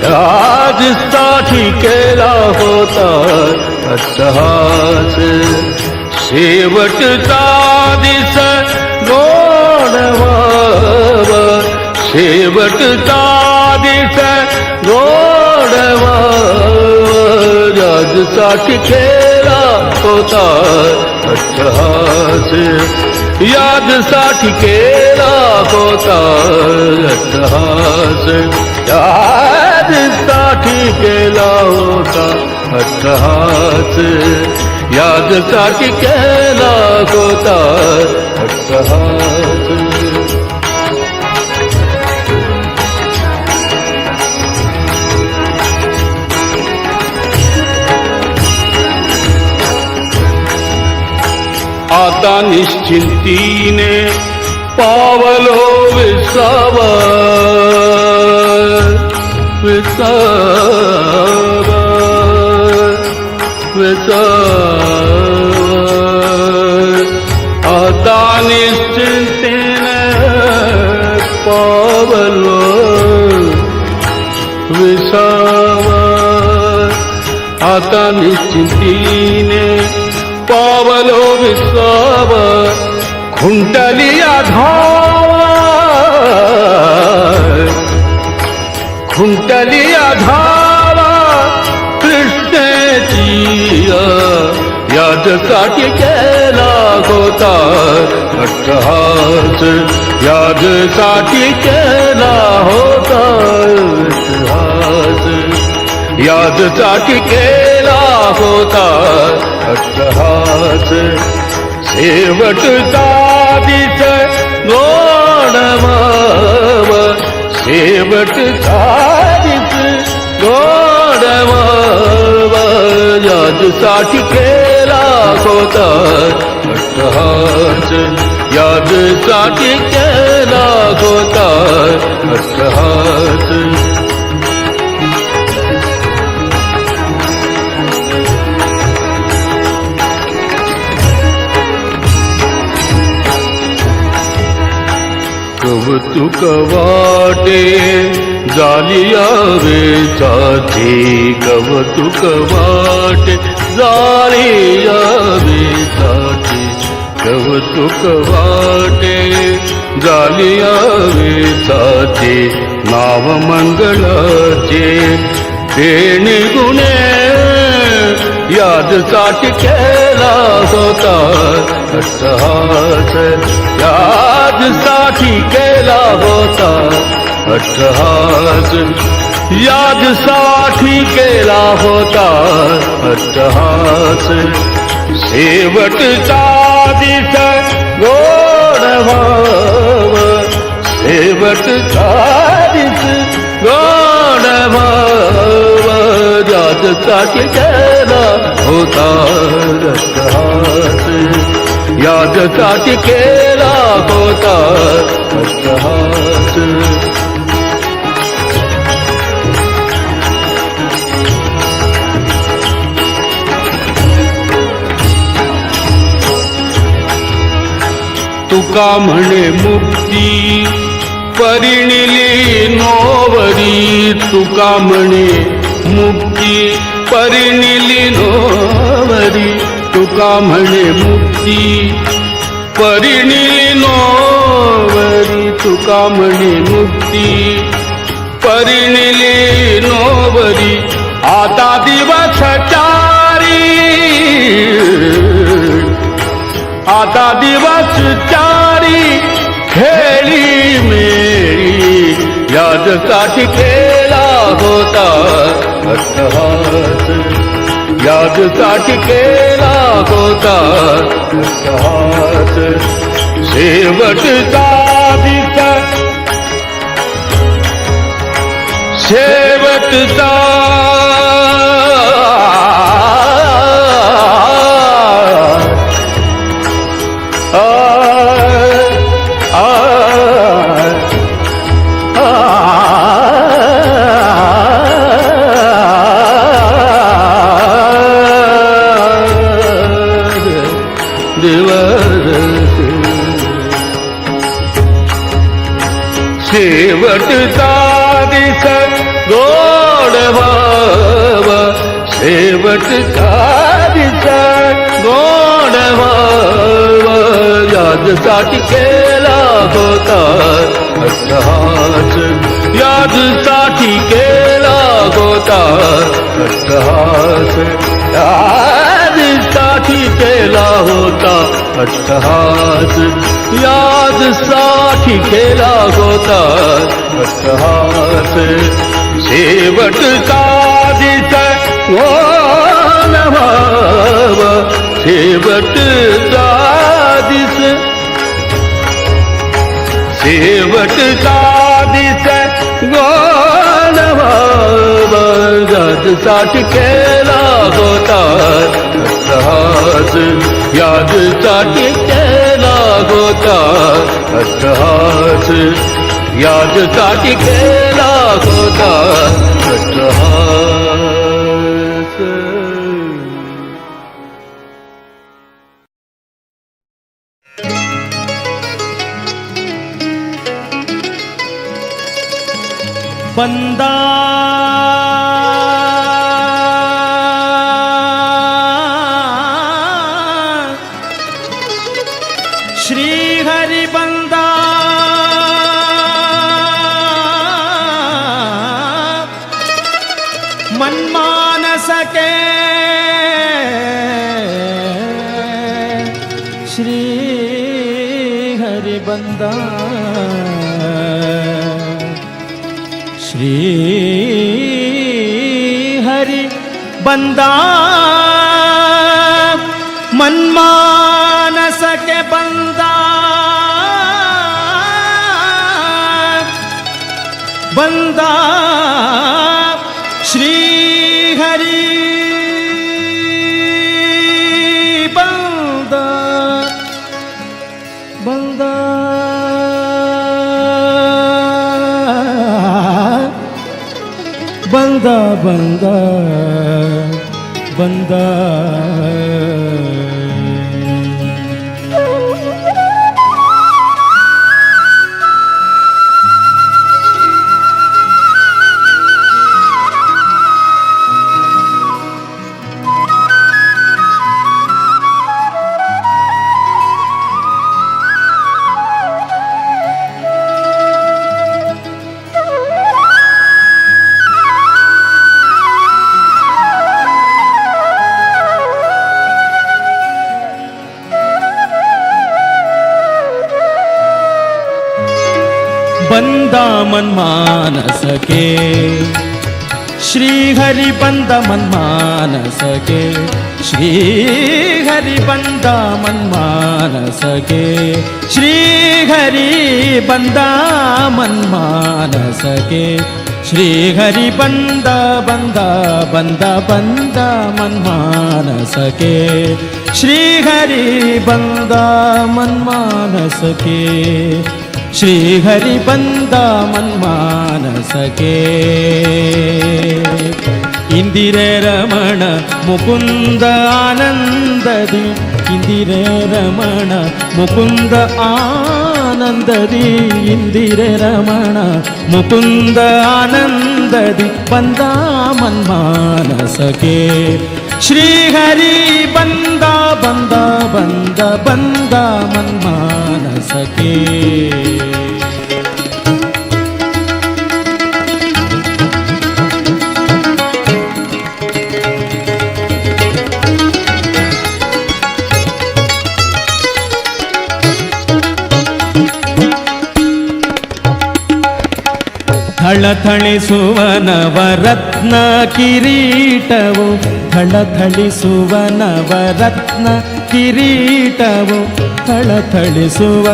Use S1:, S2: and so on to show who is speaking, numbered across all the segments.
S1: याजसाठी केला होता अट्टहास, शेवटचा दिस गोडवा, शेवटचा दिस गोडवा, याजसाठी केला होता अट्टहास, याजसाठी केला होता अट्टहास, याजसाठी केला होता अट्टहास, याजसाठी केला होता अट्टहास. आता निश्चिंतीने पावलो विसावा, विसावा, विसावा. आता निश्चिंतीने पावलो विसावा, आता निश्चिंतीने पावलो विसावा, खुंटलिया धावा, खुंटलिया धावा कृष्णेची, याजसाठी केला होता अट्टहास, याजसाठी केला होता अट्टहास, याजसाठी केला होता अट्टहास, शेवटचा दिस गोडवा, शेवटचा दिस गोडवा, याजसाठी केला होता अट्टहास, याजसाठी केला होता अट्टहास. कौतुक वाटे जालिया वेचाची, कौतुक वाटे जालिया वेचाची, कौतुक वाटे जालिया वेचाची, नाव मंगळाचे देणे गुणे, याजसाठी केला होता अट्टहास, याजसाठी केला होता अट्टहास, याजसाठी केला होता अट्टहास, शेवटचा दिस गोडवा, शेवटचा दिस गोडवा, याजसाठी केला होता अट्टहास, याजसाठी केला होता अट्टहास. तुका म्हणे मुक्ती परिणिली नोवरी, तुका म्हणे मुक्ती परिणिली नोवरी, तुका म्हणे मुक्ती परिणिली नोवरी, तुका म्हणे मुक्ती परिणिली नोवरी, आता दिवस चारी, आता दिवस चारी खेळी मेरी, याजसाठी केला होता अट्टहास, याजसाठी केला होता अट्टहास, शेवटचा दिस, शेवटचा शेवटचा दिस गो साधीच गोड व्हावं यादसाठी केला होता अट्टहास यादसाठी केला होता अट्टहास यादसाठी केला होता अट्टहास यादसाठी केला होता अट्टहास शेवटचा दिस ओ नवावा शेवटचा दिस शेवटचा दिस गोनवावा यादसाठी केला होता अट्टहास यादसाठी केला होता अट्टहास यादसाठी केला होता अट्टहास
S2: बंदा श्री हरि बंदा मनमानस के श्री हरि बंदा श्री हरि बंदा मनमानस के बंदा बंदा श्री हरि बंदा बंदा बंदा बंदा बंदा बंदा मनमानस के श्री हरि बंदा मनमानस के श्री हरि बंदा मनमानस के श्री हरि बंदा मनमानस के श्री हरि बंदा बंदा बंदा बंदा मनमानस के श्री हरि बंदा मनमानस के श्री हरि बंदा मनमानस के इंदिरे रमण मुकुंद आनंददी इंदिरे रमण मुकुंद आनंददी इंदिरे रमण मुकुंद आनंददी बंदा मनमानस के श्री हरि बंदा बंदा बंदा बंदा मनमानस के ಥಳಥಳಿಸುವ ನವರತ್ನ ಕಿರೀಟವು ಥಳಥಳಿಸುವ ನವರತ್ನ ಕಿರೀಟವು ಥಳಥಳಿಸುವ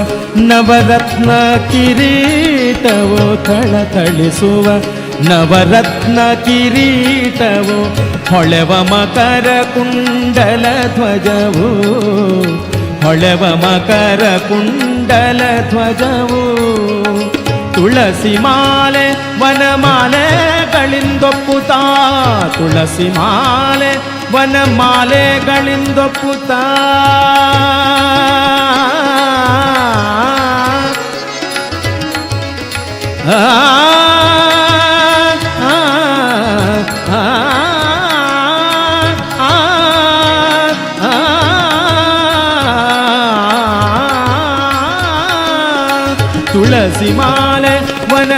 S2: ನವರತ್ನ ಕಿರೀಟವು ಥಳಥಳಿಸುವ ನವರತ್ನ ಕಿರೀಟವು ಹೊಳೆವ ಮಕರ ಕುಂಡಲ ಧ್ವಜವು ಹೊಳೆವ ಮಕರ ಕುಂಡಲ ಧ್ವಜವು ತುಳಸಿ ಮಾಲೆ ವನಮಾಲೆಗಳಿಂದೊಪ್ಪುತ್ತ ತುಳಸಿ ಮಾಲೆ ವನಮಾಲೆಗಳಿಂದೊಪ್ಪುತ್ತ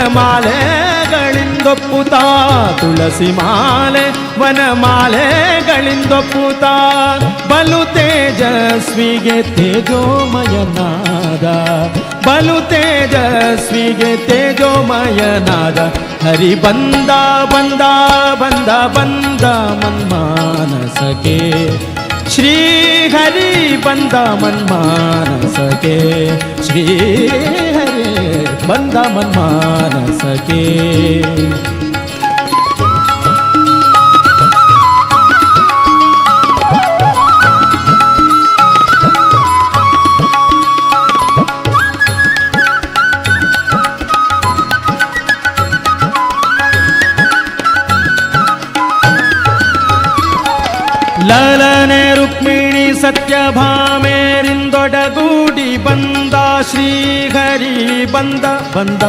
S2: ವನಮಾಲೆಗಳಿಂದೊಪ್ಪುತ್ತ ತುಳಸಿ ಮಾಲೆ ವನಮಾಲೆಗಳಿಂದೊಪ್ಪುತ್ತ ಬಲು ತೇಜಸ್ವಿಗೆ ತೇಜೋಮಯನಾದ ಬಲು ತೇಜಸ್ವಿಗೆ ತೇಜೋಮಯನಾದ ಹರಿ ಬಂದ ಬಂದ ಬಂದ ಬಂದ ಮನ್ಮಾನಸಕ್ಕೆ ಶ್ರೀ ಹರಿ ಬಂದ ಮನ್ಮಾನಸಕ್ಕೆ ಶ್ರೀ ಹರಿ ಬಂದ ಮನ್ಮಾನಸಕ್ಕೆ ಲಲನೆ ರುಕ್ಮಿಣಿ ಸತ್ಯಭಾಮೇರಿಂದೊಡಗೂಡಿ ಬಂದ ಶ್ರೀಹರಿ ಬಂದ ಬಂದ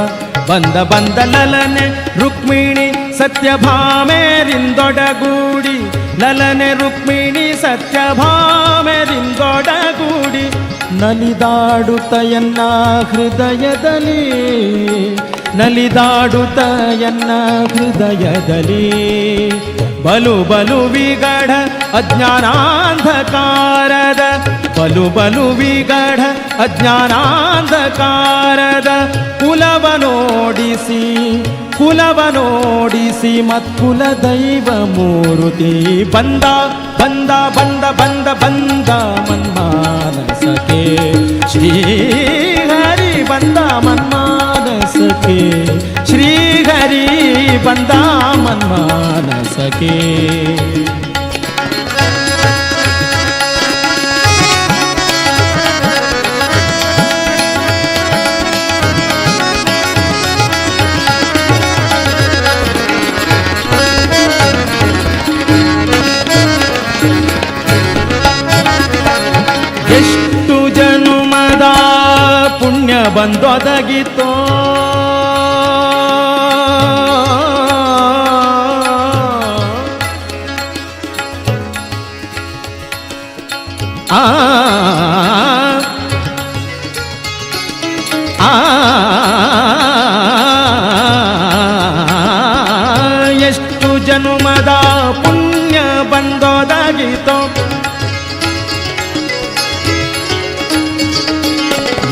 S2: ಬಂದ ಬಂದ ಲಲನೆ ರುಕ್ಮಿಣಿ ಸತ್ಯಭಾಮೇರಿಂದೊಡಗೂಡಿ ಲಲನೆ ರುಕ್ಮಿಣಿ ಸತ್ಯಭಾಮೇರಿಂದೊಡಗೂಡಿ ನಲಿದಾಡುತ್ತ ಎನ್ನ ಹೃದಯದಲ್ಲಿ ನಲಿದಾಡುತ್ತ ಎನ್ನ ಹೃದಯದಲ್ಲಿ ಬಲು ಬಲು ವಿಗಢ ಅಜ್ಞಾನಾಂಧಕಾರದ ಬಲು ಬಲು ವಿಗಢ ಅಜ್ಞಾನಾಂಧಕಾರದ ಕುಲವನೋಡಿಸಿ ಮತ್ಕುಲ ದೈವ ಮೂರುತಿ ಬಂದ ಬಂದ ಬಂದ ಬಂದ ಬಂದ ಮನ್ಮಾನಸಕ್ಕೆ ಶ್ರೀ ಹರಿ ಬಂದ ಮನ್ಮಾನಸಕ್ಕೆ ಶ್ರೀ ಹರಿ ಬಂದ ಮನ್ಮಾನಸಕ್ಕೆ ಎಷ್ಟು ಜನುಮದ ಪುಣ್ಯ ಬಂದೊದಗಿತೋ ಎಷ್ಟು ಜನುಮದ ಪುಣ್ಯ ಬಂದೊದಗಿತೋ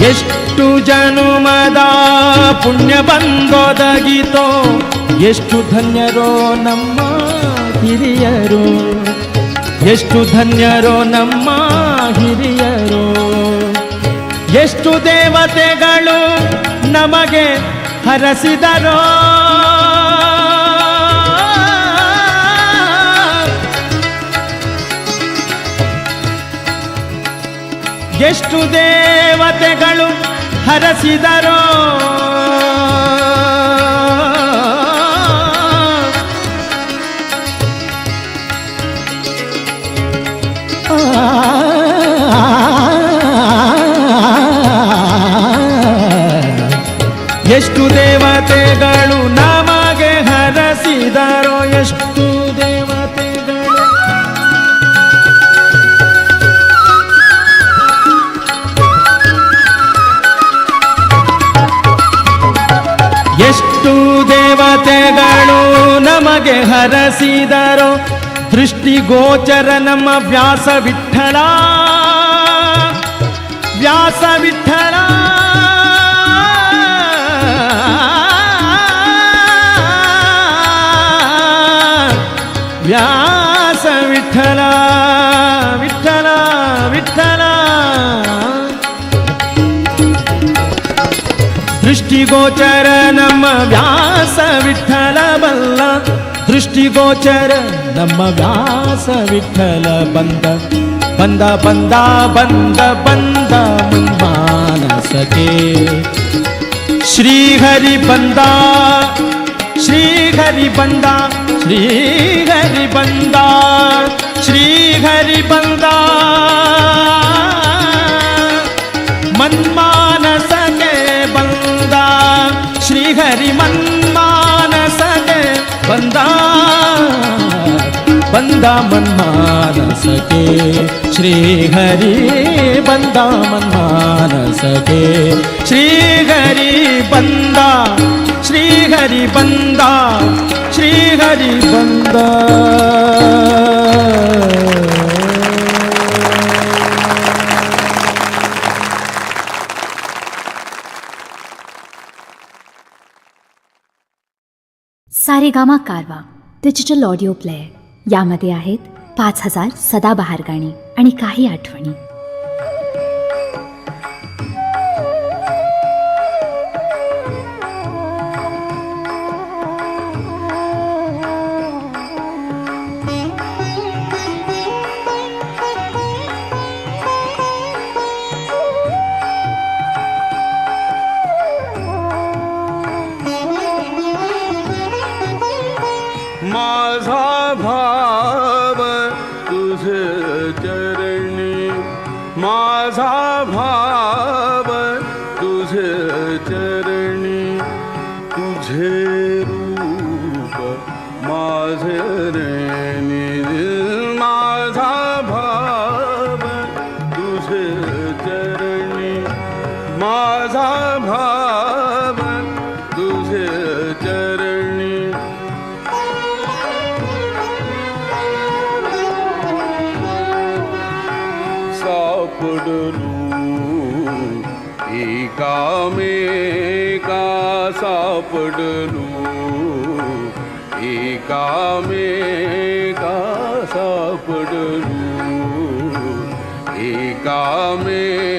S2: ಎಷ್ಟು ಜನುಮದ ಪುಣ್ಯ ಬಂದೊದಗಿತೋ ಎಷ್ಟು ಧನ್ಯರೋ ನಮ್ಮ ಹಿರಿಯರು ಎಷ್ಟು ಧನ್ಯರೋ ನಮ್ಮ ಹಿರಿಯರು ಎಷ್ಟು ದೇವತೆಗಳು ನಮಗೆ ಹರಸಿದರೋ ಎಷ್ಟು ದೇವತೆಗಳು ಹರಸಿದರೋ ಎಷ್ಟು ದೇವತೆಗಳು ನಮಗೆ ಹರಸಿದರೋ ಎಷ್ಟು ದೇವತೆಗಳು ಎಷ್ಟು ದೇವತೆಗಳು ನಮಗೆ ಹರಸಿದರೋ ದೃಷ್ಟಿಗೋಚರ ನಮ್ಮ ವ್ಯಾಸ ವಿಠಲ ವ್ಯಾಸ ವಿಠಲ ವ್ಯಾಸ ವಿಠಲ ವಿಠಲ ವಿಠಲ ದೃಷ್ಟಿಗೋಚರ ನಮ್ಮ ವ್ಯಾಸ ವಿಠಲ ಬಲ್ಲ ದೃಷ್ಟಿಗೋಚರ ನಮ್ಮ ವ್ಯಾಸ ವಿಠಲ ಬಂದ ಬಂದ ಬಂದ ಬಂದ ಬಂದ ಮನ್ಮಾನಸಕ್ಕೆ ಶ್ರೀಹರಿ ಬಂದ ಶ್ರೀಹರಿ ಬಂದ ಶ್ರೀಹರಿ ಬಂದ ಶ್ರೀಹರಿ ಬಂದ ಮನ್ಮಾನಸಕ್ಕೆ ಬಂದ ಶ್ರೀಹರಿ ಮನ್ಮಾನಸಕ್ಕೆ ಬಂದ बंदा मन मानस के श्री हरि बंदा मन मानस के श्री हरि बंदा श्री हरि बंदा श्री हरि बंदा.
S3: सारेगामा कारवा डिजिटल ऑडिओ प्लेअर. यामध्ये आहेत 5000 सदाबहार गाणी आणि काही आठवणी.
S1: माझा भाव तुझे चरणी, माझा भाव तुझे चरणी, तुझे रूप माझे रेणी. माझा भाव तुझे चरणी, माझा भाव तुझे चरणी. सापडलो एकामेका, सापडलो एकामेका, सापडलो एकामेका.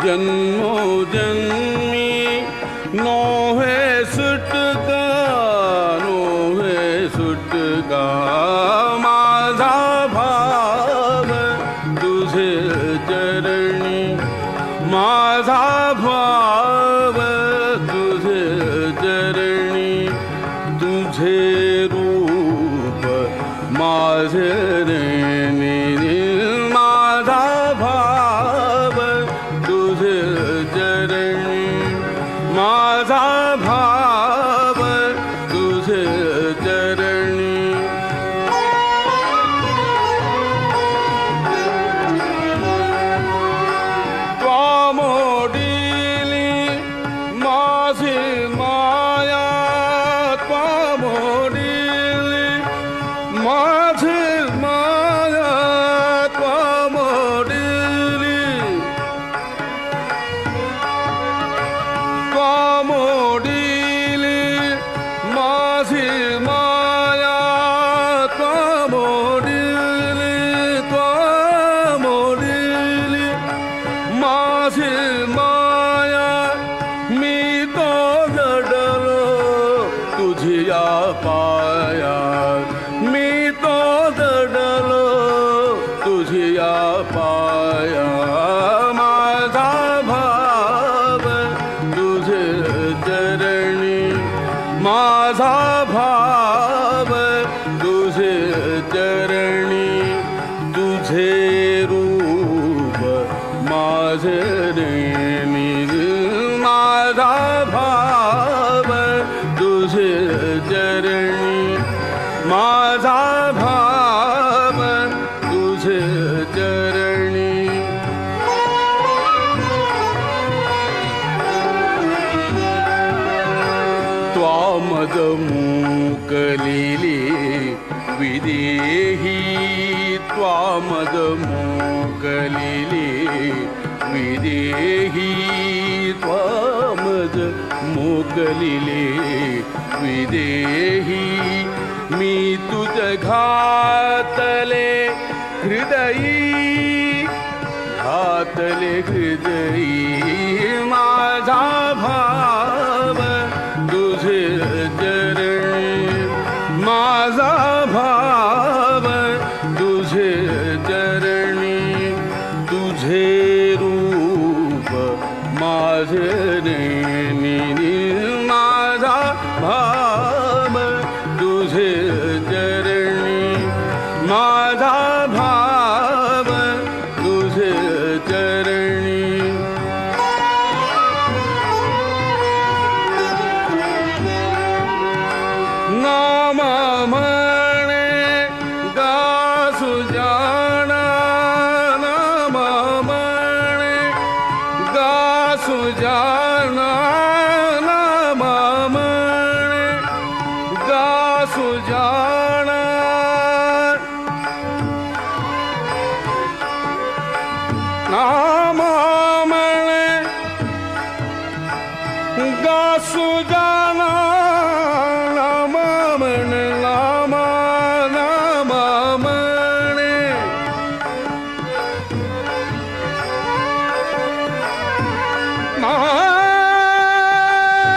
S1: जन्मोजन्मी नोहे सुटका, नोहे सुटका. माझा भाव तुझे चरणी, माझा भाव तुझे चरणी, तुझे रूप माझे रेणी. माझा भाव तुझे चरणी, माझा भाव तुझे चरणी. त्वामोडिली माझी माया, त्वामोडिली माझी माया, त्वामोडिली, त्वामोडिली माझी माया, त्वामोडिली, त्वामोडिली माझी माया. मी तो जडलो तुझिया पाया, मी तो जडलो तुझिया पाया. माझा भाव तुझे चरणी, माझा भाव तुझे चरणी, तुझे रूप माझे रेणी. माझा भाव तुझे चरणी, माझा भाव तुझे चरणी. त्वामद मूकलिले विदेही, त्वामद मूकलिले विदेही, त्वामद मूकलिले विदेही. मी तुझ घातले हृदयी, घातले हृदयी. माझा भाव तुझे चरणी, माझा भाव तुझे चरणी, तुझे रूप माझे रेणी. माझा भाव तुझे चरणी, माझा भाव तुझे चरणी. नाम सुजाण नाम म्हणे गा सुजाण नाम म्हणे नाम नाम म्हणे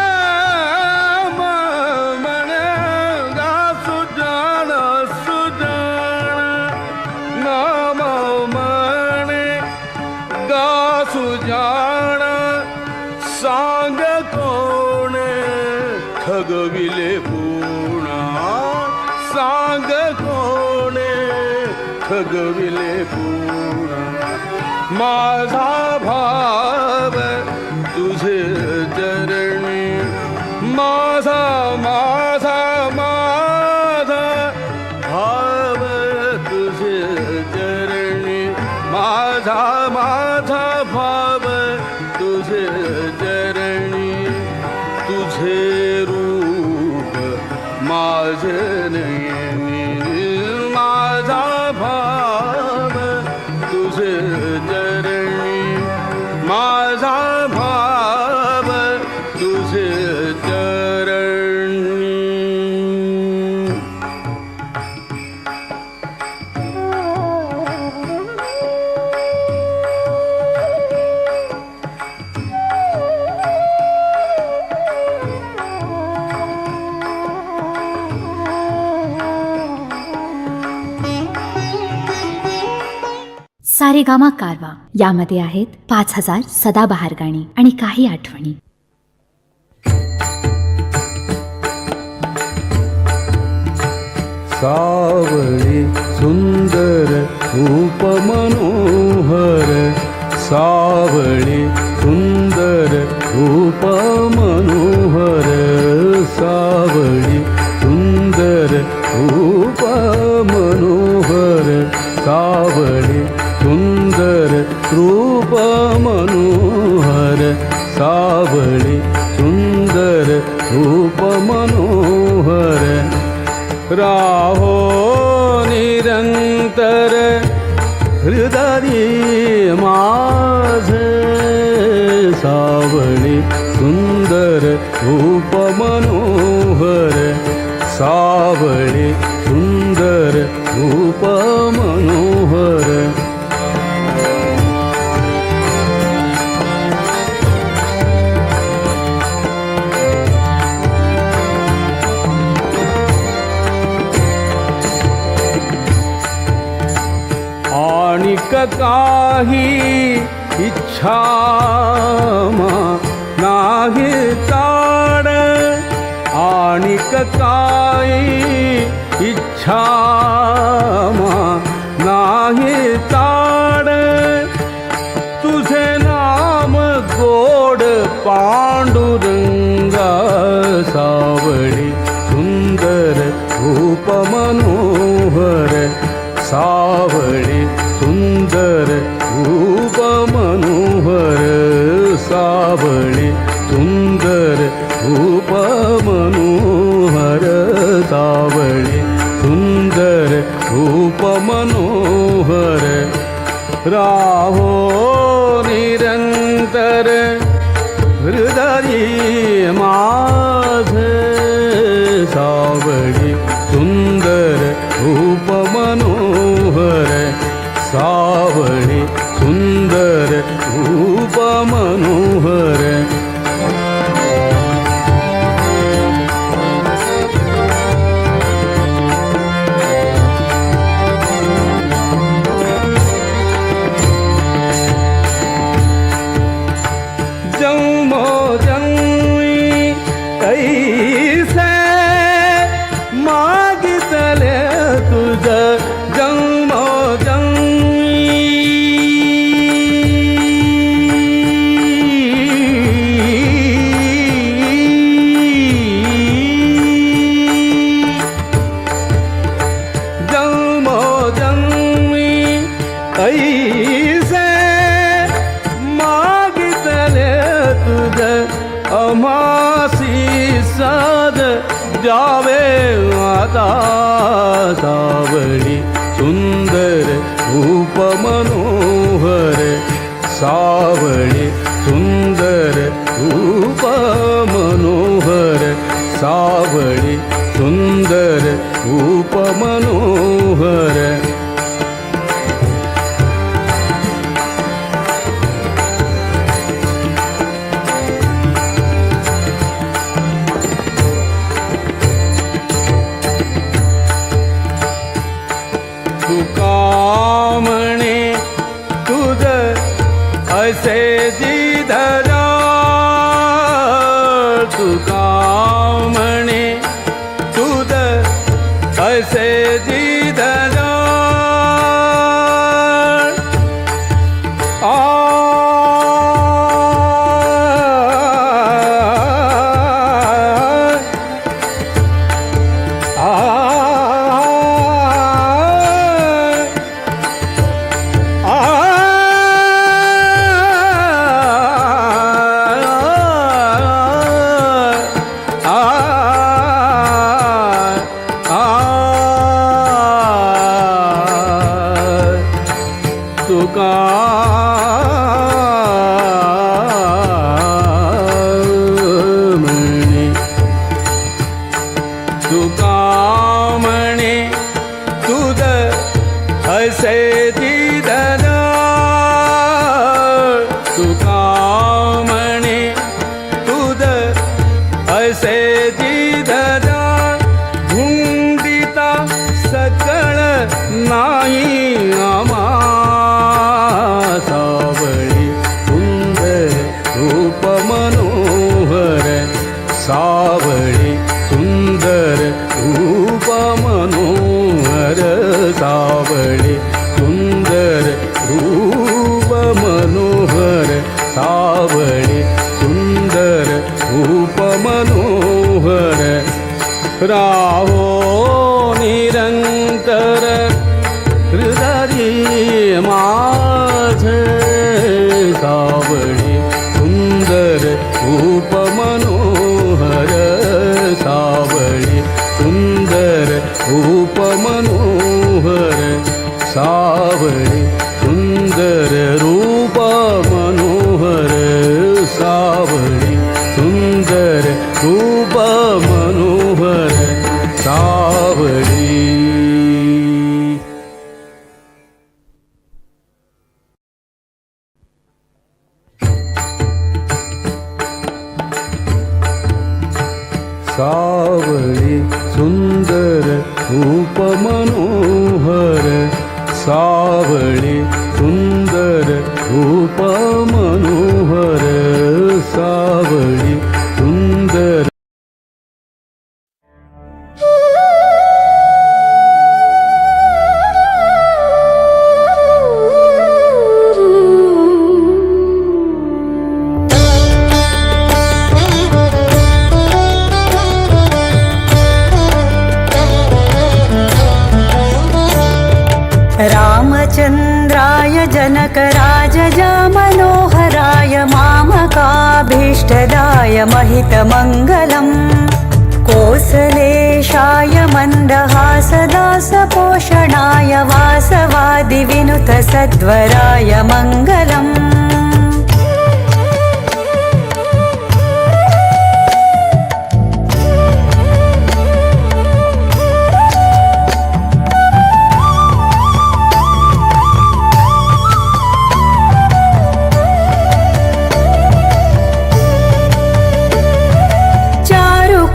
S1: नाम म्हणे गा सुजाण सुजाण नाम म्हणे गा सुजाण सांग कोणे ठगविले पुणा सांग कोणे ठगविले पुणा माझा भाव तुझे चरणी माझा माझा माझा भाव तुझे चरणी माझा माझा भाव तुझे चरणी तुझे रूप माझे नयनी माझा भाव तुझे चरणी माझा भाव तुझे चरणी
S3: सारेगामा कारवा यामध्ये आहेत 5000 सदाबहार गाणी आणि काही आठवणी.
S1: सावळी सुंदर रूप मनोहर सावळी सुंदर रूप मनोहर सावळी सुंदर रूप मनोहर सावळी सुंदर रूप मनोहर सावळी सुंदर रूप मनोहर राहो निरंतर हृदय माझे सावळी सुंदर रूप मनोहर सावळी सुंदर रूप मनोहर आणिक काही इच्छा नाही ताड आणिक काही इच्छा नाही ताड तुझे नाम गोड पांडुरंगा सावळी सुंदर रूप मनोहर सावळी सुंदर रूप मनोहर सावळी सुंदर रूप मनोहर सावळी सुंदर रूप मनोहर राहो निरंतर हृदय माझे सावळी सुंदर रूप मनोहर सावळी सुंदर रूप मनोहर जन्मो जन्मी कैसे मागितले तुझ जन्मो जन्मी ऐसे मागितले तुझ अमासी साध जावे माता सावळी सुंदर रूप मनोहर सावळी सुंदर रूप मनोहर सावळी सुंदर रूप मनोहर तुका म्हणे तुझ असे दिधरा तुका म्हणे तुझ असे दिधरा तुका म्हणे तुका म्हणे तुझ असे दिधरा तुका म्हणे तुझ असे दिधरा धुंदिता सकळ नाही आम्हा सावळी सुंदर रूप मनोहर सावळी सुंदर रूप मनोहर सावळी सुंदर रूप मनोहर सावळी सुंदर रूप मनोहर राहो निरंतर हृदय माझे सावळी सुंदर रूप मनोहर सावळी सुंदर रूप मनोहर सावळी सुंदर रूप मनोहर सावळी सुंदर रूप मनोहर सावळी सावळी सुंदर रूप मनोहर सावळी सुंदर रूप मनोहर सावळी सुंदर
S4: रामचन्द्राय जनकराजजा मनोहराय मामकाभीष्टदाय महितमङ्गलम् कोसलेशाय मन्दहासदासपोषणाय वासवादिविनुतसद्वराय मङ्गलम्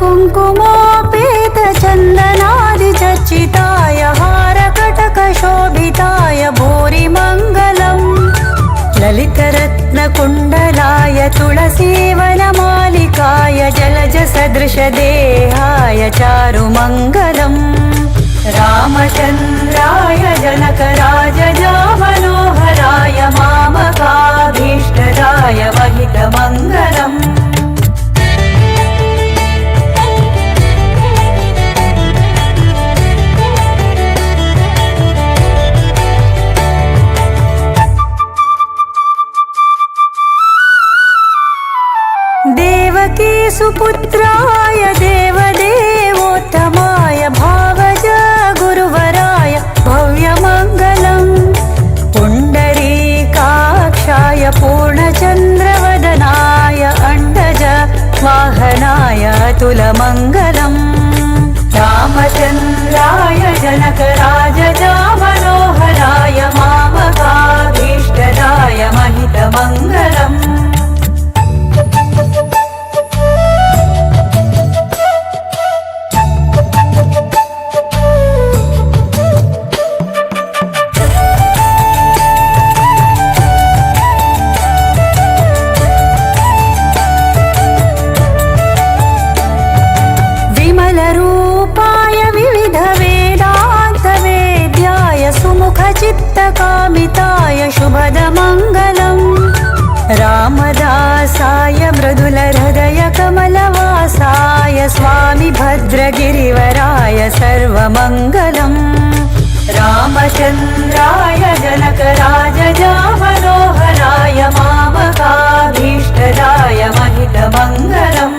S4: कुङ्कुमोपेत चन्दनादिचर्चिताय हारकटकशोभिताय भूरिमङ्गलम् ललितरत्नकुण्डलाय तुलसीवनमालिकाय जलजसदृशदेहाय चारुमङ्गलम् रामचन्द्राय जनकराजजा मनोहराय मामकाभीष्टदाय महितमङ्गलम् देवकी सुपुत्राय देवदेवोत्तमाय भाव जनकराजजा मनोहराय मामकाभीष्टदाय महितमङ्गलम् विमलरूपाय विविधवेदान्तवेद्याय सुमुखचित्तकामिताय शुभदमङ्गलम् रामदासाय मृदुलहृदयकमलवासाय स्वामी भद्रगिरिवराय सर्वमङ्गलम् रामचन्द्राय जनकराजजा मनोहराय मामकाभीष्टदाय महितमङ्गलम्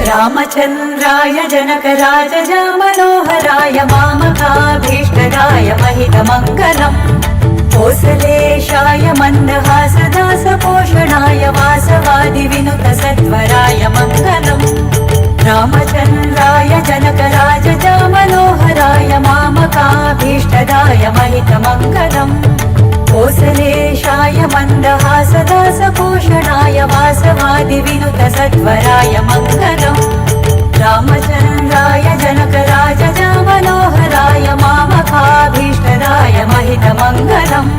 S4: रामचन्द्राय जनकराजजा मनोहराय मामकाभीष्टदाय महितमङ्गलम् कोसलेशाय मन्दहासदासपोषणाय वासवादिविनुतसत्वराय मङ्गलम् रामचन्द्राय जनकराजजा मनोहराय मामकाभीष्टदाय महितमङ्गलम् कोसलेशाय मन्दहासदासपोषणाय वासवादिविनुतसत्वराय मङ्गलम् रामचन्द्राय जनकराजजा मनोहराय मामकाभीष्टदाय महितमङ्गलम्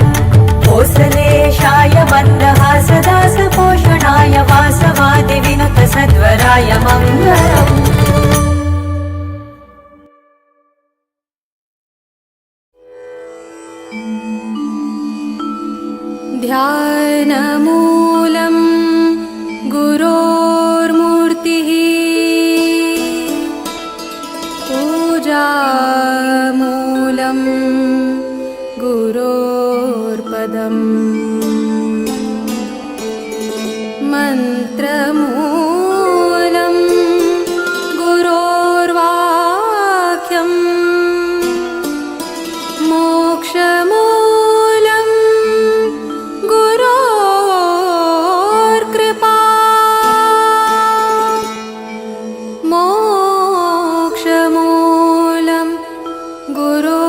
S4: कोसलेशाय मन्दहासदासपोषणाय वासवादिविनुतसत्वराय मङ्गलम् ध्यानमूलं गुरोर्मूर्तिः पूजामूलं गुरोर्पदम् मन्त्रमूलं गुरोर्वाक्यम् मोक्षमूलं गुरोर्कृपा मोक्षमूलं गुरोर्कृपा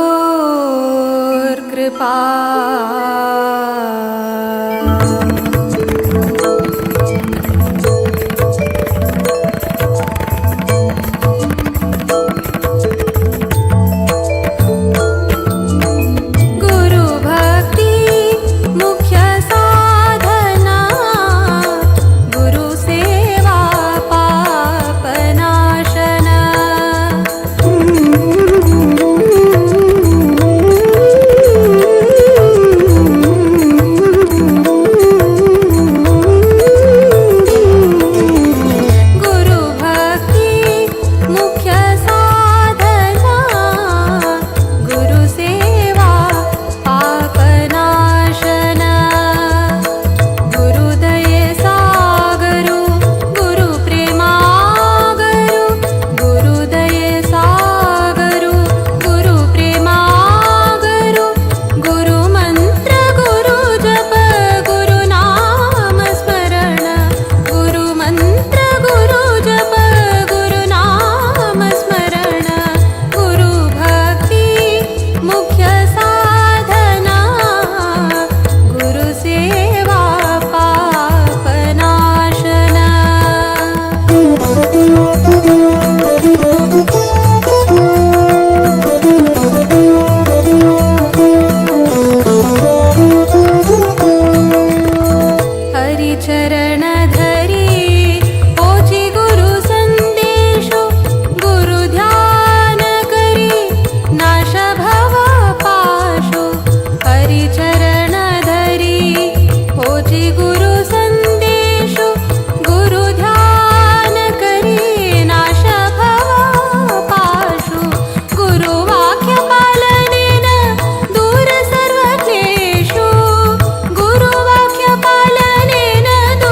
S4: गुरुभक्ति मुख्य साधना गुरुसेवा पापनाशना गुरुभक्ति मुख्य साधना गुरुसेवा पापनाशना गुरुदये सागरु गुरुप्रेमागरु गुरुदये सागरु गुरुप्रेमागरु गुरुमन्त्र गुरुजप गुरुनामस्मरण गुरुमन्त्र गुरुजप गुरुनामस्मरण गुरुभक्ति मुख्य साधना गुरुसेवा पापनाशना हरिचरण धरी पोची गुरु संदेशो गुरु ध्यान करी नाश भव पाशो हरिचरण धरी पोची गुरु संदेशो गुरु ध्यान करी नाश भव पाशो गुरु वाक्य पालनेन दूर सर्व क्लेशो गुरु वाक्य पालनेन दूर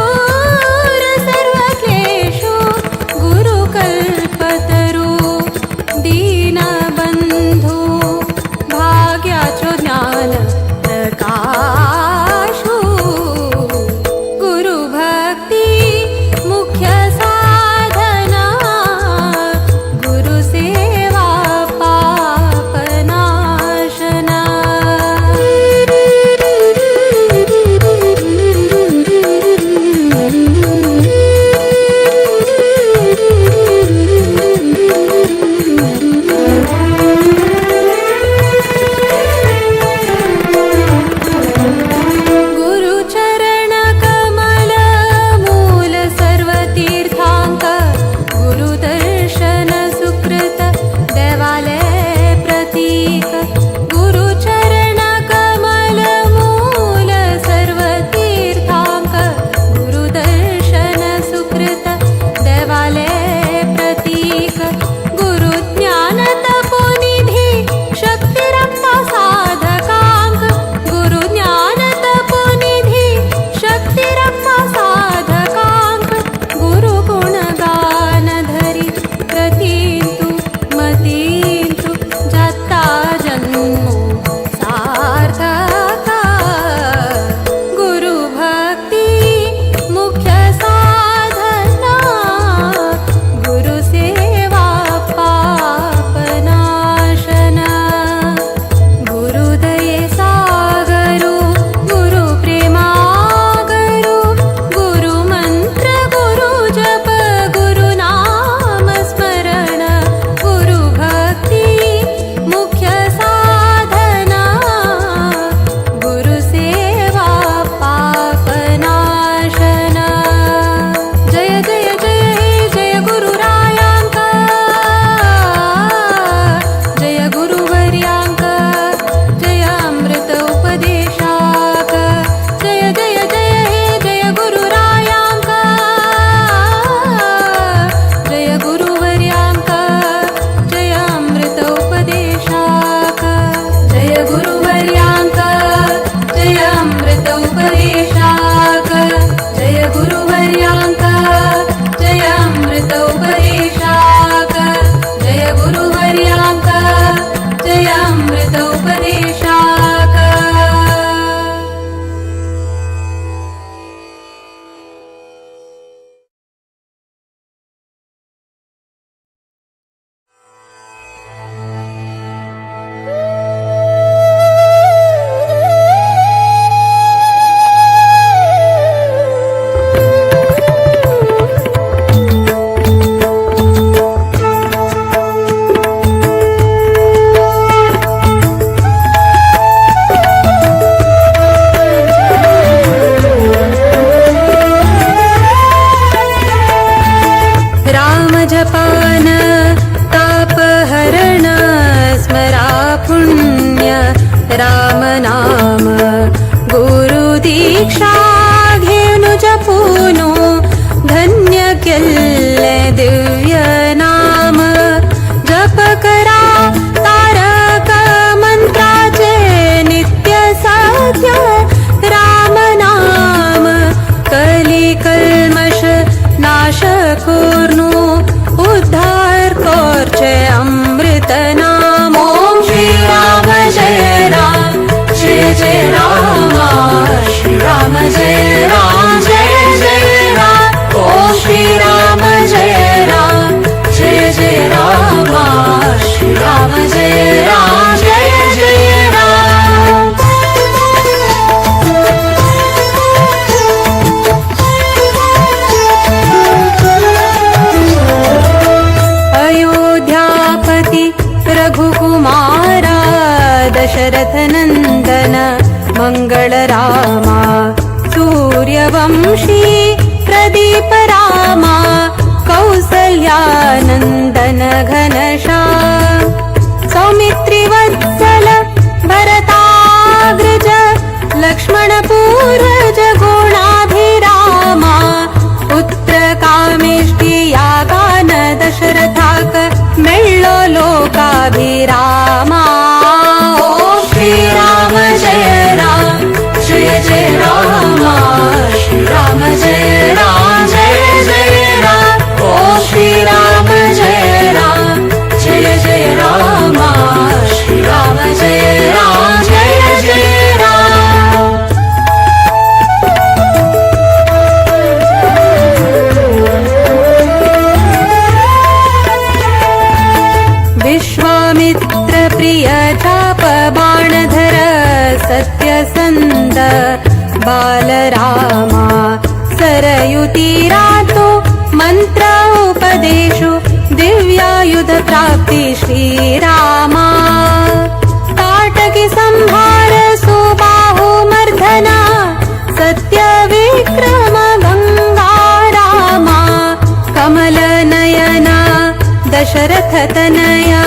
S4: नामजपान तापहरण स्मरा पुण्य रामनाम गुरुदीक्षा घेनु जपूनु धन्य केल्ले दिव्य नाम जप करा तारक मंत्राचे नित्य साध्य रामनाम कली कल्मष नाश कोर्नु उद्धार कोर्चे अमृत नाम ओम श्री राम जय राम जय जय राम श्री राम जय राम जय जय राम ओम श्री राम जय राम जय जय राम श्री राम जय राम जय जय राम अयोध्यापति रघुकुमारा दशरथ नंदन मंगल रामा सूर्यवंशी प्रदीप रामा कौसल्यानंदन घनश्याम सौमित्री वत्सल भरताग्रज लक्ष्मण पूर्वज गुणाभिरामा पुत्र कामेष्टि यागान दशरथाक मेळ्ळो लोकाभिरामा ओम श्री राम जय राम जय जय राम श्री राम जय राम जय जय राम ओम श्री राम जय राम जय जय राम श्री राम जय राम जय जय राम विश्वामित्र प्रिय चाप बाणधर सत्यसंध बालरामा सरयुतीरातो मंत्र उपदेशु दिव्यायुध प्राप्ति श्रीरामा ताटकी संहार सुबाहु मर्दना सत्य विक्रम गंगा रामा कमल नयना दशरथ तनया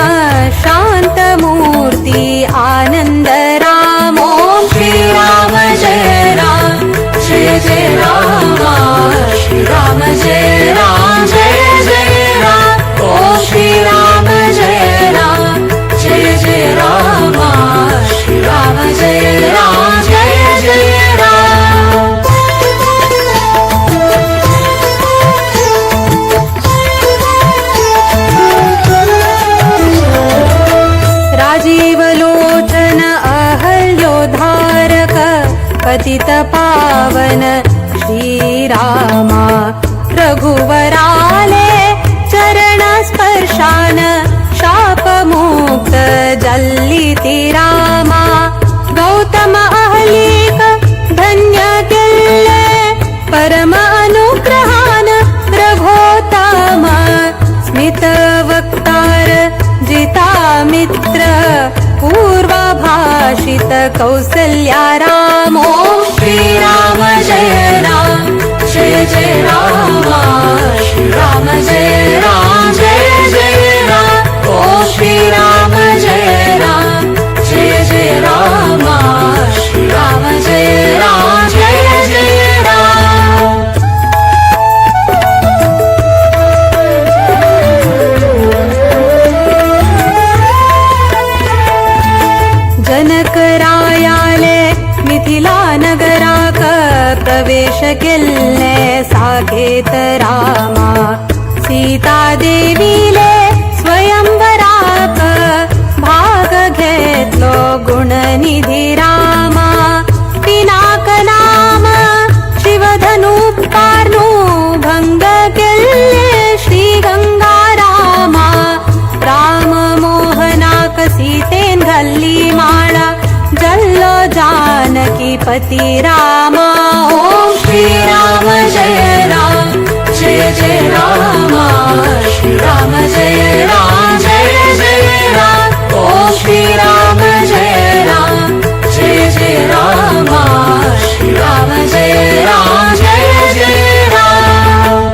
S4: शांत मूर्ति आनंद राम ओम श्री राम जय राम जय जय राम श्री राम जय राम जय जय राम ओम श्री राम जय राम जय जय राम श्री राम जय राम जय जय राम राजीव लोचन अहल्योद्धारक पतित पावन श्रीरामा रघुवराले चरण स्पर्शान शाप मुक्त जल्लिति रामा गौतम अहलिक धन्य केल्ले परम अनुग्रहान रघोत्तम स्मित वक्तार जिता मित्र पूर्वाभाषित कौसल्या राम ओम श्री राम जय राम जय जय राम श्री राम जय राम जय जय राम ओम श्री राम जय राम जय जय राम श्री राम जय राम जय जय राम जनक रायाले मिथिला नगराक प्रवेश केल्ले साकेत रामा सीता देवीले स्वयंवराक भाग घेतलो गुणनिधी रामा पिनाक नाम शिवधनु पारनु भंग केल्ले श्री गंगा रामा राम मोहनाक सीतेन घल्ली माळा जल्लो जानकी पति रामा ओम श्री राम जय राम जय जय राम श्री राम जय राम जय जय राम ओम श्री राम जय राम जय जय राम श्री राम जय राम जय जय राम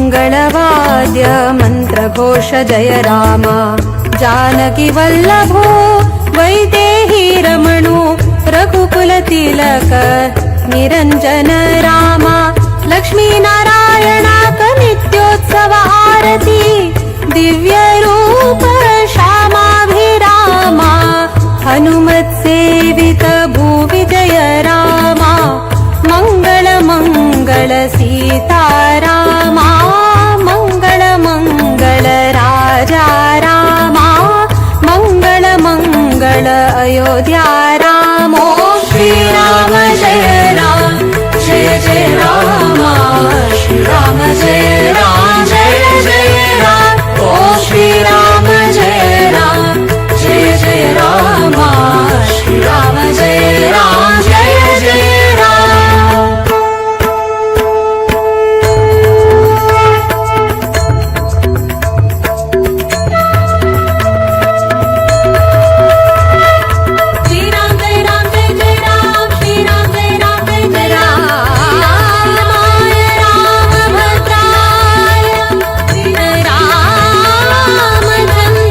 S4: मङ्गलवाद्य मन्त्रघोष जय राम जानकी वल्लभो वैदेही रमणो रघुकुलतिलक निरञ्जन राम लक्ष्मीनारायणाक नित्योत्सव आरती दिव्यरूप श्यामाभिरामा हनुमत्सेवित भूविजय रामा मङ्गल मङ्गल सीतारामा मङ्गल मङ्गल राजा रामा मङ्गल मङ्गल अयोध्या रामो श्रीराम जय राम जय जय रामा श्रीराम जय राम जय जय राम ओ श्रीराम जय राम जय जय रामा श्रीराम जय राम जय जय राम श्रीराम जय राम जय जय राम श्रीराम जय राम जय जय राम रामाय रामभद्राय जय रामचन्द्राय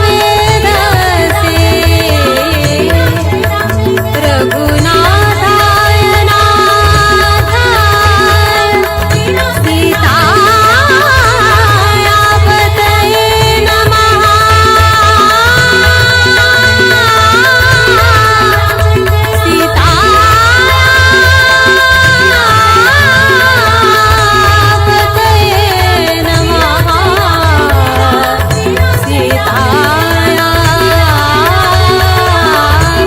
S4: वेदसे रघुनाथाय नाथाय सीताय पतये नमः सीताय पतये नमः सीताय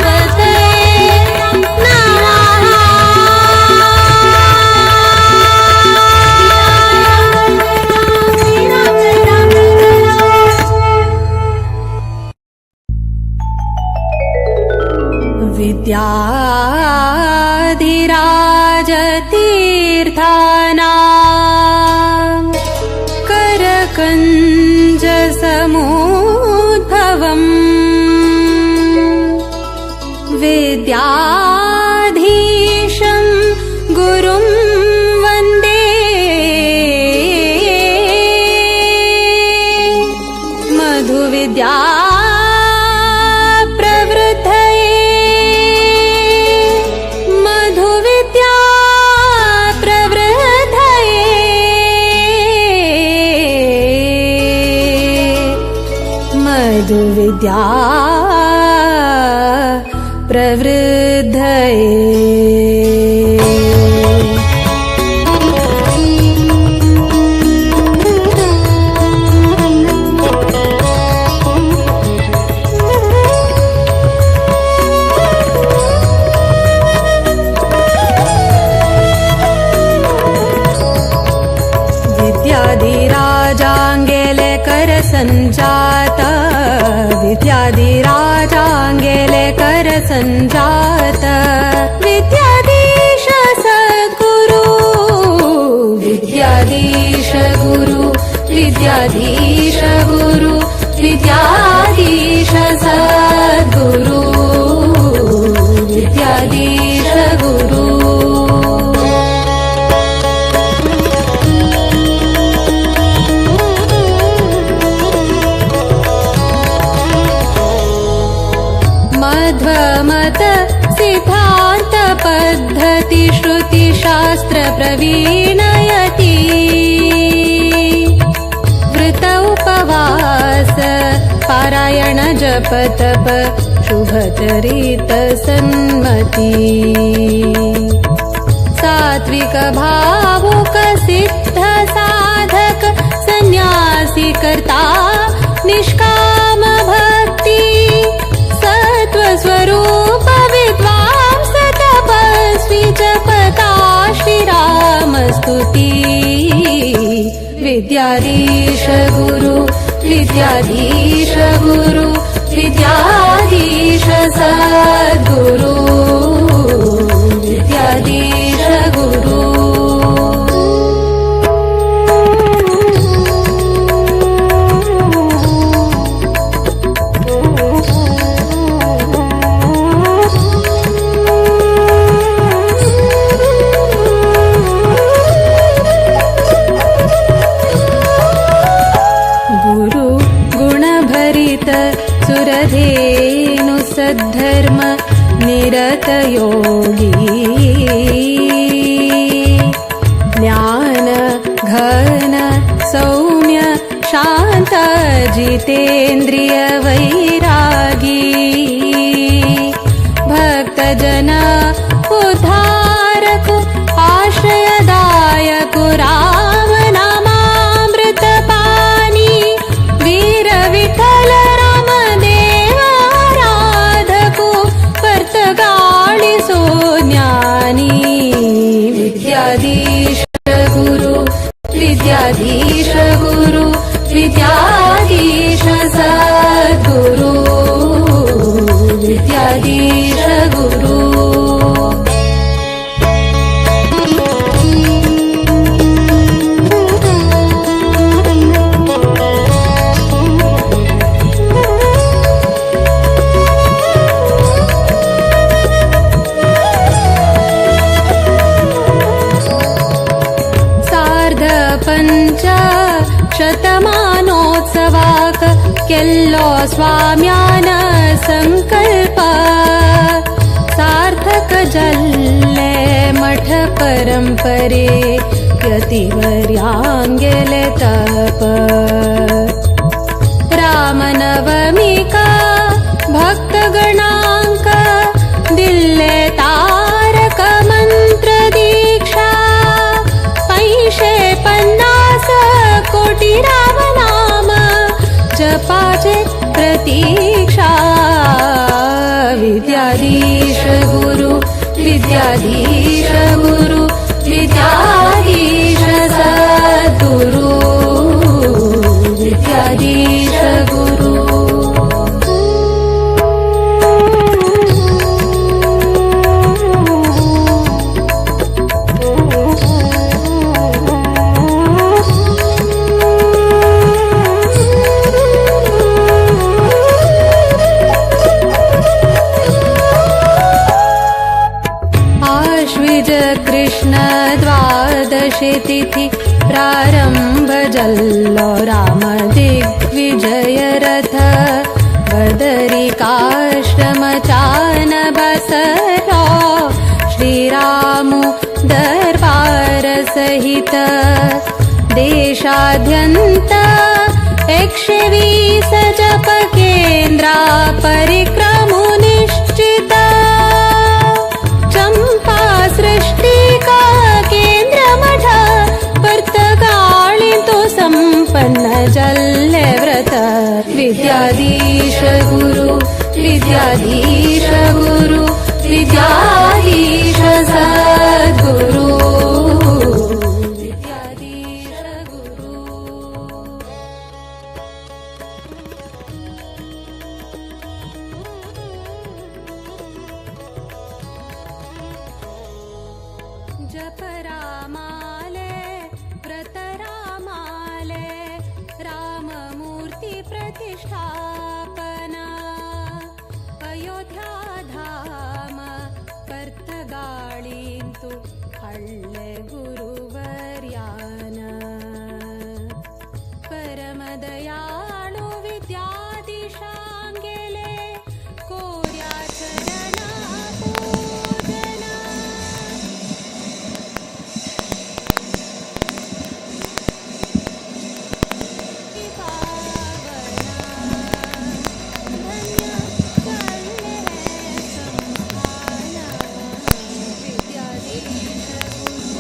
S4: पतये नमः विद्याधिराज तीर्थानां करकञ्ज समुद्भवम् विद्याधीशं गुरुं वन्दे मधुविद्या प्रवृद्धये मधुविद्या प्रवृद्धये मधुविद्या प्रवृद्धये विद्याधिराजाङ्गेले कर सञ्जात विद्याधिराजाङ्गेले कर सञ्जात विद्याधीश सद्गुरु विद्याधीश गुरु विद्याधीश गुरु विद्याधीश सद्गुरु विद्याधीश गुरु मध्वमत सिद्धान्त पद्धति श्रुति शास्त्र प्रवीणयति व्रत उपवास पारायण जप तप शुभचरित सन्मति सात्विक भावुक सिद्ध साधक सन्यासी कर्ता निष्काम भक्ति सत्त्वस्वरूप विद्वांस तपस्वी जपता श्रीराम स्तुति विद्याधीश गुरु विद्याधीश गुरु विद्याधीश सद्गुरु विद्याधीश गुरु धेनु सद्धर्म निरत योगी ज्ञान घन सौम्य शांत जितेन्द्रिय वैरागी भक्त जन उद्धारक आश्रयदायक राम नामामृत पानी वीर विठ्ठल राम देव आराधको वर्तगाळिसो ज्ञानी विद्याधीश गुरु विद्याधीश गुरु विद्याधीश सद्गुरु विद्याधीश गुरु शतमानोत्सवाक केल्लो स्वाम्यान संकल्प सार्थक जल्ले मठ परंपरे यतिवर्यांगेले तप रामनवमिका भक्तगणांक दिल्ले तारक मंत्र दीक्षा 550 कोटी राम नाम जपाचे प्रतीक्षा विद्याधीश गुरु विद्याधीश गुरु विद्याधीश सद्गुरु विद्याधीश गुरु कृष्ण द्वादशी तिथि प्रारंभ जल्लो राम दिग्विजय रथ बदरिकाश्रम चान बसरो श्रीरामु दरबार सहित देशाद्यंत 120 जप केंद्रा परिक्रमु निश्चित चंपा सृष्टि का केंद्र मठ वर्तगाळितो संपन्न जल्ले व्रत विद्याधीश गुरु विद्याधीश गुरु विद्याधीश सद्गुरु विद्याधीश गुरु जप रामाले व्रत रामाले राममूर्ती प्रतिष्ठापना अयोध्या धाम कर्तगाळिंतु हळ्ळे गुरुवर्यान परमदयाळु विद्याधीशांगेले कोर्या चरणा पूजना विद्याधीश गुरु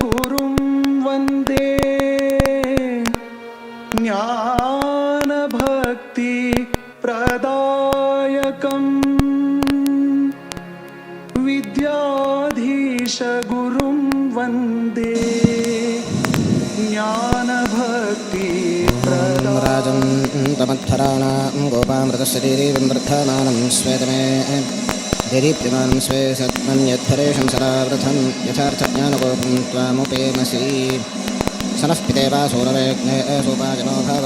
S2: गुरुं वन्दे ज्ञानभक्तिप्रदायकम् विद्याधीशगुरुं वन्दे
S5: राजं तमध्वराणां गोपामृतशरीरं वर्धमानं स्वेदमे दीप्यमानं स्वे सत्मन्यध्वरेशं सदा वृथं यथार्थज्ञानगोपं त्वामुपेमसि सनः पितेवा सूरवेग्ने सोपाजनो भव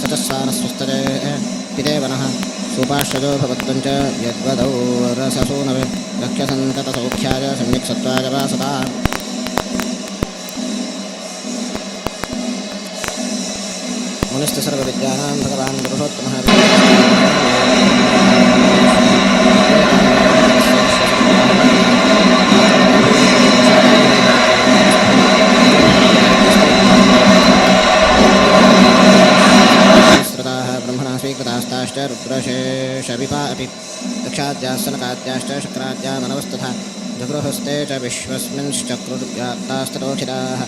S5: स च स्वानस्वस्तजे पितेवनः सोपाश्रजो भवत्वञ्च यद्वदौ रससूनवे रक्ष्यसन्ततसौख्याय सम्यक् सत्त्वाय वा सदा मुनिश्च सर्वविद्यानां भगवान् पुरुषोत्तमः श्रुताः ब्रह्मणा स्वीकृतास्ताश्च रुद्रशेषविपा अपि दक्षाद्याः सनकाद्याश्च शक्राद्या मनवस्तथा जगृहस्ते च विश्वस्मिंश्चक्रुर्व्याप्तास्ततोखिलाः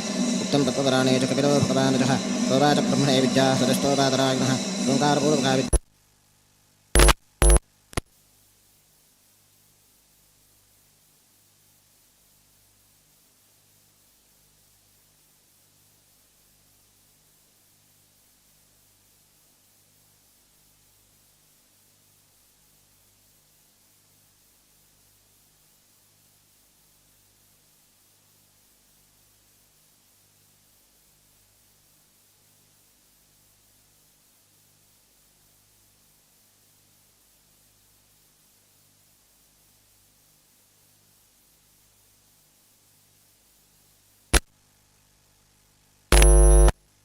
S5: उत्तम पद्मपुराणे च कपिलो भगवानजः प्रोवाच ब्रह्मणे विद्या सदस्तोपादराग्नः ओङ्कारपूर्वका विद्या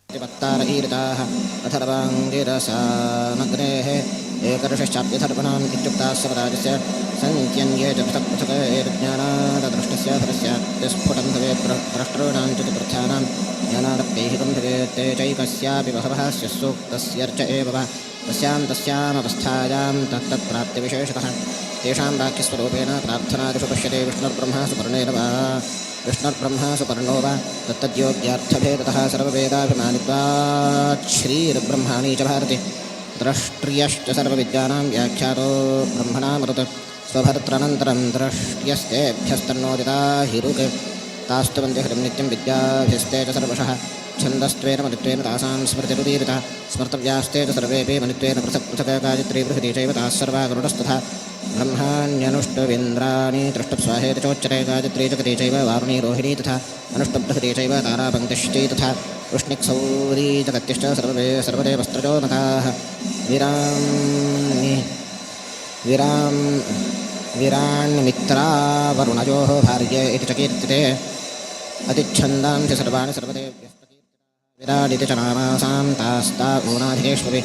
S5: पत्तारईरिताः अथर्वाङ्गिरसामग्नेः एकर्षश्चाप्यथर्पणाम् इत्युक्ताः स्वराजस्य सन्त्यन्ये च पृथक् पृथक् एतज्ञानादृष्टस्य फलस्याप्यस्फुटं भवेत् द्रष्टॄणां च चतुर्थ्यानां ज्ञानादप्यैहिकं भवेत् ते चैकस्यापि बहवः स्युक्तस्यर्च एव वा तस्यामवस्थायां तत्तत्प्राप्तिविशेषतः तेषां वाक्यस्वरूपेण प्रार्थनादिषु पश्यते विष्णुर्ब्रह्मा सुपर्णेन वा विष्णुर्ब्रह्मा सुपर्णो वा तत्तद्योग्यार्थभेदतः सर्ववेदाभिमानित्वात् श्रीर्ब्रह्माणि च भारति द्रष्ट्रियश्च सर्वविद्यानां व्याख्यातो ब्रह्मणामृत स्वभर्त्रनन्तरं द्रष्ट्यस्तेभ्यस्तन्नोदिता हिरुक् तास्तु वन्द्यहृं नित्यं विद्याभ्यस्ते च सर्वशः छन्दस्त्वेन मनित्वेन तासां स्मृतिरुदीरिता स्मर्तव्यास्ते च सर्वेऽपि मनित्वेन पृथक् पृथक् गायत्री बृहती चैव ताः सर्वा गरुडस्तथा ब्रह्माण्यनुष्टुविन्द्राणि दृष्टस्वाहेति चोच्चरे गायत्री जगती चैव वारुणी रोहिणी तथा अनुष्टुबृहती चैव तारापङ्क्तिश्चै तथा वृष्णिक्सौरी जगत्यश्च सर्वदेवस्त्रजो मताः वीराण्मित्रा वरुणयोः भार्ये इति च कीर्तिते अतिच्छन्दांसि सर्वाणि सर्वदेव्यः विराडिति च नामासां तास्ता ऊनाधिकेश्वरि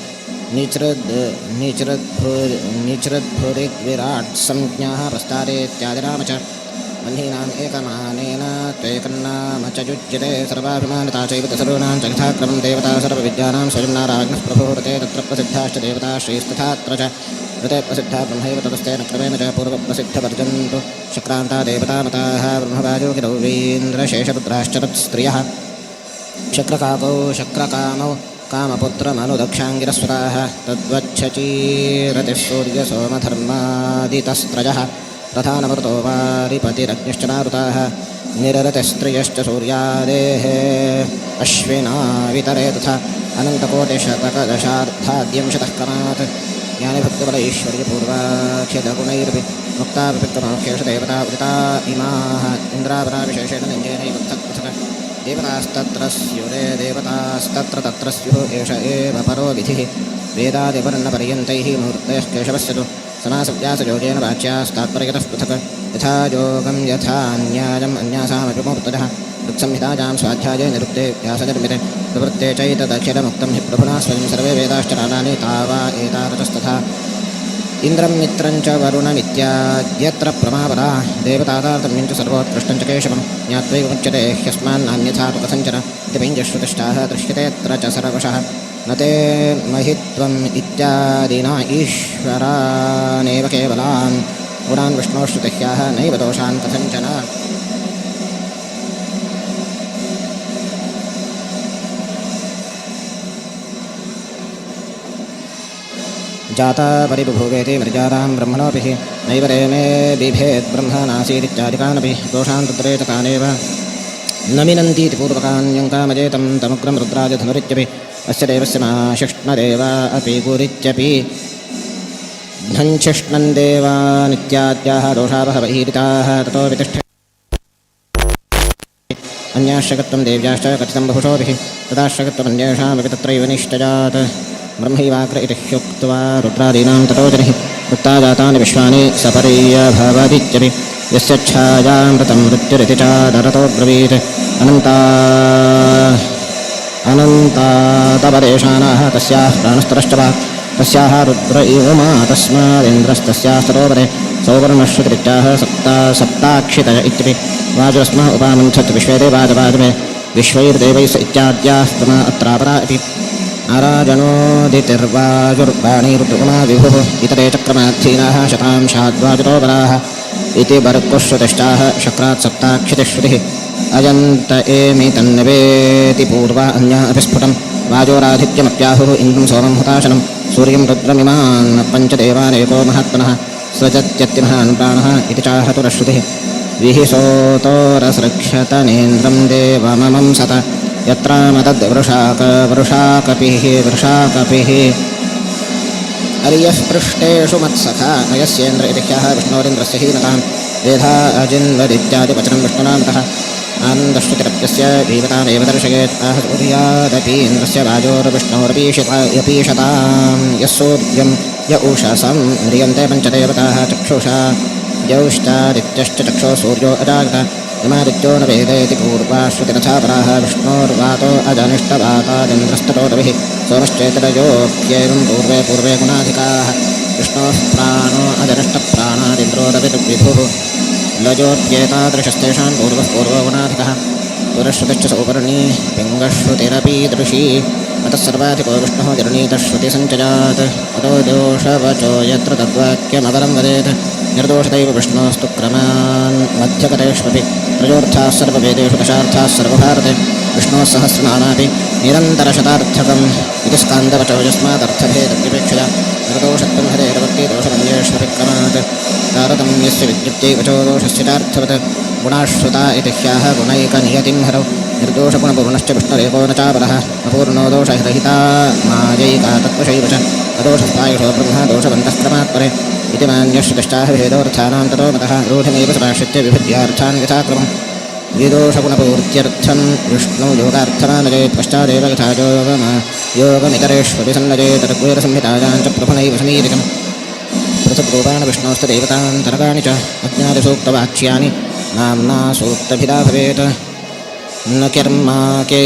S5: नीचृद्भुरिग्विराट् संज्ञाः प्रस्तारेत्यादिनाम च वह्नीनाम् एकमानेन त्वेकन्नाम च युज्यते सर्वाभिमानिता चैव सर्वाणां च यथाक्रमं देवता सर्वविद्यानां स्वयं नारायणः प्रभुरते तत्र प्रसिद्धाश्च देवता श्रीस्तथात्र च ऋते प्रसिद्धा ब्रह्मैव तदस्तेन क्रमेण च पूर्वप्रसिद्धवर्जन्तु शक्रान्ता देवतामताः ब्रह्मवाजो गिरौवीन्द्रशेषरुद्राश्च तत्स्त्रियः शक्रकाकौ शक्रकामौ कामपुत्रमनुदक्षाङ्गिरस्वराः तद्वच्छचीरतिः सूर्यसोमधर्मादितस्त्रयः प्रधानमृतो वारिपतिरग्निश्च मारुताः निररतिस्त्रियश्च सूर्यादेः अश्विना वितरे तथा अनन्तकोटिशतकदशार्धाद्यं शतः क्रमात् ज्ञानिभक्तिबलैश्वर्यपूर्वाख्यदगुणैरपि मुक्ताविक्रमोक्षेषु देवता उदिता इमाः इन्द्रावराविशेषेण लिङ्गेनैव पृथक् पृथक् देवतास्तत्र स्युरे देवतास्तत्र तत्र स्युः एष एव परो विधिः वेदादिवर्णपर्यन्तैः मूर्तयः केशवस्य तु समासव्यासयोगेन वाच्यास्तात्पर्यतः पृथक् यथा योगं यथा न्यायम् अन्यासामपि मूर्तयः ऋक्संहितायां स्वाध्याये निरुक्ते व्यासनिर्मिते प्रवृत्ते चैतदखिलमुक्तं हि प्रभुना स्वयं सर्वे वेदाश्चराणानि तावा एतारतस्तथा इन्द्रं मित्रं च वरुणमित्याद्यत्र प्रमापदा देवतादार्थम्यं च सर्वोत्कृष्टं च केशवं ज्ञात्वैव मुच्यते ह्यस्मान्नान्यथा तु कथञ्चन इति पैञ्जश्रुतिष्ठाः दृश्यतेऽत्र च सर्वशः न ते महित्वम् इत्यादिना ईश्वरानेव केवलान् गुणान् विष्णोश्रुतिह्याः नैव दोषान् कथञ्चन जाता परिबुभूवेति मृजारां ब्रह्मणोऽपि हि नैव रेमे बिभेत् ब्रह्मणासीदित्यादिकानपि दोषान् रुद्रे च तानेव न मिनन्तीति पूर्वकान्यङ्कामजेतं तमुग्रं रुद्राज धनुरित्यपि अस्य देवस्य माशिष्णदेवा अपि गुरित्यपि घ्नञ्चिष्णन् देवानित्याद्याः दोषावहवहीरिताः ततो वितिष्ठे अन्याश्रगत्वं देव्याश्च कथितं बहुशोभिः तदाश्रगत्वमन्येषामपि तत्रैव निश्चयात् ब्रह्मैवाग्र इति ह्युक्त्वा रुद्रादीनां ततो जनिः वृत्ता जातानि विश्वानि सपर्यभवदित्यपि यस्य छायामृतं मृत्युरिति चादरतो ब्रवीत् अनन्तातपदेशानाः तस्याः प्राणस्तरश्च वा तस्याः रुद्र इवमा तस्मादिन्द्रस्तस्याः सरोवरे सौवर्णश्रुतिरित्याह सप्ताक्षितय इत्यपि वाजुरस्मः उपामन्थत् विश्वेदे वाजवाजमे विश्वैर्देवैः इत्याद्याः प्रमा अत्रापरा इति आराजनोदितिर्वाजुर्वाणीरुद्रमा विभुः इतरे चक्रमार्थीनाः शतांशाद्वाजुरोपराः इति बर्कुश्रुतिश्चाः शक्रात् सप्ताक्षितिश्रुतिः अजन्त एमि तन्निवेति पूर्वा अन्या अपि स्फुटं वाजोराधित्यमप्याहुः इन्द्रं सोमं हुताशनं सूर्यं रुद्रमिमान् पञ्चदेवानेको महात्मनः सृजत्यतिमहान् प्राणः इति चाहतुरश्रुतिः विहिसोतोरसृक्षतनेन्द्रं देवममं सत यत्रामदद्वृषाकपिः अर्यः पृष्ठेषु मत्सखा नयस्येन्द्र इति ह्यः विष्णोरिन्द्रस्य हीनतां वेधा अजिन्वदित्यादिवचनं विष्णुनामतः आनन्दश्रुतिरप्यस्य भीवतामेव दर्शयेत् आह सूर्यादपि इन्द्रस्य वाजोर्विष्णोरपीशतां यः सूर्यं य उषसं म्रियन्ते पञ्चदेवताः चक्षुषा यौश्चादित्यश्च चक्षो सूर्यो अजागत यमादित्यो न वेदेति पूर्वाश्रुतिरथापराः विष्णोर्वातो अजनिष्टवातादिन्द्रस्तटोरविः सोमश्चेतरयोऽप्येवं पूर्वे गुणाधिकाः विष्णोः प्राणो अजनिष्टप्राणादिन्द्रोरविर्विभुः लजोऽप्येतादृशस्तेषां पूर्वो गुणाधिकः पुरश्रुतिश्च सौपर्णी पिङ्गश्रुतिरपीदृशी अतः सर्वाधिको विष्णुः निर्णीतश्रुतिसञ्चयात् अतो दोषवचो यत्र तद्वाक्यमवरं वदेत् निर्दोषदैव विष्णोस्तु क्रमान् मध्यकरेष्वपि त्रयोर्थाः सर्ववेदेषु दशार्थाः सर्वभारते विष्णोः सहस्रनामापि निरन्तरशतार्थकम् इति स्कान्दवचो यस्मादर्थभेदव्यपेक्षया निर्दोषत्वं हरेरवर्ति दोषमन्येष्वपि क्रमात् तारतम्यस्य विज्ञप्त्यै वचो दोषस्य चार्थवत् गुणाश्रुता इति ह्याः गुणैकनियतिं हरौ निर्दोषगुणपूर्णश्च विष्णुरेको न चापरः अपूर्णो दोषरहिता मायैका तत्त्वशैव च अदोषस्वायुषो ब्रह्म दोषवन्तः क्रमात्परे इति मान्यश्रुतश्चाह भेदोऽर्थानां ततो मतः रूढमेव समाश्रित्य विभिद्यार्थान् यथाक्रमम् विदोषगुणपूर्त्यर्थं विष्णु योगार्थमानजेत् पश्चादेव यथा योगमितरेष्वपि सन्नजेत् ऋग्वेदसंहितायां च प्रभुनैव समीरितम् पृथक्रूपाण विष्णोश्च देवतान्तरकाणि च अज्ञातिसूक्तवाक्यानि नाम्ना सूक्तभिदा भवेत् न कर्माके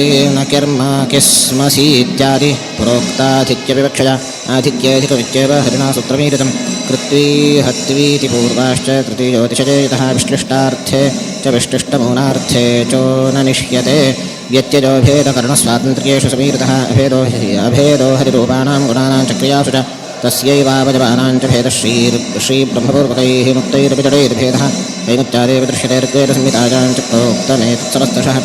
S5: इत्यादि पुरोक्ताधिक्यविवक्षया आधिक्येधिकमित्येव हरिणा सूत्रमीरितं कृत्वी हत्वीति पूर्वाश्च तृतीयोतिशजे यतः विश्लिष्टार्थे च विशिष्टमौनार्थे चो न निष्यते व्यत्यजो भेदकर्णस्वातन्त्र्येषु समीरितः अभेदो हरिरूपाणां गुणानां च क्रियासु च तस्यैवावजवानां च भेदश्रीब्रह्मपूर्वकैः मुक्तैरपि जडैर्भेदः कैमुत्यादेव दृश्यते ऋग्वेदसंहितायां च प्रोक्तमेतत्समस्तशः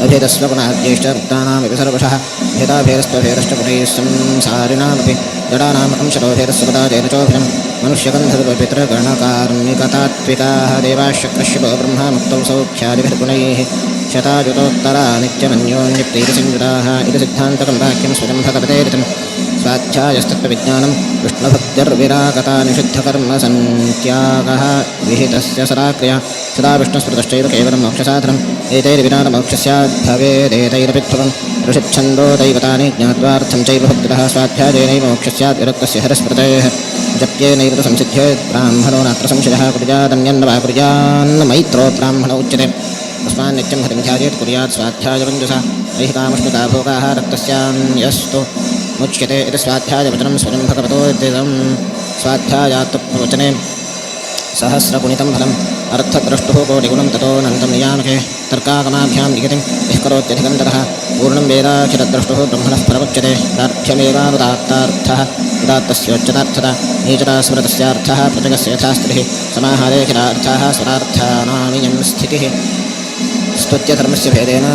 S5: अभेदस्वगुणाद्यैश्च मुक्तानामपि सर्वशः भेदाभेदस्त्वभेदश्च गुणैः संसारिणामपि जडानाम् अंशतो भेदस्वपदाजेन चोभिनं मनुष्यगन्धर्वपितृगणकार्णिकतात्विकाः देवाश्चक्रश्यपो ब्रह्मा मुक्तौ सौख्यादिभिर्गुणैः शतायुतोत्तरा नित्यमन्योन्यप्रीतिसंयुताः इति सिद्धान्तकं वाक्यं स्वयं भगवतेरितं स्वाध्यायस्तत्त्वविज्ञानं विष्णुभक्तिर्विरागता निषिद्धकर्मसन्त्यागः विहितस्य सदाक्रिया सदा विष्णुस्मृतश्चैव केवलं मोक्षसाधनम् एतैर्विना न मोक्षस्याद्भवेदेतैरपि ध्रुवं ऋषिच्छन्दो दैवतानि ज्ञात्वार्थं चैव भक्तितः स्वाध्यायेनैव मोक्षस्याद् विरक्तस्य हरस्मृतेः जप्येनैव तु संसिद्ध्येत् ब्राह्मणो नात्र संशयः कुर्यादन्यन्न वा कुर्यान्न मैत्रो ब्राह्मण उच्यते तस्मान् नित्यं हरिं ध्यायेत् कुर्यात् स्वाध्यायमञ्जसा ऐहिकामश्मिका भोगाः रक्तस्यान्यस्तु मुच्यते इति स्वाध्यायवचनं स्वयं भगवतोद्यतं स्वाध्यायात्तवचने सहस्रगुणितं फलम् अर्थद्रष्टुः कोटिगुणं ततोऽनन्तं नियामके तर्कागमाभ्यां निगतिं यः करोत्यधिकं ततः पूर्णं वेदाखिलद्रष्टुः ब्रह्मणः परमुच्यते दार्ढ्यमेवानुदात्तार्थः उदात्तस्योच्यतार्थता नीचता स्मृतस्यार्थः प्रजगस्य यथा स्थितिः समाहारेऽखिलार्थाः स्वरार्थानामियं स्थितिः स्तुत्यधर्मस्य भेदेन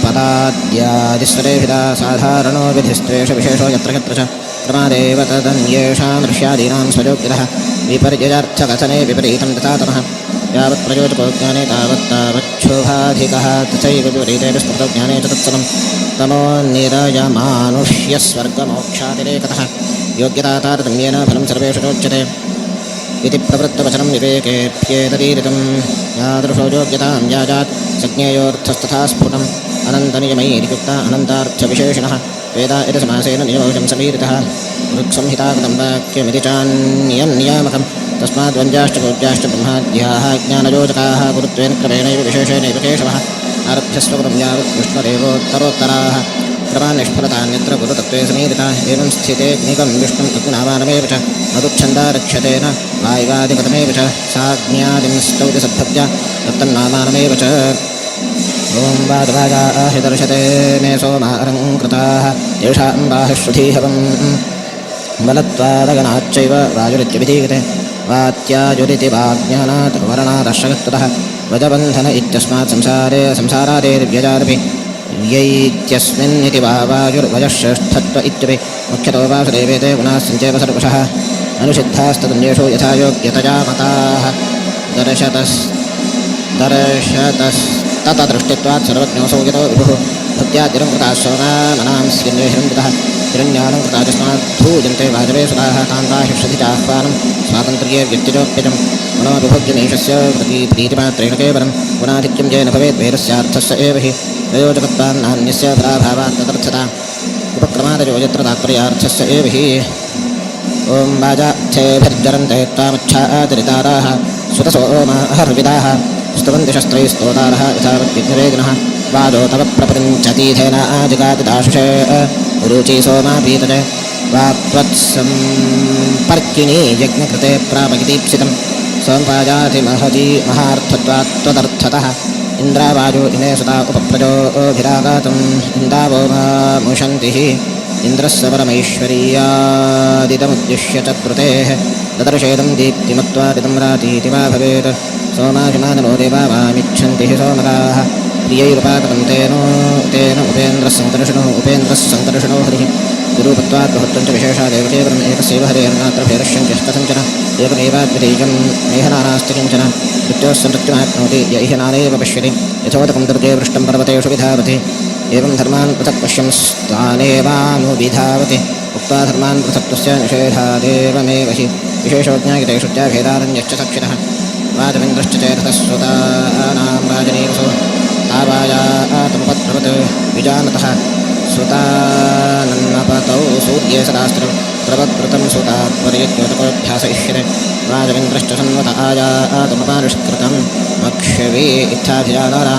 S5: पदाद्यादिस्वरेभिदा साधारणो विधिस्त्वेष विशेषो यत्र यत्र च प्रमादेव तदन्येषां दृश्यादीनां स्वयोग्यतः विपर्ययार्थकथने विपरीतं तथा तमः यावत् प्रयोजको ज्ञाने तावत्तावच्छोभाधिकः तथैव विपरीतेन स्मृतो ज्ञाने च तत्समं तमो निरयमानुष्यस्वर्गमोक्षातिरेकतः योग्यता तारतम्येन फलं सर्वेषु चोच्यते इति प्रवृत्तवचनं विवेकेऽप्येतदीरितं यादृशो योग्यतां याजात् सज्ञेयोऽर्थस्तथा स्फुटम् अनन्तनियमैर्युक्ता अनन्तार्थविशेषिणः वेदा इति समासेन नियोजं समीरितः ऋक्संहितागतं वाक्यमिति चान्यन्नियामकं तस्माद्वन्द्याश्च पूज्याश्च ब्रह्माद्याः ज्ञानयोजकाः गुरुत्वेन क्रमेणैव विशेषेणैव केशवः आरभ्यस्वगुरुं यावत् विष्णुरेवोत्तरोत्तराः क्रमान्निष्फलतान्यत्र गुरुतत्त्वे समीरिता एवं स्थिते ज्ञिकं विष्णुम् अग्निनामानमेव च मधुच्छन्दा रक्षतेन वायुवादिगतमेव च साज्ञादिं स्तौति सद्भक्त्या तत्तन्नामानमेव च ॐ वादवाजाहिदर्शते मे सोमारङ्कृताः येषां बाहुश्रुधीहवं बलत्वादगणाच्चैव वायुरित्यभिधीयते वात्याजुरिति वाज्ञानात् वर्णादर्शकत्वतः वजबन्धन इत्यस्मात् संसारादेर्व्यजादपि व्यैत्यस्मिन्निति वा वायुर्वजश्रेष्ठत्व इत्यपि मुख्यतो वासुदेवेते पुनः सञ्चेव सर्वशः अनुषिद्धास्तदन्येषु यथा योग्यतया मताः दर्शतस्ततदृष्टित्वात् सर्वज्ञोऽसौ यतो विभुः भक्त्यादिरङ्कृताः सोनामनांस्यन्वेहिरञ्जितः हिरण्यालङ्कृता तस्माद्धूयन्ते वाजवे सुताः कान्ताहिषधिचाह्वानं स्वातन्त्र्ये व्यक्तिजोप्यजं मनोविभोग्यमीशस्य प्रीतिमात्रेण केवलं गुणाधिक्यं येन भवेत् वेदस्यार्थस्य एव हि प्रयोजकत्वान्नान्यस्य पराभावात् तदर्थता उपक्रमादयो यत्र तात्पर्यार्थस्य एव हि ॐ वाजाच्छेभिर्जरन्ते त्वामच्छादरिताराः सुतसोमाहर्विदाः स्तवन्ति शस्त्रैस्तोतारः यथावद्विघ्नवेदिनः वादो तव प्रपञ्चतीथेन आजिगादिदाशुषे रुचि सोमापीतजे वाक्त्वत्सम्पर्किणी यज्ञकृते प्रापगितीप्सितं सम्पाजातिमहती महार्थत्वात् त्वदर्थतः इन्द्रावायो इमे सुता उपप्रजोभिरागातम् इन्दावो मामुषन्ति हि इन्द्रस्य परमैश्वर्यादिदमुद्दिश्य च कृतेः ददर्शेदं दीप्तिमत्वादिदं रातीति वा भवेत् सोमाभिमाननो देवा वामिच्छन्ति हि सोमकाः प्रियैरुपागतं तेन उपेन्द्रस्सङ्कर्षणो हरिः गुरुपत्वात् बहुत्वं च विशेषादेव केवलम् एकस्यैव हरेर्नात्र भेरश्यन्ति कथञ्चन एकमेवाद्वितीयं नेहनानास्ति किञ्चन मृत्योस्य मृत्युमाप्नोति य इहनानेव पश्यति यथोदकं दुर्गे वृष्टं पर्वतेषु विधावति एवं धर्मान् पृथक् पश्यंस्तानेवानुविधावति उक्त्वा धर्मान् पृथक्त्वस्य निषेधादेवमेव हि विशेषो ज्ञायतेषु च भेदारण्यश्च साक्षिणः वाजमिन्द्रश्च चेतसः राजनीवसो तावायातमुपद्रवत् विजानतः सुतानन्नपतौ सूर्ये सदास्त्रं प्रवद्वृतं सुतात्पर्यद्योतकोऽभ्यास इष्यते वाजमिन्द्रश्च सन्वत आयातमुपानिष्कृतं मक्ष्यवे इत्थाभिजानारा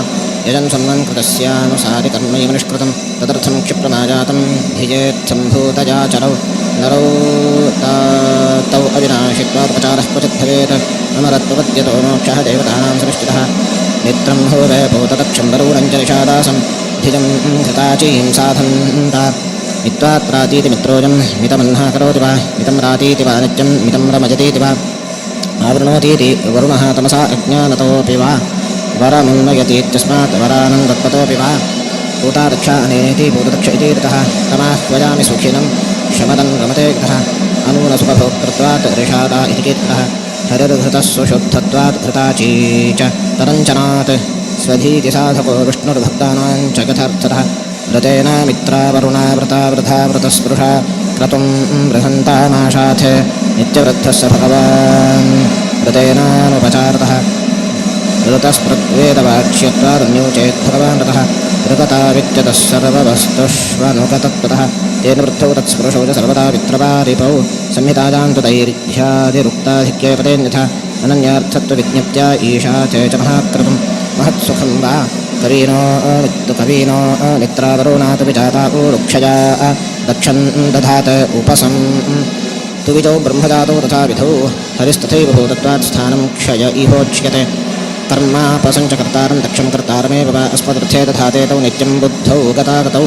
S5: यजन् सन्वन्कृतस्यानुसारिकर्मैव निष्कृतं तदर्थं क्षिप्रमाजातं धियेत्सम्भूतयाचरौ नरौ तौ अविनाशित्वापचारः क्वचित् भवेत् अमरत्वपद्यतो मोक्षः देवतानां सनिष्ठितः मित्रं होवे भूतदक्षम्बरूरञ्जनिषादासं धिजं घृताचीं साधन्ता मित्वात् प्रातीति मित्रोजं मितमह्ना करोति वा मितं रातीति वा नित्यं मितं रमजतीति वा आवृणोतीति वरुणः तमसा अज्ञानतोऽपि वा वरमुन्नयतीत्यस्मात् वरानन्दत्वतोऽपि वा भूतादक्षा अनेनेति भूतदक्ष इति ऋतः तमाह्वयामि सुखिनं शमदं रमते घृतः अनूनसुखभोक्तृत्वात् ऋषादा इति कीर्तः हरिर्घृतः सुशुद्धत्वात् घृताची च तरञ्चनात् स्वधीतिसाधको विष्णुर्भक्तानां च गथार्थतः व्रतेन मित्रा वरुणा व्रता वृथा व्रतस्पृशा क्रतुं बृहन्तामाशाथ नित्यवृद्धस्य भगवान् व्रतेनानुपचारतः ऋतस्पृग्वेदवाक्ष्यत्वादन्योचेत् भगवान् रतः ऋगता विद्यतः सर्ववस्तुष्वनुगतत्वतः तेन वृद्धौ तत्स्पृशौ च सर्वदा वित्रवारिपौ संहिताजान्तुतैर्घ्यादिरुक्ताधिक्ये पतेन्यथा अनन्यार्थत्वविज्ञप्त्या ईशा च महाक्रतुं महत्सुखं वा कवीनो मित्रावरुणात् विजाता ऊरुक्षया दक्षन् दधात उपसं तुविजौ ब्रह्मजातौ तथा विधौ हरिस्तथैव भूतत्वात् स्थानं क्षय इहोच्यते कर्मापसञ्च कर्तारं दक्षं कर्तारमेव वा अस्मदर्थे दधाते तौ नित्यं बुद्धौ गतागतौ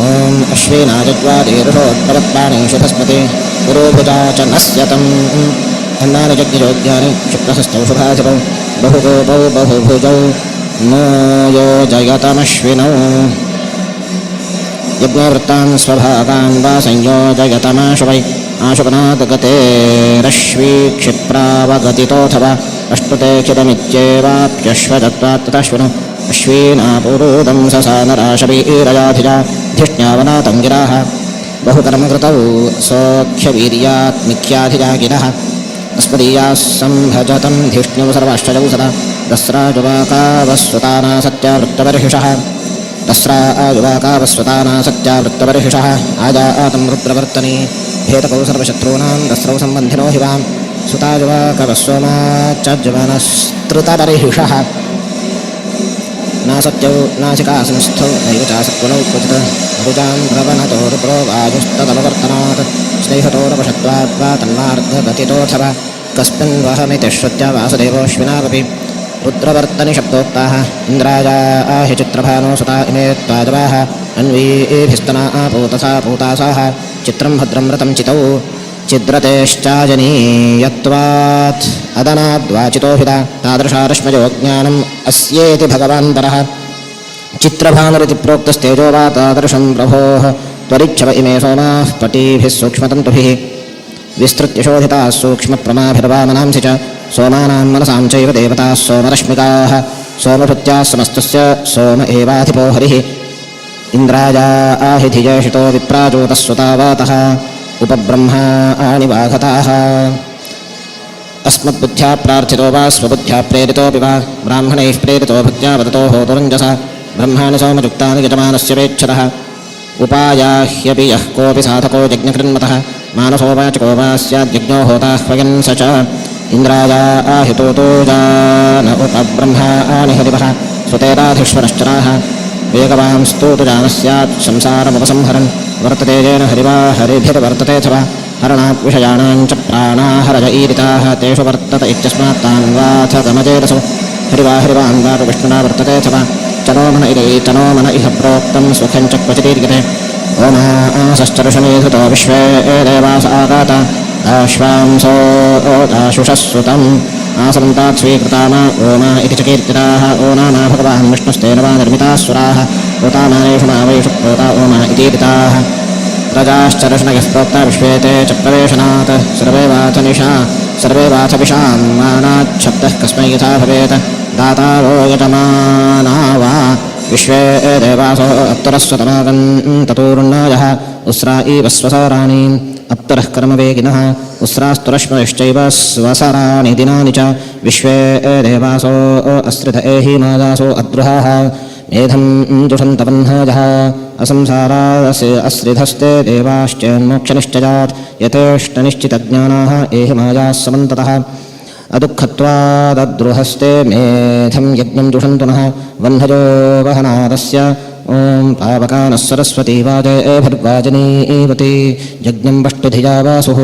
S5: ॐ अश्वेनाजज्वादेरुषोत्पवत्पाणि शुभस्पति पुरोभुजा च नस्यतम् अन्नानिजज्ञयोग्यानि क्षिप्रहस्तौ शुभाधिपौ बहुगोपौ बहुभुजौ नो योजयतमश्विनौ यज्ञवृत्तान् स्वभागान् वा संयोजयतमाशु वै आशुपनात् गतेरश्वी क्षिप्रावगतितोऽथवा अष्टुते खिदमित्येवाप्यश्वदत्वात् तथाश्विनो अश्वीनापूरूदं ससानराशवीरयाधिजा धिष्ण्यावनातं गिराः बहुकर्मकृतौ सौख्यवीर्यात्मिख्याधिजा गिरः अस्मदीयाः सम्भजतं धिष्ण्यौ सर्वाश्चजौ सदा दस्राजुवाकावस्वताना सत्यावृत्तवर्षिषः दस्राजुवाकावस्वताना सत्यावृत्तवर्षिषः आजातं रुद्रवर्तनी भेदकौ सर्वशत्रूणां दस्रौ सम्बन्धिनो हि वां सुताजुवाकवस्वमाच्चज्वनस्तृतवर्षिषः नासत्यौ नासिकासंस्थौ नैव चासत्कुलौ क्वचित् रुजां द्रवणतो रुद्रो वायुस्तदनुवर्तनात् स्नेहतोरपशत्वाद्वा तन्मार्गगतितोऽथवा कस्मिन् वहमिति श्रुत्या वासुदेवोऽश्विनावपि रुद्रवर्तनि शब्दोक्ताः इन्द्राया चित्रभानो सुता इमे त्वाजवाः अन्वीभिस्तना पूतसा पूतासाः चित्रं भद्रं व्रतं चितौ छिद्रतेश्चाजनीयत्वात् अदनाद्वाचितोभिदा तादृशा रश्मयो ज्ञानम् अस्येति भगवान् परः चित्रभानुरिति प्रोक्तस्तेजो वा तादृशं प्रभोः त्वरिच्छव इमे सोमाः पटीभिः सूक्ष्मतन्तुभिः विस्तृत्य शोधिताः सूक्ष्मप्रमाभिर्वामनांसि च सोमानां मनसां चैव देवताः सोमरश्मिकाः सोमभृत्याः समस्तस्य सोम एवाधिपो हरिः इन्द्राया आहिधिजयषितो विप्राजोतस्वतावातः उपब्रह्माणि वाघताः अस्मद्बुद्ध्या प्रार्थितो वा स्वबुद्ध्या प्रेरितोऽपि वा ब्राह्मणैः प्रेरितो भक्त्या वदतो होतुरञ्जसा ब्रह्माणि सोमयुक्तानि यजमानस्य वेच्छतः उपायाह्यपि यः कोऽपि साधको यज्ञकृन्मतः मानसो वाचको वा स्याद्यज्ञो होताह्वयन् स च इन्द्राया आहितोतो जान उपब्रह्माणि हरिवः सुतेराधीश्वरश्चराः वेगवां स्तोतु जानः स्यात् संसारमुपसंहरन् वर्तते येन हरिवा हरिभिर्वर्ततेऽथ वा हरणात् विषयाणां च प्राणाहरज ईरिताः तेषु वर्तत इत्यस्मात् तान् वाथ गमजेरसो हरिवा हरिवान् वा विष्णुना वर्ततेऽथ वा चनो मन इति तनो मन इह प्रोक्तं सुखं च क्वचिदीर्यते ओमासश्चर्षणीधृतो विश्वे देवास आगात आश्वांसो दाशुषस्सुतम् आसन्तात् स्वीकृतामा ओमा इति च कीर्तिताः ओनामा भगवान् विष्णुस्तेन वा निर्मिताः सुराः ओतामानेषु मावैषु ओता ओमा इतीरिताः प्रजाश्चर्षणयः प्रोक्ता विश्वेते च प्रवेशनात् सर्वे वाथ निशा सर्वे वाथ विशां मानाच्छब्दः कस्मै यथा भवेत् दातारो यजमाना वा विश्वे देवासो अप्तरस्वतमागन् ततोरुन्नायः उस्रा इव स्वसराणि अप्तरः कर्मवेगिनः उस्रास्तुरश्मयश्चैव स्वसराणि दिनानि च विश्वे देवासो अस्रिध एहि मादासो अद्रुहाः मेधं जुषन्तवह्नायः असंसारास्य अस्रिधस्ते देवाश्चेन्मोक्षनिश्चयात् यथेष्टनिश्चितज्ञानाः एहि मायाः समन्ततः अदुःखत्वादद्रुहस्ते मेधं यज्ञं जुषन्तुनः वह्नजो वहनादस्य ॐ पावकानः सरस्वती वाजयेभिर्वाजनीवती यज्ञं वष्टुधिया वासुः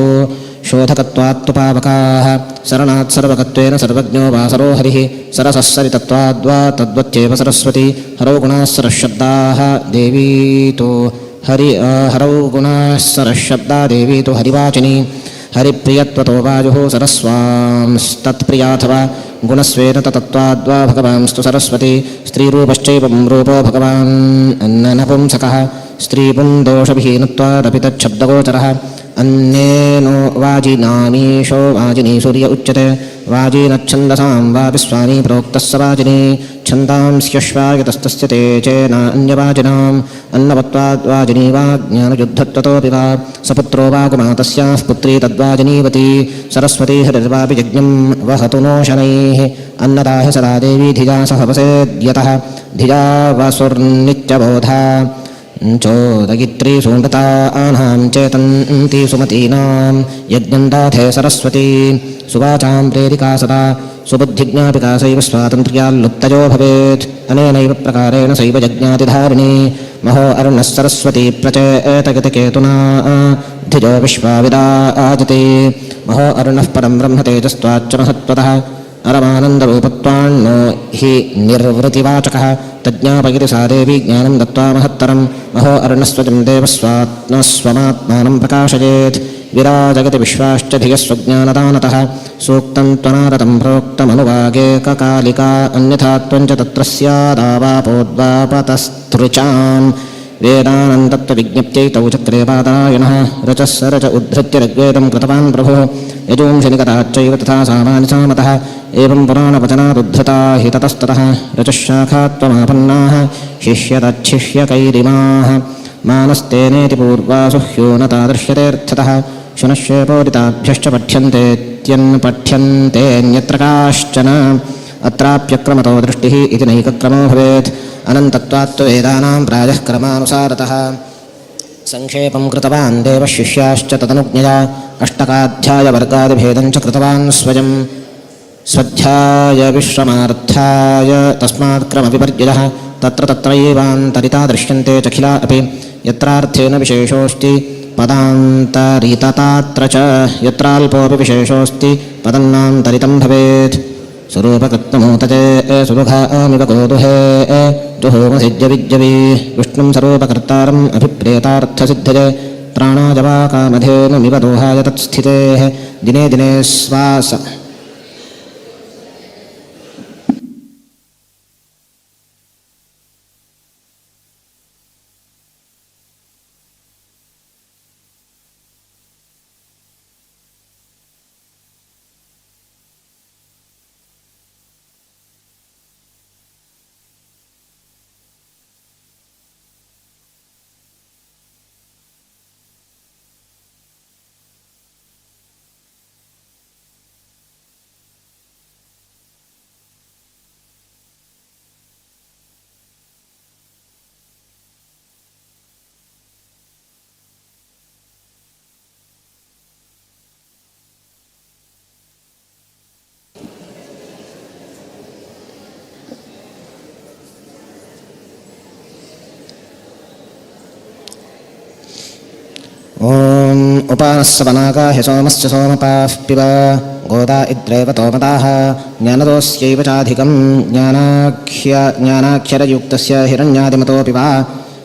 S5: शोधकत्वात्तु पावकाः सरणात् सर्वकत्वेन सर्वज्ञो वासरो हरिः सरसः सरितत्वाद्वा तद्वच्चैव सरस्वती हरौ गुणाः सरशब्दाः देवी तु हरौ गुणाः सरशब्दा देवी तु हरिवाचिनी हरिप्रियत्वतो वायुः सरस्वांस्तत्प्रियाथवा गुणस्वेन तत्त्वाद्वा भगवांस्तु सरस्वती स्त्रीरूपश्चैवं रूपो भगवान् नपुंसकः स्त्रीपुंदोषविहीनत्वादपि तच्छब्दगोचरः अन्येनो वाजिनामीशो वाजिनी सूर्य उच्यते वाजीनच्छन्दसां वापिस्वामी प्रोक्तः स वाजिनी छन्दांस्यश्वायतस्तस्य तेजेन अन्यवाजिनाम् अन्नवत्वाद्वाजिनी वा ज्ञानयुद्धत्वतोऽपि वा सपुत्रो वा कुमातस्याः पुत्री तद्वाजिनीवती सरस्वती हरिर्वापि यज्ञं वहतु नो शनैः अन्नदा हि सदा देवी धिया सह वसेद्यतः धिया वसुर्नित्यबोधा चोदगित्री सुमृतानां चेतन्ती सुमतीनां यज्ञं दाथे सरस्वती सुवाचां प्रेरिका सदा सुबुद्धिज्ञापिका सैव स्वातन्त्र्याल्लुप्तयो भवेत् अनेनैव प्रकारेण सैव यज्ञातिधारिणी महो अर्णः सरस्वती प्रचेतगतिकेतुना धिजो विश्वाविदा आजति महो अर्णः परं ब्रह्म तेजस्त्वाच्च महत्त्वतः अरमानन्दरूपत्वान्नो हि निर्वृतिवाचकः तज्ञापयति सा देवी ज्ञानं दत्त्वा महत्तरं महो अर्णस्वजं देवस्वात्मस्वमात्मानं प्रकाशयेत् विराजगति विश्वाश्च धियस्वज्ञानदानतः सूक्तं त्वनारतं प्रोक्तमनुवागेककालिका अन्यथा त्वञ्च तत्र स्यादावापोद्वापतस्तृचां वेदानन्तत्वविज्ञप्त्यै तौ चक्रे बादरायणः रचः स रच उद्धृत्य ऋग्वेदं कृतवान् प्रभुः यजूंशनिकटाच्चैव तथा सामानिसामतः एवं पुराणवचनादुद्धृता हि ततस्ततः रचः शाखात्वमापन्नाः शिष्यतच्छिष्यकैरिमाः मानस्तेनेति पूर्वासु ह्योनता दृश्यतेऽर्थतः शुनश्येपोदिताभ्यश्च पठ्यन्तेऽन्यत्र काश्चन अत्राप्यक्रमतो दृष्टिः इति नैकक्रमो भवेत् अनन्तत्वात्तु वेदानां प्रायः क्रमानुसारतः संक्षेपं कृतवान् देवः शिष्याश्च तदनुज्ञया अष्टकाध्यायवर्गादिभेदं च कृतवान् स्वयं स्वाध्यायविश्रमार्थाय तस्मात् क्रमविपर्ययः तत्र तत्रैवान्तरिता दृश्यन्ते चखिला अपि यत्रार्थेन विशेषोऽस्ति पदान्तरिततात्र च यत्राल्पोऽपि विशेषोऽस्ति पदन्नान्तरितं भवेत् स्वरूपकृत्तमूतजे सुमुखामिव कोदुहे जुहोमसिज्यविज्यवी विष्णुं स्वरूपकर्तारम् अभिप्रेतार्थसिद्धये प्राणाजवा कामधेनुमिव दोहाय तत्स्थितेः दिने दिने श्वास ॐ उपानस्सवनागा ह्यसोमस्य सोमपाः पिब गोदा इद्रेव तोमदाः ज्ञानदोस्यैव चाधिकं ज्ञानाख्यरयुक्तस्य हिरण्यादिमतोऽपि वा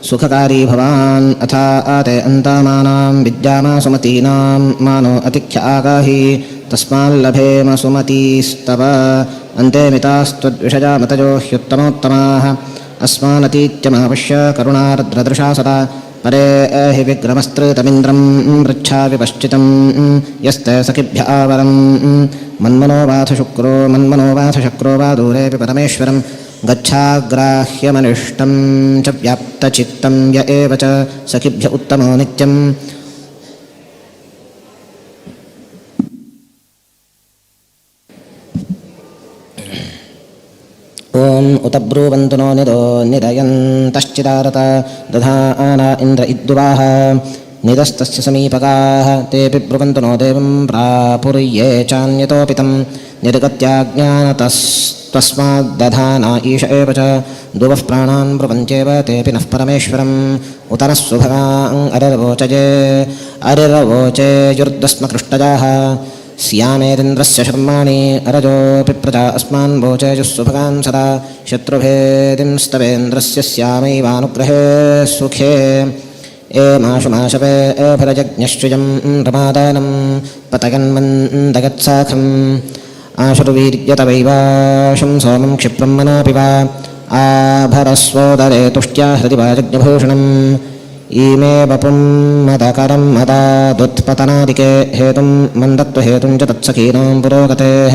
S5: सुखकारी भवान् अथा आते अन्तामानां विद्यामासुमतीनां मानो अतिख्य आगाहि तस्माल्लभेम सुमतीस्तव अन्ते मितास्त्वद्विषया मतयो ह्युत्तमोत्तमाः अस्मानतीत्यमापश्य करुणार्द्रदृशा सदा परे हि विग्रमस्त्रितमिन्द्रं पृच्छावि पश्चितं यस्ते सखिभ्य आवरं मन्मनोवाथ शुक्रो वा दूरेऽपि परमेश्वरं गच्छाग्राह्यमनिष्टं च व्याप्तचित्तं य एव च सखिभ्य उत्तमो नित्यम् ॐ उत ब्रुवन्तु नो निदो निदयन्तश्चिदारत दधाना इन्द्र इद्दुवाः निदस्तस्य समीपकाः तेऽपि ब्रुवन्तु नो देवं प्रापुर्ये चान्यतोऽपि तं निर्गत्याज्ञानतस्तस्माद्दधाना ईश एव च दुवः प्राणान् ब्रुवन्त्येव तेऽपि नः परमेश्वरम् उत नः सुभगां अरिरवोचेयुर्दस्मकृष्टजाः स्यामेरिन्द्रस्य शर्माणि अरजोऽपि प्रजा अस्मान् वोचेजुस्सुभगान् सदा शत्रुभेदिं स्तवेन्द्रस्य स्यामैवानुग्रहे सुखे एमाशुमाशवे एभरजज्ञश्चुजं रमादानं पतयन्मन्दगत्साखम् आशुर्वीर्यतवैवाशं सोमं क्षिप्रं मनापि वा आभरस्वोदरे तुष्ट्या हृदि वाजज्ञभूषणम् ईमे वपुं मदकरं मदादुत्पतनादिके हेतुं मन्दत्वहेतुं च तत्सखीनां पुरोगतेः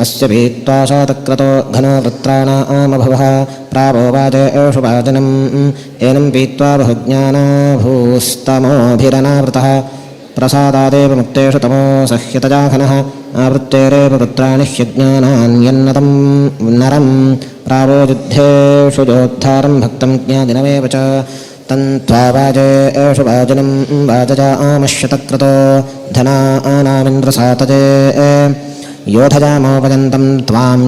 S5: अस्य पीत्वा शातक्रतो घनो वृत्राणामभवः प्रावो वाजे एषु वाजनम् एनं पीत्वा बहुज्ञानाभूस्तमोभिरनावृतः प्रसादादेव मुक्तेषु तमो सह्यतजा घनः आवृत्तेरेव वृत्राणि ह्यज्ञानान्यन्नतं नरं प्रावो युद्धेषु योद्धारं भक्तं ज्ञादिनमेव च तन्त्वा वाजे एषु वाजनं वाजजा आमश्यतक्रतो धनानामिन्द्रसातजे योधजामोपजन्तं त्वां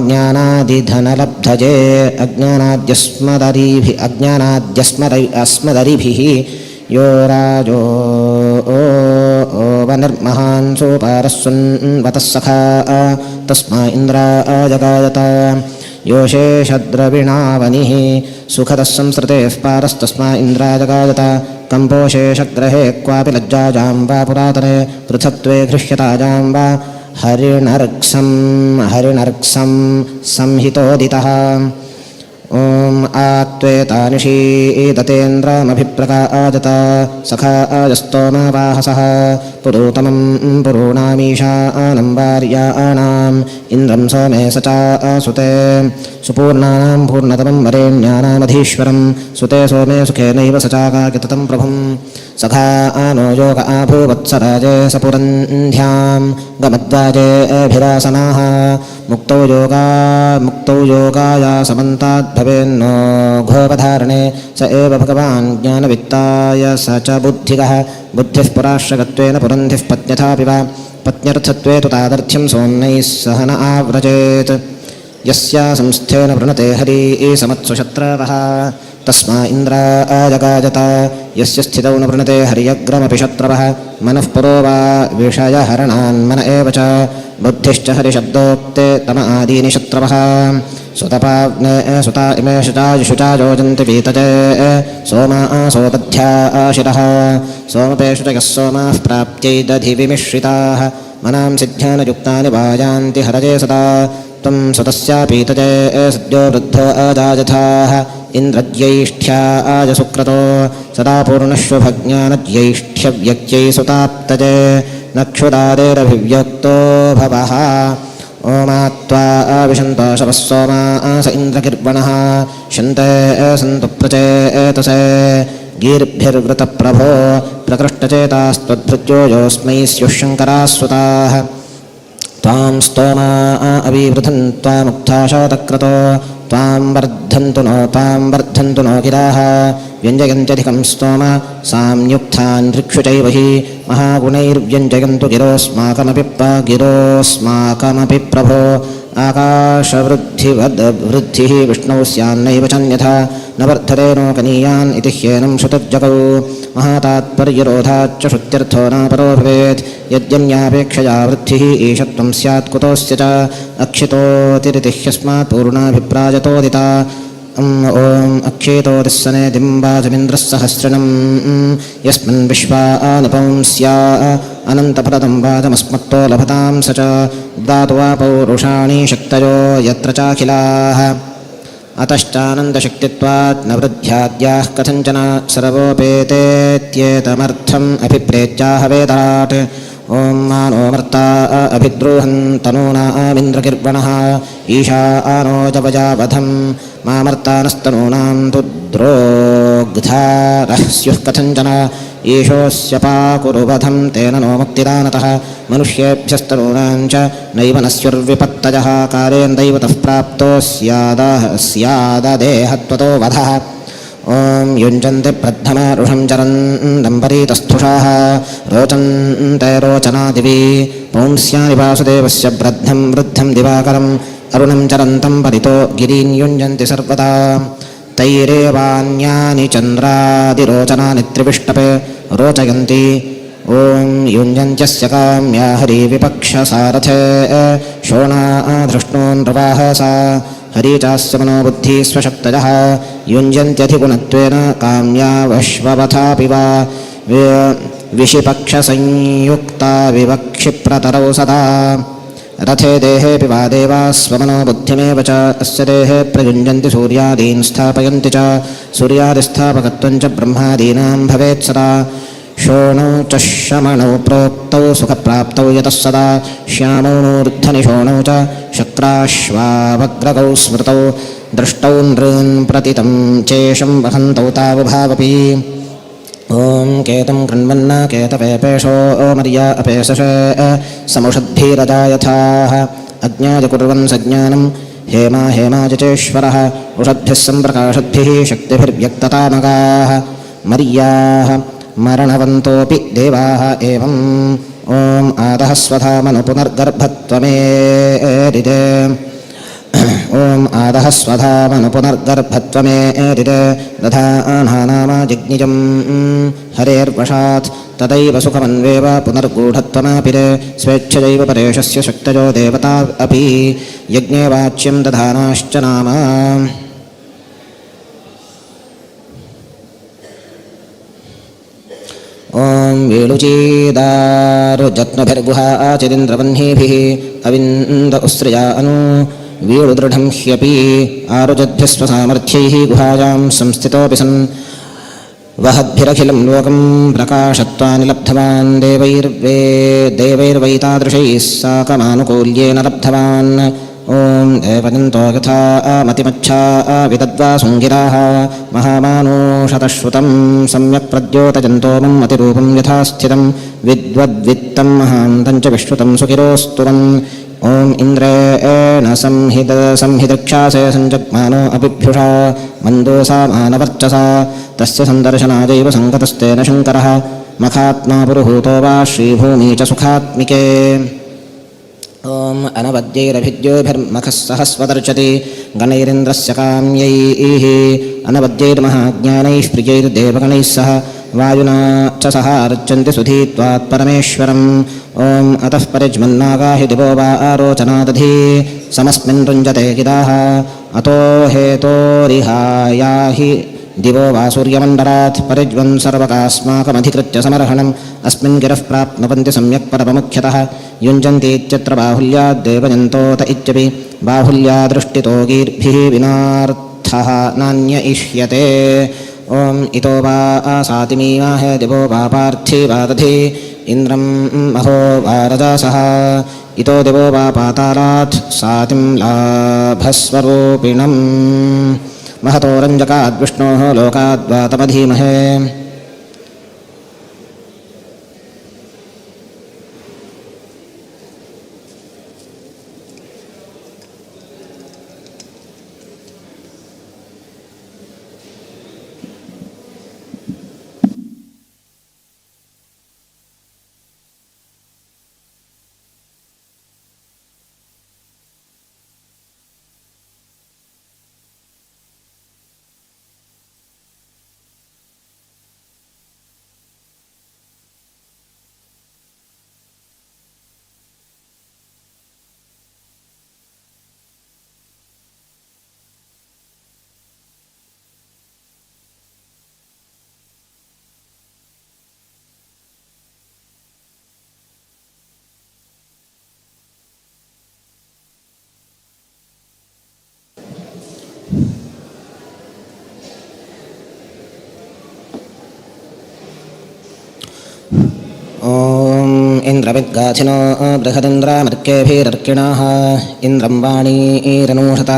S5: ज्ञानादिधनलब्धजे अज्ञानाद्यस्मदरिभिः यो राजो वनिर्महान् सोपारस्वन्वतः सखा तस्मा इन्द्रा जगायत योषेषद्रविणावनिः सुखदः संसृतेः पारस्तस्मा इन्द्राजगायत कम्पोषेषग्रहे क्वापि लज्जाजां वा पुरातने पृथक्त्वे घृह्यताजां वा हरिणर्क्सं संहितोदितः ॐ आत्वेतानिषीदतेन्द्रमभिप्रकाजत सखा आजस्तोमवाहसः पुरोतमं पुरूणामीशानं वार्याणाम् इन्द्रं सोमे स च सुते सुपूर्णानां पूर्णतमं वरेण्यानामधीश्वरं सुते सोमे सुखेनैव स चाकाकिततं प्रभुं सखा नो योग आभूवत्सराजे सपुरन्ध्यां गमद्वाजेऽभिरासनाः मुक्तौ योगाय समन्ताद्भवेन्नो घोपधारणे स एव भगवान् ज्ञानवित्ताय स च बुद्धिकः बुद्धिः पुराश्रगत्वेन पुरन्धिः पत्न्यथापि वा पत्न्यर्थत्वे तु तादर्थ्यं सोम्नैः सह न आवव्रजेत् यस्या संस्थेन वृणते हरि समत्सु शत्रवः तस्मा इन्द्राजगाजत यस्य स्थितौ न वृणते हर्यग्रमपि शत्रवः मनः पुरो वा विषयहरणान्मन एव च बुद्धिश्च हरिशब्दोक्ते तम आदीनि शत्रवः सुतपाग्ने सुता इमे शुचा योजन्ति पीतजे सोमा सोपध्या आशिरः सोमपेषु च यः सोमाः प्राप्त्यै दधिविमिश्रिताः मनां सिद्ध्यानयुक्तानि वायान्ति हरजे सदा त्वं सुतस्यापीतजे सद्यो वृद्धो अजाजथाः इन्द्रज्यैष्ठ्या आजसुक्रतो सदा पूर्णश्वभज्ञानज्यैष्ठ्यव्यक्त्यै सुताप्तजे नक्षुदादेरभिव्यक्तो भवः ओमात्वा विशन्तो शवः सोमा स इन्द्रगिर्वणः शन्ते सन्तु प्रचेतसे गीर्भिर्वृतप्रभो प्रकृष्टचेतास्त्वद्भृत्यो योऽस्मै स्युः शङ्कराः सुताः त्वां स्तोमा अविवृधन् त्वामुक्थाशतक्रतो त्वां वर्धन्तु नो गिराः व्यञ्जयन्त्यधिकं स्तोम साम्युक्थान् ऋक्षु चैव हि महागुणैर्व्यञ्जयन्तु गिरोऽस्माकमपि प्रभो आकाशवृद्धिवद्वृद्धिः विष्णौ स्यान्नैव चान्यथा न वर्धते नो कनीयान् इति ह्येनं श्रुतज्जगौ महातात्पर्यरोधाच्च श्रुत्यर्थो नापरो भवेत् यद्यन्यापेक्षया वृद्धिः ईशत्वं स्यात् कुतोऽस्य च अक्षितोतिरिति ह्यस्मात् पूर्णाभिप्रायतोदिता ॐ अक्षेतोतिस्सने दिम्बाजमिन्द्रस्सहस्रिणं यस्मिन् विश्वानुपंस्या अनन्तफलदं वाजमस्मत्तो लभतां स च दातुवा पौरुषाणि शक्तयो यत्र चाखिलाः अतश्चानन्दशक्तित्वात् न वृद्ध्याद्याः कथञ्चन सर्वोपेतेत्येतमर्थम् अभिप्रेत्याह वेदात् ॐ मानो मर्ता अभिद्रोहन् तनूनामिन्द्रगिर्वणः ईशानो जवजावधं मामर्तानस्तनूनां तु द्रोग्धारः स्युः कथञ्चन ईशोऽस्य पाकुरुवधं तेन नो मुक्तिदानतः मनुष्येभ्यस्तनूनां च नैव न स्युर्विपत्तयः कालेन दैवतः प्राप्तो स्याददेहत्वतो वधः ॐ युञ्जन्ति प्रद्धमारुषं चरन् दम्परीतस्थुषाः रोचन्ते रोचनादिवि पुंस्यानि वासुदेवस्य वृद्धं दिवाकरम् अरुणं चरन्तं परितो गिरीन् युञ्जन्ति सर्वदा तैरेवान्यानि चन्द्रादिरोचनानि त्रिविष्टपे रोचयन्ति ॐ युञ्जन्त्यस्य काम्या हरिविपक्षसारथे शोणाधृष्णोन्नृवाहसा हरि चास्य मनोबुद्धिः स्वशक्तयः युञ्जन्त्यधिगुणत्वेन काम्यावश्ववथापि वा विशिपक्षसंयुक्ता विवक्षिप्रतरौ सदा रथे देहेऽपि वा देवाः स्वमनोबुद्धिमेव च अस्य देहे प्रयुञ्जन्ति सूर्यादीन् स्थापयन्ति च सूर्यादिस्थापकत्वं च ब्रह्मादीनां भवेत् सदा शोणौ च शमणौ प्रोक्तौ सुखप्राप्तौ यतः सदा श्यामौ मूर्धनिशोणौ च शक्राश्वावग्रगौ स्मृतौ दृष्टौ नृन् प्रतितं चेशं वहन्तौ तावुभावपि ॐ केतं कृण्वन्न केतवेपेशो मर्या अपेशसे समुषद्भिरजायथाः अज्ञाय कुर्वन् सज्ञानं हेमा हेमाजचेश्वरः उषद्भिः सम्प्रकाशद्भिः शक्तिभिर्व्यक्ततामगाः मर्याः मरणवन्तोऽपि देवाः एवम् ॐ आदः स्वधामनु पुनर्गर्भत्वमेरिते ॐ आदः स्वधामनु पुनर्गर्भत्वमेरिते दधानानामा जिग्निजं हरेर्वशात् तदैव सुखमन्वेव पुनर्गूढत्वमापिरे स्वेच्छयैव परेशस्य शक्तयो देवता अपि यज्ञे वाच्यं दधानाश्च नाम ॐ वेणुचीदारुजत्नभिर्गुहा आचिरिन्द्रवह्निभिः अविन्द उस्रिया अनु वीळुदृढं ह्यपि आरुजद्भिस्वसामर्थ्यैः गुहायां संस्थितोऽपि सन् वहद्भिरखिलं लोकं प्रकाशत्वानि लब्धवान् देवैर्वैतादृशैः साकमानुकूल्येन लब्धवान् ॐ देवजन्तो यथा मतिमच्छा विदद्वा सुङ्गिराः महामानुषतश्रुतं सम्यक् प्रद्योतजन्तो मम मतिरूपं यथा स्थितं विद्वद्वित्तं महान्तं च विश्रुतं सुखिरोस्तुवन् ॐ इन्द्रेण संहिदृक्षासे सञ्जग्मानो अभिभ्युषा मन्दोसा मानवर्चसा तस्य सन्दर्शनादैव सङ्गतस्तेन शङ्करः मखात्मा पुरुहूतो वा श्रीभूमि च सुखात्मिके ॐ अनवद्यैरभिद्योभिर्मखः सहस्वदर्शति गणैरिन्द्रस्य काम्यैः अनवद्यैर्महाज्ञानैः प्रियैर्देवगणैः सह वायुना च सह अर्चन्ति सुधीत्वात् परमेश्वरम् ॐ अतः परिज्मन्नागा हि दिवो वा आरोचनादधि समस्मिन् रुञ्जते गिदाः अतो हेतोरिहाया हि दिवो वा सूर्यमण्डलात् परिज्वन् सर्वकास्माकमधिकृत्य समर्हणम् अस्मिन् गिरः प्राप्नुवन्ति सम्यक् परममुख्यतः युञ्जन्तीत्यत्र बाहुल्याद्देवजन्तोत इत्यपि बाहुल्यादृष्टितो गीर्भिः विनार्थः नान्य इष्यते ॐ इतो वा आसातिमीवाह दिवो वा पार्थिवादधि इन्द्रं महो वा रजसः इतो दिवो वा पातालात् सातिं लाभस्वरूपिणम् महतो रञ्जकाद्विष्णोः लोकाद्वातमधीमहे ॐ इन्द्रविद्गाथिनो बृहदिन्द्रामर्केभिरर्किणाः इन्द्रं वाणीरनूषत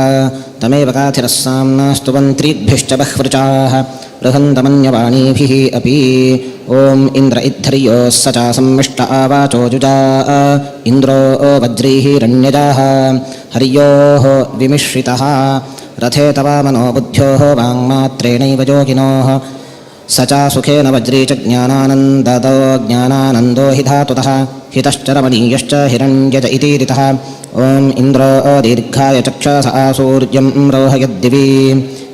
S5: तमेव काथिरः साम्ना स्तुवन्त्रीद्भिश्च बह्वृचाः बृहन्तमन्यवाणीभिः अपि ॐ इन्द्र इद्धर्योः स च सम्मिष्ट आवाचो जुजा इन्द्रो वज्रैः रण्यजाः हर्योः विमिश्रितः रथे तवा मनोबुद्ध्योः वाङ्मात्रेणैव योगिनोः स च सुखेन वज्री च ज्ञानानन्दो हि धातुतः हितश्च रमणीयश्च हिरण्यज इतीरितः ॐ इन्द्रो दीर्घाय चक्षस आसूर्यं रोहयद्दिवि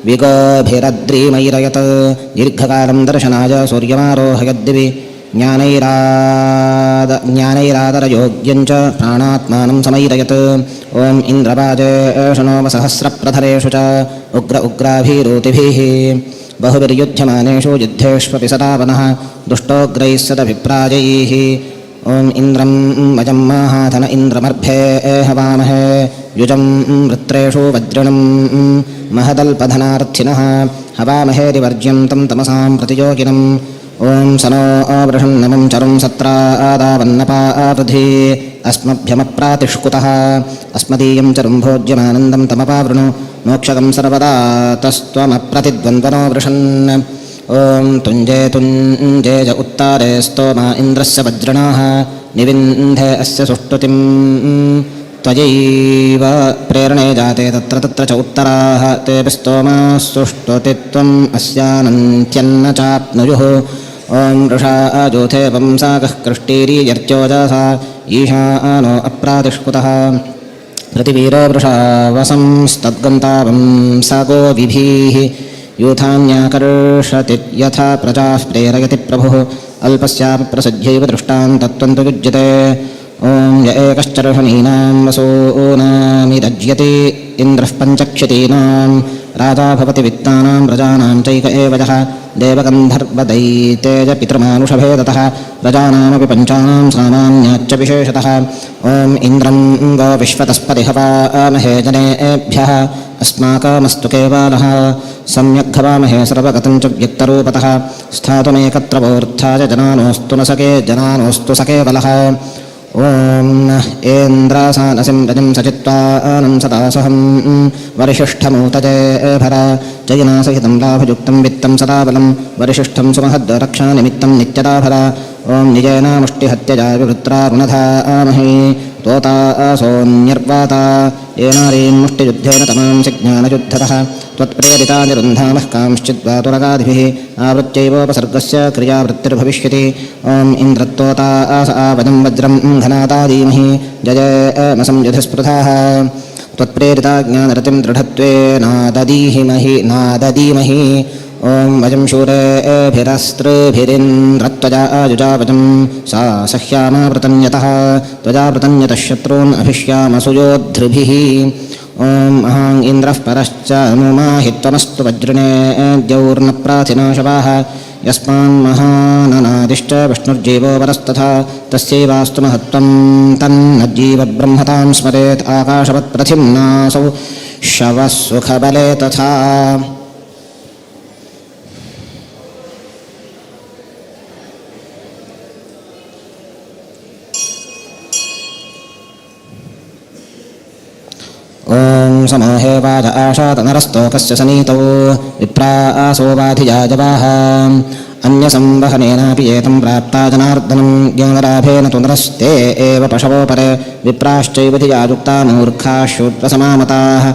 S5: विगोभिरद्रीमैरयत् दीर्घकालं दर्शनाय सूर्यमारोहयद्दिवि ज्ञानैरादरयोग्यं च प्राणात्मानं समैरयत् ॐ इन्द्रवाजेषु नोमसहस्रप्रधरेषु च उग्राभिरूतिभिः बहुभिर्युध्यमानेषु युद्धेष्वपि सदावनः दुष्टोग्रैः सदभिप्राजैः ॐ इन्द्रं वजं माहाधन इन्द्रमर्भे हवामहे युजं वृत्रेषु वज्रणं महदल्पधनार्थिनः हवामहेरिवर्ज्यं तं तमसां प्रतियोगिनम् ॐ सनो वृषन्नमं चरुं सत्रादावन्नपावधि अस्मभ्यमप्रातिष्कुतः अस्मदीयं चरुं भोज्यमानन्दं तमपावृणु मोक्षकं सर्वदा तस्त्वमप्रतिद्वन्द्वनो वृषन् ॐ तुञ्जे तुञ्जे ज उत्तारे स्तोमा इन्द्रस्य वज्रणाः निविन्धे अस्य सुष्टुतिं त्वयैव प्रेरणे जाते तत्र तत्र च उत्तराः तेऽपि स्तोमा सुष्टुतित्वम् अस्यानन्त्यन्न चाप्नुयुः ॐ वृषा अजोथे वंसाकः कृष्टीरीयर्चोजसा ईशानो अप्रातिष्कुतः प्रतिवीरो वृषा वसंस्तद्गन्तावं सागो विभिः यूथान्याकर्षति यथा प्रजाः प्रेरयति प्रभुः अल्पस्यापि प्रसज्यैव दृष्टान्तत्वं तु युज्यते ॐ य एकश्चर्षणीनां वसूनामिदज्यते इन्द्रः पञ्चक्षितीनां राजा भवति वित्तानां प्रजानां चैक एव यः देवगन्धर्वदैतेज पितृमानुषभेदतः प्रजानामपि पञ्चानां सामान्याच्च विशेषतः ॐ इन्द्रं गो विश्वतस्पति हवामहे जनेभ्यः अस्माकमस्तु केवलः सम्यग्घवामहे सर्वगतं च व्यक्तरूपतः स्थातुमेकत्र वोर्थाय जनानोऽस्तु न सखे जनानोऽस्तु स केवलः ॐ ऐन्द्रासानसिं रजं सचित्वानं सदासहं वरिशिष्ठमूतजे भर जयिनासहितं लाभयुक्तं वित्तं सदा बलं वरिशिष्ठं सुमहद्रक्षानिमित्तं नित्यदा भर ॐ निजेन मुष्टिहत्यजा विवृत्रारुणधामहे तोतासोऽन्यर्वाता येनारीं मुष्टियुद्धेन तमांसि ज्ञानयुद्धतः त्वत्प्रेरितानिरुन्धामः कांश्चिद्वातुरगादिभिः आवृत्त्यैवोपसर्गस्य क्रियावृत्तिर्भविष्यति ॐ इन्द्रत्तोतास आवजं वज्रं घनादादीमहि जयमसंयुधस्पृधाः त्वत्प्रेरिता ज्ञानरतिं दृढत्वेनादधीमहि नादधीमहि ॐ वजं शूरेभिरस्त्रिभिरिन्द्रत्वजा आजुजावजं सा सह्यामावृतन्यतः त्वजा वृतन्यतः शत्रून् अभिष्यामसु योद्धृभिः ॐ महां इन्द्रः परश्च अनुमाहि त्वमस्तु वज्रिणे द्यौर्न प्राथिनाशवाः यस्मान्महाननादिश्च विष्णुर्जीवो वरस्तथा तस्यैवास्तु महत्त्वं तन्नज्जीवब्रह्मतां स्मरेत् आकाशवत्प्रथिम्नासौ शवः सुखबले तथा ॐ समोहे वाज आशातनरस्तोकस्य सनीतौ विप्रासो वाधिजाजवाः अन्यसंवहनेनापि एतं प्राप्ता जनार्दनं ज्ञानलाभेन तु नरस्ते एव पशवोपरे विप्राश्चैव धियायुक्ता मूर्खा शूद्रसमामताः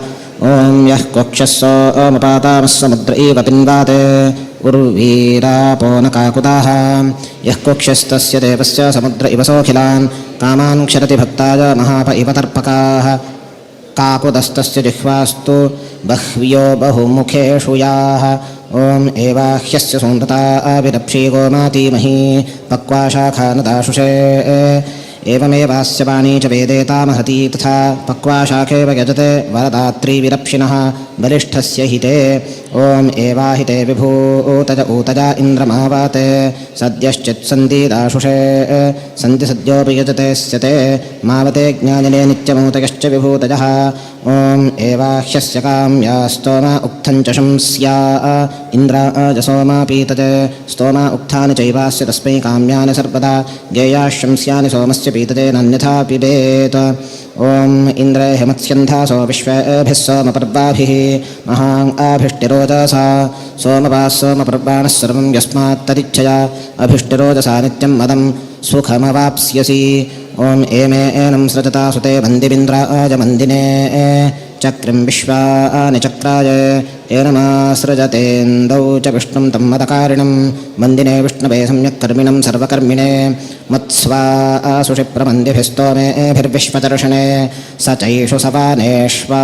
S5: ॐ यः कोक्षस्सोमपातामः समुद्र इव पिन्वाते उर्वीरापो न काकुताः यः कोक्षस्तस्य देवस्य समुद्र इव सोऽखिलान् कामान् क्षरति भक्ताय महाप इव तर्पकाः काकुदस्तस्य जिह्वास्तु बह्व्यो बहुमुखेषु याः ॐ एवाह्यस्य सोन्दता विरप्षी गोमातीमही पक्वा शाखा न दाशुषे एवमेवास्य वाणी च वेदेता महती तथा पक्वा शाखेव यजते वरदात्री विरप्शिनः बलिष्ठस्य हिते ॐ एवाहिते विभूतज ऊतजा इन्द्रमावाते सद्यश्चित्सन्ति दाशुषे सन्ति सद्योऽपि यजते स्यते मावते ज्ञानिने नित्यमूतयश्च विभूतजः ॐ एवाह्यस्य काम्या स्तोमा उक्थं च शंस्या इन्द्राज सोमा पीतजे स्तोमा उक्थानि चैवास्य तस्मै काम्यानि सर्वदा गेयाः शंस्यानि सोमस्य पीतजे नान्यथा पिबेत् ॐ इन्द्रे हिमत्स्यन्धासो विश्वेभिः सोमपर्वाभिः महां आभिष्टिरोजसा सोमवाः सोमपर्वाणः सर्वं यस्मात् तदिच्छया अभिष्टिरोजसा नित्यं मदं सुखमवाप्स्यसि ॐ एमे एनं सृजता सुते वन्दिविन्द्राय मन्दिने चक्रिं विश्वानि चक्राय एनमासृजतेन्दौ च विष्णुं तं मदकारिणं वन्दिने विष्णवे सम्यक् कर्मिणं सर्वकर्मिणे मत्स्वा आसुषि प्रमन्दिभिस्तोमेभिर्विश्वदर्शने स चैषु सवानेष्वा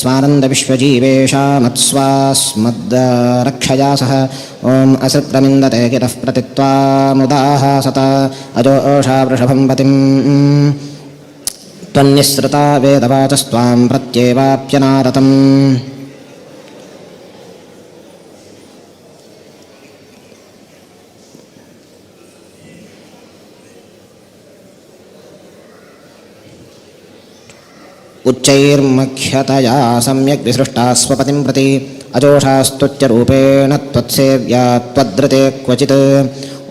S5: स्वानन्दविश्वजीवेशा मत्स्वास्मद्रक्षया सह ॐ असृप्रमिन्दते गिरः प्रतित्वामुदाः सत अजोषा वृषभं पतिम् त्वन्निःसृता वेदवाचस्त्वां प्रत्येवाप्यनारतम् उच्चैर्मुख्यतया सम्यग् विसृष्टा स्वपतिं प्रति अजोषास्तुत्यरूपेण त्वत्सेव्या त्वद्रते क्वचित्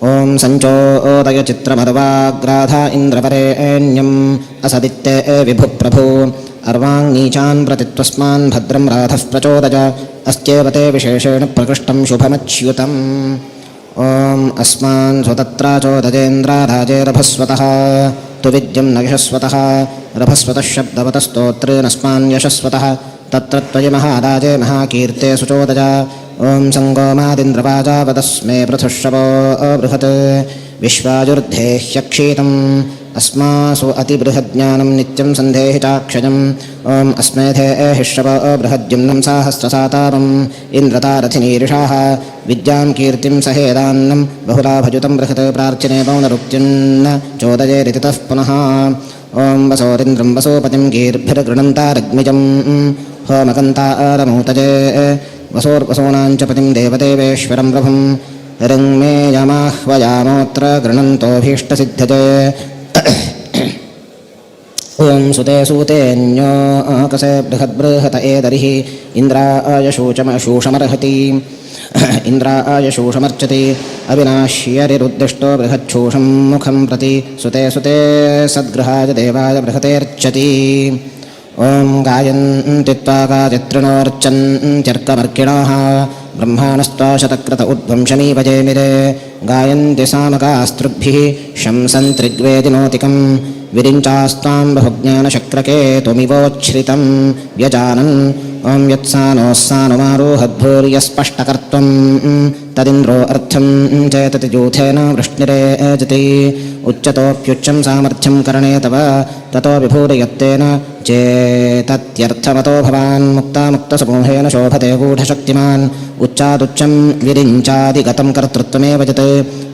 S5: ॐ सञ्चोदयचित्रमर्वाग्राधा इन्द्रवरेण्यम् असदित्ते विभुप्रभु अर्वाङ्नीचान् प्रति त्वस्मान् भद्रं राधः प्रचोदय अस्त्येव ते विशेषेण प्रकृष्टं शुभमच्युतम् ॐ अस्मान् स्वतत्राचोदजेन्द्राराजे रभस्वतः तु विद्यं न यशस्वतः रभस्वतः शब्दवतस्तोत्रेणस्मान् यशस्वतः तत्र त्वयि महाराजे महाकीर्ते सुचोदय ॐ सङ्गोमादिन्द्रवाजावतस्मे पृथुश्रवो बृहत् विश्वाजुर्धे ह्यक्षीतम् अस्मासु अतिबृहज्ञानं नित्यं सन्धेहि चाक्षजम् ॐ अस्मेधे हिश्रव बृहद्युम्नं साहस्रसातारम् इन्द्रतारथिनीरिषाः विद्यां कीर्तिं सहेदान्नं बहुलाभजुतं बृहत् प्रार्चने पौनरुक्तिन्न चोदयेरितः पुनः ॐ वसोरिन्द्रं वसोपतिं गीर्भिर्गृणन्तारग्निजं होमकन्तारमूतजे वसोर्वसूनां च पतिं देवदेवेश्वरं प्रभुं ऋङ्मेयमाह्वयामोऽत्र गृणन्तोऽभीष्टसिद्धजे ॐ सुते सूतेऽन्यो कसे बृहद्बृहत एदरिः इन्द्राय शूषमर्हति इन्द्राय शूषमर्चति अविनाश्यरिरुद्दिष्टो बृहच्छूषं मुखं प्रति सुते सुते सद्गृहाय देवाय बृहतेर्चति ॐ गायन्ति त्वा गायत्रिणोऽर्चन्त्यर्कमर्किणाः ब्रह्माणस्त्वा शतक्रत उद्वंशमीपजेमिरे गायन्ति सामकास्त्रुभिः शंसन्त्रिग्वेदिनोतिकं विरिञ्चास्तां बहुज्ञानशक्रके त्वमिवोच्छ्रितं व्यजानन् ॐ यत्सानोः सानुमारोहद्भूर्यस्पष्टकर्त्वं तदिन्द्रो अर्थं चेतति यूथेन वृष्णिरेजति उच्चतोऽप्युच्चं सामर्थ्यं करणे तव ततो विभूरयत्तेन चेतत्यर्थमतो भवान् मुक्तामुक्तसमूहेन शोभते गूढशक्तिमान् उच्चादुच्चं विरिञ्चादिगतं कर्तृत्वमेव यत्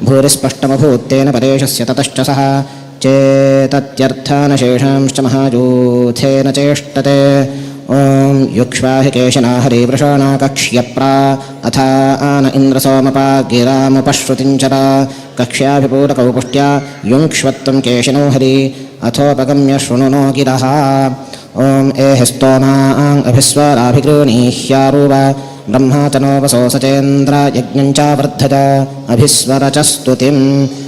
S5: भूरिस्पष्टमभूत्तेन परेशस्य ततश्च सः चेतत्यर्थानशेषांश्च महायूथेन चेष्टते ॐ युक्ष्वाहि केशिना हरिवृषाणाकक्ष्यप्रा अथा आन इन्द्रसोमपा गिरामुपश्रुतिञ्चरा कक्ष्याभिपूरकौ पुष्ट्या युङ्क्ष्वत्वं केशिनो हरि अथोपगम्य शृणुनो गिरः ॐ एहि स्तोमाभिस्वराभिगृणीह्यारूव ब्रह्मा च नो वसो सचेन्द्र यज्ञञ्च वर्धज अभिस्वर च स्तुतिं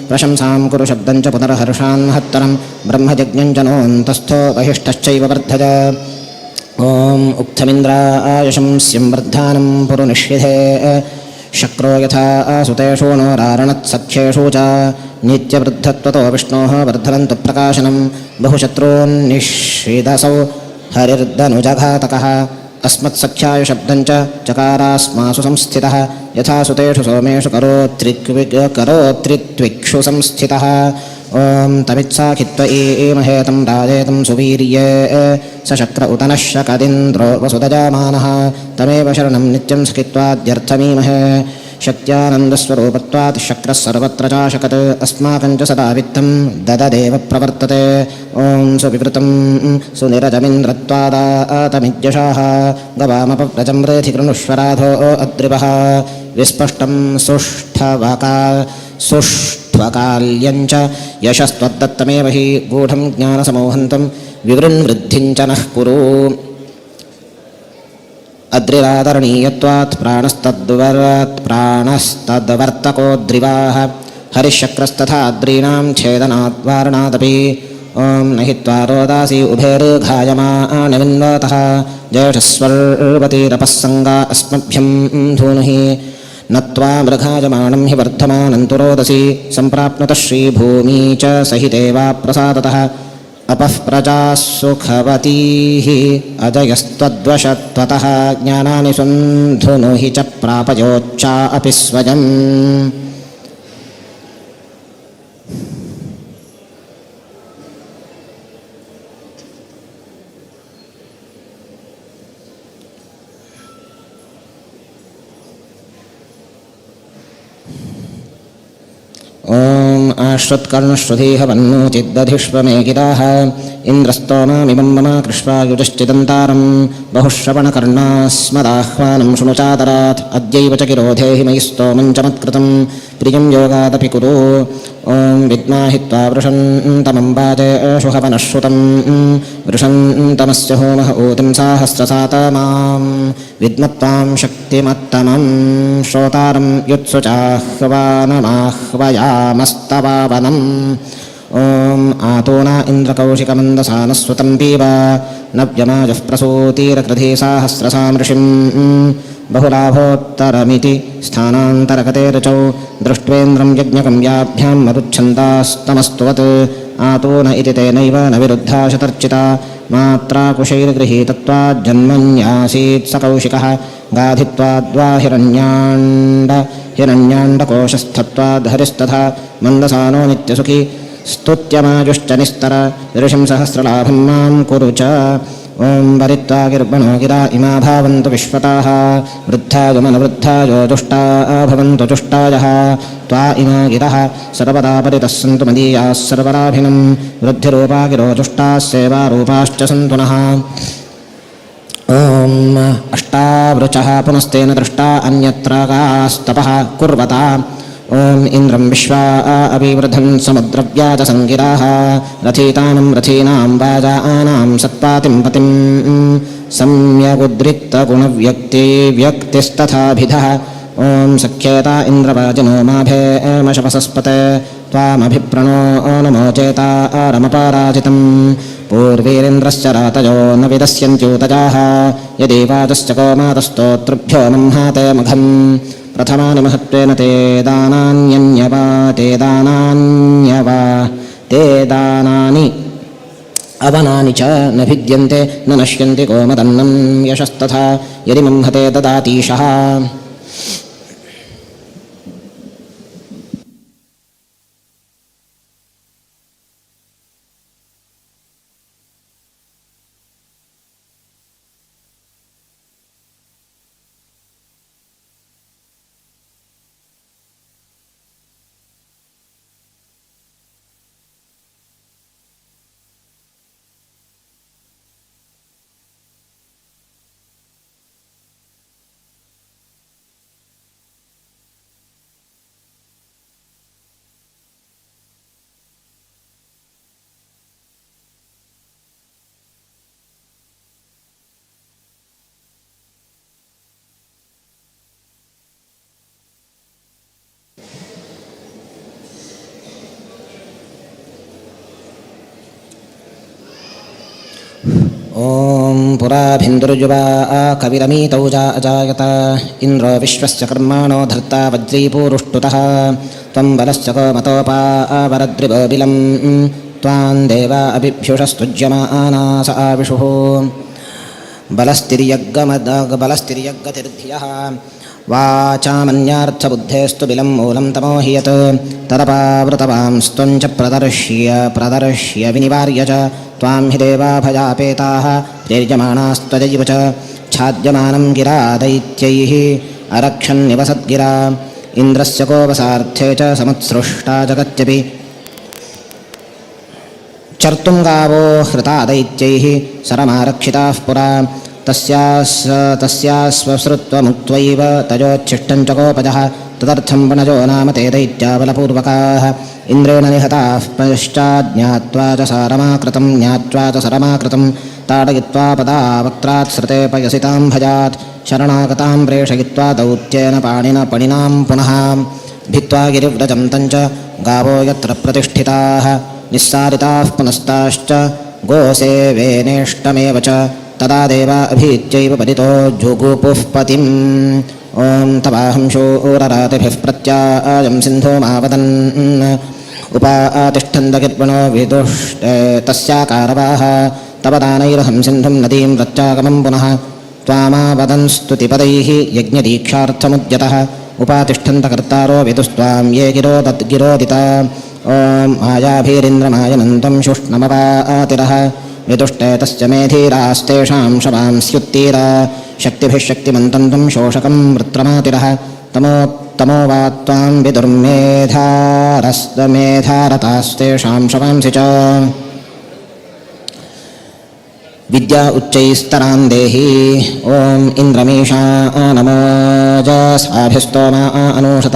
S5: प्रशंसां कुरु शब्दं च पुनर्हर्षान् महत्तरं ब्रह्मयज्ञं च नोऽन्तस्थो बहिष्ठश्चैव वर्धज ॐ उक्थमिन्द्राय शंस्यं वर्धानं पुरुनिष्यिधे शक्रो यथा सुतेषु नोरारणत्सख्येषु च नित्यवृद्धत्वतो विष्णोः वर्धनन्तु प्रकाशनं बहुशत्रून्निषिदसौ हरिर्दनुजघातकः अस्मत्सख्याय शब्दं च चकारास्मासु संस्थितः यथा सुतेषु सोमेषु करोत्रित्विक्षु संस्थितः ॐ तमित्साखित्व ईमहेतं राजेतं सुवीर्ये स शक्र उत नः शकदिन्द्रो वसुदजामानः तमेव शरणं नित्यं सखित्वाद्यर्थमीमहे शक्त्यानन्दस्वरूपत्वात् शक्रः सर्वत्र चाशकत् अस्माकं च सदा वित्तं दददेव प्रवर्तते ॐ सुविवृतं सुनिरजमिन्द्रत्वादातमिद्यशाः गवामपव्रजं रेधि कृणुष्वराधो अद्रिवः विस्पष्टं सुष्ठ्वकाल्यं च यशस्त्वद्दत्तमेव हि गूढं ज्ञानसमोहन्तं विवृन्वृद्धिं च नः कुरु अद्रिरादरणीयत्वात् प्राणस्तद्वर्तकोद्रिवाः हरिशक्रस्तथा अद्रीणां छेदनात् वारणादपि ॐ न हि त्वा रोदासी उभेर्घायमानविन्वतः ज्येष्ठस्वर्वतीरपस्सङ्गा अस्मभ्यं धूनुहि न त्वा मृगायमाणं हि वर्धमानं तु रोदसी सम्प्राप्नुतः श्रीभूमी च सहितेवा प्रसादतः अपः प्रजाः सुखवतीः अजयस्त्वद्वशत्वतः ज्ञानानि सुन्धुनु हि च प्रापयोच्चा अपि स्वयम् ॐ आश्रुत्कर्णश्रुधीः वन्नोचिद्दधिष्वमेकिताः इन्द्रस्तोमामिमं मम कृष्वायुजश्चिदन्तारं बहुश्रवणकर्णास्मदाह्वानं शृणुचादरात् अद्यैव च किरोधेहि मयि स्तोमं च मत्कृतं प्रियं योगादपि कुरु ॐ विद्माहि त्वा वृषन्तमम्बाजे शुहवनश्रुतं वृषन्तमस्य होमः ऊतिं साहस्रसातमां विद्मत्वां शक्तिमत्तमं श्रोतारं युत्सु चाह्वानमाह्वयामस्तवावनम् ॐ आतोना इन्द्रकौशिकमन्दसानस्वतं पीव नव्यमाजः प्रसूतिरकृधि साहस्रसां ऋषिं बहुलाभोत्तरमिति स्थानान्तरकतेरचौ दृष्ट्वेन्द्रं यज्ञकं याभ्यां मरुच्छन्दास्तमस्तुवत् आतोन इति तेनैव न विरुद्धा शतर्चिता मात्राकुशैर्गृहीतत्वाज्जन्मन्यासीत् स कौशिकः गाधित्वाद्वा हिरण्याण्डकोशस्थत्वाद्धरिस्तथा मन्दसानो नित्यसुखी स्तुत्यमाजुश्च निस्तर ऋषिं सहस्रलाभं मां कुरु च ॐ वरित्वा गिर्वणो गिरा इमा भावन्तु विश्वताः वृद्धायुमनवृद्धायो जुष्टा भवन्तु जुष्टायः त्वा इमा गिरः सर्वदा परितः सन्तु मदीयाः सर्वराभिनं वृद्धिरूपा गिरो जुष्टाः सेवारूपाश्च सन्तु नः ॐ अष्टावृचः पुनस्तेन दृष्टा अन्यत्र कास्तपः कुर्वता ॐ इन्द्रं विश्वा अभिवृधन् समुद्रव्याजसङ्गिराः रथीतानं रथीनां वाजानां सत्पातिं पतिं सम्यगुद्रिक्तगुणव्यक्तिस्तथाभिधः ॐ सख्येता इन्द्रवाजिनो माभेमशपसस्पते त्वामभिप्रणो नमोचेता रमपराजितं पूर्वीरिन्द्रश्च रातयो न विदस्यन्त्यूतजाः यदि वाचश्च कोमातस्तोतृभ्यो नंहाते मघम् प्रथमानि महत्त्वेन ते दानान्यन्यवा ते दानानि अवनानि च न भिद्यन्ते न नश्यन्ति कोमदन्नं यशस्तथा यदि मंहते ददातीशः ॐ पुराभिन्दुर्युवा कविरमीतौ अजायत इन्द्रो विश्वस्य कर्माणो धर्ता वज्रीपूरुष्टुतः त्वं बलश्च कोमतोपा वरद्रिवोबिलं त्वां देवा अभिभ्युषस्तुज्यमाना स आविषुः बलस्तिर्यग्गतिर्भियः वाचामन्यार्थबुद्धेस्तु बिलं मूलं तमोहियत् तदपावृतवांस्त्वञ्च प्रदर्श्य विनिवार्य च त्वां हि देवा भयापेताः प्रेर्यमाणास्त्वजैव च छाद्यमानं गिरा दैत्यैः अरक्षन्निवसद्गिरा इन्द्रस्य कोपसार्थे च समुत्सृष्टा जगत्यपि चर्तुं गावो हृता दैत्यैः सरमारक्षिताः पुरा तस्यास्वश्रुत्वमुक्त्वैव तयोच्छिष्टं च कोपजः तदर्थं वनजो नाम ते दैत्याबलपूर्वकाः इन्द्रेण निहताः पश्चाज्ञात्वा च सरमाकृतं ताडयित्वा पदा वक्त्रात् श्रुते पयसितां भजात् शरणागतां प्रेषयित्वा दौत्येन पणिनां पुनः भित्त्वा गिरिव्रजं तञ्च गावो यत्र प्रतिष्ठिताः निस्सारिताः पुनस्ताश्च गोसेवेनेष्टमेव च तदा देवा अभीत्यैव परितो जुगुपुः पतिम् ॐ तवाहं शूररातिभिः प्रत्यायं सिन्धुमावदन् उपातिष्ठन्दगिर्वणो विदुष्टे तस्याकारवाः तव दानैरहं सिन्धुं नदीं रच्चागमं पुनः त्वामावदन् स्तुतिपदैः यज्ञदीक्षार्थमुद्यतः उपातिष्ठन्तकर्तारो विदुस्त्वां ये गिरोदिता ॐ मायाभीरिन्द्रमायनन्तं शुष्णमपातिरः विदुष्टे तस्य मेधीरास्तेषां शवां स्युत्तीरा शक्तिभिः शक्तिमन्तं तं शोषकं वृत्रमातिरः तमो वा त्वां विदुर्मेधारतास्तेषां शवांसि च विद्या उच्चैस्तरान् देहि ॐ इन्द्रमीषा नमोजसाभिस्तोमा अनूषत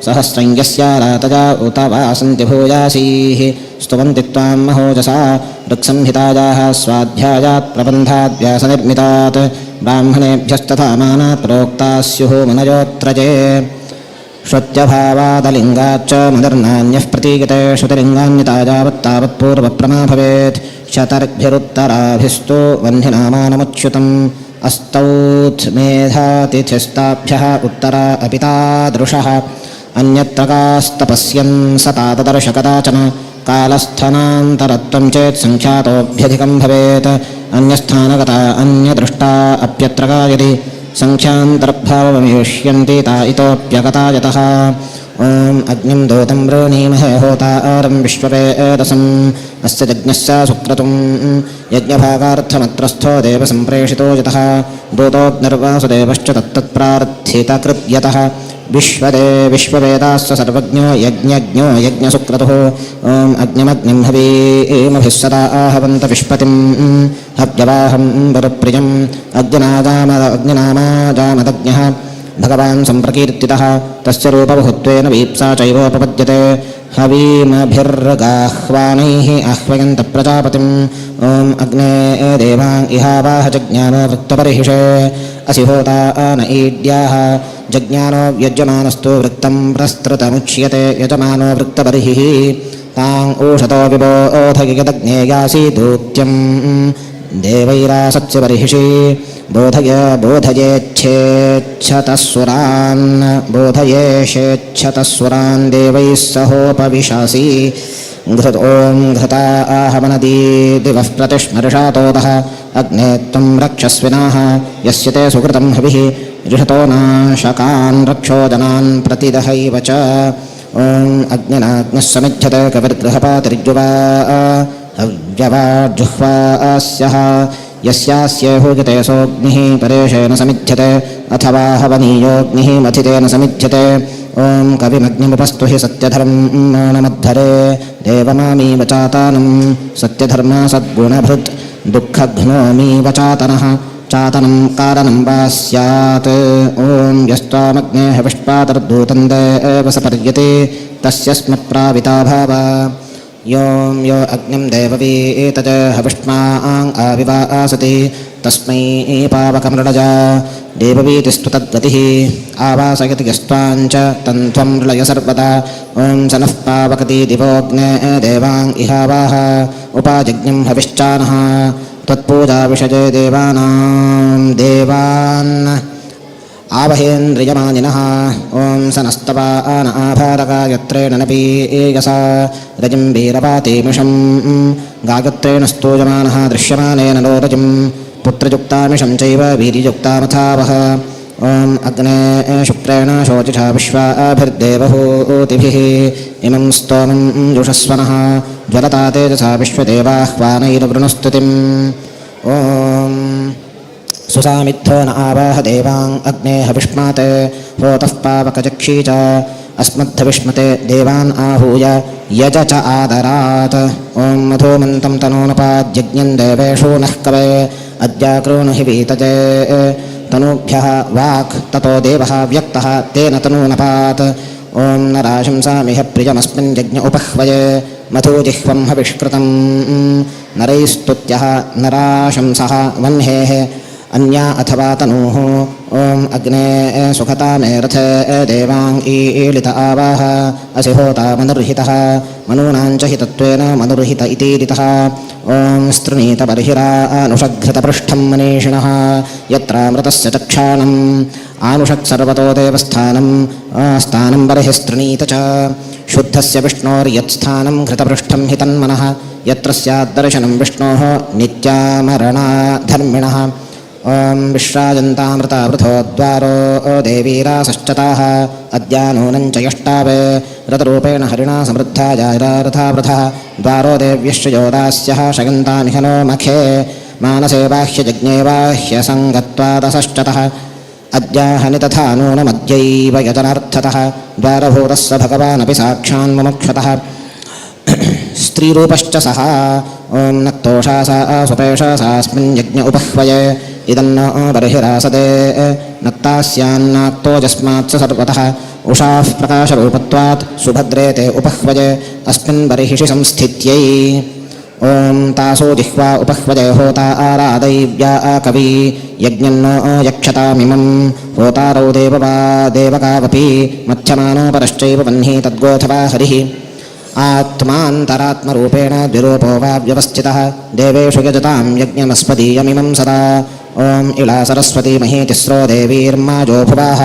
S5: सहस्रं यस्या रातजा उत वा सन्ति भूयासीः स्तुवन्ति त्वां महोजसा ऋक्संहितायाः स्वाध्यायात् प्रबन्धाद्व्यासनिर्मितात् ब्राह्मणेभ्यस्तथा मानात् प्रोक्ताः स्युः मुनयोत्रजे श्रुत्यभावादलिङ्गाच्च मुदर्नान्यः प्रतीयते श्रुतिलिङ्गान्यतायावत्तावत्पूर्वप्रमा भवेत् शतर्भिरुत्तराभिस्तु वह्निनामानमुच्युतम् अस्तौत् मेधातिथिस्ताभ्यः उत्तरा अपि तादृशः अन्यत्र कास्तपस्यन् स ताददर्श कदाचन कालस्थनान्तरत्वं चेत् सङ्ख्यातोऽभ्यधिकं भवेत् अन्यस्थानगता अन्यदृष्टा अप्यत्र गायति संख्यान्तर्भावमेष्यन्ति ता इतोऽप्यगता यतः ॐ अग्निं दूतं वृणीमहे होतारं विश्ववेदसम् अस्य यज्ञस्य सुक्रतुं यज्ञभागार्थमत्रस्थो देवसम्प्रेषितो यतः दूतोऽग्निर्वासुदेवश्च तत्तत्प्रार्थितकृत्यतः विश्ववेदास्य सर्वज्ञो यज्ञज्ञो यज्ञसुक्रतुः ॐ अग्निमग्निं हवीमभिः सदा आहवन्त विश्पतिं हव्यवाहं वरप्रियम् अग्निनामाजामदज्ञः भगवान् सम्प्रकीर्तितः तस्य रूपबहुत्वेन वीप्सा चैवोपपद्यते हवीमभिर्गाह्वानैः आह्वयन्त प्रजापतिम् ॐ अग्ने देवान् इहावाह जज्ञानो वृत्तपरिहिषे असि होता न ईड्याः जज्ञानो यजमानस्तु वृत्तं प्रस्तृतमुच्यते यजमानो वृत्तपरिहिः तान् ऊषतो विबोधयदग्ने यासि दूत्यं देवैरासत्स्य परिहिषि बोधयेच्छतस्वरान् देवैः सहोपविशासि ॐ घृता आहवनदी दिवः प्रतिस्मर्षातोदः अग्ने त्वं रक्षस्विनाः यस्य ते सुकृतं हविः रिषतो नाशकान् रक्षो जनान् प्रतिदहैव च ॐ अग्निनाग्निः समिध्यते कविर्गृहपातिर्युवा हव्यवाजुह्वास्यः यस्यास्येहूयते सोऽग्निः परेशेन समिध्यते अथवा हवनीयोऽग्निः मथितेन समिध्यते ॐ कविमग्निमुपस्तु हि सत्यधर्माणमद्धरे देवमामीव चातानं सत्यधर्मा सद्गुणभृत् दुःखघ्नोमीव चातनः चातनं कारणं वा स्यात् ॐ यस्त्वामग्ने हविष्पातर्दूतं देव सपर्यते तस्य स्मप्राविता भाव यों यो अग्निं देववीतज हविष्माङ् आविवासति तस्मै पावकमृडज देववीतिस्तु तद्गतिः आवासयति यस्त्वाञ्च तन्त्वं मृळय सर्वदा ॐ स नः पावकति दिवोऽग्ने देवान् इहावाह उपाजज्ञं हविश्चानः त्वत्पूजाविषये देवान् आवहेन्द्रियमानिनः ॐ स नस्तवान आभारगायत्रेण नपीयसा रजिं वीरपातिमिषं गायत्रेण स्तूयमानः दृश्यमानेन नो रजिं पुत्रयुक्तामिषं चैव वीर्ययुक्तामथावः ॐ अग्ने शुक्रेण शोचिषा विश्वाभिर्देवहूतिभिः इमं स्तोमं जुषस्वनः ज्वलता तेजसा विश्वदेवाह्वानैर्वृणुस्तुतिम् ॐ सुसामिद्धो न आवाह देवान् अग्ने हविष्माते होतः पावकचक्षी च अस्मद्धविष्मते देवान् आहूय यज च आदरात् ॐ मधुमन्तं तनूनपाद्यज्ञं देवेषु नः कवे अद्याकृणु हि वीतजे तनूभ्यः वाक् ततो देवः व्यक्तः तेन तनूनपात् ॐ नराशंसामिह प्रियमस्मिन् यज्ञ उपह्वये मधुजिह्वं हविष्कृतं नरैस्तुत्यः नराशंसः वह्नेः अन्या अथवा तनूः ॐ अग्ने सुखता मे रथे देवान् ईलित आवाह असि होता मनुर्हितः मनूनाञ्च हितत्वेन मनुर्हित इतीरितः ॐ स्तृणीत बर्हिरानुषघृतपृष्ठं मनीषिणः यत्रामृतस्य चक्षाणम् आनुषक् सर्वतो देवस्थानं स्थानं बर्हिस्तृणीत च शुद्धस्य विष्णोर्यत्स्थानं घृतपृष्ठं हि तन्मनः यत्र स्याद्दर्शनं विष्णोः नित्यामरणाधर्मिणः ॐ विश्राजन्तामृतावृथो द्वारो देवीरासश्चताः अद्यानूनं च यष्टावे रथरूपेण हरिणा समृद्धा जायरारथावृथः द्वारो देव्यश्च योदास्यः शयन्तामिह नो मखे मानसे बाह्यजज्ञे बाह्यसङ्गत्वादसश्चतः अद्याहनि तथा नूनमद्यैव यजनार्थतः द्वारभूतः स भगवानपि साक्षान्मुमुक्षतः स्त्रीरूपश्च सः ॐ नक्तोषासा सुपेशासास्मिन् यज्ञ उपह्वये इदन्नो बर्हिरासदे नक्तास्यान्नाक्तोजस्मात् स सर्वतः उषाः प्रकाशरूपत्वात् सुभद्रे ते उपह्वये अस्मिन् बर्हिषि संस्थित्यै ॐ तासो जिह्वा उपह्वये होता आरादैव्या कवी यज्ञन्नो यक्षतामिमं होतारौ देवकावपि मध्यमानो परश्चैव वह्नि तद्गोऽथवा हरिः आत्मान्तरात्मरूपेण द्विरूपो वा व्यवस्थितः देवेषु यजतां यज्ञमस्मदीयमिमं सदा ॐ इळा सरस्वती मही तिस्रो देवीर्माजो भुवाः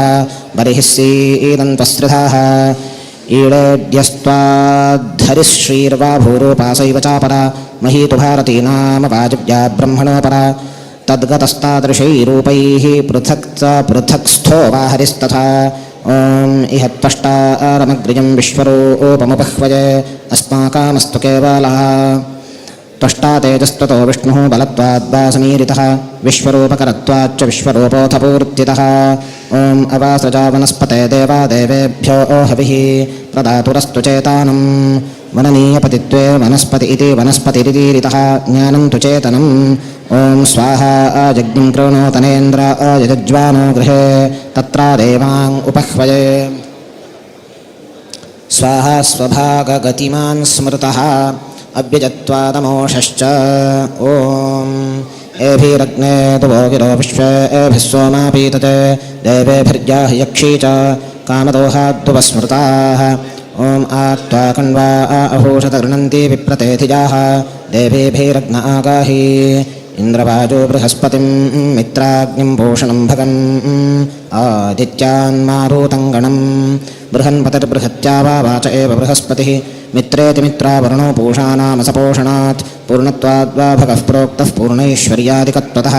S5: बर्हिः सीदन्तस्त्रिधाः ईळेड्यस्त्वाद्धरिश्रीर्वा भूरूपासैव चापरा मही तु भारती नाम वाजव्या ब्रह्मणोपरा तद्गतस्तादृशैरूपैः पृथक्स्थो वा हरिस्तथा ॐ इह त्वष्टारमग्र्यं विश्वरूपमुपह्वये अस्माकमस्तु केवलः त्वष्टा तेजस्ततो विष्णुः बलत्वाद्वा समीरितः विश्वरूपकरत्वाच्च विश्वरूपोऽथ पूर्तितः ॐ अवासृजा वनस्पते देवा देवेभ्यो हविः प्रदातुरस्तु चेतानं वननीयपतित्वे वनस्पति इति वनस्पतिरितीरितः ज्ञानं तु चेतनम् ॐ स्वाहा जज्ञं कृणोतनेन्द्र यजज्वानो गृहे तत्रा देवान् उपह्वये स्वाहा स्वभागगतिमान् स्मृतः अव्यजत्वादमोषश्च ॐ एभिरग्ने दुवोगिरो विश्वे एभिः सोमापीतते देवेभिर्याह यक्षी च कामदोहाद्दुवस्मृताः ॐ आत्वा कण्वा अभूषत गृह्णन्ति विप्रतेथिजाः देवेभिरग्न आगाहि इन्द्रवाजो बृहस्पतिं मित्राग्निं भूषणं भगन् आदित्यान्मारुतङ्गणं बृहन्पतिर्बृहत्या वा वाच एव बृहस्पतिः मित्रेति मित्रावरुणो पूषानामसपोषणात् पूर्णत्वाद्वा भगः प्रोक्तः पूर्णैश्वर्यादिकत्वतः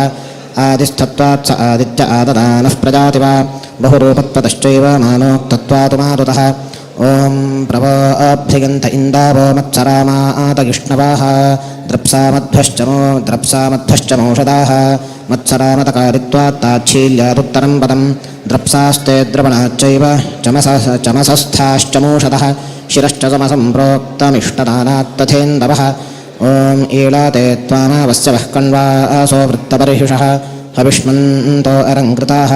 S5: आदिस्थत्वात् स आदित्य आददानः प्रजाति वा बहुरूपत्वतश्चैव मानोक्तत्वात् मारुतः ॐ प्रवोऽभ्यगन्त इन्दावो मत्सरामातगिष्णवाः द्रप्सामध्वश्च मोषदाः मत्सरामतकारित्वात्ताच्छील्यादुत्तरं पदं द्रप्सास्ते द्रवणाच्चैव चमसस्थाश्च मोषदः शिरश्च समसम्प्रोक्तमिष्टदानात्तथेन्दवः ॐ ईळाते त्वामावस्य वः कण्वासो वृत्तबर्हिषः हविष्मन्तो अरङ्कृताः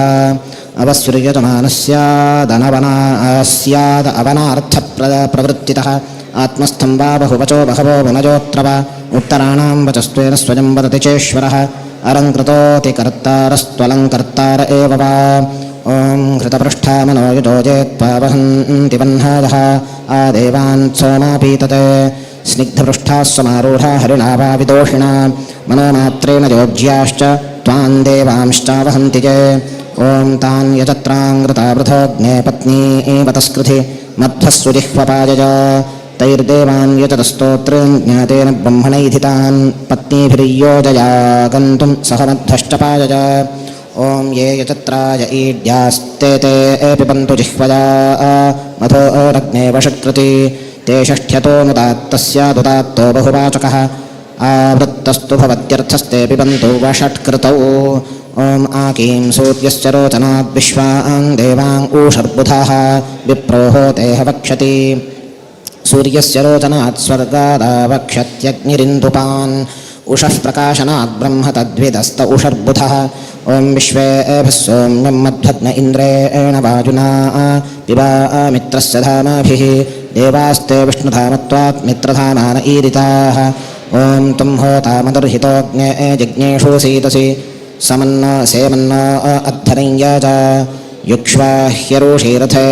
S5: अवस्युर्यजमानस्यादनवनास्याद अवनार्थप्रवृत्तितः आत्मस्थं वा बहुवचो बहवो वनजोऽत्र वा उत्तराणां वचस्त्वेन स्वयं वदति चेश्वरः अलङ्कृतोऽति कर्तारस्त्वलङ्कर्तार एव वा ॐ घृतपृष्ठा मनोयुजोजेत्वा वहन्ति वह्नायः आदेवान् सोमापीतते स्निग्धपृष्ठाः समारूढा हरिणा वा विदोषिणा मनोमात्रेण योज्याश्च त्वां देवांश्च वहन्ति ये ॐ तान् यजत्राङ्कृता वृथोऽग्ने पत्नी एवतस्कृधि मध्वस्सु जिह्वपायज तैर्देवान् यजतस्तोत्रं ज्ञातेन ब्रह्मणैधितान् पत्नीभिर्योजया गन्तुं सह मध्वश्च पायज ॐ ये यजत्राय ईड्यास्ते ते पिबन्तु जिह्वया मधोरग्ने वषट्कृति ते षष्ठ्यतोऽनुदात्तस्यादुदात्तो बहुवाचकः आवृत्तस्तु भवत्यर्थस्ते पिबन्तु वषट्कृतौ ॐ आकीं सूर्यस्य रोचनाद्विश्वां देवां ऊषर्बुधाः विप्रोः तेह वक्ष्यति सूर्यस्य रोचनात् स्वर्गादावक्ष्यत्यग्निरिन्दुपान् उषः प्रकाशनात् ब्रह्म तद्विदस्त उषर्बुधः ॐ विश्वेभिः सोम्यं मध्वग्न इन्द्रेण वायुना पिबा मित्रस्य धामाभिः देवास्ते विष्णुधामत्वात् मित्रधामान ईरिताः ॐ तुं होता मदुर्हितोऽग्ने जिज्ञेषु सीतसि समन्न सेमन्न अद्धरञ्य च युक्ष्वाह्यरुषीरथे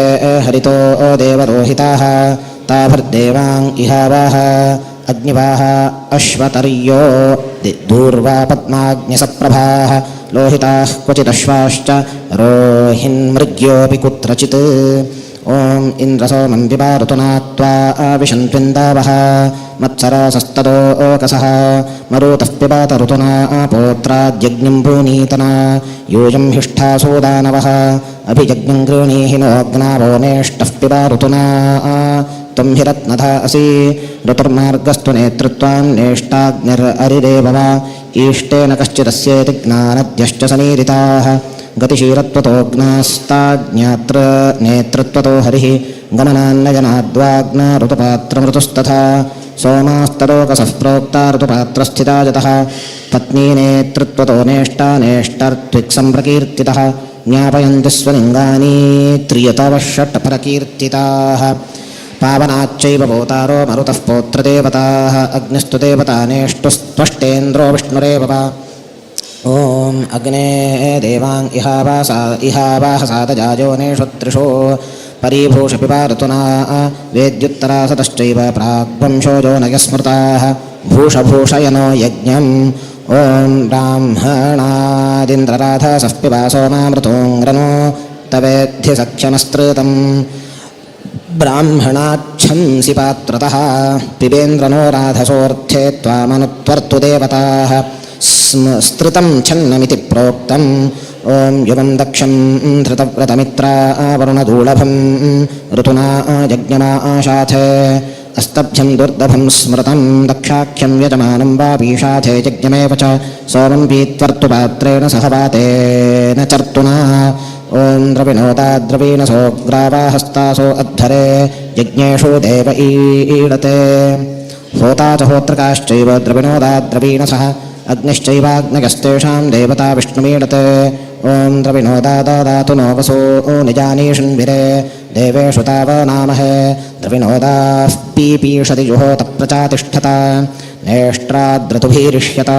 S5: हरितो देवरोहिताः ताभिर्देवां इहावाः अग्निवाः अश्वतर्यो दूर्वा पद्माग्न्यसप्रभाः लोहिताः क्वचिदश्वाश्च रोहिन्मृग्योऽपि कुत्रचित् ॐ इन्द्रसोमं पिबारुतुना त्वा विशन्त्विन्दावः मत्सरासस्तदोऽकसः मरुतः पिबात ऋतुना पोत्राद्यज्ञं भूनीतना यूयं हिष्ठासूदानवः अभिजज्ञं गृणीहि नोऽग्नावो नेष्टः पिबारुतुना त्वं हि रत्नधा असि ऋतुर्मार्गस्तु नेतृत्वां नेष्टाग्निररिरेव वा ईष्टेन कश्चिदस्येति ज्ञानद्यश्च समीरिताः गतिशीलत्वतोऽग्नास्ताज्ञात्र नेतृत्वतो हरिः गमनान्नयनाद्वाग्ना ऋतुपात्रमृतुस्तथा सोमास्तलोकसः प्रोक्ता ऋतुपात्रस्थिता यतः पत्नी नेतृत्वतो नेष्टा नेष्टर्त्विक्सम्प्रकीर्तितः ज्ञापयन्ति स्वलिङ्गानि त्रियतवषट्परकीर्तिताः पावनाच्चैव भूतारो मरुतः पौत्रदेवताः अग्निस्तु देवता नेष्टुस्त्वष्टेन्द्रो विष्णुरेव वा ॐ अग्ने देवां इहावाहसादजायो नेषु त्रिषु परीभूषपिबा ऋतुना वेद्युत्तरासतश्चैव प्राग्वंशोजो नयस्मृताः भूषभूषयनो यज्ञम् ॐ ब्राह्मणादिन्द्रराधसः पिबा सोमामृतोऽङ्ग्रनो तवेद्धि सख्यमस्तृतम् ब्राह्मणाच्छंसि पात्रतः पिबेन्द्रनो राधसोऽर्थे त्वामनुत्वर्तु देवताः स्तृतं छन्नमिति प्रोक्तम् ॐ युवं दक्षं धृतव्रतमित्रा वरुणदूळभं ऋतुना यज्ञमाशाथे अस्तभ्यं दुर्दभं स्मृतं दक्षाख्यं यजमानं वा पीशाथे यज्ञमेव च सोमं पीत्वर्तु पात्रेण सह वातेन चर्तुना ॐ द्रविणोदाद्रवीणसो ग्रावाहस्तासो अध्वरे यज्ञेषु देव ईडते होता च होत्रकाश्चैव द्रविणोदाद्रवीणसः अग्निश्चैवाग्नयस्तेषां देवता विष्णुमीडते ॐ द्रविणोदादातु नो वसो निजानीषन्विरे देवेषु तावनामहे द्रविणोदाः पीपीषति जुहोतप्रचातिष्ठता नेष्ट्राद्रतुभीरिष्यत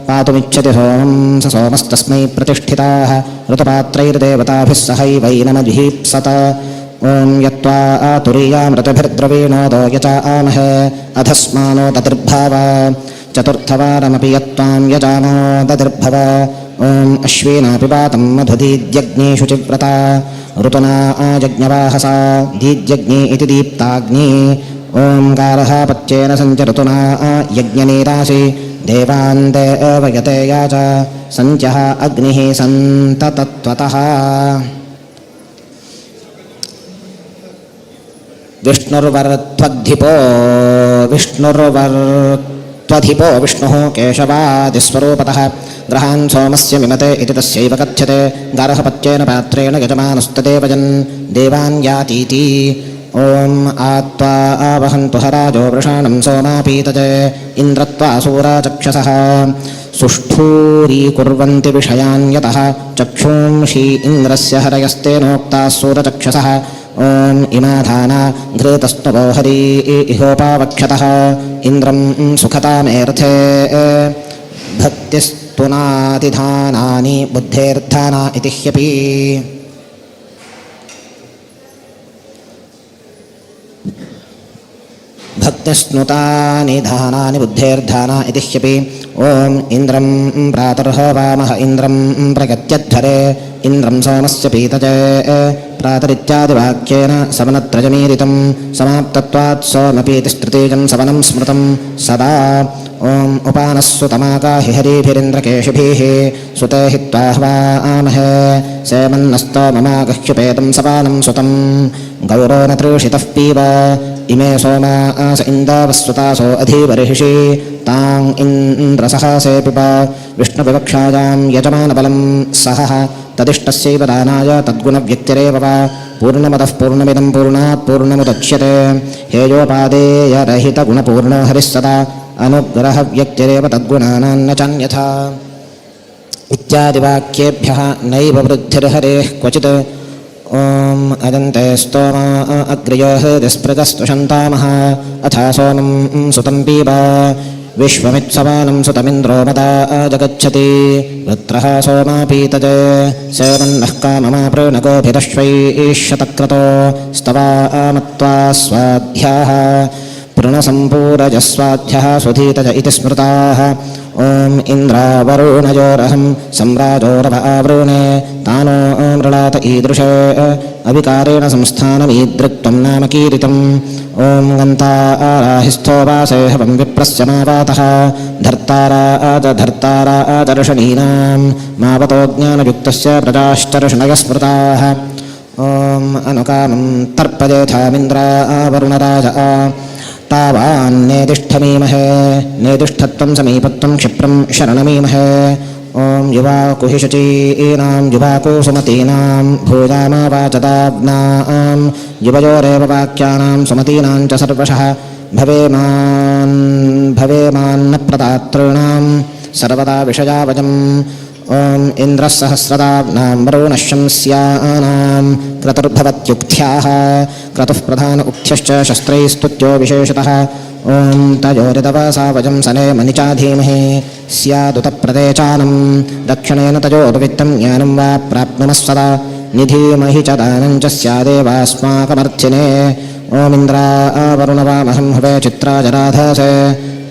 S5: पातुमिच्छति सोमं स सोमस्तस्मै प्रतिष्ठिताः ऋतुपात्रैर्देवताभिः सहैवैनमधीप्सत ॐ यत्त्वा तुरीयामृतभिर्द्रवीणोदो यचा आमहे अधस्मानो दतिर्भाव चतुर्थवारमपि यत्त्वां यजानो दतिर्भव ॐ अश्विनापि पातं मधुदीद्यग्नी शुचिव्रता ऋतुना आजज्ञवाहसा दीद्यग्नी इति दीप्ताग्नि ओंकारः पच्चेन सञ्चऋतुना यज्ञनीरासि देवान् देवयते याच सञ्चः अग्निः सन्ततत्वतः विष्णुर्वर्त्वद्धिपो विष्णुः केशवादिस्वरूपतः ग्रहान् सोमस्य मिमते इति तस्यैव कथ्यते गार्हपत्येन पात्रेण यजमानस्तदेवजन् देवान् यातीति ॐ आत्वा आवहन्तु हराजो वृषाणं सोमापीतजे इन्द्रत्वा सूराचक्षसः सुष्ठूरीकुर्वन्ति विषयान् यतः चक्षूंषि इन्द्रस्य हरयस्तेनोक्ताः सूरचक्षसः ॐ इमाधाना घृतस्तवो हरि इहोपावक्षतः इन्द्रं सुखतामेऽर्थे भक्तिस्तुनातिधानानि बुद्धेर्थाना इति ह्यपि भक्तिस्नुतानि धानानि बुद्धेर्धाना इति ह्यपि ॐ इन्द्रं प्रातर्हवामः इन्द्रं प्रगत्यध्वरे इन्द्रं सोमस्य पीतजे प्रातरित्यादिवाक्येन सवनत्रयमीरितं समाप्तत्वात् सोमपीतिस्तृतीजं सवनं स्मृतं सदा ॐ उपानस्सुतमाकाहि हरिभिरिन्द्रकेशिभिः सुते हि त्वाह्वामहे सेमन्नस्तोममागह्युपेतं सपानं सुतं गौरो न तृषितः पीव इमे सोमा आस इन्दावस्वतासो अधिबर्हिषि तां इन्द्रसहसे पिब विष्णुविवक्षायां यजमानबलं सहः तदिष्टस्यैव दानाय तद्गुणव्यक्तिरेव वा पूर्णमदः पूर्णमिदं पूर्णात् पूर्णमुदच्यते हेयोपादेयरहितगुणपूर्णो हरिः सदा अनुग्रहव्यक्तिरेव तद्गुणानां न चान्यथा इत्यादिवाक्येभ्यः नैव वृद्धिर्हरेः क्वचित् ॐ अदन्ते स्तोमा अग्र्यो हृदिस्पृगस्तुषन्तामः अथा सोमं सुतं पीब विश्वमित्सवानं सुतमिन्द्रो मदा जगच्छति वृत्रः सोमापीतजे सेवन्नः काममाप्रणगोभिरश्वैशतक्रतो स्तवा मत्वा स्वाध्याः पृणसम्पूरजस्वाध्याः सुधीतज इति स्मृताः ॐ इन्द्रावरुणयोरहं सम्राजोरव आवृणे तानो मृणात ईदृशे अविकारेण संस्थानमीदृक्त्वं नाम कीरितम् ॐ गन्ताराहिस्थो वासे हवं विप्रस्य मावातः धर्ताराजदर्शनीनां मावतो ज्ञानयुक्तस्य प्रजाश्चर्षणयः स्मृताः ॐ अनुकामं तर्पयेथामिन्द्रावरुणराज तावान्नेतिष्ठमीमहे नेतिष्ठत्वं समीपत्वं क्षिप्रं शरणमीमहे ॐ युवाकुहिषचीनां युवाकुसुमतीनां भूयामावाचदाग्नां युवयोरेव वाक्यानां सुमतीनां च सर्वशः भवेमान्न प्रदातॄणां सर्वदा विषयावजम् ॐ इन्द्रः सहस्रदाम्नां वरुणः शंस्यानां क्रतुर्भवत्युक्थ्याः क्रतुः प्रधान उक्थ्यश्च शस्त्रैस्तुत्यो विशेषतः ॐ तयोरितवसावजं सने मनिचा धीमहि स्यादुतप्रदेचानं दक्षिणेन तयोर्वित्तं ज्ञानं वा प्राप्नुमः सदा निधीमहि च दानं च स्यादेवास्माकमर्थिने ॐ हुवे चित्राजराधसे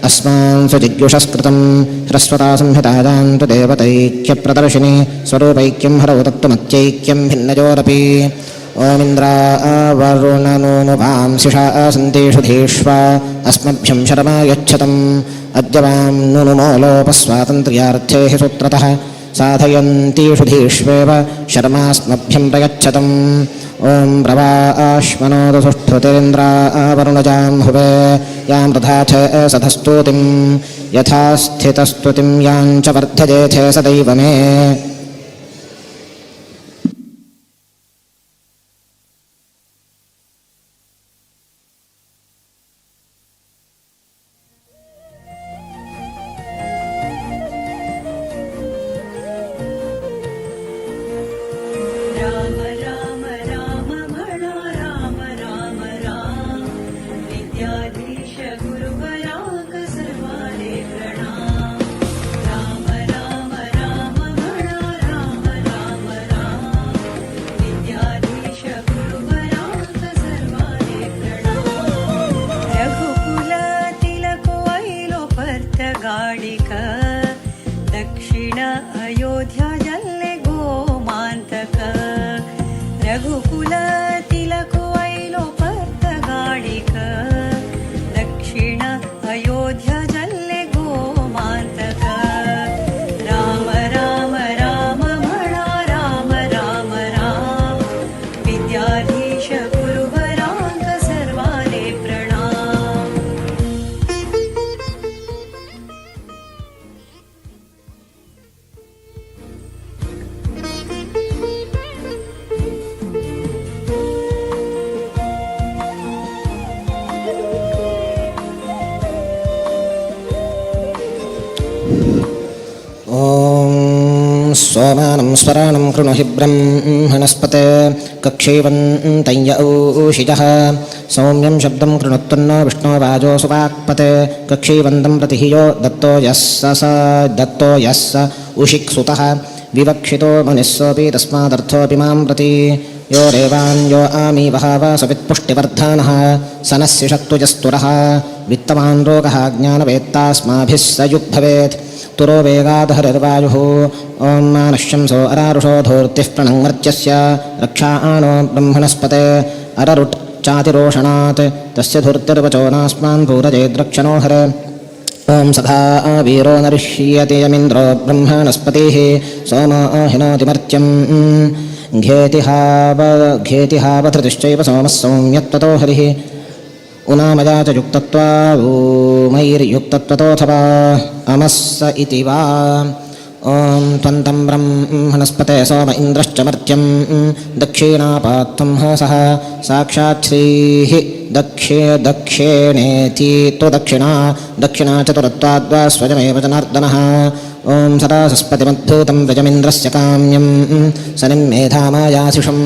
S5: अस्मान् सुजिज्ञुषस्कृतं ह्रस्वता संहितायां तु देवतैक्यप्रदर्शिनी स्वरूपैक्यं हरौ तत्त्वमत्यैक्यं भिन्नयोरपि ओमिन्द्रावरुणनूनुवांसिषा सन्तेषु धीष्वा अस्मभ्यं शरमा यच्छतम् अद्य वां नुनुमोलोपस्वातन्त्र्यार्थे हि सूत्रतः साधयन्तीषु धीष्वेव शर्मास्मभ्यं प्रयच्छतम् ॐ प्रवाश्मनोदसुष्ठुतेन्द्रावरुणजां हुवे यां दधाथ सधस्तुतिं यथा स्थितस्तुतिं यां च वर्धयेथे सदैव मे
S4: राम राम राम म्हणा राम राम राम विद्याधीश गुरुपराग सर्वाले प्रणाम राम राम राम म्हणा राम राम राम विद्याधीश गुरुपराग सर्वाले प्रणाम रघुकुल तिलक वैलो पर्त गाडिक दक्षिण अयोध्या जल्ले गोमांतक रघुकुल तिलक वैलो पर्त गाडिक दक्षिण अयोध्या जल्ले गोमांतक राम राम राम म्हणा राम राम राम विद्याधीश गुरुवरांक सर्वाले प्रणाम
S5: ॐ सोमानं स्वराणं कृणुहि ब्रह्मणस्पते कक्षीवन्तय्य ऊषिजः सौम्यं शब्दं कृणुत्तन्नो विष्णोवाजो सुवाक्पते कक्षीवन्तं प्रति हि यो दत्तो यस्स उषिक्सुतः विवक्षितो मुनिस्सोऽपि तस्मादर्थोऽपि मां प्रति यो रेवान् यो आमी वहाव सवित्पुष्टिवर्धानः सनस्य शक्तुजस्तुरः वित्तवान् रोगः ज्ञानवेत्तास्माभिः स युग्भवेत् तुरो वेगादहरिर्वायुः ॐ मानश्यंसो अरारुषो धूर्तिः प्रणङ्मर्त्यस्य रक्षाणो ब्रह्मणस्पते अररुट्चातिरोषणात् तस्य धूर्तिर्वचो नास्मान् भूरजेद्रक्षणो हरे ॐ सखा वीरो नरिष्यति यमिन्द्रो ब्रह्मणस्पतिः सोमो हिनोतिमर्त्यम् घेतिहावधृतिश्चैव सोमः सौम्यत्वतो हरिः उनामया च युक्तत्वा ऊमैर्युक्तत्वतोऽथवा अमस्स इति वा ॐ त्वन्तं ब्रह्मणस्पते सोम इन्द्रश्च मर्त्यं दक्षिणापात्वं हसः साक्षात् श्रीः दक्षिणेति तु दक्षिणा चतुरत्वाद्वा स्वयमेव जनार्दनः ॐ सरसस्पतिमद्भूतं व्रजमिन्द्रस्य काम्यं सनिं मेधामायाशिषं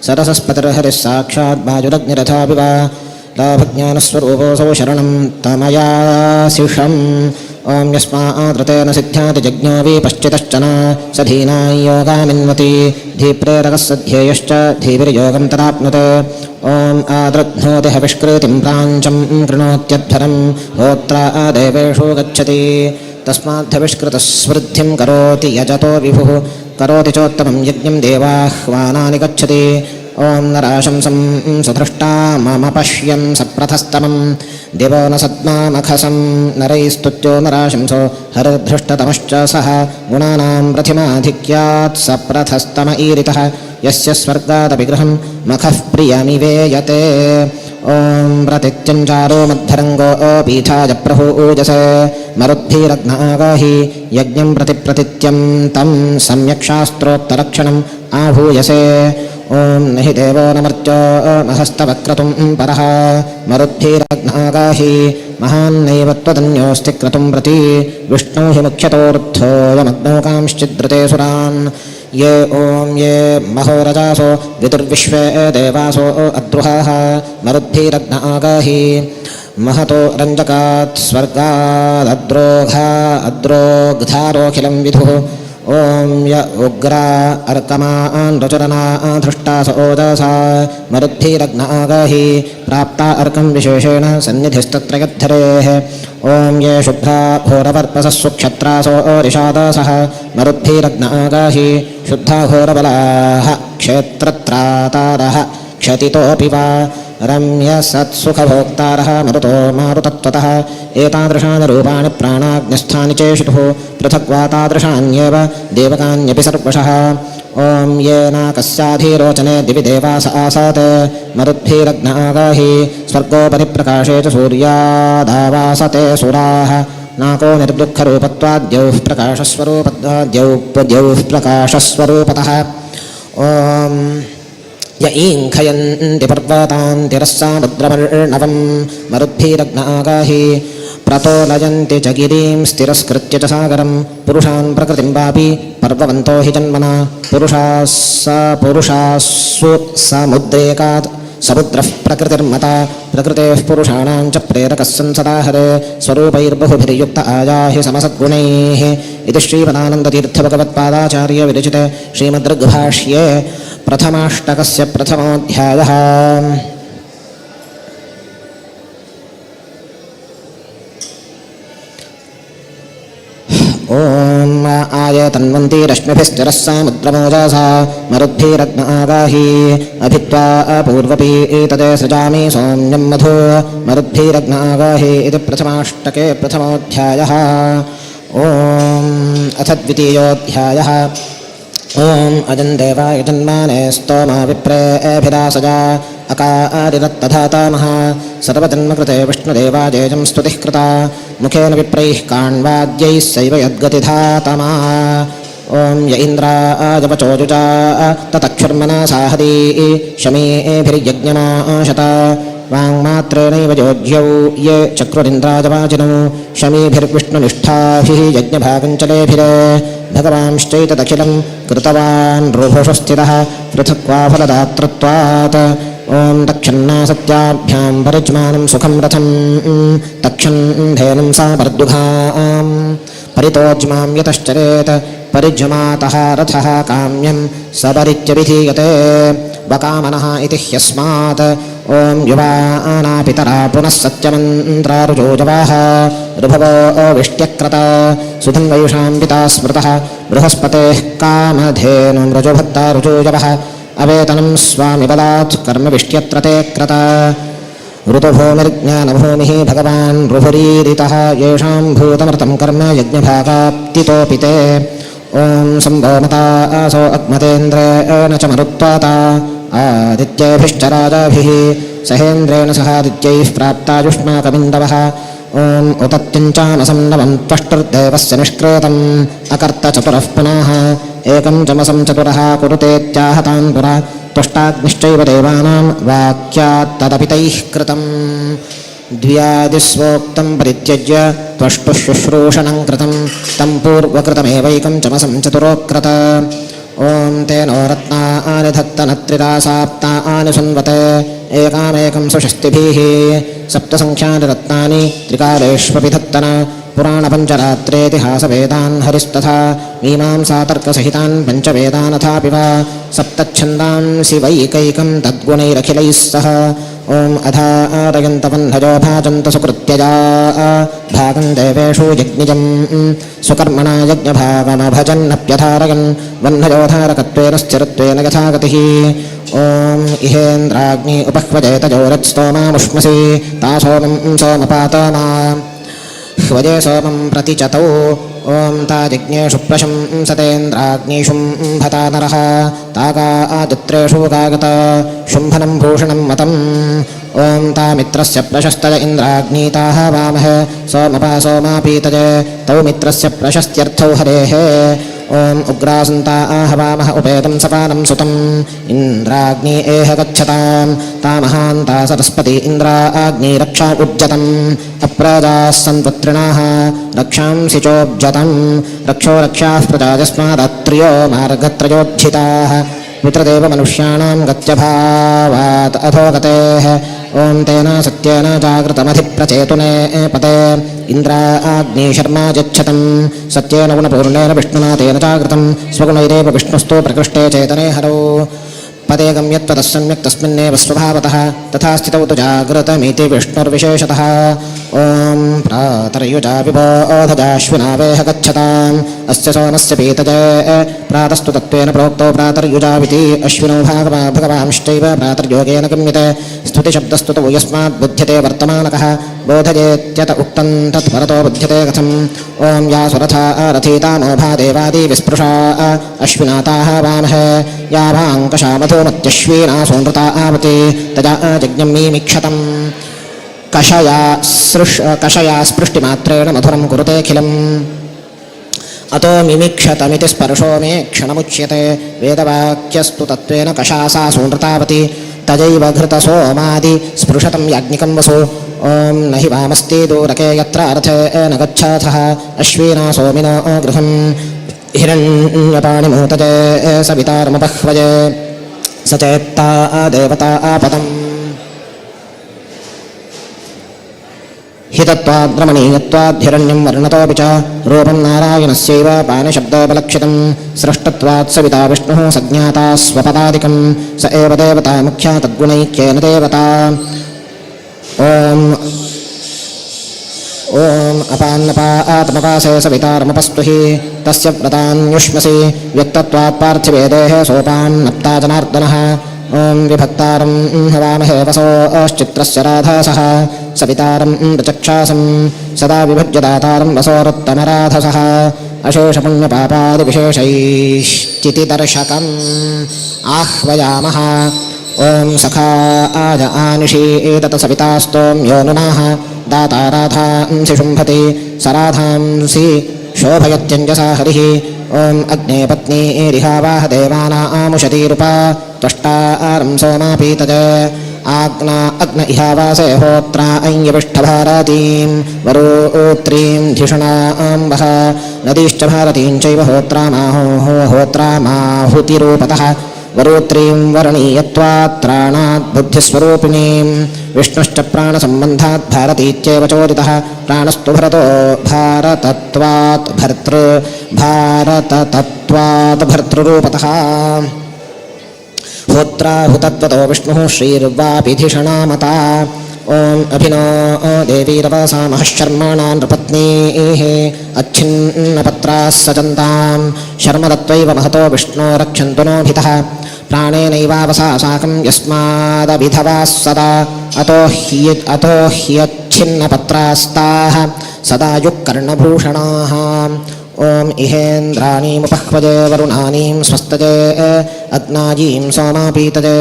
S5: सरसस्पतिर्हरिः साक्षात् वायुरग्निरथापि वा लाभज्ञानस्वरूपोऽसौ शरणं तमयाशिषम् ॐ यस्माद्रतेन सिद्ध्याति जज्ञो विपश्चितश्चन स धीनां योगामिन्वति धीप्रेरकः सध्येयश्च धीभिर्योगं तदाप्नुते ॐ आदृघ्नोति हविष्कृतिं प्राञ्चं कृणोत्यध्वरं होत्रा देवेषु गच्छति तस्माद्धविष्कृतस्वृद्धिं करोति यजतो विभुः करोति चोत्तमं यज्ञं देवाह्वानानि गच्छति ॐ नराशंसं सधृष्टा मम पश्यन् सप्रथस्तमं दिवो न सद्मामखसं नरैस्तुत्यो नराशंसो हरिर्धृष्टतमश्च सः गुणानां प्रथिमाधिक्यात् सप्रथस्तम ईरितः यस्य स्वर्गादविग्रहं मखः प्रियमिवेयते ॐ प्रतित्यञ्चारो मद्धरङ्गो पीठाय प्रभूजसे मरुद्भिरग्नागाहि यज्ञं प्रतिप्रतित्यं तं सम्यक् शास्त्रोक्तरक्षणम् आहूयसे ॐ न हि देवो न मर्त्यो महस्तवक्रतुं परः मरुद्भिरग्नागाहि महान्नैव त्वदन्योऽस्ति क्रतुं प्रति विष्णो हि मुख्यतोऽर्थोऽयमग्नौ कांश्चिद्रते सुरान् ये ॐ ये महोरजासो विदुर्विश्वे देवासो अद्रुहाः मरुद्भिरग्नागाहि महतो रञ्जकात् स्वर्गादद्रोघारोऽखिलं विदुः ॐ य उग्रा अर्कमान् रुचरना धृष्टा स ओजसा मरुद्भिरग्न आगाहि प्राप्ता अर्कं विशेषेण सन्निधिस्तत्र यद्धरेः ॐ ये शुभ्रा घोरपर्पसः सुक्षत्रासो ओरिषादासः मरुद्भिरग्न आगाहि शुद्धा घोरबलाः क्षेत्रत्रातारः क्षतितोऽपि वा रम्यसत्सुखभोक्तारः मरुतो मारुतत्वतः एतादृशानि रूपाणि प्राणाग्निस्थानि चेषितुः पृथग्वा तादृशान्येव देवकान्यपि सर्वशः ॐ येन कस्याधिरोचने दिवि देवास आसात् मरुद्भिरग्न आगाहि स्वर्गोपरिप्रकाशे च सूर्यादावासते सुराः नाको निर्दुःखरूपत्वाद्यौः प्रकाशस्वरूपतः ॐ य ईङ्खयन्ति पर्वतान् तिरस्सामुद्रमर्णवं मरुद्भिरग्न आगाहि प्रतोलयन्ति च गिरिं स्थिरस्कृत्य च सागरं पुरुषान् प्रकृतिं वापि पर्ववन्तो हि जन्मना पुरुषास्सु समुद्रेकात् समुद्रः प्रकृतिर्मता प्रकृतेः पुरुषाणां च प्रेरकः संसदा हरे स्वरूपैर्बहुभिर्युक्त आयाहि समसद्गुणैः इति श्रीमदानन्दतीर्थभगवत्पादाचार्य विरचिते श्रीमद्ऋग्भाष्ये प्रथमाष्टकस्य प्रथमोऽध्यायः। ॐ आयतन्वन्ति रश्मिभिश्चिरः सामुद्रमोजसा मरुद्भिरग्न आगाहि अभित्वा पूर्वपीतदे सृजामि सौम्यं मधु मरुद्भिरग्न आगाहि इति प्रथमाष्टके प्रथमोऽध्यायः। ॐ अथ द्वितीयोऽध्यायः। ॐ अजं देवाय जन्माने स्तोमा विप्रेभिरासजा अकारिरत्तधातामः सर्वजन्मकृते विष्णुदेवाजेजं स्तुतिः कृता मुखेन विप्रैः काण्वाद्यैः सैव यद्गतिधातमा ॐ य इन्द्राजवचोजुजा ततक्षुर्मनसाहरी शमीभिर्यज्ञमाशत वाङ्मात्रेणैव योज्यौ ये चक्रुरिन्द्राजवाजिनौ शमीभिर्विष्णुनिष्ठाभिः यज्ञभागञ्चलेभिरे भगवांश्चैतदखिलं कृतवान् रुभुषु स्थितः पृथक्वा फलदातृत्वात् ॐ तक्षन्ना सत्याभ्यां परिज्मानं सुखं रथं तक्षन्धेनुं सा वर्दुघां परितोज्मां यतश्चरेत् परिज्मातः रथः काम्यं सबरित्यभिधीयते वकामनः इति ह्यस्मात् ॐ युवाना पितरा पुनः सत्यमन्त्रारुजोजवाः ऋभवो विष्ट्यक्रत सुधन्वयुषां पिता स्मृतः बृहस्पतेः कामधेनुमृजुभक्ता रुजोजवः अवेतनं स्वामिबलात् कर्मविष्ट्यत्रते क्रत ऋतुभूमिर्ज्ञानभूमिः भगवान् ऋभुरीरितः येषां भूतमृतं कर्म यज्ञभागाप्तितोऽपि ते ॐ सम्भोमता आसो अग्मतेन्द्रेण च मरुत्वाता आदित्यैभिश्च राजाभिः सहेन्द्रेण सहादित्यैः प्राप्तायुष्माकमिन्दवः ॐ उतत्तिञ्चामसं नवं त्वष्टुर्देवस्य निष्क्रेतम् अकर्त चतुरः पुनः एकं चमसं चतुरः कुरुतेत्याहतान् पुरा त्वष्टाग्निश्चैव देवानां वाक्यात् तदपि तैः कृतम् द्व्यादिस्वोक्तं परित्यज्य त्वष्टुः शुश्रूषणं कृतं तं पूर्वकृतमेवैकं चमसं चतुरोऽक्रत ॐ तेनो रत्नानि धत्तनत्रिरासाप्तानि सुन्वते एकामेकं सुषस्तिभिः सप्तसङ्ख्यानि रत्नानि त्रिकालेष्वपि धत्तन पुराणपञ्चरात्रेतिहासवेदान् हरिस्तथा मीमांसातर्कसहितान् पञ्चवेदानथापि वा सप्तच्छन्दांसि वैकैकं तद्गुणैरखिलैः सह ॐ अधारयन्तवह्नजो भाजन्त सुकृत्यजा भागं देवेषु यज्ञिजं स्वकर्मणा यज्ञभागमभजन्नप्यधारयन् वह्नजोधारकत्वेन स्थिरत्वेन यथा गतिः ॐ इहेन्द्राग्नि उपह्वजेतजोरत्स्तोमामुष्मसि ता सोमं सोमपातमा ह्वजे सोमं प्रतिचतौ ॐ ताजिज्ञेषु प्रशंसतेन्द्राग्निषुं भता नरः तागा आदित्रेषु गागत शुम्भनं भूषणं मतम् ॐ तामित्रस्य प्रशस्तय इन्द्राग्नीताः वामहे सोमपा सोमापीतये तौ मित्रस्य प्रशस्त्यर्थौ हरेः ॐ उग्रासन्ता आहवामः उपेतं सपानं सुतम् इन्द्राग्नि एह गच्छतां तामहान्ता सरस्वती इन्द्राग्नि रक्षा उज्जतम् अप्रजाः सन्पुत्रिणाः रक्षांसि चोज्जतं रक्षो रक्षाः प्रजाजस्मादत्र्यो मार्गत्रयोज्झिताः मित्रदेव मनुष्याणां गत्यभावात् अधोगतेः ॐ तेन सत्येन जागृतमधिप्रचेतुने पदे इन्द्राग्निशर्मा यच्छतं सत्येन गुणपूर्णेन विष्णुना तेन जागृतं स्वगुणैरेव विष्णुस्तु प्रकृष्टे चेतने हरौ पदे गम्यत्वतः सम्यक् तस्मिन्नेव स्वभावतः तथा स्थितौ तु जागृतमिति विष्णुर्विशेषतः ॐ प्रातर्युजा विबोधजाश्विनावेह गच्छताम् अस्य सोमस्य पीतजे प्रातस्तु तत्त्वेन प्रोक्तो प्रातर्युजाविति अश्विनौ भगवांश्चैव प्रातर्योगेन गम्यते स्तुतिशब्दस्तु तु यस्मात् बुध्यते वर्तमानकः बोधयेत्यत उक्तं तत्परतो बुध्यते कथम् ॐ या सुरथा रथितामोभा देवादि विस्पृशा अश्विनाताः वामहे या भाङ्कषामधूमत्यश्वीना सोनृता आवति तजा जज्ञं मीमिक्षतम् कषया स्पृष्टिमात्रेण मधुरं कुरुतेऽखिलम् अतो मिमिक्षतमिति स्पर्शो मे क्षणमुच्यते वेदवाक्यस्तु तत्त्वेन कषासा सोनृतावति तजैव घृतसोमादि स्पृशतं याज्ञिकं वसु ॐ न हि वामस्ति दूरके यत्र अर्थे न गच्छाथः अश्विना सोमिनो गृहं हिरण्यपाणिमूतजे सवितारमुपह्वये स चेत्ता देवता आपदम् हितत्वाद्रमणीयत्वाद्धिरण्यं वर्णतोऽपि च रूपं नारायणस्यैव पाणिशब्दोपलक्षितं सृष्टत्वात् सविता विष्णुः सज्ञाता स्वपदादिकं स एव देवता मुख्या तद्गुणैक्येन देवता ॐ अपान्नपात्मकासे सवितारमुपस्तुहि तस्य व्रतान्युष्मसि व्यक्तत्वात् पार्थिवे देहे सोपान्नप्ता जनार्दनः ॐ विभक्तारं हवामहे वसोश्चित्रस्य राधासः सवितारं चक्षासं सदा विभज्यदातारं वसोरुत्तमराधसः अशेषपुण्यपापादिविशेषैश्चितिदर्शकम् आह्वयामः ॐ सखा आज आनिषि एतत् सवितास्तोम्यो नुनाः दाता राधांसि शुम्भति सराधांसि शोभयत्यञ्जसा हरिः ॐ अग्ने पत्नीरिहावाह देवानामुषतीरुपा त्वष्टारं सोमापीतजे आग्ना अग्न इहावासे होत्रा अञ्यविष्ठभारतीं वरोत्रीं धिषणां वह नदीश्च भारतीं चैव होत्रामाहुतिरूपतः वरोत्रीं वरणीयत्वात् बुद्धिस्वरूपिणीं विष्णुश्च प्राणसम्बन्धात् भारतीत्येव चोदितः प्राणस्तु भरतो भारततत्त्वात् भर्तृरूपतः होत्राहुतत्वतो विष्णुः श्रीर्वापिधिषणामता ॐ अभिनो देवीरवसामः शर्माणां नृपत्नीः अच्छिन्नपत्राः सचन्तां शर्मदत्वैव महतो विष्णो रक्षन्तु नोभितः प्राणेनैवावसा साकं यस्मादभिधवाः सदा अतो ह्यच्छिन्नपत्रास्ताः सदा युक्कर्णभूषणाः ॐ इहेन्द्राणीमुपह्वजे वरुणानीं स्वस्तजे अग्नाजीं सोमापीतजे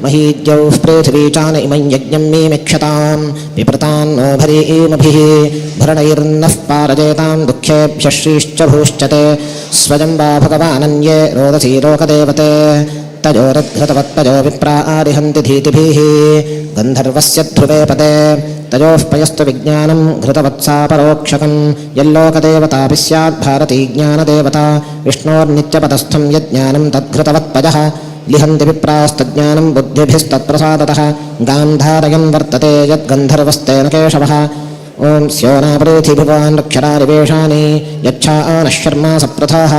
S5: महीद्यौः पृथिवी चान इमं यज्ञं मीमिक्षतां पिप्रतान्नो भरीमभिः भरणैर्नः पारजेतां दुःखेभ्यः श्रीश्च भूश्चते स्वयं वा भगवानन्ये रोदसी लोकदेवते तयोरद्घृतवत्पजो विप्रारिहन्ति धीतिभिः गन्धर्वस्य ध्रुवे पदे तयोः पयस्तु विज्ञानं घृतवत्सा परोक्षकं यल्लोकदेवतापि स्याद्भारती ज्ञानदेवता विष्णोर्नित्यपदस्थं यज्ञानं तद्घृतवत्पजः लिहन्ति विप्रास्तज्ञानं बुद्धिभिस्तत्प्रसादतः गान्धारयन् वर्तते यद्गन्धर्वस्तेन केशवः ॐ स्योनापृथिभिवान् रक्षरारिवेशानि यच्छा नः शर्मा सप्रथाः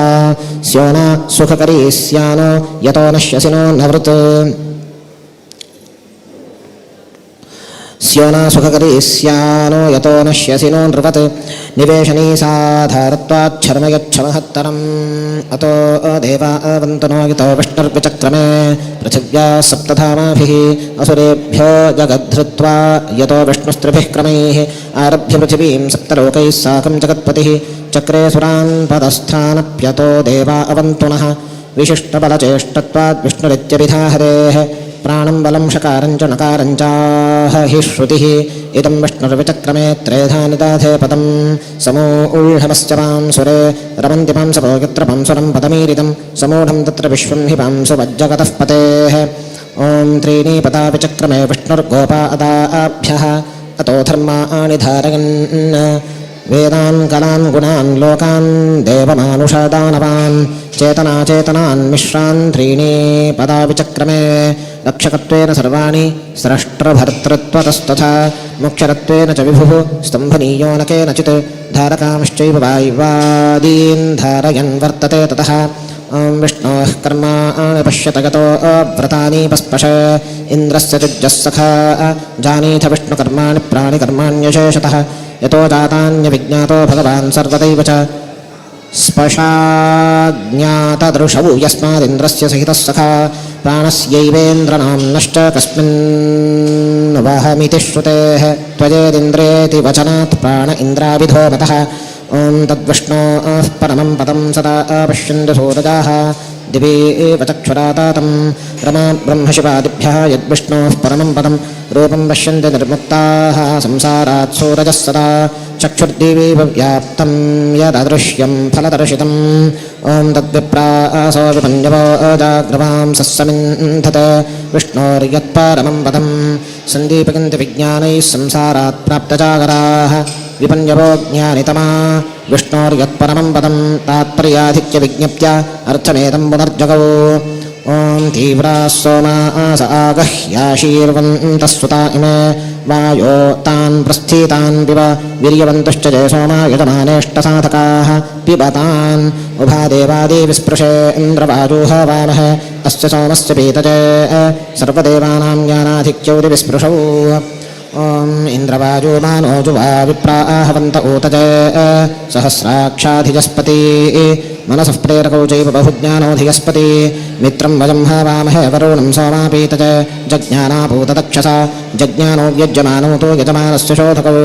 S5: स्योना सुखकरी स्यानो यतो नश्यसि नो नवृत् स्योना सुखकरी स्यानो यतो नश्यसि नो नृवत् निवेशनी साधारत्वाच्छर्म यच्छमहत्तरम् अतो देवा अवन्तनो यतो विष्णुर्विचक्रमे पृथिव्या सप्तधामाभिः असुरेभ्यो जगद्धृत्वा यतो विष्णुस्त्रिभिः क्रमैः आरभ्य पृथिवीं सप्तलोकैः साकं जगत्पतिः चक्रे सुरान् पदस्थानप्यतो देवा अवन्तुनः विशिष्टबलचेष्टत्वाद् विष्णुरित्यभिधाहरेः प्राणं बलं शकारं च नकारं चाह हि श्रुतिः इदं विष्णुर्विचक्रमे त्रेधा निदाधे पदं समूढमश्च पांसुरे रमन्ति पांसपो यत्र पांसुरं पदमीरितं समूढं तत्र विश्वं हि पांसु वज्जगतः पतेः ॐ त्रीणि पदा विचक्रमे विष्णुर्गोपादाभ्यः अतो धर्माणि धारयन् वेदान् कलान् गुणान् लोकान् देवमानुषदानवान् चेतनाचेतनान् मिश्रान् त्रीणि पदा विचक्रमे रक्षकत्वेन सर्वाणि स्रष्टृभर्तृत्वतस्तथा मोक्षरत्वेन च विभुः स्तम्भनीयो न केनचित् धारकांश्चैव वायुवादीन् धारयन् वर्तते ततः विष्णोः कर्माणि पश्यत गतो व्रतानि पस्पश इन्द्रस्य जुज्जः सखा जानीथ विष्णुकर्माणि प्राणिकर्माण्यशेषतः यतो जातान्यविज्ञातो भगवान् सर्वदैव च स्पशाज्ञातदृशौ यस्मादिन्द्रस्य सहितः सखा प्राणस्यैवेन्द्रनाम्नश्च कस्मिन् वहमिति श्रुतेः त्वजेदिन्द्रेति वचनात् प्राण इन्द्राविधो मतः ॐ तद्विष्णोः परमं पदं सदा पश्यन्ति सूरजाः दिवि एव चक्षुरातातं रमा ब्रह्मशिवादिभ्यः यद्विष्णोः परमं पदं रूपं पश्यन्ति निर्मुक्ताः संसारात् सूरजः सदा चक्षुर्दिवीव व्याप्तं यददृश्यं फलदर्शितम् ॐ तद्विप्रासो विपञ्जवो जाग्रवां सस्समिन्धत विष्णोर्यत्परमं पदं सन्दीपयन्ति विज्ञानैः संसारात् प्राप्तजागराः विपञ्जवो ज्ञानितमा विष्णोर्यत्परमं पदं तात्पर्याधिक्य विज्ञप्य अर्थमेदं पुनर्जगौ ॐ तीव्राः सोमास आगह्याशीर्वन्तः सुता इमे वायो तान् प्रस्थितान् पिब वीर्यवन्तश्च जय सोमा यजमानेष्टसाधकाः पिबतान् उभादेवादि विस्पृशे इन्द्रवाजूह वामहे अस्य सोमस्य पीतजे सर्वदेवानां ज्ञानाधिक्यौरि विस्पृशौ ॐ इन्द्रवाजुमानोजुवा विप्राहवन्त ऊतजे सहस्राक्षाधिजस्पति मनसः प्रेरकौ चैव बहुज्ञानोऽधिगस्पति मित्रं वयं हवामहे वरुणं सोमापीतजे जज्ञानापूतदक्षसा जज्ञानो व्यज्यमानो तु यजमानस्य शोधकौ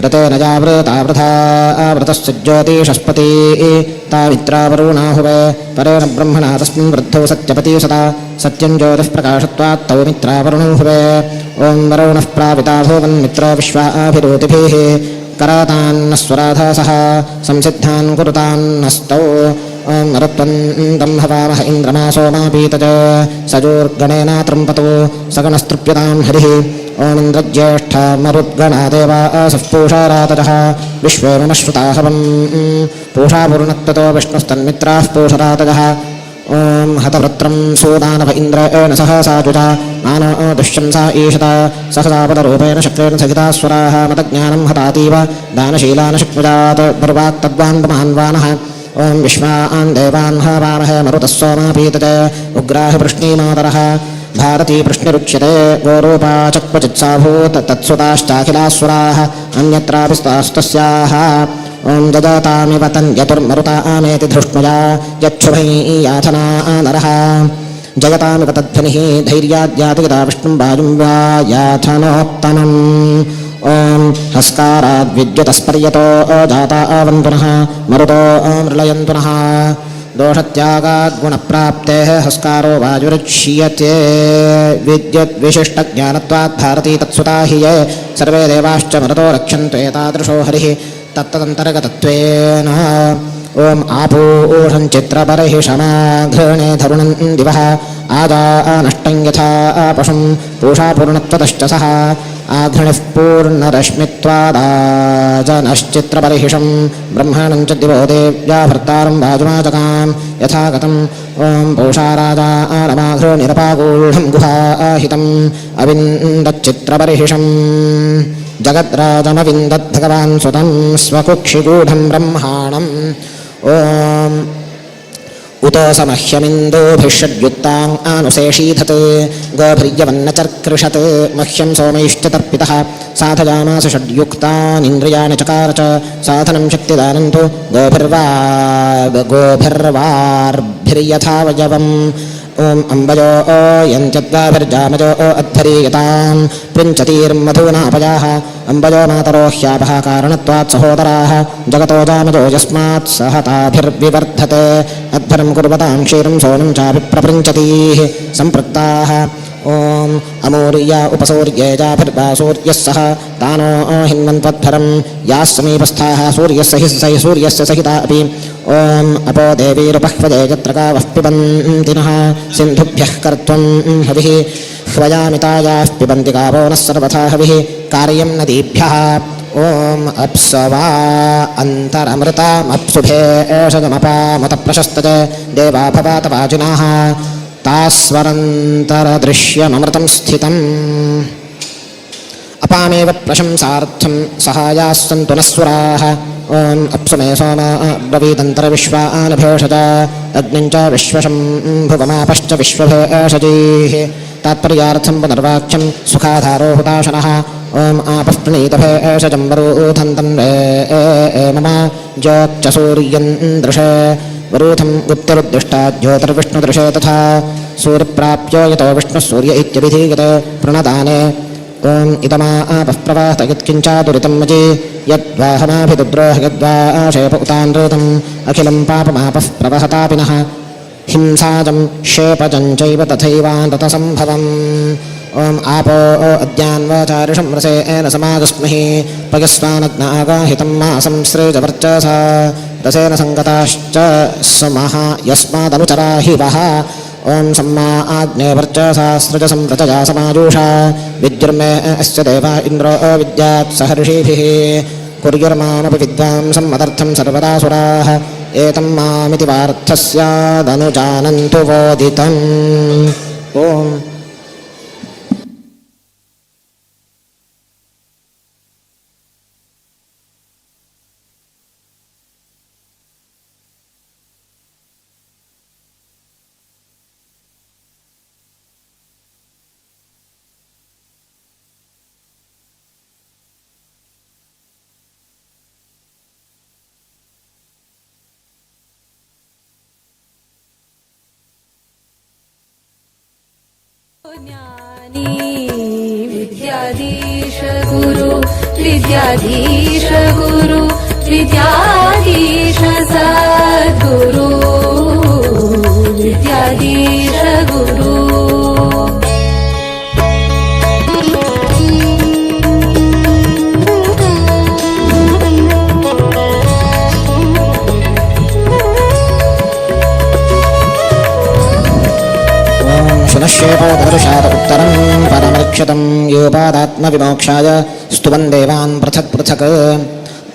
S5: रतेन जावृता वृथा आवृतस्य ज्योतिषस्पति तामित्रावरुणाहुवे परेण ब्रह्मणा तस्मिन् वृद्धौ सत्यपति सदा सत्यं ज्योतिः प्रकाशत्वात् तौ मित्रावरुणहुवे ॐ वरुणः प्रापिता भुवन्मित्रो विश्वाभिरोतिभिः करातान्नस्वराधासः संसिद्धान् कुरुतान्नस्तौ ॐ मरुत्वन्तं हवामह इन्द्रमा सोमापीतज सजोर्गणेनात्रम्पतो सगणस्तृप्यतां हरिः ॐ इन्द्रज्येष्ठा मरुद्गणादेवासः पूषारातजः विश्वेमश्रुताहवम् पूषापूर्णत्वतो विष्णुस्तन्मित्राः पूषरातजः ॐ हतवृत्रं सूदानभ इन्द्रेण सहसाजुजा मानो दुष्यंसा ईशता सहसापदरूपेण शक्रेण सहितास्वराः मतज्ञानं हतातीव दानशीलानशक्नुजात् पर्वात्तद्वान्पमान्वानः ॐ विश्वान् देवान् हवामहे मरुतः सोमापीतज उग्राहि वृष्णीमातरः भारती वृष्णिरुच्यते गोरूपा च क्वचित्साभूत् तत्सुताश्चाखिलास्वराः अन्यत्रापि स्तास्तस्याः ॐ ददातामिव तन्यतुर्मरुतामेति धृष्णुजा यच्छुभै याथना नरः जगतामिव तध्वनिः धैर्याद्यातिगता विष्णुं वायुं वा याथनोत्तमम् ॐ हस्काराद्विद्युतस्पर्यतो जाता आवन्तुनः मरुतो मृळयन्तुनः दोषत्यागाद्गुणप्राप्तेः हस्कारो वायुरुच्यते विद्युद्विशिष्टज्ञानत्वात् भारती तत्सुता हि ये सर्वे देवाश्च मरुतो रक्षन्तु एतादृशो हरिः तत्तदन्तर्गतत्वेन ॐ आपूषं चित्रपरिहिषमाघृणे धरुणं दिवः आजानष्टं यथा पशुं पूषापूर्णत्वतश्च सः आघृणिः पूर्णरश्मित्वादाजनश्चित्रपरिहिषं ब्रह्माणं च दिवो देव्या भर्तारं वाजुमाजगां यथा गतम् ॐ पूषाराजा आरमाघृणिरपागूढं गुहाहितम् अविन्दच्चित्रपरिहिषम् जगद्राजमविन्दद्भगवान् सुतं स्वकुक्षिगूढं ब्रह्माणम् ॐ उतोसमह्यमिन्दोभिषड्युक्ताम् आनुशेषीधत् गोभिर्यवन्नचर्कृषत् मह्यं सोमैश्च तर्पितः साधयामास षड्युक्तानीन्द्रियाणि चकार च साधनं शक्तिदानं तु गोभिर्वार्भिर्यथा वयवम् ॐ अम्बजो यन्त्यद्वाभिर्जामजो अध्वरीयतां पृञ्चतीर्मधूनापयाः अम्बजो मातरो ह्यापः कारणत्वात् सहोदराः जगतो जामजो यस्मात् सह ताभिर्विवर्धते अध्वरं कुर्वतां क्षीरं सोनं चापि प्रपृञ्चतीः सम्पृक्ताः ॐ अमूर्या उपसूर्ये जाभिर्वासूर्यः सह तानो हिन्वन्त्वध्वरं याः समीपस्थाः सूर्यस्य सहिता अपि ॐ अपो देवीरुपह्वदे यत्र गावः पिबन्ति नः सिन्धुभ्यः कर्त्वं हविः ह्वयामितायाः पिबन्ति गावो नः सर्वथा हविः कार्यं नदीभ्यः ॐ अप्सवा अन्तरमृतामप्सुभे एषगमपामुत प्रशस्तज देवा भवातवाजिनाः तास्वरन्तरदृश्यममृतं स्थितम् अपामेव प्रशंसार्थं सहायाः सन्तु नः सुराः ॐ अप्सु मे सोम ब्रवीदन्तर्विश्वानभेषज अग्निं च विश्वशं भुवमापश्च विश्वभेषजीः तात्पर्यार्थं पुनर्वाक्यं सुखाधारो हुताशनः ॐ आपः प्रणीतभेषजं वरूथन्तं मम ज्योच्च सूर्यं दृशे वरूथं गुप्तिरुद्दिष्टा ज्योतिर्विष्णुदृशे तथा सूर्यप्राप्यो यतो विष्णुः सूर्य इत्यभिधीयते प्रणदाने ॐ इदमा आपः प्रवाहत यत्किञ्चादुरितं मजी यद्वाहमाभिदुद्रोह यद्वाशेप उतानृतम् अखिलं पापमापः प्रवहतापिनः हिंसाजं शेपजं चैव तथैवानृतसम्भवम् ॐ आपो अद्यान्वाचारिषं रसेन समागस्महि पयस्वानग्नागाहितं मासं सृजवर्चसा रसेन सङ्गताश्च स्मः यस्मादनुचरा हि वः ॐ सम्मा आग्ने वर्चसा सृजसंव्रतया समाजूषा विद्युर्मे अस्य देवा इन्द्रो विद्यात् सहर्षिभिः कुर्युर्मामपि विद्वांसं मदर्थं सर्वदा सुराः एतं मामिति वार्थः स्यादनुजानन्तु वोदितम् ॐ
S4: ज्ञानी विद्याधीश गुरु विद्याधीश गुरु विद्याधीश सद्गुरु विद्याधीश गुरु
S5: शुनश्येपोदर्शाद उत्तरं परमरक्षतं योपादात्मविमोक्षाय स्तुवन् देवान् पृथक् पृथक्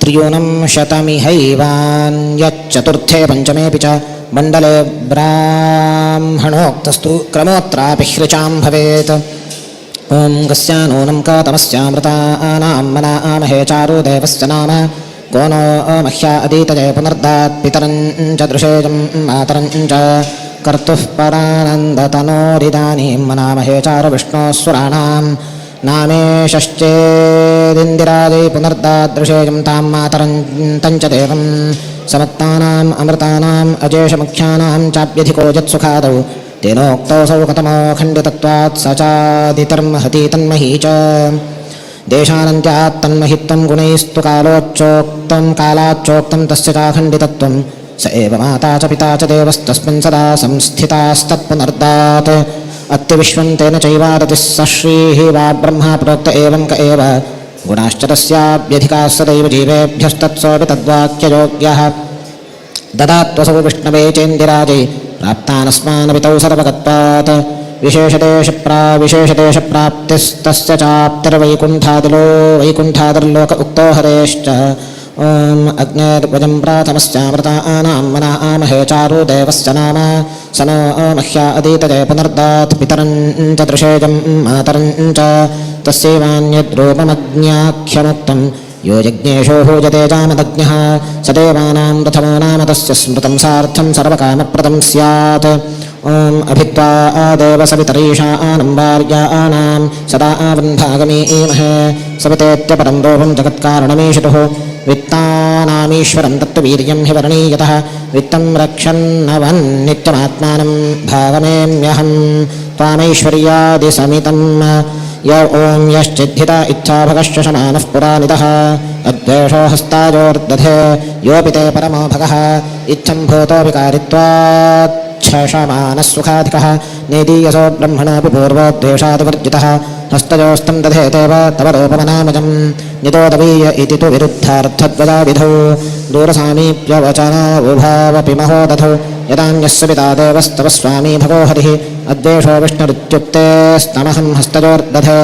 S5: त्रियूनं शतमिहैवान्यच्चतुर्थे पञ्चमेऽपि च मण्डले ब्राह्मणोक्तस्तु क्रमोत्रापि ह्रिचां भवेत् ॐ कस्यानूनं कतमस्यामृतानां मनामहे चारु देवस्य नाम को नो मह्या अदीतये पुनर्दात् पितरं च दृशेजं मातरं च कर्तुः परानन्दतनोरिदानीं मनामहे चारु विष्णोऽसुराणां नामेशश्चेदिन्दिराजै पुनर्दादृशेयं तां मातरं तञ्च देवं समत्तानाम् अमृतानाम् अजेशमुख्यानां चाप्यधिको यत्सुखादौ तेनोक्तौ सौ कतमो खण्डितत्वात् स चादितर्महति तन्मही च देशानन्त्यात् तन्महित्वं गुणैस्तु कालोच्चोक्तं कालाच्चोक्तं तस्य चाखण्डितत्वं स एव माता च पिता च देवस्तस्मिन् सदा संस्थितास्तत्पुनर्दात् अत्यविश्वं तेन चैवादतिः स श्रीः वा ब्रह्मा प्रोक्त एवं क एव गुणाश्च तस्याभ्यधिकाः सदैव जीवेभ्यस्तत्सोऽपि तद्वाक्ययोग्यः ददात्वसौ विष्णवे चेन्दिराजै प्राप्तानस्मानपितौ सर्वगत्वात् विशेषदेशप्राप्तिस्तस्य चाप्तिर्वैकुण्ठादिलो वैकुण्ठादिर्लोक उक्तो हरेश्च ॐ अग्नेर्वजं प्राथमस्यामृतानां मनामहे चारु देवस्य नाम स नो मह्या अदीतये पुनर्दात् पितरं च दृशेजं मातरं च तस्यैवान्यद्रूपमज्ञाख्यमुक्तं यो यज्ञेषु भूयते जामदज्ञः स देवानां प्रथमो नाम तस्य स्मृतं सार्थं सर्वकामप्रदं स्यात् ॐ अभित्वा देवसवितरीशानं वार्याणां सदा आवन्भागमीमहे सवितेत्यपरं रूपं जगत्कारणमीशितुः वित्तानामीश्वरं तत्त्ववीर्यं हि वर्णीयतः वित्तं रक्षन्नवन्नित्यमात्मानं भावमेम्यहं त्वामैश्वर्यादिसमितं य ॐ यश्चिद्धिता इच्छाभगश्च शमानः पुरानितः अद्वेषो हस्ताजोर्दधे योऽपि ते परमो भगः इत्थं भूतोऽपि कारित्वाच्छमानः सुखाधिकः नेदीयसो ब्रह्मणापि पूर्वोद्वेषादिवर्जितः हस्तयोस्तं दधेतेव तव रूपमनामजं नितोदवीय इति तु विरुद्धार्थद्वयाविधौ दूरसामीप्यवचनावुभावपि महोदधौ यदान्यस्य पिता देवस्तव स्वामी भगो हरिः अद्वेषो विष्णुरित्युक्ते स्तमहं हस्तयोर्दधे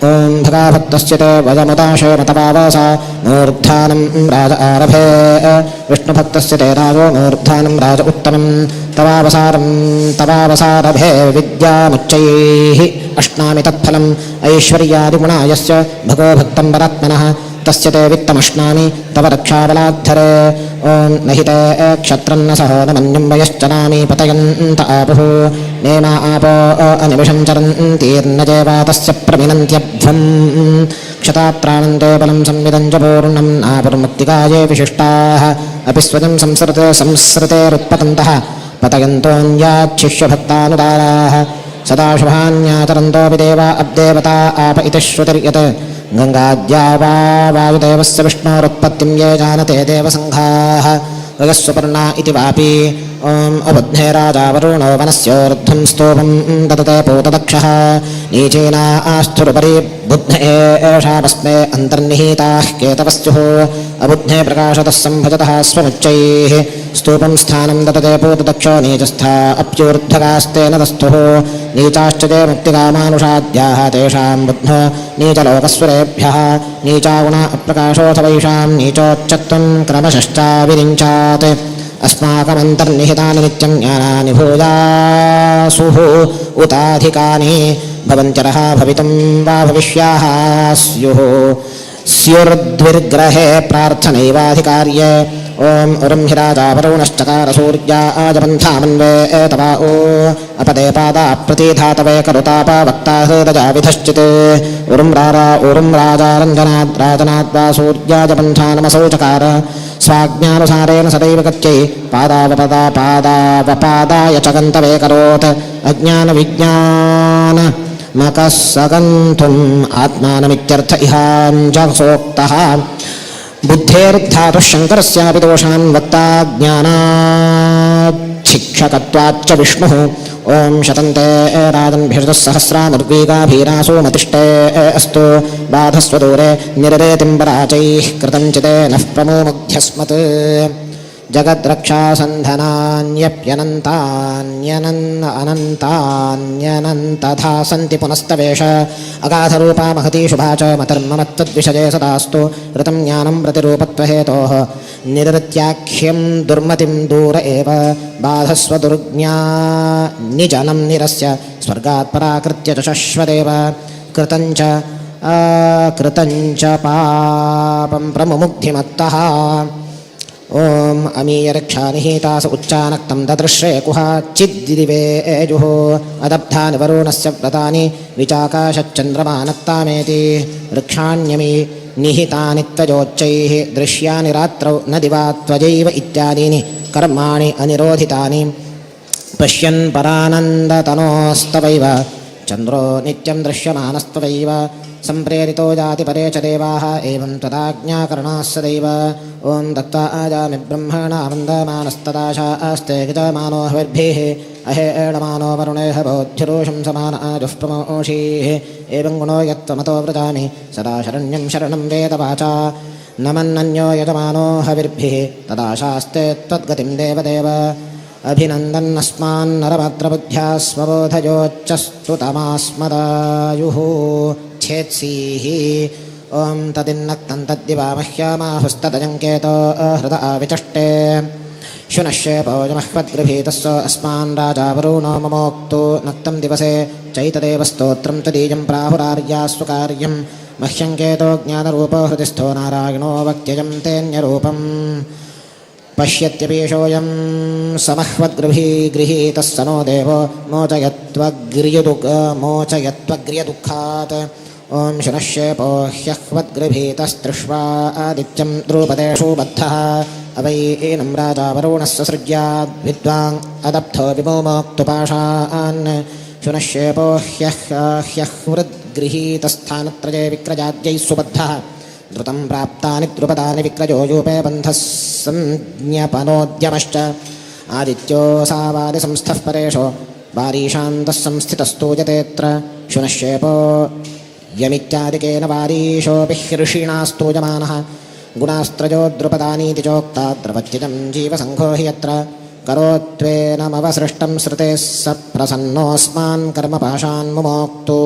S5: ॐ भगाभक्तस्य ते वयमुदाशेन तपावसा मूर्धानं राज आरभे विष्णुभक्तस्य ते राजो मूर्धानं राज उत्तमं तवावसारभे विद्यामुच्चैः अश्नामि तत्फलम् ऐश्वर्यादिगुणा यस्य भगो भक्तं परात्मनः तस्य ते वित्तमश्नामि तव रक्षाबलाद्धरे ॐ न हि ते क्षत्रं न सहो न मन्यं वयश्चनामि पतयन्त आपुः नेमा आपो अनिमिषं चरन्तीर्नजेवा तस्य प्रमिनन्त्यध्वम् क्षतात्राणन्ते बलं संविदं च पूर्णं नापुर्मुक्तिकाये विशिष्टाः अपि स्वयं संसृतेरुत्पतन्तः पतयन्तोऽन्याच्छिष्यभक्तानुदाराः सदा शुभान्याचरन्तोऽपि देवा अब्देवता आप इति श्रुतिर्यत् गङ्गाद्या वा वायुदेवस्य विष्णोरुत्पत्तिं ये जानते देवसङ्घाः वयस्वपर्णा इति वापि ॐ अबुद्धे राजा वरुणो वनस्योर्ध्वं स्तूपं ददते पूतदक्षः नीचेना आस्थुरुपरि बुद्ध एषा भस्मे अन्तर्निहिताः केतवस्युः अबुद्धे प्रकाशतः सम्भजतः स्वमुच्चैः स्तूपं स्थानं ददते पूतदक्षो नीचस्था अप्यूर्ध्वगास्तेन तस्थुः नीचाश्च ते मुक्तिकामानुषाद्याः तेषां बुद्धो नीचलोकस्वरेभ्यः नीचागुणा अप्रकाशोऽथ वैषां नीचोच्चत्वं क्रमशश्चाविरिञ्चात् अस्माकमन्तर्निहितानि नित्यं ज्ञानानि भूयासुः उताधिकानि भवन्त्यरः भवितुं वा भविष्याः स्युः स्युर्द्विर्ग्रहे प्रार्थनैवाधिकार्ये ॐ उरुं हि राजा वरुणश्चकार सूर्या आजपन्थामन्वे एतवा ओ अपदे पादा प्रतिधातवे करुतापा वक्ता हृदजा विधश्चित् उरुं राजा रञ्जनाद् सूर्याजपन्थानमसौ चकार स्वाज्ञानुसारेण सदैव गत्यै पादावपादाय च गन्तवे करोत् अज्ञानविज्ञान मकः सगन्तुम् आत्मानमित्यर्थ इहाञ्जसोक्तः बुद्धेर्धातुः शङ्करस्यापि दोषान् वक्ता ज्ञानाच्छिक्षकत्वाच्च विष्णुः ॐ शतन्ते राजन्भिषतः सहस्रामुर्वीगाभीरासु मतिष्ठे अस्तु बाधस्वदूरे निररेतिं पराचैः कृतं चिते नः प्रमोमुग्ध्यस्मत् जगद्रक्षासन्धनान्यप्यनन्तान्यनन्तधा सन्ति पुनस्तवेश अगाधरूपा महती शुभा च मतर्ममत्तद्विषये सदास्तु ऋतं ज्ञानं प्रतिरूपत्वहेतोः निरृत्याख्यं दुर्मतिं दूर एव बाधस्वदुर्ज्ञानिजनं निरस्य स्वर्गात् पराकृत्य च शश्वदेव कृतञ्च पापं प्रमुमुग्धिमत्तः ॐ अमीयरक्षानिहितास उच्चानक्तं ददृश्रे कुहाचिद्दिदिवेजुः अदब्धानि वरुणस्य व्रतानि विचाकाशच्चन्द्रमानत्तामेति वृक्षाण्यमी निहितानि त्वजोच्चैः दृश्यानि रात्रौ न दिवा त्वजैव इत्यादीनि कर्माणि अनिरोधितानि पश्यन् परानन्दतनोस्तवैव चन्द्रो नित्यं दृश्यमानस्त्वैव सम्प्रेरितो जाति परे च देवाः एवं तदाज्ञाकरणाः सदैव ॐ दत्त्वा आजामि ब्रह्मणा वन्दमानस्तदाशा आस्ते गजमानो हविर्भिः अहेणमानो वरुणेह बोध्यरोषं समान आजुः प्रमोषीः एवं गुणो यत्त्वमतो व्रजामि सदा शरण्यं शरणं वेदवाचा नमन्नन्यो यजमानो हविर्भिः तदाशास्ते त्वद्गतिं देवदेव अभिनन्दन्नस्मान्नरमात्रबुद्ध्या स्वबोधयोच्चस्तु तमास्मदायुः छेत्सीः ॐ तदिन्नक्तं तद्दिवामह्यामाहुस्तदजङ्केतो हृद आविचष्टे शुनश्येपोजमह्वद्गृभीतस्व अस्मान् राजा वरुणो ममोक्तु नक्तं दिवसे चैतदेव स्तोत्रं तदीयं प्राहुरार्यास्वकार्यं मह्यङ्केतो ज्ञानरूपो हृदिस्थो नारायणो वक्त्यजं तेऽन्यरूपम् पश्यत्यपीशोऽयं समह्वद्गृहीतः स नो देवो मोचयत्वग्र्यदुःखात् ॐ शुनश्येपो ह्यह्वद्गृभीतस्तृष्ट्वा आदित्यं द्रुपदेषु बद्धः अवैनं राजा वरुणस्य सृज्याद्विद्वान् अदब्धो विमोक्तुपाशान् शुनश्येपो ह्यह्वद्गृहीतस्थानत्रये विक्रजाद्यैः सुबद्धः द्रुतं प्राप्तानि द्रुपदानि विक्रजो यूपे बन्धः संज्ञपनोद्यमश्च आदित्योऽसावादिसंस्थः परेशो वारीशान्तः संस्थितस्तूयतेऽत्र शुनश्येपो यमित्यादिकेन वारीशोऽपि ऋषिणा स्तूयमानः गुणास्त्रयो द्रुपदानीति चोक्ता द्रवत्यजं जीवसङ्घो हि यत्र करोत्वेनमवसृष्टं श्रुतेः स प्रसन्नोऽस्मान् कर्मपाशान् मुमोक्तु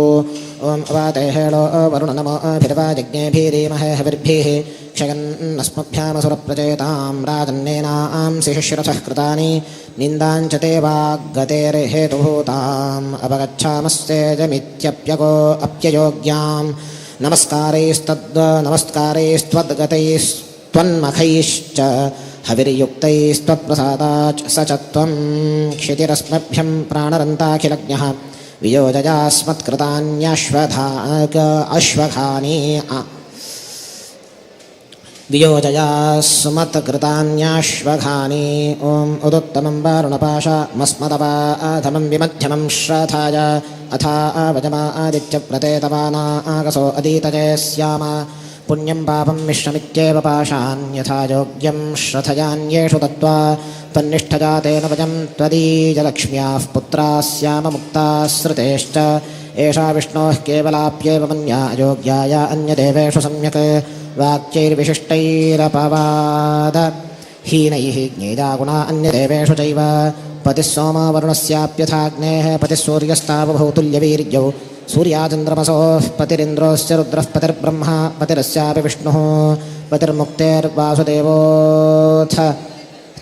S5: ॐ अवाते हेळो वरुण नमो अभिर्वाजज्ञेभिरीमहे हविर्भिः क्षयन्नस्मभ्यामसुरप्रचेतां राजन्नेनांसि शिशिरसः कृतानि निन्दाञ्च ते वाग्गतेर्हेतुभूताम् अपगच्छामस्तेजमित्यप्ययोग्यां नमस्कारैस्त्वद्गतैस्त्वन्मखैश्च हविर्युक्तैस्त्वत्प्रसादाच् स च त्वं क्षितिरस्मभ्यं प्राणरन्ताखिलज्ञः वियोजयास्मत्कृतान्यश्वखानि वियोजयास्मत्कृतान्याश्वघानि ॐ उदुत्तमं वारुणपाशमस्मदवाधमं विमध्यमं श्रथाय अथा वजमादित्यप्रतेतवानागसो अदीतये स्याम पुण्यं पापं मिश्रमित्येव पाशान्यथा योग्यं श्रथयान्येषु दत्त्वा तन्निष्ठजातेन वयं त्वदीयलक्ष्म्याः पुत्राः स्याम मुक्ताः श्रुतेश्च एषा विष्णोः केवलाप्येव मन्या अयोग्याय अन्यदेवेषु सम्यक् वाक्यैर्विशिष्टैरपवाद हीनैः ज्ञेया गुणा अन्यदेवेषु चैव पतिः सोमो वरुणस्याप्यथाग्नेः पतिः सूर्यस्तावभूतुल्यवीर्यौ सूर्याचन्द्रमसोः पतिरिन्द्रोश्च रुद्रः पतिर्ब्रह्मा पतिरस्यापि विष्णुः पतिर्मुक्तेर्वासुदेवोऽथ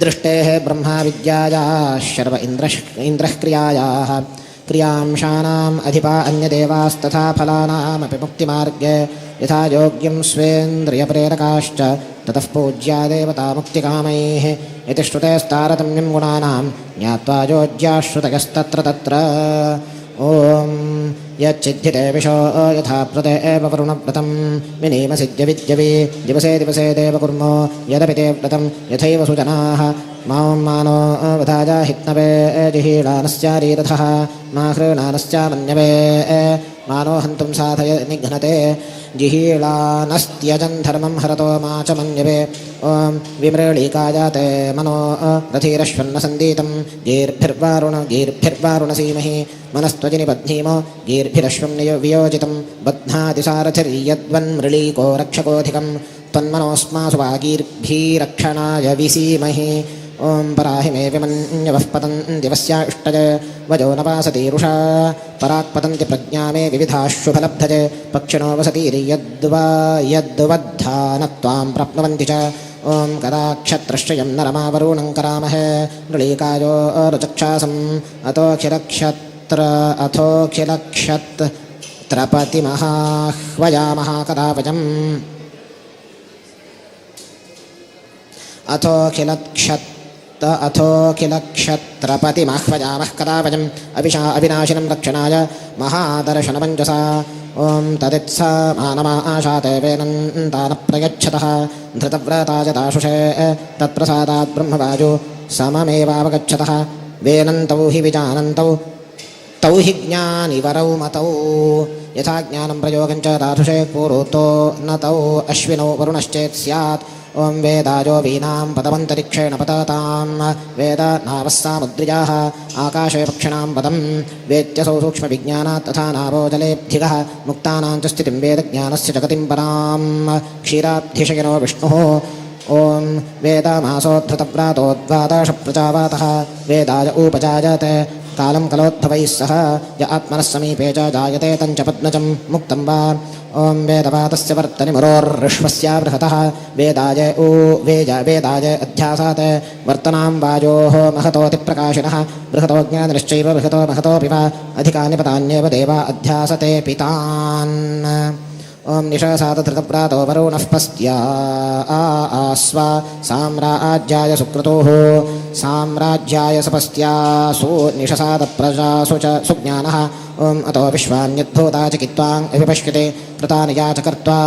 S5: दृष्टेः ब्रह्मा विद्यायाः शर्व इन्द्रः क्रियायाः क्रियांशानाम् अधिपा अन्यदेवास्तथा फलानामपि मुक्तिमार्गे यथा योग्यं स्वेन्द्रियप्रेरकाश्च ततः पूज्या देवता मुक्तिकामैः इति श्रुतेस्तारतम्यं गुणानां ज्ञात्वा योज्याश्रुतयस्तत्र तत्र ॐ यच्चिद्यते विशो यथा प्रते एव वरुणव्रतं विनीमसिद्यविद्यवि दिवसे दिवसे देव कुर्मो यदपि ते व्रतं यथैव सुजनाः मां मानो वधाय हित्नवे जिहीळानस्यारीरथः मा हृणानस्यामन्यवे मानो हन्तुं साधय निघ्नते जिहीळानस्त्यजन् धर्मं हरतो मा च मन्यवे ॐ विमृळीकायाते मनो रथिरश्वन्नसन्दीतं गीर्भिर्वारुणसीमहि मनस्त्वजिनिबध्नीमो गीर्भिरश्वं वियोजितं बध्नाति सारथिर्यद्वन्मृळीको रक्षकोऽधिकं त्वन्मनोऽस्मासु वागीर्भिरक्षणाय विसीमहि ॐ पराहि मे विमन्यवः पतन्ति वस्या इष्टज वजो न वासतीरुषा पराक्पतन्ति प्रज्ञा मे विविधाशुभलब्धजे पक्षिणो वसतीर्यद्वद्धा न त्वां प्राप्नुवन्ति च ॐ कदाक्षत्रश्चयं नरमावरुणं करामहे नृळीकायो रुचक्षासम् अथोऽखिलक्षत्रपतिमहाह्वयामः कदावजम् अथोऽखिलक्षत्रपतिमाह्वयामः कदावजम् अविनाशिनं रक्षणाय महादर्शनमञ्जसा ॐ तदित्सा मानमाशाते वेनन्तानप्रयच्छतः धृतव्रताय दाशुषे तत्प्रसादात् ब्रह्मवाजो सममेवावगच्छतः वेनन्तौ हि विजानन्तौ तौ हि ज्ञानिवरौ मतौ यथा ज्ञानं प्रयोगं च दाशुषे पूर्वतो न तौ अश्विनौ वरुणश्चेत् स्यात् ॐ वेदायो वीणां पदमन्तरिक्षेण पततां वेद नावस्सामुद्रियाः आकाशे पक्षिणां पदं वेद्यसौ सूक्ष्मविज्ञानात् तथा नावो जलेऽब्धिगः मुक्तानां च स्थितिं वेदज्ञानस्य जगतिं परां क्षीराब्धिशयनो विष्णुः ॐ वेदमासोद्धृतव्रातो द्वादशप्रजावातः वेदाय उपजायते कालं कलोद्भवैः सह य आत्मनः समीपे च जायते तञ्च पद्मजं मुक्तं वा ॐ वेदवातस्य वर्तनिमुरोर्विश्वस्य बृहतः वेदाय अध्यासात् वर्तनां वायोः महतोऽतिप्रकाशिनः बृहतो ज्ञानश्चैव बृहतो महतोऽपि वा अधिकानि पदान्येव देवा अध्यासते पितान् ॐ निशसादधृतव्रातो वरुणः पस्त्या आस्वा साम्राज्याय सुक्रतुः साम्राज्याय सपस्त्यासु निशसादप्रजासु च सुज्ञानः ॐ अतो विश्वान्यद्भूता चिकित्वाम् अभिपश्यते कृतानि याचकर्त्वा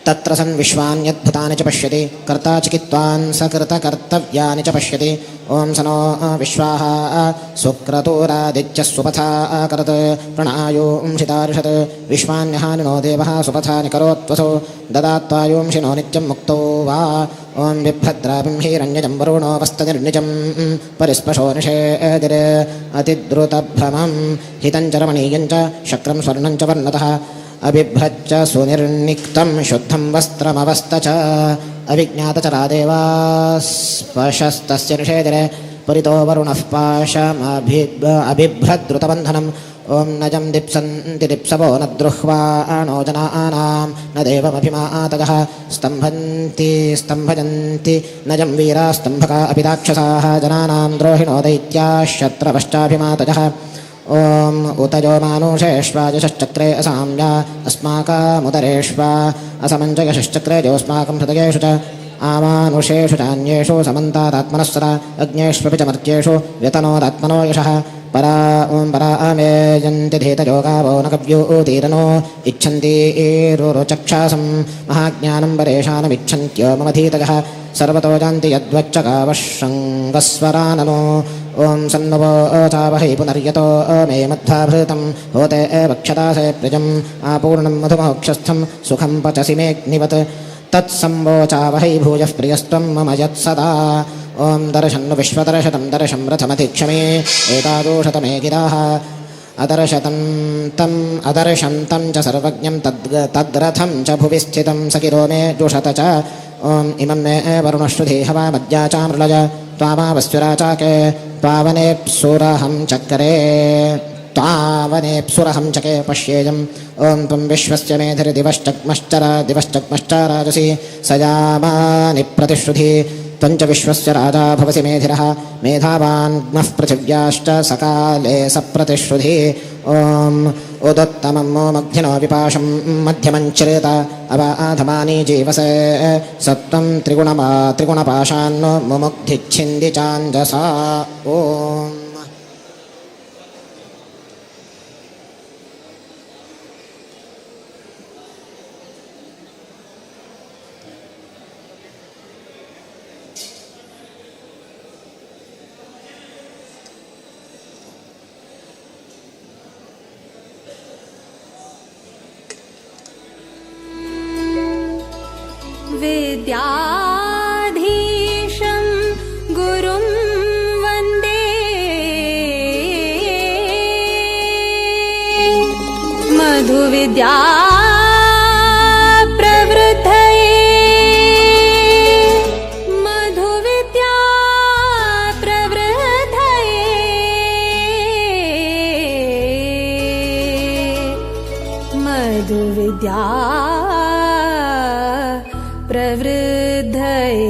S5: तत्र सन् विश्वान्यद्भुतानि च पश्यति कर्ता चिकित्वान् सकृतकर्तव्यानि च पश्यति ॐ सनो विश्वाः सुक्रतुरादित्यः सुपथा करत् प्रणायूंषितार्षत् विश्वान्यहानिनो देवः सुपथानि करोत्वसौ ददात्वायूंषिनो नित्यं मुक्तौ वा ॐ बिभ्रद्राभिं हिरण्यजं वरुणो वस्तनिर्निजं परिस्पशो निषेदिरे अतिद्रुतभ्रमं हितं च रमणीयं च शक्रं स्वर्णं च वर्णतः अबिभ्रच्च सुनिर्निक्तं शुद्धं वस्त्रमवस्त च अविज्ञातचरादेवास्पशस्तस्य निषेधरे परितो वरुणः पाशमभिभ्रद्रुतबन्धनम् ॐ नजं दिप्सन्ति दिप्सवो न द्रुह्वाणो जनानां न देवमभिमातगः स्तम्भजन्ति नजं वीरास्तम्भका अपि राक्षसाः जनानां द्रोहिणो दैत्याः शत्रवश्चाभिमातजः ॐ उतजो मानुषेष्वाजश्चक्रे असाम्या अस्माकमुदरेष्वा असमञ्जयश्चक्रे जोऽस्माकं हृदयेषु च आमानुषेषु चान्येषु समन्तादात्मनः सदा अग्नेष्वपि च मर्त्येषु व्यतनोदात्मनो यशः परा आमेयन्ति धीतयोगावो न कव्योतीरनो इच्छन्ति रुरुचक्षासं महाज्ञानं परेशानमिच्छन्त्यो मम धीतयः सर्वतो जानन्ति यद्वच्च गावशृङ्गस्वराननो ॐ सन्नवो चावहै पुनर्यतो मे मध्वाभृतं होते वक्षदासे प्रियम् आपूर्णं मधुमोक्षस्थं सुखं पचसि मेऽग्निवत् तत्संवोचावहै भूयः प्रियस्त्वं मम यत्सदा ॐ दर्शन्नु विश्वदर्शतं दर्शं रथमधिक्षमे एतादोषतमे गिराः अदर्शं तं च सर्वज्ञं तद्रथं च भुवि स्थितं सकिरो मे जुषत च ॐ इमं मे वरुणश्रुधि हवा मद्या चामृळय त्वामावस्युरा चाके त्वावनेप्सुरहं चक्रे त्वावनेप्सुरहं चके पश्येयम् ॐ त्वं विश्वस्य मेधिर्दिवश्चग्मश्चराजसि सयामानि प्रतिश्रुधि त्वञ्च विश्वस्य राजा भवसि मेधिरः मेधावान्ग्मः पृथिव्याश्च सकाले सप्रतिश्रुधि ॐ उदोत्तमं मोमघ्नो विपाशं मध्यमञ्चरेत अवाधमानी जीवसे सत्त्वं त्रिगुणपाशान्नो मुमुग्धिच्छिन्दि चाञ्जसा ॐ
S4: विद्याधीशं गुरुं वन्दे मधुविद्या प्रवृद्धये मधुविद्या प्रवृद्धये मधुविद्या प्रवृद्धये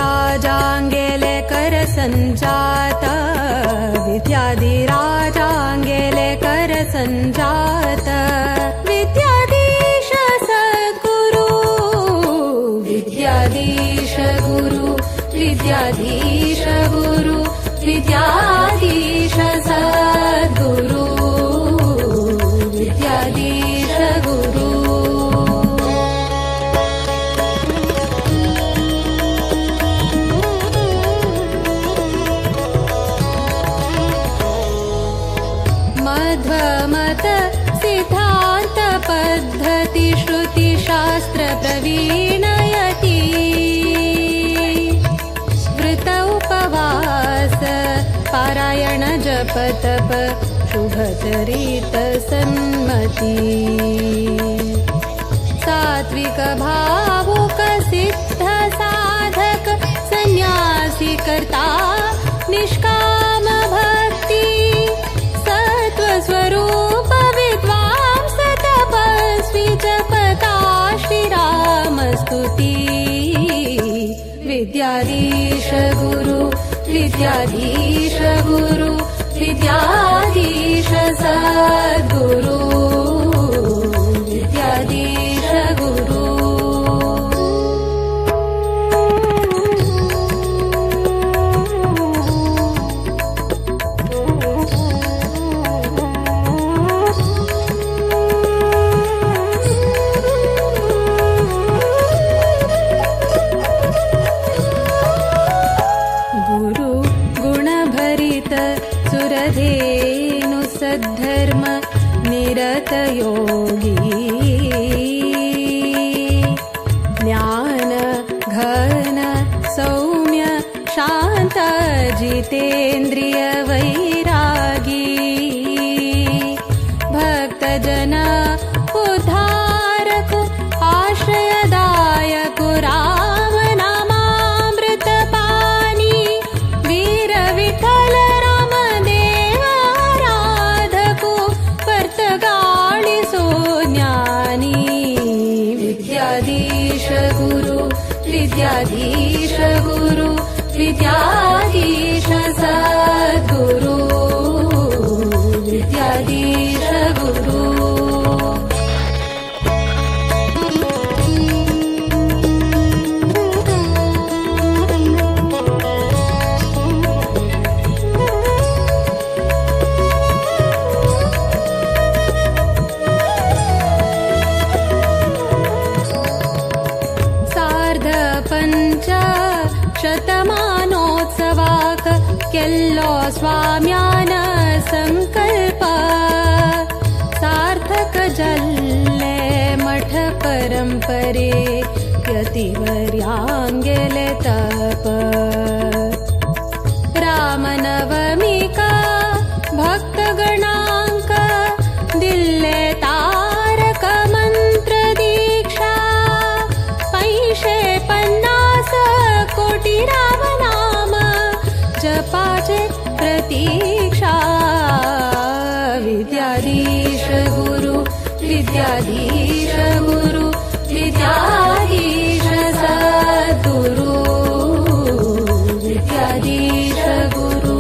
S4: विद्याधिराजाङ्गेले करसञ्जात विद्याधिराजाङ्गेले करसञ्जात विद्याधीश सद्गुरु विद्याधीश गुरु विद्याधीश गुरु विद्याधीश सद्गुरु विद्याधीश गुरु मध्वमत सिद्धान्त पद्धति श्रुति शास्त्र प्रवीणयति व्रत उपवास पारायण जप तप शुभचरित सन्मति सात्विक भावुक सिद्ध साधक सन्यासी कर्ता निष्काम भक्ति स्वरूप विद्वांस तपस्वी जपता श्रीरामस्तुति विद्याधीश गुरु विद्याधीश गुरु विद्याधीश सद्गुरु विद्याधीश गुरु गुरु गुणभरित विरत योगी ज्ञान घन सौम्य शांत जितेन्द्रिय वैरागी भक्तजन उद्धारक आश्रयदायक राम नामामृत पानी वीर विठ्ठल राम देव आराधको वर्तगाळिसो ज्ञानी विद्याधीश गुरु विद्याधीश गुरु विद्याधीश सद्गुरु विद्याधीश गुरु शतमानोत्सवाक केल्लो स्वाम्यान संकल्प सार्थक जल्ले मठ परंपरे यतिवर्यांगेले तप रामनवमिका भक्तगणांक दिल्ले तारक मंत्र दीक्षा 550 कोटी राम नाम जपाचे प्रतीक्षा विद्याधीश गुरु विद्याधीश गुरु विद्याधीश सद्गुरु विद्याधीश गुरु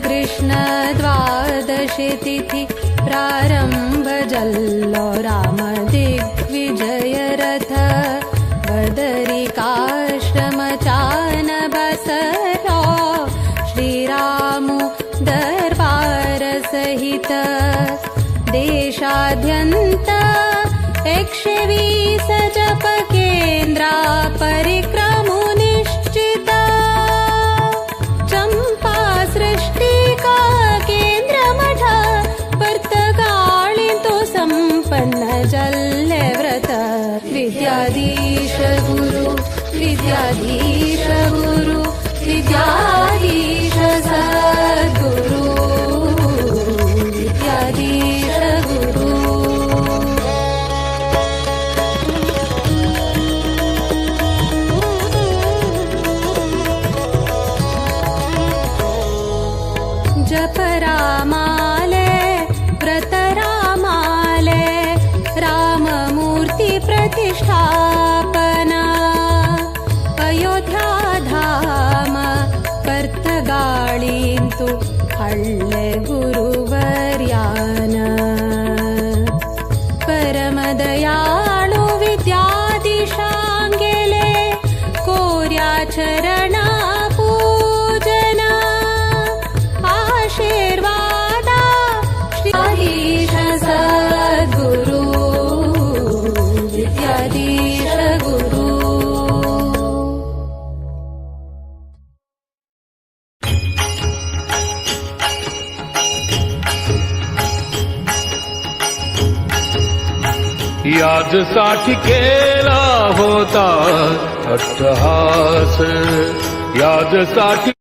S4: कृष्ण द्वादशी तिथि प्रारंभ जल्लो राम दिग्विजय रथ बदरिकाश्रम चान बसरो श्रीरामु दरबार सहित देशाद्यंत 120 जप केंद्रा परिक्रमु निश्चित चंपा सृष्टि का केंद्र मठ वर्तगाळितो संपन्न जल्ले व्रत विद्याधीश गुरु विद्याधीश गुरु विद्याधीश सद्गुरु विद्याधीश गुरु जप रामाले व्रत रामाले राममूर्ति प्रतिष्ठापना अयोध्या धाम कर्तगाळिंतु हल्ले गुरुवर्यान परमदयाळु विद्याधीशांगेले कोर्या चरण आशीर्वादा श्रीधीश सद्गुरु विद्याधीश गुरु
S1: याजसाठी केला होता अट्टहास याजसाठी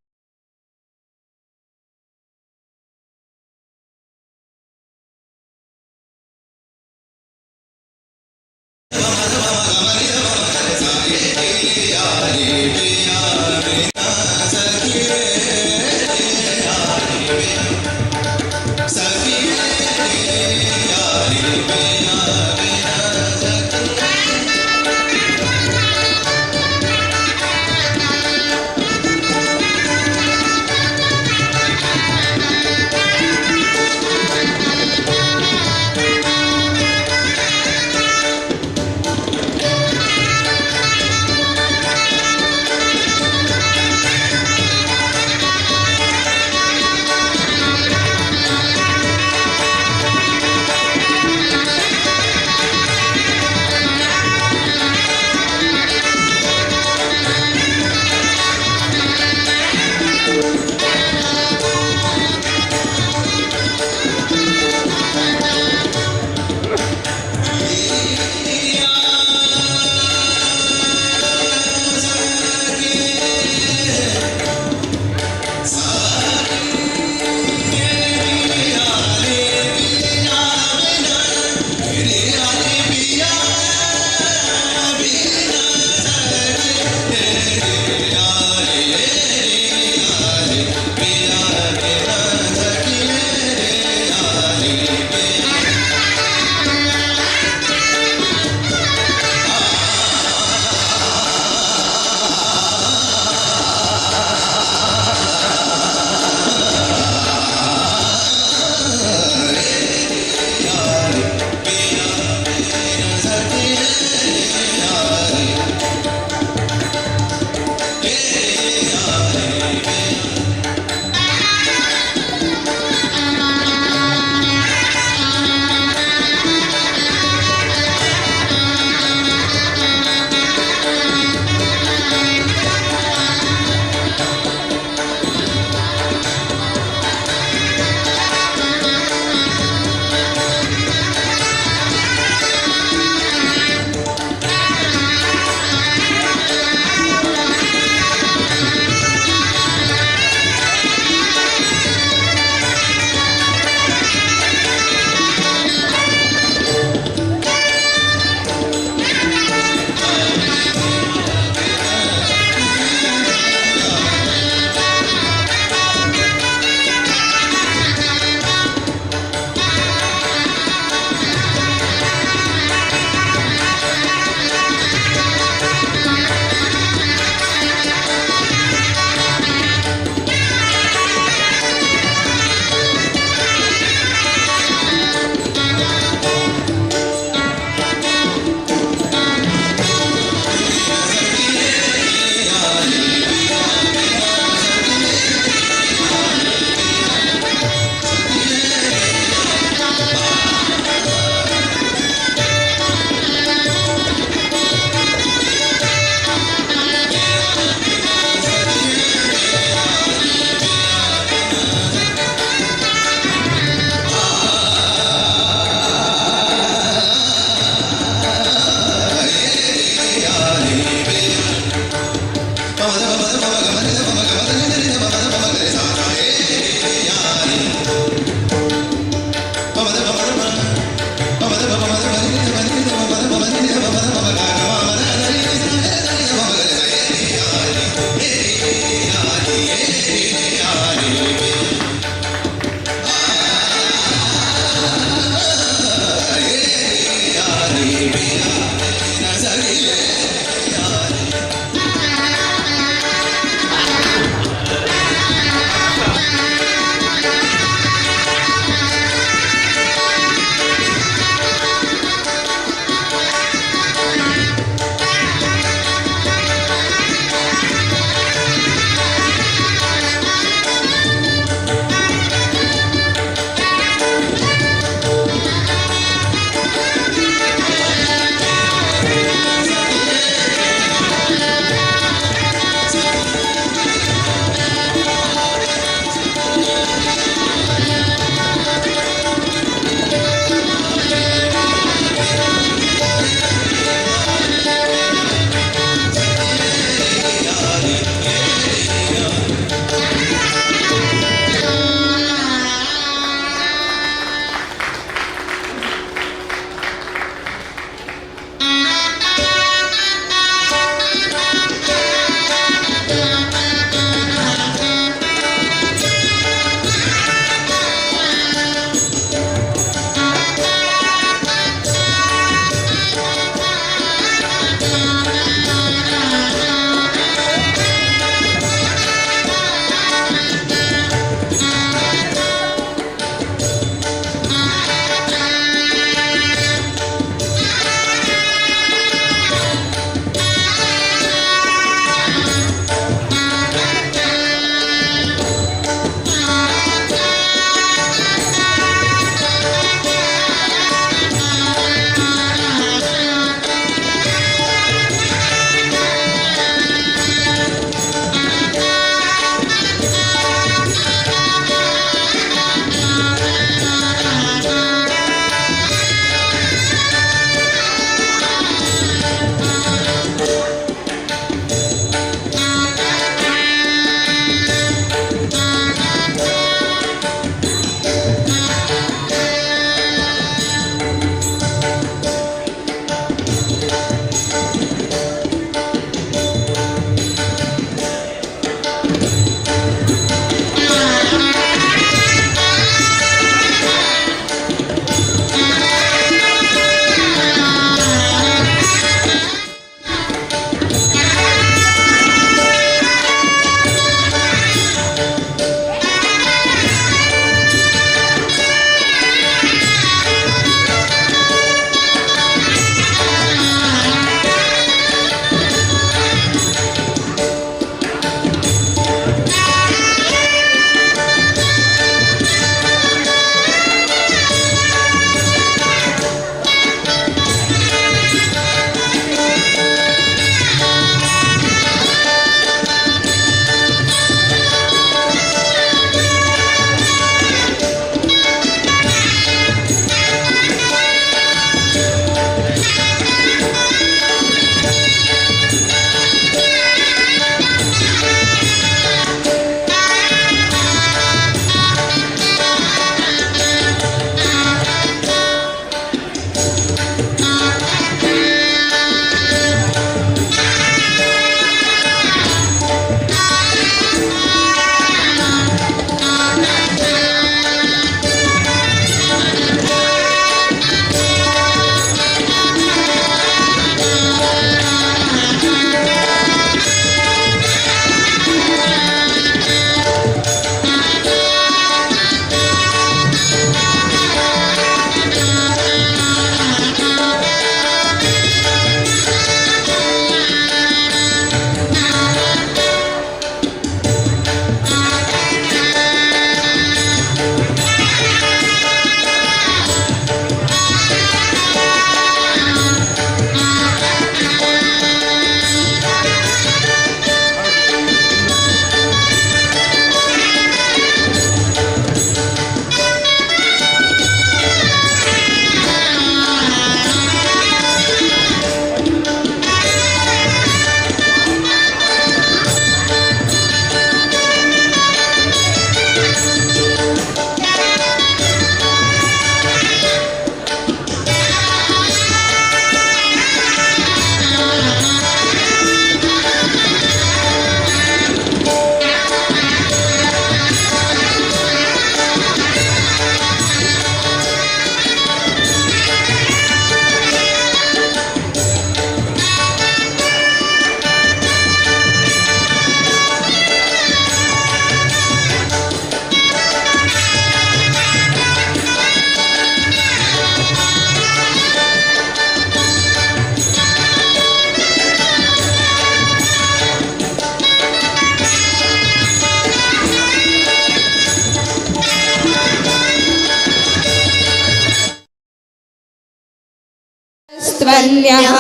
S4: चैतन्यः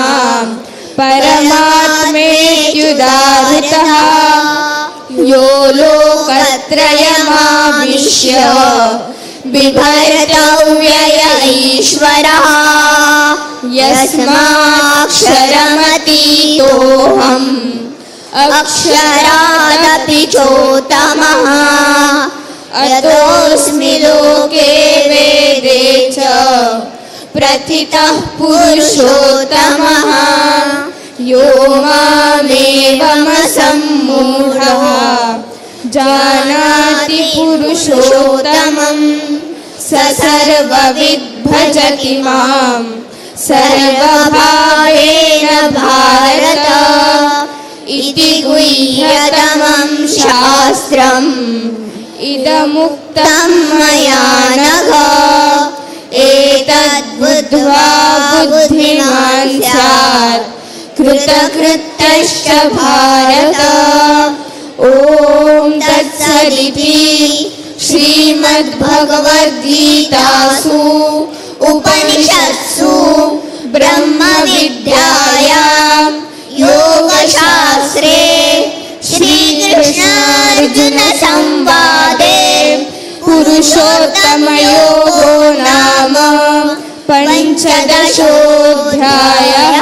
S4: परमात्मेत्युदाहृतः यो लोकत्रयमाविश्य बिभर्तव्यय ईश्वरः यस्माक्षरमतीतोऽहम् अक्षरादपि चोत्तमः अतोऽस्मि लोके वेदे च प्रथितः पुरुषोत्तमः यो मामेवमसम्मूढः जानाति पुरुषोत्तमं स सर्वविद् भजति मां सर्वभावेन भारत इति गुह्यतमं शास्त्रम् इदमुक्तं मया नघ एतद्बुद्ध्वा बुद्धिमान् स्यात् कृतकृत्यश्च भारत ॐ तत्सदिति श्रीमद्भगवद्गीतासु उपनिषत्सु ब्रह्मविद्यायां योगशास्त्रे श्रीकृष्णार्जुनसंवादे पुरुषोत्तमयोगो नाम पञ्चदशोऽध्यायः।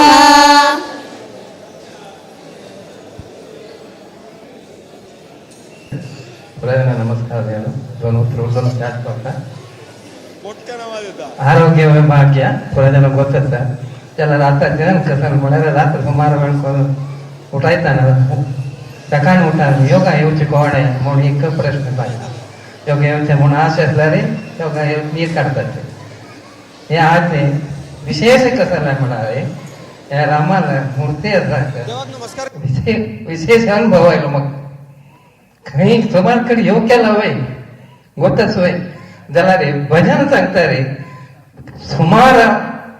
S1: नमस्कार दोन उत्तर ಆರೋಗ್ಯ ಭಾಗ್ಯ ಪುರಾ ಜನ ಗೊತ್ತ ಎಲ್ಲ ರಾತ್ರಿ ಕಸಲ್ ಮಾಡಿದ್ರೆ ರಾತ್ರಿ ಸುಮಾರು ಬೆಳ್ಕೊಂಡು ಊಟ ಆಯ್ತಾನ सकाळी उठान योगा येवचे कोणे म्हणून एक प्रश्न पाहिजे योगा येवचे म्हणून आशा असल्याने योगा नीट काढतात हे आज विशेष कसं म्हणाले या रामाला मूर्ती विशेष अनुभव आहे मग काही समाजकडे योग केला होय गोतच होय जला रे भजन सांगता रे सुमार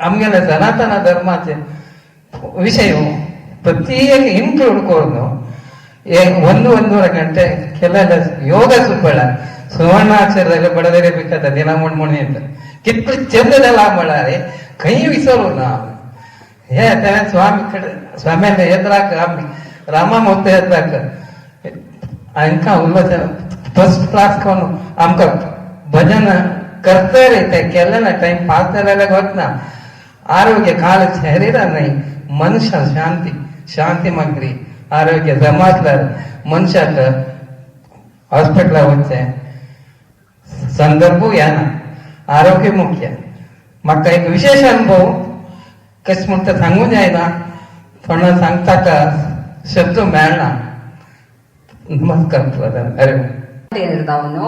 S1: आमगेल्या सनातन धर्माचे विषय प्रत्येक इन्क्लूड करून ಒಂದೂವರೆ ಗಂಟೆ ಕೆಲ ಯೋಗ ಸುಬ್ಬಳ ಸುವರ್ಣಾಕ್ಷರದಲ್ಲಿ ಬಡದರೆ ಬೇಕಾದ ದಿನ ಮುಣ್ಮುಣಿ ಅಂತ ಕಿತ್ತು ಚಂದದಲ್ಲ ಮಾಡಾರೆ ಕೈ ವಿಸರು ನಾ हे त्या स्वामी स्वाम्याला येत्राक आम्ही रामा मोठे येत्राक आमकां उल्लो फर्स्ट क्लास कोण आमकां भजन करता रे ते केलें ना टाइम पास जाल्यार वतना आरोग्य काल शरीर नाही मनुष्य शांती शांती मागरी आरोग्य जमातल्यार मनशाक हॉस्पिटलार वचचें संदर्भूय येना आरोग्य मुख्य म्हाका एक विशेष अनुभव कशें म्हणटा सांगूंक जायना पण सांगता का शब्द मेळना नमस्कार अरे
S6: ಹೇಳ್ದವನು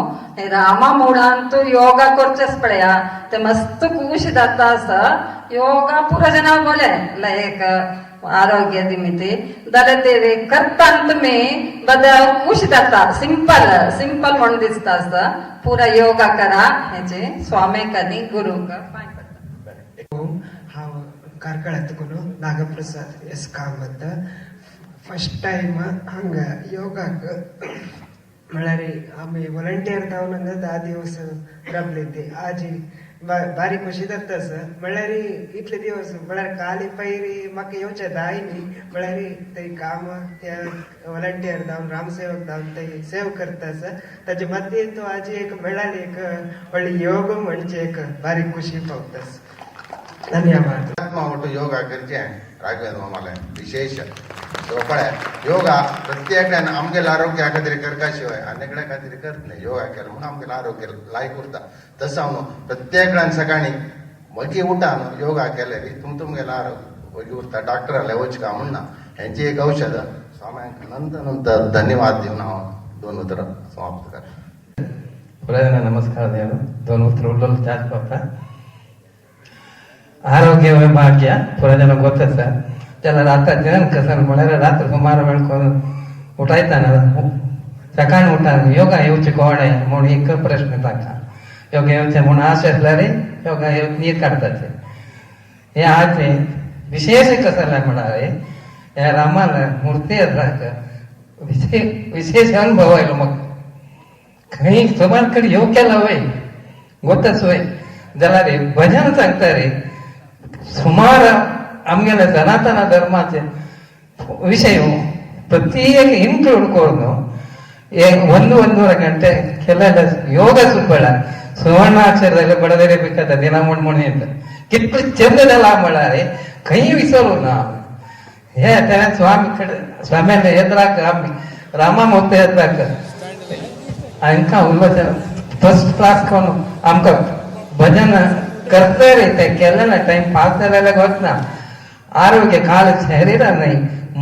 S6: ರಾಮ ಮೂಢ ಅಂತೂ ಯೋಗ ಕೊರ್ಚಸ್ ಪಡೆಯ ते मस्त खुश जाता असा योगा पुरा जना बोले लायक आरोग्य निमित्त जाल्यार ते करता तुमी बदल खुश जाता सिंपल सिंपल म्हणून दिसता असता पुरा योगा करा हेचे स्वामीक आनी गुरूक
S7: हांव कारकळ्यांतकून नागप्रसाद एस कामत फर्स्ट टाइम हांगा योगाक म्हळ्यार आमी वॉलंटियर जावन हांगा 10 दिवस राबले ते आज भारी खुशी जाता सर म्हळ्यार इतले दिवस म्हळ्यार काली पयरी म्हाका येवचें जायनी म्हळ्यार थंय काम त्या वॉलंटियर जावन रामसेवक जावन थंय सेव करता सर ताचे मध्य तो आज एक मेळ्ळाली एक व्हडली योग म्हणजे एक भारी खुशी पावता धन्यवाद
S8: ಒಟ್ಟು ಯೋಗ करचे राघवेंद्र मामाले विशेष कळ्ळें योगा प्रत्येकान आमगेलें आरोग्या खातीर करता शिवाय आनीकड्या खातीर करत न्ही योगा केलो म्हणून आमगेलें आरोग्य लायक उरता तसो हांव प्रत्येकान सकाळी वगी उठान योगा केल्यार तुमगेलें आरोग्य वगी उरता डॉक्टराले वचका म्हणना हेंची एक औषध स्वाम्यांक अनंत अनंत धन्यवाद दिवन हांव 2 उतरां समाप्त करता
S1: पुरा नमस्कार दोन उत्तर उरलेलो चाच बाबा आरोग्य भाग्य पुरा जन ಗೊತ್ತ त्याला रात्र जन कसं म्हळ्यार रात्र सुमार बेळಕೊಂಡು ಊಟ ಆಯ್ತಾನ सकाळी उठान योगा येवचे कोणे म्हणून एक प्रश्न ताका योगा येवचे म्हणून आशा असल्यार योगा नीट काडतात हे आज विशेष कसं म्हणाले या रामाला मूर्ती विशेष अनुभव आयलो मग काही समाज कडे योग केला होय गोतच होय जाल्यार भजन सांगता रे सुमार आमगेल्या सनातन धर्माचे विषय ಪ್ರತ್ಯೇಕ ಇನ್ಕ್ಲೂಡ್ ಕೊಡ್ದು ಒಂದೂವರೆ ಗಂಟೆ ಕೆಲ ಯೋಗ ಸುಬ್ಬಳ ಸುವರ್ಣಾಕ್ಷರದಲ್ಲಿ ಬಡದಿರಬೇಕಾದ ದಿನ ಮುಣ್ಮುಣಿ ಅಂತ ಕಿತ್ತು ಚಂದದಲ್ಲ ಮಾಡಾರೆ ಕೈ ವಿಸರು ನಾ ಸ್ವಾಮಿ ಕಡೆ ಸ್ವಾಮಿ ಎದ್ರಾಕ ರಾಮ ಮೊತ್ತ ಎದ್ರಾಕ ಅಂಕ उल्वचन फर्स्ट क्लास कोण आमका भजन करता रे केलं टाइम पास झालेला होत ना आरोग्य काळ शरीर नाही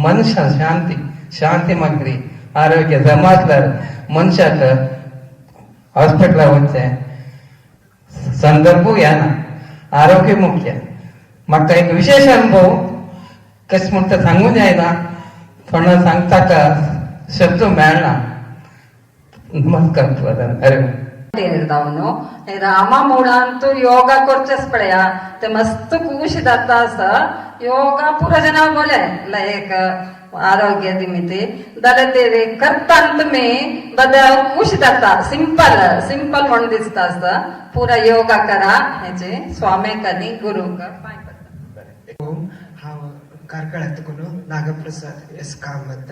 S1: मनुष्य शांती मागरी आरोग्य जमातल्यार मनशाक हॉस्पिटल वचचे संदर्भ येना आरोग्य मुख्य म्हाका एक विशेष अनुभव कशें म्हणटा सांगूं जायना थोडा सांगता का शब्द मेळना नमस्कार अरे
S6: ಇರ್ತಾವನು ರಾಮ ಮೂಳ ಅಂತೂ ಯೋಗ ಕೊರ್ಚಸ್ ಪಡೆಯ ते मस्त खुशी जाता असा योगा पुरा जना बोले लायक आरोग्य दिमिते जाल्यार ते करतात मी बदा खुशी जाता सिंपल म्हणून दिसता असता पुरा योगा करा ह्याचे स्वामेक आणि गुरुक
S7: हांव कारकळ्यांतकून नागप्रसाद एस कामत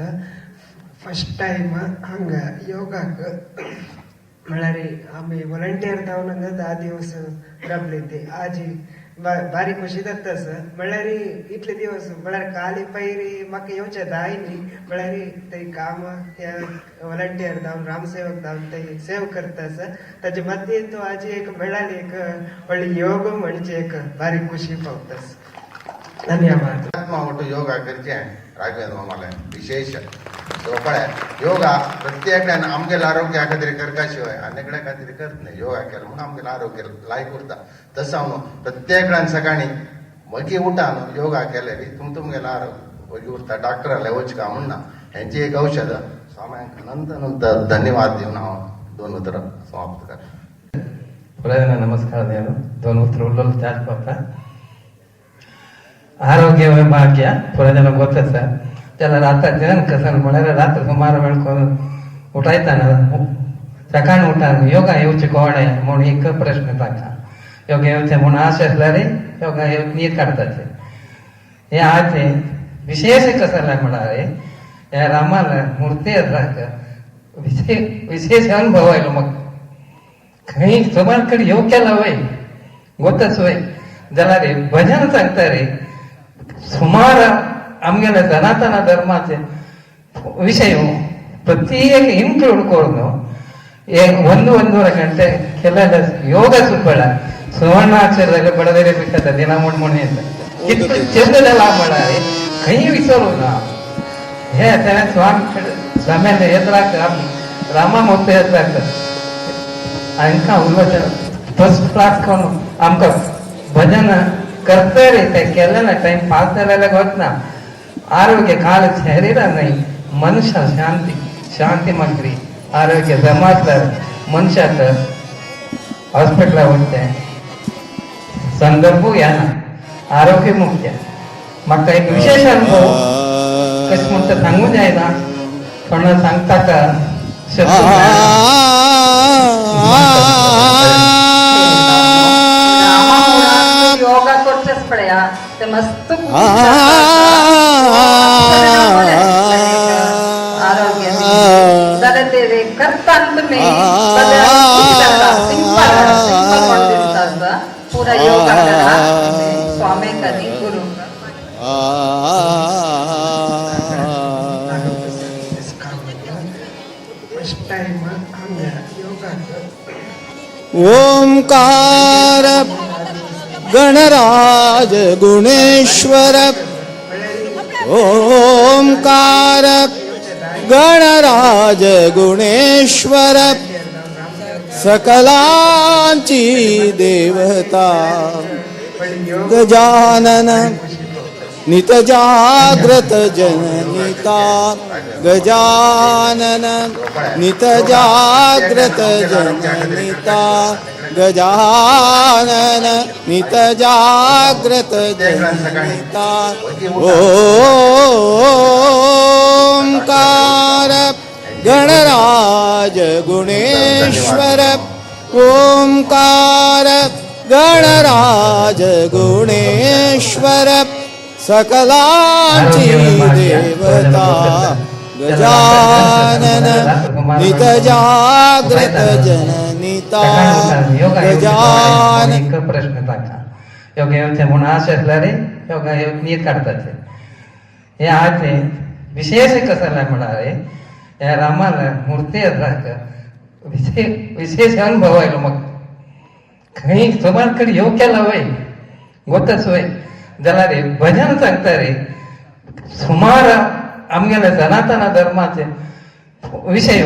S7: फर्स्ट टाइम हांगा योगाक म्हळ्यार आमी वॉलंटियर जावन हांगा 10 दिवस राबले ते आज बारी खुशी जाता सर म्हळ्यार इतले दिवस म्हळ्यार काली पयरी म्हाका येवचे जायनी म्हळ्यार थंय काम वॉलंटियर जावन रामसेवक जावन थंय सेव करता सर ताचे मध्य तो आज एक मेळ्ळाली एक व्हडली योग म्हणजे एक बारी खुशी पावता धन्यवाद
S8: आत्मा ಒಟ್ಟು ಯೋಗ करचे राघवेंद्र मामाले विशेष सोपळे योगा प्रत्येकल्यान आमगेले आरोग्या खातीर करता शिवाय आनीकड्या खातीर करत न्ही योगा केलो म्हणून आमगेले आरोग्य लायक उरता तसो हांव प्रत्येकल्यान सकाळी मगी उठान योगा केल्यार तुमगेलें आरोग्य मगी उरता डॉक्टराले वचका म्हणना हेंची एक औषध स्वाम्यांक अनंत धन्यवाद दिवन हांव 2 उतरां समाप्त करता
S1: पुरा नमस्कार देव 2 उतर उरलेलो चार्ज पावता आरोग्य भाग्य पुरा जन ಗೊತ್ತಸ त्याला रात्र जन कसं म्हळ्यार रात्र सुमार वेळकोन उठायताना सकाळी उठान योगा येवचे कोणे म्हणून एक प्रश्न ताका योगा येवचे म्हणून आशा असल्यार योगा येवचे नीट काडताचे हे आज विशेष कसं म्हळ्यार हे रामाला मूर्ती येतात विशेष अनुभव आयलो म्हाका खंय सुमार कडेन योग केला वय ಗೊತ್ತच वय जाल्यार भजन सांगता रे सुमार आमगेल्या सनातन धर्माचे विषय ಪ್ರತ್ಯೇಕ ಇನ್ಕ್ಲೂಡ್ ಕೊಡ್ದು ಒಂದೂವರೆ ಗಂಟೆ ಕೆಲ ಯೋಗ ಸುಬ್ಬಳ ಸುವರ್ಣಾಕ್ಷರದಲ್ಲಿ ಬಡದಿರಬೇಕಾದ ದಿನ ಮುಣ್ಮುಣಿ ಅಂತ ಕಿತ್ತು ಚಂದದಲ್ಲ ಮಾಡಾರೆ ಕೈ ವಿಸರು ನಾ ಸ್ವಾಮಿ ಕಡೆ ಸ್ವಾಮಿ ಎದ್ರಾಕ ರಾಮ ಮೊತ್ತ ಎದ್ರಾಕ ಅಂಕ उल्वचन फर्स्ट क्लास कोण आमका भजन करता रे केलं टाइम पास झालेला होत ना आरोग्य काळ शरीर नाही मनुष्य शांती मागरी आरोग्य जमातल्यार मनशाक हॉस्पिटल वचचे संदर्भ येना आरोग्य मुख्य म्हाका एक विशेष अनुभव कशें म्हणटा सांगूं जायना थोडा सांगता का शब्द
S6: योगा कोर्चेस पडेया ते मस्त आरोग्य जाल्यार ते करतात मी सिंपल म्हणून दिसता असता पुरा योगा करा स्वामेक आणि गुरुक
S7: फर्स्ट टाइम हांगा योगाक
S2: ओंकार गणराज गुणेश्वर ओंकार गणराज गुणेश्वर सकलांची देवता गजानन नित जाग्रत जननिता गजानन नित जाग्रत जननिता गजानन नित जाग्रत जननिता ओंकार गणराज गुणेश्वर ओंकार गणराज गुणेश्वर सकलांची देवता गजानन नित जाग्रत जननिता गजानन.
S1: एक प्रश्न ताका योग्य येवचे म्हूण आश आसल्यार योगा नीत काडपाचे हे आज विशेष कसं म्हणाल या रामाला मूर्ती येतात विशेष अनुभव आयलो मग खंय सुमार कडेन येवं केला वय गोतच वय जाल्यार भजन सांगता रे सुमार आमगेले सनातन धर्माचे विषय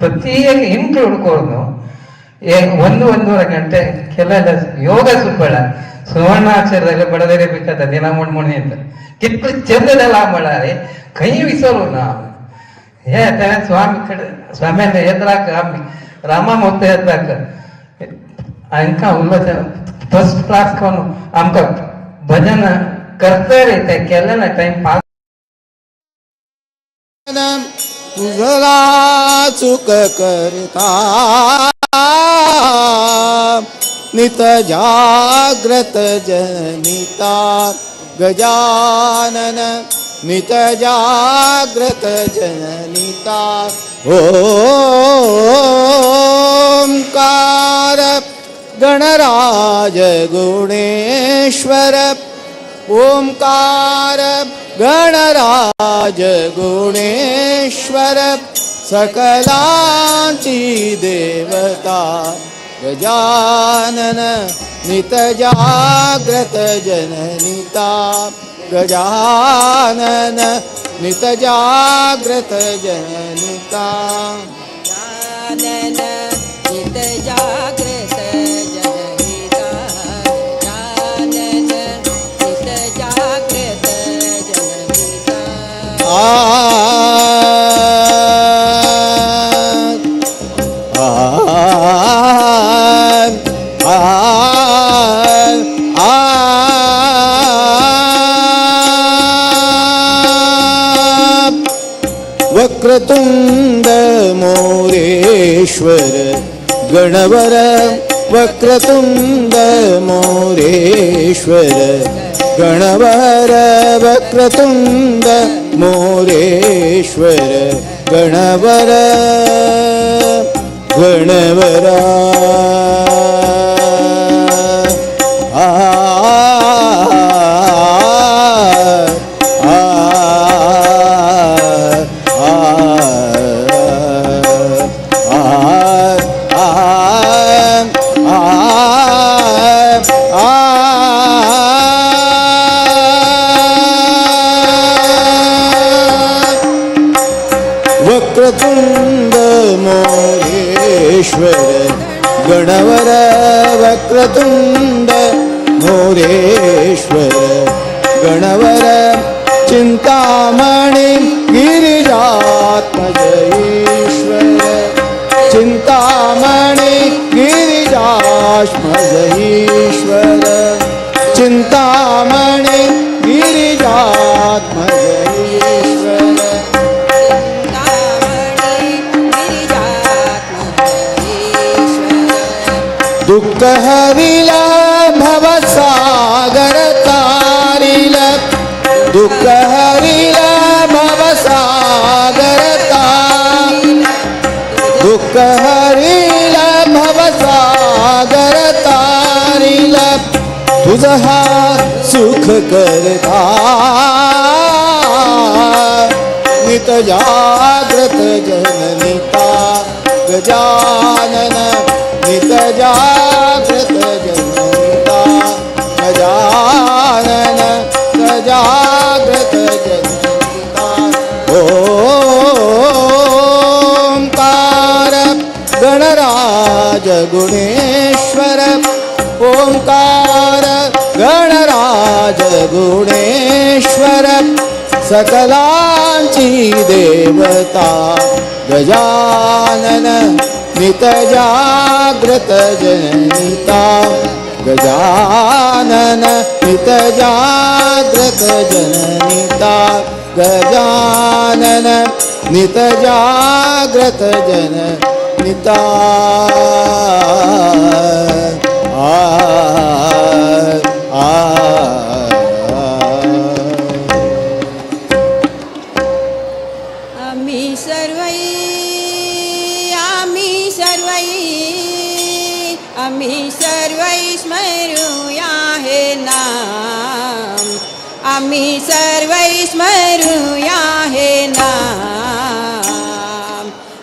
S1: ಪ್ರತ್ಯೇಕ ಇನ್ಕ್ಲೂಡ್ ಕೊಡ್ದು ಒಂದೂವರೆ ಗಂಟೆ ಕೆಲ ಯೋಗ ಸುಬ್ಬಳ ಸುವರ್ಣಾಕ್ಷರದಲ್ಲಿ ಬಡದರೆ ಬೇಕಾದ ದಿನ ಮುಣ್ಮುಣಿ ಅಂತ ಕಿತ್ತು ಚಂದದಲ್ಲ ಮಾಡಾರೆ ಕೈ ವಿಸರು ನಾ हे त्या स्वामी कडे स्वाम्याने येत्राक आम्ही रामा मोठे येत्राक हांकां उरलो फर्स्ट क्लास कोण आमकां भजन करता रे ते केले ना टाइम पास
S2: तुझला चुक करता नित जाग्रत जनिता गजानन नित जाग्रत जननिता ओंकार गणराज गुणेश्वर ओंकार गणराज गुणेश्वर सकलांची देवता गजानन नित जाग्रत जननिता गजानन नित जाग्रत जननिता
S4: गजानन नित जाग्रत जननिता गजानन नित जाग्रत जननिता
S2: वक्रतुंड मोरेश्वर गणवर वक्रतुंड मोरेश्वर गणवर वक्रतुंड मोरेश्वर गणवर गणवरा वक्रतुंड मोरेश्वर गणवर वक्रतुंड मोरेश्वर गणवर चिंतामणि गिरिजात्मज ईश्वर चिंतामणि गिरिजात्मज ईश्वर चिंतामणि गिरिजात्मज ईश्वर दुःख हरिला भवसागर तारिल दुःख हरिला भवसागर तारिल दुःख हरिला भवसागर तारिल तुझा सुख करता नित जाग्रत जननिता गजानन नित जाग्रत जननिता गजानन जाग्रत जननिता ओंकार गणराज गुणेश्वर ओंकार गणराज गुणेश्वर सकलांची देवता गजानन नित जाग्रत जननिता गजानन नित जाग्रत जननिता गजानन नित जाग्रत जननिता आ आ
S4: आम्ही सर्वै स्मरूया हे नाम, आम्ही सर्वै स्मरूया हे नाम.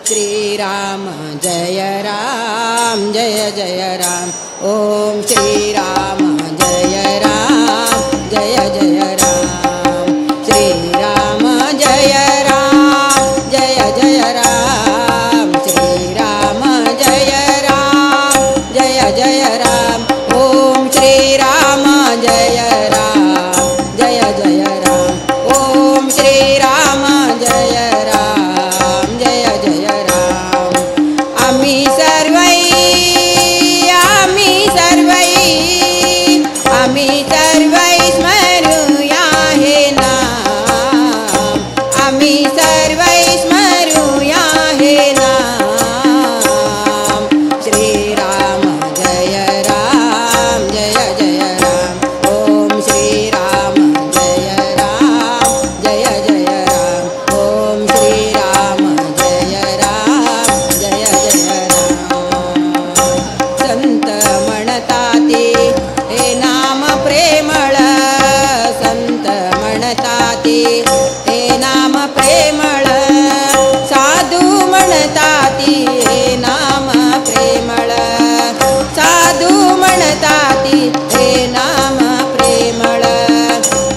S4: श्रीराम जय राम जय जय राम. ओम श्रीराम जय राम जय जय राम. श्रीराम जय राम जय जय राम. श्रीराम जय राम जय जय राम. ओम श्रीराम जय राम जय जय राम. ओम श्रीराम जय राम जय जय राम. आम्ही सर्वै स्मरूया हे नाम, आम्ही सर्वै स्मरूया हे नाम. श्रीराम जय राम जय जय राम. ओम श्रीराम जय राम जय जय राम. ओम श्रीराम जय राम जय जय राम. संत म्हणताती हे नाम प्रेमळ, संत म्हणताती हे नाम प्रेमळ. साधू म्हणताती हे नाम प्रेमळ, साधू म्हणताती हे नाम प्रेमळ.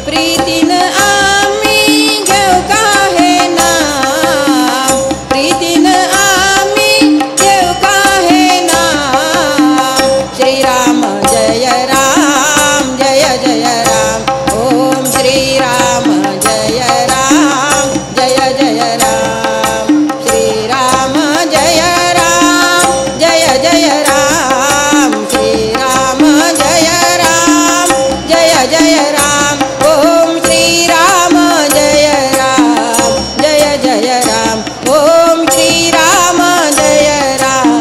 S4: प्रीतीन आम्ही घेऊ का हे नाम, प्रीतीन आम्ही घेऊ का हे नाम. श्रीराम जय राम जय जय राम. ओम श्रीराम जय राम जय जय राम. श्रीराम जय राम जय जय राम. श्रीराम जय राम जय जय राम. ओम श्रीराम जय राम जय जय राम. ओम श्रीराम जय राम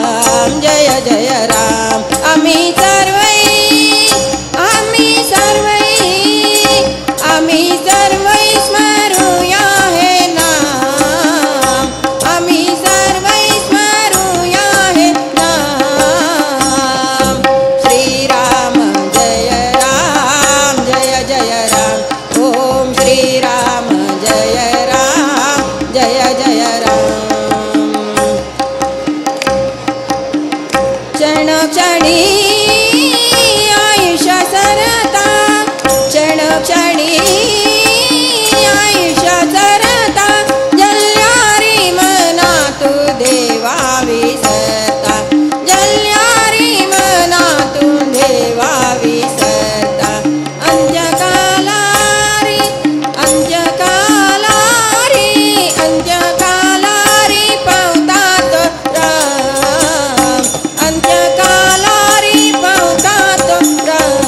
S4: जय जय राम. आम्ही सर्वै स्मरूया हे नाम, आम्ही सर्वै स्मरूया हे नाम. श्रीराम जय राम जय जय राम. ओम श्रीराम जय राम जय जय राम. क्षण क्षणी आयुष्य सरता, क्षण क्षणी आयुष्य सरता. जल्यारी मना तू देवा विसरता, जल्यारी मना तू देवा विसरता. अंत्यकालारी अंत्यकालारी अंत्यकालारी पावतात राम, अंत्यकालारी पावतात राम.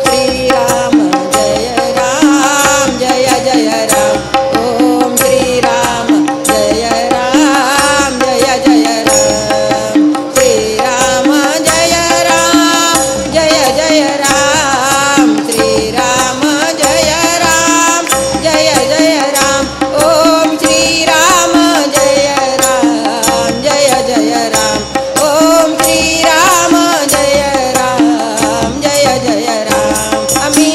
S4: श्रीराम जय राम जय जय राम. ओम श्रीराम जय राम जय जय राम. श्रीराम जय राम जय जय राम. श्रीराम जय राम जय जय राम. ओम श्रीराम जय राम जय जय राम. ओम श्रीराम जय राम जय जय राम. आम्ही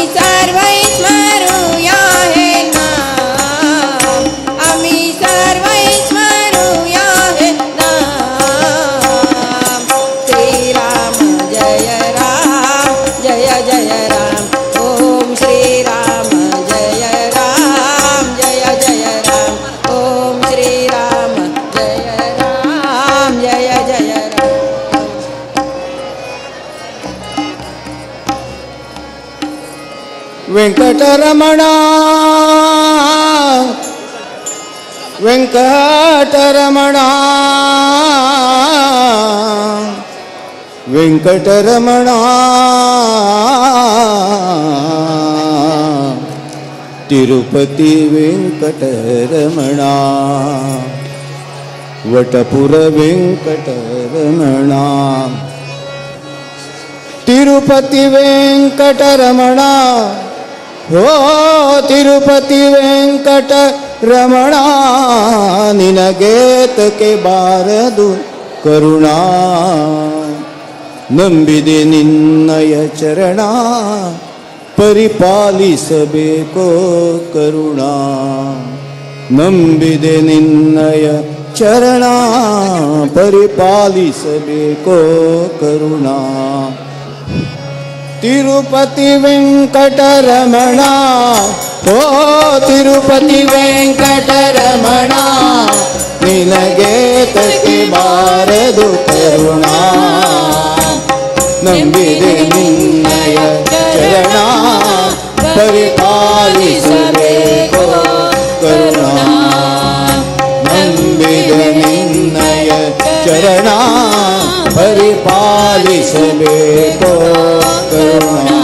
S4: सर्वै स्मरूया हे नाम, आम्ही सर्वै स्मरूया हे नाम. श्रीराम जय राम जय जय राम. ओम श्रीराम जय राम जय जय राम. ओम श्रीराम जय राम जय जय राम.
S2: वेंकटरमणा वेंकटरमणा वेंकटरमणा. तिरुपती वेंकटरमणा, वटपुर वेंकटरमणा. तिरुपती वेंकटरमणा, ಓ ತಿರುಪತಿ ವೆಂಕಟ ರಮಣ ನಿನಗೇತಕ್ಕೆ ಬಾರದು ಕರುಣಾ ನಂಬಿದೆ ನಿನ್ನಯ ಚರಣ ಪರಿಪಾಲಿಸಬೇಕೋ ಕರುಣಾ ನಂಬಿದೆ ನಿನ್ನಯ ಚರಣ ಪರಿಪಾಲಿಸಬೇಕೋ ಕರುಣಾ ತಿರುಪತಿ ವೆಂಕಟರಮಣ ಓ ತಿರುಪತಿ ವೆಂಕಟರಮಣ ನಿನಗೆ ತಕ್ಕೆ ಬಾರದು ಕರುಣಾ ನಂಬಿದೆ ನಿನ್ನಯ ಚರಣ ಪರಿಪಾಲಿಸಬೇಕೋ ಕರುಣಾ ನಂಬಿದೆ ನಿನ್ನಯ ಚರಣ ಪರಿಪಾಲಿಸಬೇಕೋ ಕರುಣಾ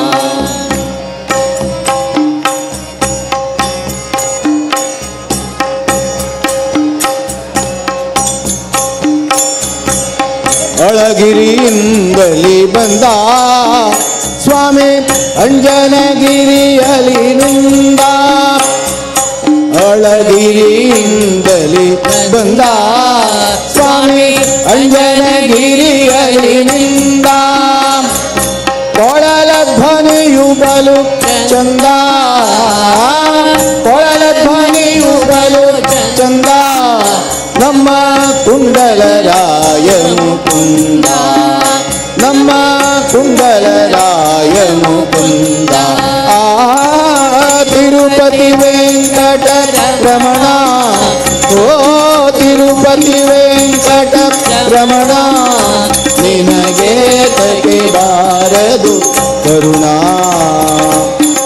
S2: ಅಳಗಿರಿಯಿಂದಲಿ ಬಂದ ಸ್ವಾಮಿ ಅಂಜನಗಿರಿಯಲಿ ನಿಂದ ಅಳಗಿರಿಯಿಂದಲಿ ಬಂದ ಸ್ವಾಮಿ ಅಂಜನಗಿರಿಯಲಿ ನಿಂದ ಕೊಳಲ ಧ್ವನಿಯು ಬಲು ಚಂದ ಕೊಳಲ ಧ್ವನಿಯು ಬಲು ಚಂದ ನಮ್ಮ ಕುಂಡಲರಾಯನು ಕುಂದ ನಮ್ಮ ಕುಂಡಲರಾಯನು ಕುಂದ ಆ ತಿರುಪತಿ ವೆಂಕಟ ರಮಣ ಓ ತಿರುಪತಿ ವೆಂಕಟ ರಮಣ ನಿನಗೆ ತಗೆ ಬಾರದು ಕರುಣಾ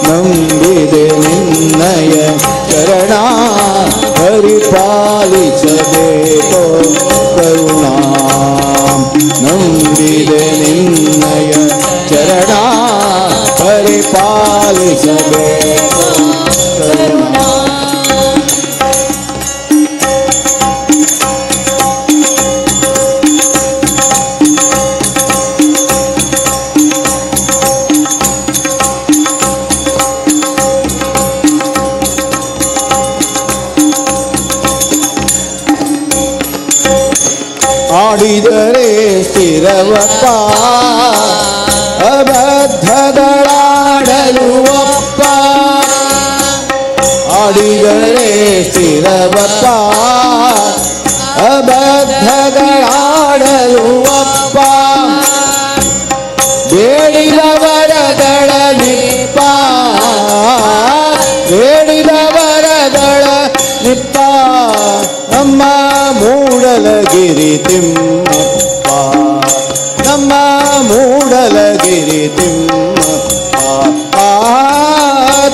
S2: ನಂಬಿದೆ ನಿನ್ನಯ ಚರಣ ಪರಿಪಾಲಿಸಬೇಕೋ ಕರುಣಾ ನಂಬಿದೆ ನಿನ್ನಯ ಚರಣ ಪರಿಪಾಲಿಸಬೇಕೋ ಕರುಣಾ ಆಡಿದರೆ ಸ್ಥಿರವಪ್ಪ ಅಬದ್ಧಗಳಾಡಲು ಒಪ್ಪ ಆಡಿದರೆ ಸ್ಥಿರವಪ್ಪ ಅಬದ್ಧಗಳಾಡಲು ಒಪ್ಪ ಬೇಡಿದವರಗಳ ನಿಪ್ಪ ಬೇಡಿದವರಗಳ ನಿಪ್ಪ ನಮ್ಮ ಮೂಡಲಗಿರಿ ತಿಮ್ಮಪ್ಪ ನಮ್ಮ ಮೂಡಲಗಿರಿ ತಿಮ್ಮಪ್ಪ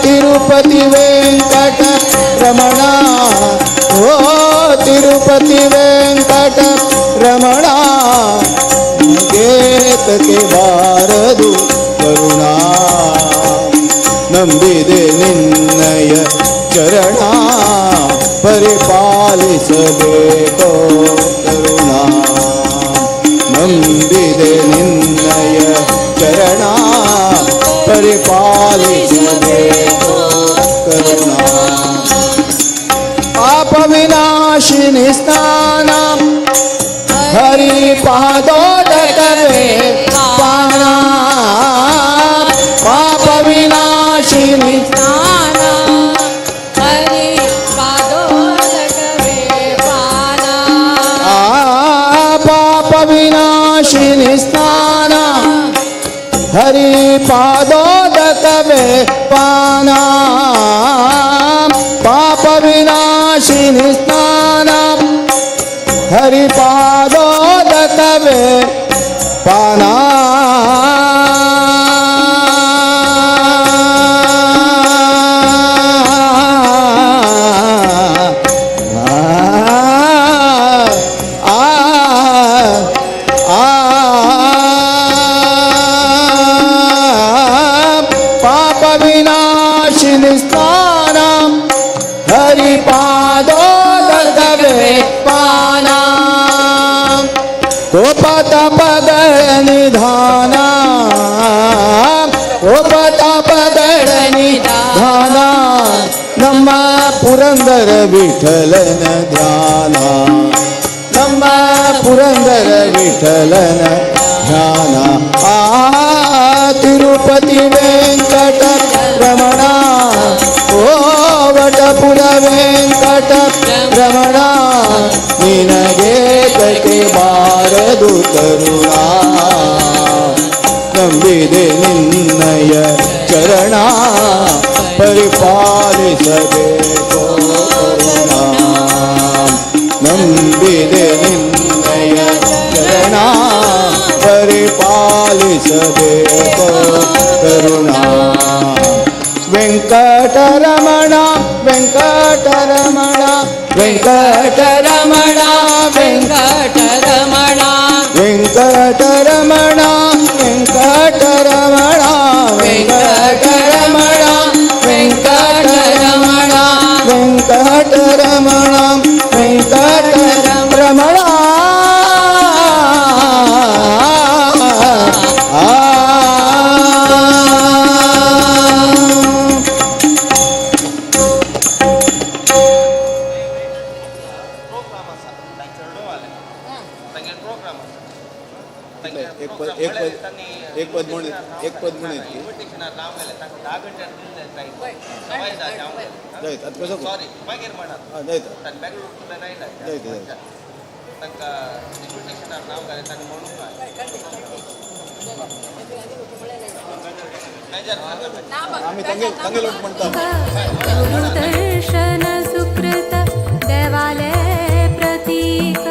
S2: ತಿರುಪತಿ ವೆಂಕಟ ರಮಣ ಓ ತಿರುಪತಿ ವೆಂಕಟ ರಮಣ ಗೇತಕ್ಕೆ ಬಾರದು ಕರುಣಾ ನಂಬಿದೆ ನಿನ್ನಯ ಚರಣ ಪರಿಪಾಲಿಸಬೇಕೋ ಕರುಣಾ ನಂಬಿದೆ ನಿನ್ನಯ ಚರಣ ಪರಿಪಾಲಿಸಬೇಕೋ ಕರುಣಾ ಪಾಪ ವಿನಾಶಿನಿ ಸ್ನಾನ ಹರಿ ಪಾದೋದಕವೇ ಪಾನ ಪಾಪ ವಿನಾಶಿನಿ
S4: ಸ್ನಾನ ಹರಿ ಪಾದೋದಕವೇ ಪಾನ
S2: ಪಾಪ ವಿನಾಶಿನಿ ಸ್ನಾನ ಹರಿ ಪಾದೋದಕವೇ ಪಾನ ಪಾಪ ವಿನಾಶಿನಿ ಸ್ನಾನ ಹರಿ ಪಾದೋದಕವೇ ಪಾನ ಪಾಪ ವಿನಾಶಿನಿ ಸ್ನಾನ ಹರಿ ಪಾದೋದಕವೇ ಪಾನ ಕೋಪತಪಗಳ ನಿಧಾನ ಕೋಪತಪಗಳ ನಿಧಾನ पुरंदर विठ्ठलन ध्याना नम्मा पुरंदर विठ्ठलन ध्याना तिरुपती वेंकट रमणा ओ वटपुर वेंकट रमणा निनगे कटे बारदु करुणा ನಂಬಿದೆ ನಿನ್ನಯ ಚರಣ ಪರಿಪಾಲಿಸಬೇಕು ಕರುಣಾ ನಂಬಿದೆ ನಿನ್ನಯ ಚರಣ ಪರಿಪಾಲಿಸಬೇಕು ಕರುಣಾ ವೆಂಕಟರಮಣ ವೆಂಕಟರಮಣ ವೆಂಕಟರಮಣ ವೆಂಕಟರಮಣ ವೆಂಕಟರಮಣ ವೆಂಕಟರಮಣ ವೆಂಕಟರಮಣ ವೆಂಕಟರಮಣ ವೆಂಕಟರಮಣ ವೆಂಕಟರಮಣ एक पद म्हणून आम्ही चांगले लोक म्हणतात
S4: गुरुदर्शन सुकृत देवालय प्रतीक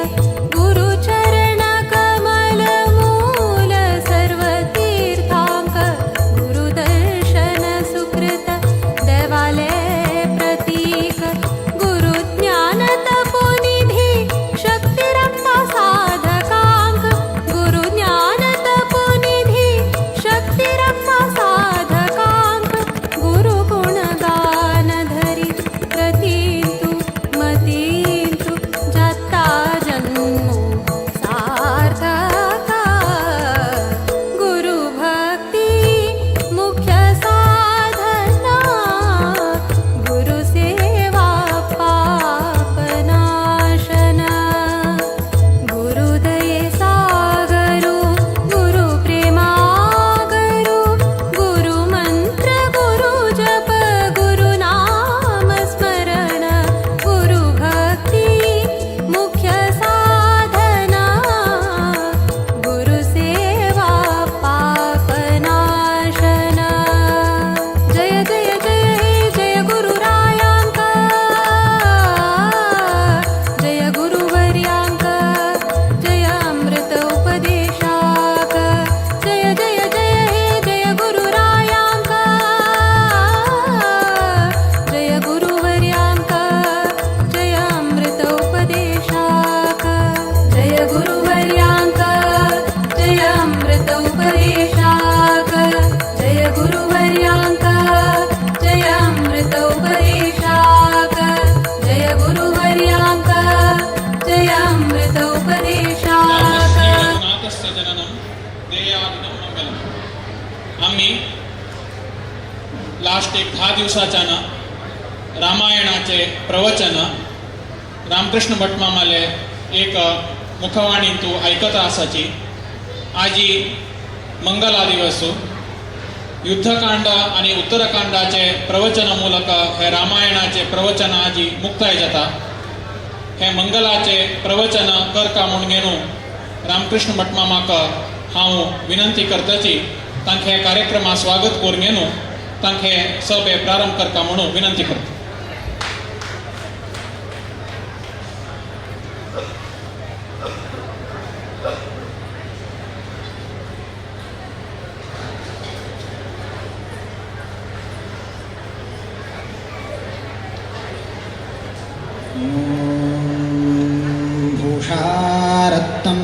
S4: गुरुचरण कमल मूल सर्व तीर्थांक गुरुदर्शन सुकृत देवालय प्रतीक गुरुज्ञान तपोनिधी शक्तिरप्पा साधकांक गुरुज्ञान तपोनिधी शक्तिरप्पा साधकांक गुरुगुणगान धरी प्रतींतु मतींतु जाता जन्मो सार्थका गुरुभक्ती मुख्य साधना गुरुसेवा पापनाशना गुरुदये सागरो गुरुप्रेमागरो गुरुमंत्र गुरुजप गुरुनाम स्मरण गुरुभक्ती मुख्य साधना गुरुसेवा पापनाशना जय जय जय हे जय गुरुरायांक जय गुरुवर्यांक जय अमृत उपदेशाक जय जय जय हे जय गुरुरायांक जय गुरुवर्यांक जय अमृत उपदेशाक जय गुरुवर्यांक जय अमृत उपदेशाक जय गुरुवर्यांक जय अमृत उपदेशाक जय गुरुवर्यांक जय अमृत उपदेशाक
S9: नाथस्य जननं देयादिनं मंगलम. आम्ही लास्ट एक 10 दिवसाच्यान रामायणाचे प्रवचन रामकृष्ण भट मामाले एक मुखवाणींतू आयकता आसाची. आजी मंगला दिवस युद्धकांड आणि उत्तरकांडाचे प्रवचन मूलक हे रामायणाचे प्रवचन आजी मुक्ताय जाता. हे मंगलाचे प्रवचन करता म्हणून घेऊन रामकृष्ण भट मामाक हांव विनंती करताची तांखे हे कार्यक्रमात स्वागत करून घेऊन तांखे सभे प्रारंभ करता म्हणून विनंती करता.
S5: भूषारत्नं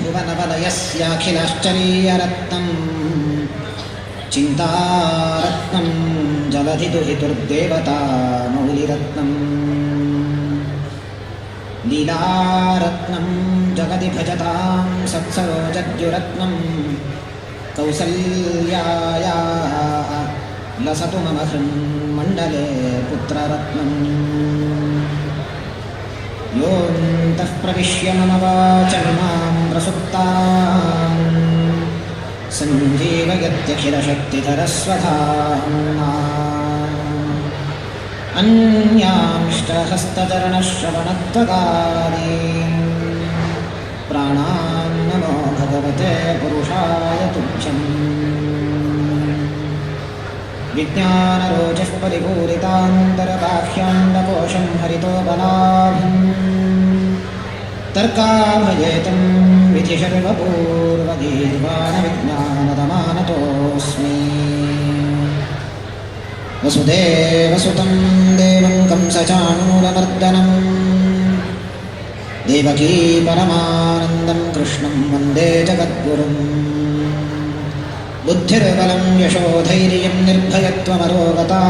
S5: भुवनवलयस्याखिलाश्चर्यरत्नं चिन्तारत्नं जलधिदुहितुर्देवता मौलिरत्नं लीलारत्नं जगति भजतां सत्सरोजद्युरत्नं कौसल्याया लसतु मम हृन्मण्डले पुत्ररत्नम् योऽन्तः प्रविश्य मम वाचमिमां प्रसुप्ताम् सञ्जीवयत्यखिलशक्तिधरस्वधाम्ना अन्यांष्टहस्तचरणश्रवणत्वगादीन् प्राणान् नमो भगवते पुरुषाय तुभ्यम् विज्ञानरोचः परिपूरितान्तरबाह्याण्डकोशं हरितोपलाभम् तर्काभयेतं विधि सर्वपूर्वगीर्वाणविज्ञानदमानतोऽस्मि वसुदेवसुतं देवं कंसचाणूरमर्दनम् देवकी परमानन्दं कृष्णं वन्दे जगद्गुरुम् बुद्धिर्बलं यशोधैर्यं निर्भयत्वमरोगता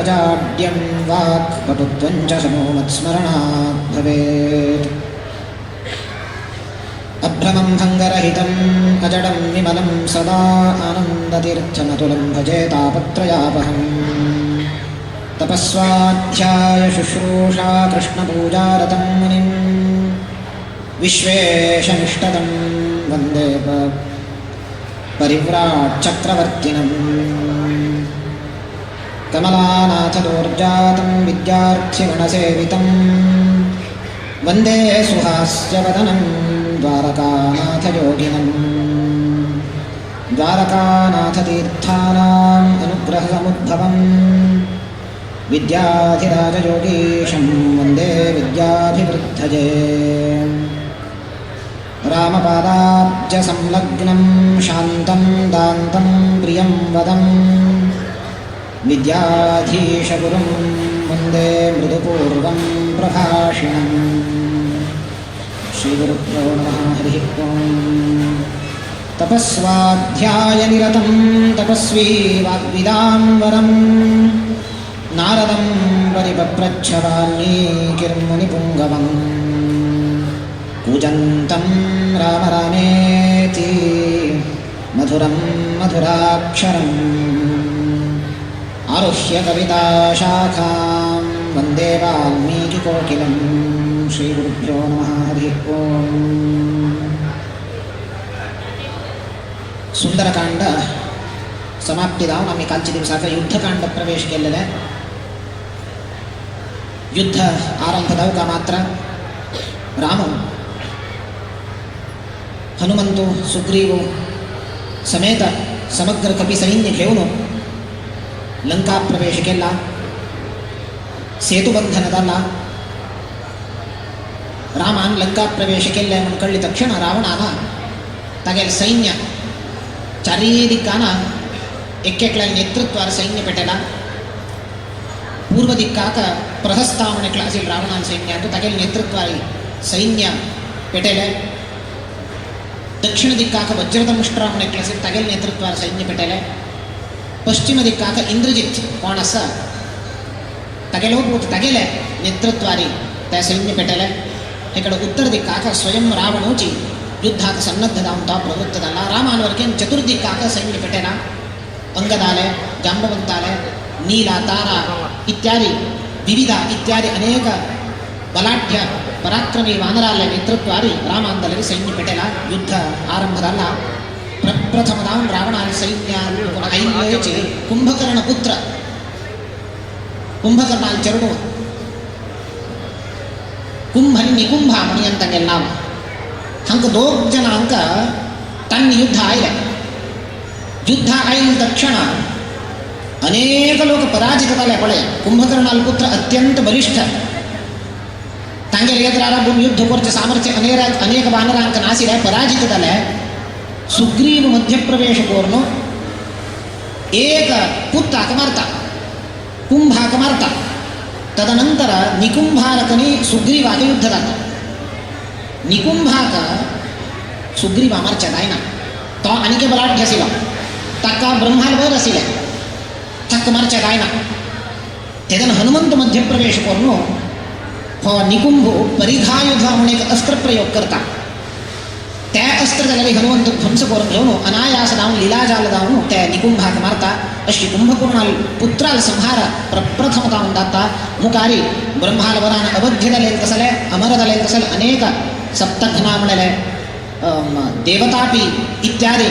S5: अजाड्यं वाक् पटुत्वं च समोमत्स्मरणात् भवेत् अभ्रमं भङ्गरहितम् अजडं विमलं सदा आनन्दतीर्थमतुलं भजे तापत्रयापहम् तपस्वाध्याय शुश्रूषा कृष्णपूजारतं मुनिं विश्वेशमिष्टदं वन्दे परिव्राट् चक्रवर्तिनम् कमलानाथदोर्जातं विद्यार्थिगणसेवितं वन्दे सुहास्यवदनं द्वारकानाथयोगिनं द्वारकानाथतीर्थानाम् अनुग्रहसमुद्भवं विद्याधिराजयोगीशं वन्दे विद्याभिवृद्धये रामपादाब्जसंलग्नं शान्तं दान्तं प्रियं वदं विद्याधीशगुरुं वन्दे मृदुपूर्वं प्रभाषिणम् श्रीगुरुभ्यो नमः हरिः ओम् तपस्वाध्यायनिरतं तपस्वी वाग्विदां वरम् नारदं परिपप्रच्छ वाल्मीकिर्मुनिपुङ्गवम् कूजन्तं राम रामेति मधुरं मधुराक्षरम् आरुह्य कविताशाखां वन्दे वाल्मीकिकोकिलं श्रीगुरुभ्यो नमः हरिः ओम् सुंदरकांड समाप्ती जावन आम्ही कालच्या दिवसाचा युद्धकांड प्रवेश केलेला आहे. युद्ध आरंभ जाऊका मात्र राम हनुमंतु सुग्रीव समेत समग्र कपी सैन्य घेऊन लंका प्रवेश केला. सेतुबंधन झाला. रामान लंका प्रवेश केला म्हणून कळली तक्षण रावणाला तागेल सैन्य चारी दिक्काना एक्केकल्या नेतृत्वार सैन्य पेटेला. पूर्व दिक्काक प्रहस्तावणे क्लासील रावणान सैन्य तो तागेल नेतृत्वारी सैन्य पेटेले. दक्षिण दिक्काक वज्रदंष्ट्रावणे क्लासील तागेल नेतृत्वार सैन्य पेटेले. पश्चिम दिक्काक इंद्रजित कोण असा तागेलो पूत तागेले नेतृत्वारी त्या सैन्य पेटेले. इकडे उत्तर दिक्काक स्वयं रावणोची युद्धाक सन्नद्ध जाऊन तो प्रवृत्त झाला. रामानवरकेन चतुर्दिक्काक सैन्य पेटेला. अंगदाले, जांबवंताले, नीला, तारा इत्यादी विविध इत्यादी अनेक बलाढ्य पराक्रमी वानराले नेतृत्वारी रामांदलरी सैन्य पेटेला. युद्ध आरंभ झाला. प्रथम जाऊन रावणाने सैन्य ऐनचे कुंभकर्ण पुत्र कुंभकर्णाल चरडो कुंभनी निकुंभा म्हणून ಅಂತ नाव हंक 2 जनांक तन्न युद्ध आयले. युद्ध आयल तक्षण अनेक लोक पराजित झाले. पळे कुंभकर्णाल पुत्र अत्यंत बलिष्ठ तांगे एदरारा युद्ध करचे सामर्थ्य अनेक वानरांक नासिले पराजित झाले. सुग्रीव मध्यप्रवेश करून एक पुत्राक मारता कुंभाक मारता. तदनंतर निकुंभारकनी सुग्रीवाक युद्ध जाता. निकुंभाक सुग्रीव मारच्या जायना. तो आनिके बलाढ्य आशिल्लो. ताका ब्रह्माल वर आशिल्ले. ताका मारच्या जायना. तेदन हनुमंत मध्यप्रवेश करून हो निकुंभ परिघायुध म्हणून एक अस्त्र प्रयोग करता. त्या अस्त्र जाल्यार हनुमंत ध्वंस करून घेऊन अनायास जाऊन लीलाजाल जाऊन त्या निकुंभाक मारता. अशी कुंभपूर्णाल पुत्राल संहार प्रप्रथम जाऊन जाता मुकारी ब्रह्माल वरान अवध्य जालेल तसले अमर जालेल तसले अनेक सप्तघना म्हणले देवतापी इत्यादी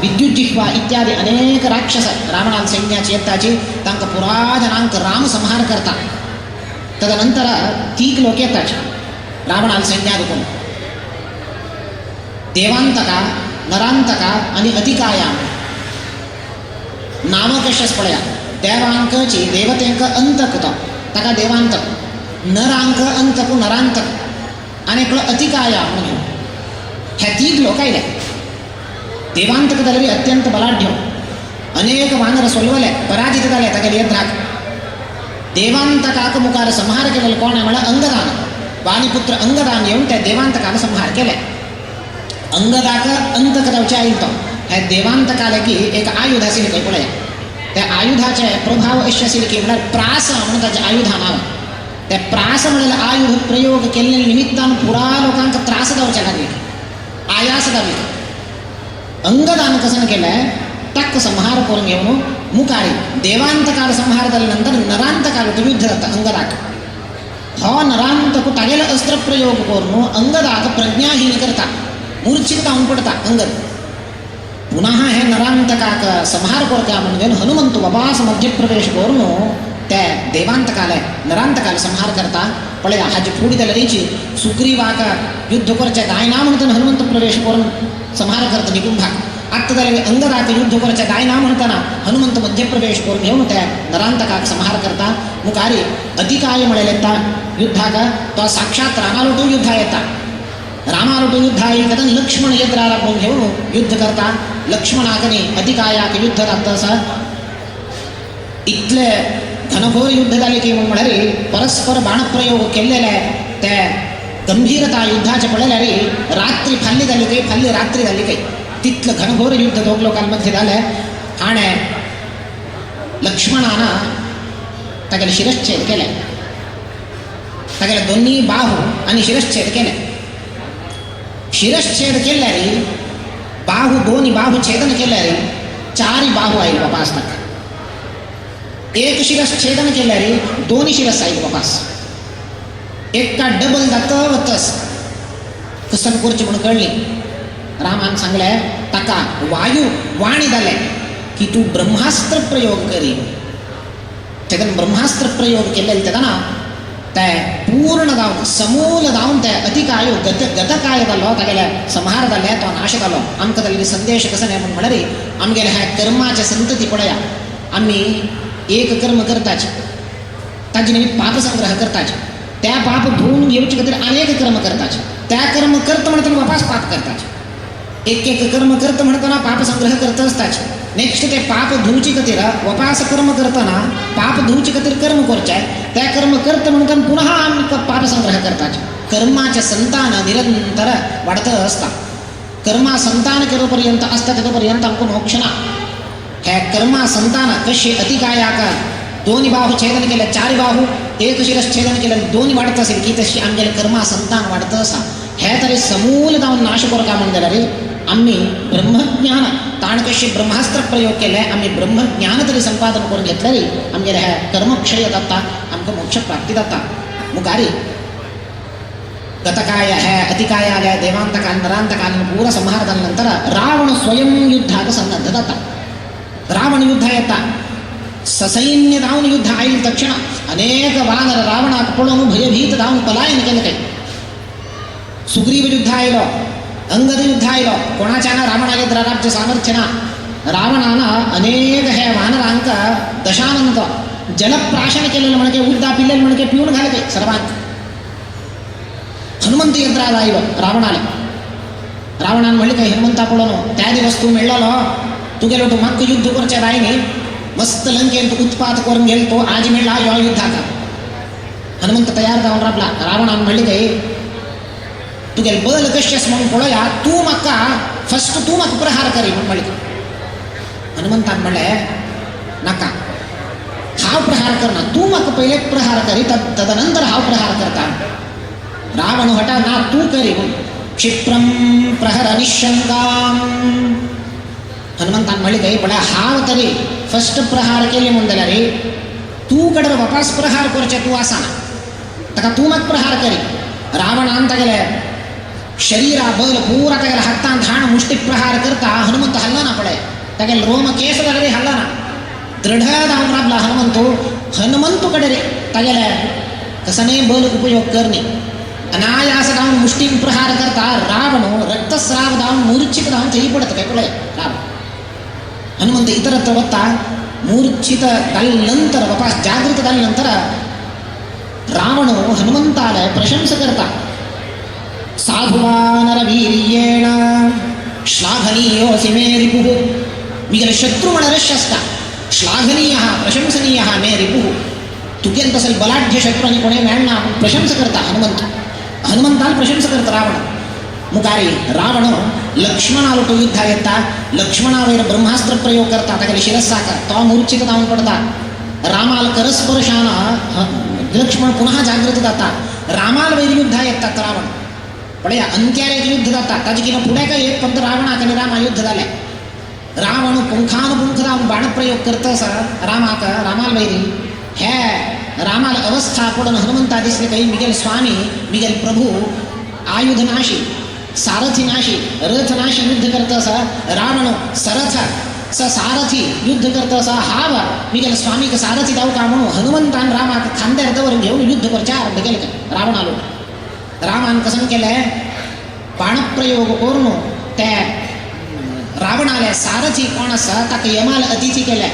S5: विद्युज्जिह्वा इत्यादी अनेक राक्षस रावणान सैन्याची येताची तांकां पुरा जनांक राम संहार करता तदनंतर तीक लोक येताचे रावणाल सैन्यादुकून देवांतका नरांतका आणि अतिकाया नाव कशेच पळया देवांकची देवतेंक अंतकता ताका देवांतक नरांक अंतकू नरांतक आणि अतिकाया म्हणून ह्या तीग लोक आयले देवांतक जाल्यार अत्यंत बलाढ्य अनेक वानर सोलवले पराजित जाले तागेले यद्राक देवांतकाक मुखार संहार केलेलो कोण म्हळ्यार अंगदान वाणीपुत्र अंगदान येवन त्या देवांतकान संहार केले अंगदाक अंतक जावचे आयिल तो ह्या देवांतकाले की एक आयुध आशिल्लें खंय पळया त्या आयुधाचे प्रभाव अशें आशिल्ले की म्हळ्यार प्रास म्हणून ताचें आयुधा नांव त्या प्रास म्हणलेले आयुध प्रयोग केल्ले निमित्तान पुरा लोकांक त्रास जावचे लागले आयास जाली अंगदान कसं केलंय तक्क संहार करून घेऊन मुखारी देवांतकाल संहार झाल्यानंतर नरांतकाल युद्ध जाता अंगदाक हो नरांतक तागेले अस्त्र प्रयोग करून अंगदाक प्रज्ञाहीन करता मूर्छित जावन पडता अंगद पुनः हे नरांतकाक संहार करता म्हणजे हनुमंत बाबास मध्य प्रवेश करून त्या देवांतकाले नरांतकाल संहार करता पळया हाजी फुडी जाल्यारीची सुग्रीवाक युद्ध करचे दायना म्हणून हनुमंत प्रवेश करून संहार करता निकुंभाक आत्ता जाल्यार अंगदाक युद्ध करचे दायना म्हणताना हनुमंत मध्य प्रवेश करून घेऊन त्या नरांतकाक संहार करता मुखारी अतिकाय म्हळेले येता युद्धाक तो साक्षात रामालोटू युद्धा येता रामालोटू युद्धा येता लक्ष्मण येद्राला पळोवन घेऊन युद्ध करता लक्ष्मणाकनी अतिकायाक युद्ध जाता आसा इतले घनघोर युद्ध जाले की म्हळ्यार परस्पर बाणप्रयोग केल्लेले ते गंभीरता युद्धाचे पळयल्यार रात्री फाल्ली जाली काही फाल्ली रात्री जाली काही तितलं घनघोर युद्ध दोग लोकांमध्ये जालें आणि लक्ष्मणान तागेले शिरच्छेद केले तागेले दोन्ही बाहू आणि शिरच्छेद केले शिरच्छेद केल्यार बाहू दोन्ही बाहू छेदन केल्यार चारी बाहू आयले बापास ताका एक शिरस छेदन केल्यार दोन्ही शिरस आयले बापास एका डबल जाता वतस कसन करचें म्हणून कळली रामान सांगले ताका वायू वाणी जाले की तूं ब्रह्मास्त्र प्रयोग करी तेदन ब्रह्मास्त्र प्रयोग केलेले तेदना ते पूर्ण जावन समूल जावन ते अतिकायो गतकाय जालो तागेले संहार जाले तो नाश जालो आमकां तागेले संदेश कसो न्ही म्हळ्यार आमगेले ह्या कर्माचे संतती पळया आमी एक कर्म करताचे ताजे निमित्त पाप संग्रह करताचे त्या पाप धुवून घेवचे खातीर अनेक कर्म करताचे त्या कर्म करता म्हणटना वापस पाप करताचे एक एक कर्म करता म्हणटना पाप संग्रह करता आसताचे नेक्स्ट ते पाप धुवचे खातीर वापस कर्म करतना पाप धुवचे खातीर कर्म करचे त्या कर्म करता म्हणटना पुनः आमकां पाप संग्रह करताचे कर्माचे संतान निरंतर वाढत आसता कर्मा संतान केलो पर्यंत आसता तेदो पर्यंत आमकां मोक्ष ना हे कर्मा संतान कशी अतिकायाक दोन्ही बाहू छेदन केले चारी बाहू एक शिरस छेदन केले दोन्ही वाढत असेल की तशी आमगेले कर्मा संतान वाढत आसा हे तरी समूल जावन नाश करता म्हणून जाल्यार आम्ही ब्रह्मज्ञान ताण कशी ब्रह्मास्त्र प्रयोग केले आम्ही ब्रह्मज्ञान तरी संपादन करून घेतल्यार आमगेले हे कर्मक्षय जाता आमकां मोक्ष प्राप्ती जाता मुखारी गतकाय हे अतिकाय आले देवांतकाल नरांतकाल पूरा संहार जाल्यानंतर रावण स्वयं युद्धाक सन्नद्ध जाता रावण युद्ध येता ससैन्य जावन युद्ध आयल तक्षण अनेक वानर रावणाक पळोवन भयभीत जावन पलायन केलें काही सुग्रीव युद्ध आयलो अंगद युद्ध आयलो कोणाच्या ना रावणागे राज्य सामर्थ्य ना रावणान अनेक हे वानरांक दशानंत जलप्राशन केलेलं म्हणके उद्दा पिल्लेलं म्हणके पिऊन घाले काही सर्वांक हनुमंत यंत्राला आयलो रावणान म्हणले काही हनुमंता पळोवन त्या दिवस तू मेळ्ळलो तू गेलो तू म्हाका युद्ध करचे जायनी मस्त लंकेन तू उत्पात करून गेलो तो आज मेळ्ळा ह्यो युद्धाक हनुमंत तयार जावन राबला रावणान म्हणले काही तुगे बल कशें म्हणून पळया तूं म्हाका फस्ट तूं म्हाका प्रहार करी म्हणून म्हणलें हनुमंतान म्हणलें नाका हांव प्रहार करना तूं म्हाका पयले प्रहार करी तदनंतर हांव प्रहार करता रावण हटा ना तूं करी क्षिप्रम प्रहर निशंकाम हनुमंतान म्हणलें काही पळया हांव तरी फर्स्ट प्रहार केले म्हणून जाल्यार तू कडे वापस प्रहार करचे तू आसाना ताका तू मात प्रहार करी. रावणान तागेले शरीरा बल पुरा तागेले हातान धाण मुष्टीक प्रहार करता हनुमंत हल्ला ना पडे तागेले रोम केस जाले हल्ला ना दृढ जावन राबला हनुमंतू कडे रे तागेले कसने बल उपयोग करणे अनायास जावन मुष्टीक प्रहार करता रावण रक्तस्राव जावन मूर्छित जावन थंय पडत काय पळय रावण. हनुमंत इतरत्र वता मूर्छित जाल्यानंतर वापस जागृत जाल्यानंतर रावण हनुमंताला प्रशंस करता. साधुवानरवीर्येण श्लाघनीयोऽसि मे रिपुः. मिगेल शत्रू म्हणरश असता श्लाघनीय प्रशंसनीय मे रिपुः. तुगेल तसले बलाढ्य शत्रू आणि कोणे मेळना प्रशंस करता हनुमंताला प्रशंस करता रावण. मुखारी रावण लक्ष्मणाला युद्धा येता लक्ष्मणावर ब्रह्मास्त्र प्रयोग करता तागेले शिरस्साक तो मूर्छित जावन पडता. रामाल करस्पर्शान लक्ष्मण पुन्हा जागृत जाता. रामाल वैर युद्धा येतात रावण पळया अंत्यार एक युद्ध जाता ताजे किन फुडें काय एक फक्त रावणाक आनी रामा युद्ध जालें. रावण पुंखानुपुंख जावन बाणप्रयोग करता रामाक रामाल वैरी हे रामाल अवस्था पडून हनुमंता दिसले काही मिगेल स्वामी मिगेल प्रभू आयुध नाशी सारथी नाशी रथ नाशी युद्ध करता रावण सरथ सारथी युद्ध करता हाव मिगेल स्वामी सारथी जाऊ का म्हणून हनुमंतान रामाक खांद्यार दवर घेऊन युद्ध करचे आरंभ केले काय रावणालो. रामान कसं केलंय बाणप्रयोग करून त्या रावणाला सारथी कोण आसा ताका यमाल अतिथी केले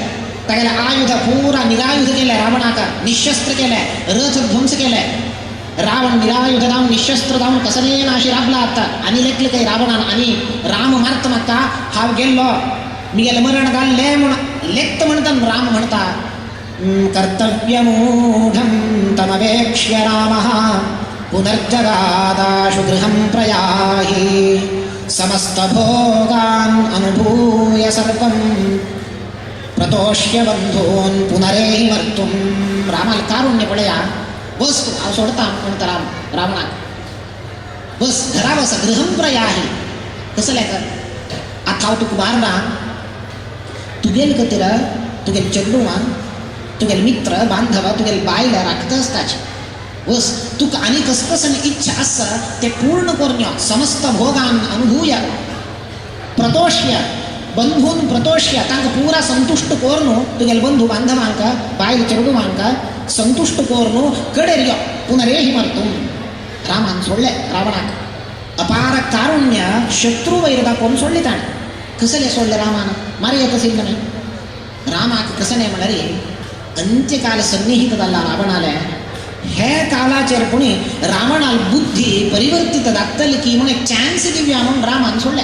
S5: तागेले आयुध पुरा निरायुध केले रावणाका निशस्त्र केले रथ ध्वंस केले. रावण निरायुध जावन निशस्त्र जावन कसले नाशी राबला आता आणि लेखले काही रावणान आणि राम मारत म्हाका हांव गेल्लो मिगेल मरण जाल्ले म्हण लेखत म्हणटा राम म्हणटा कर्तव्यमूढं तमवेक्ष्य रामः पुनर्जगादाशु गृहं प्रयाहि समस्तभोगान् अनुभूय सर्वं प्रतोष्य बंधून पुनरेहि मर्तुं. रामाला कारुण्य पळया बस तू हांव सोडता म्हणटा रावणाक बस घरा बस गृहं प्रयाहि. कसले कर आतां हांव तुका मारना तुगेल खातीर तुगेल चेडूवान तुगेल मित्र बांधव तुगेल बायल राखता आसताची बस तुका आनी कसकसन इच्छा आसा ते पूर्ण करण्यो समस्त भोगान अनुभूय प्रतोष्य बंधून प्रतोष्य तांकां पुरा संतुष्ट कोरनु तुगेल बंधू बांधवांक बायल चेडूवांक संतुष्ट कोरनु कडेर यो पुनरेहि मर्तुं. रामान सोडले रावणाक अपार कारुण्य शत्रू वैर दाखोवन सोडले ताणें. कसले सोडले रामान मारे येतसील न्ही रामाक कसले म्हळ्यार अंत्यकाल सन्निहित जाल्ला रावणाले हे कालाचेर पुणी रावणाल बुद्धी परिवर्तित जातली की म्हणून एक चान्स दिवया म्हणून रामान सोडले.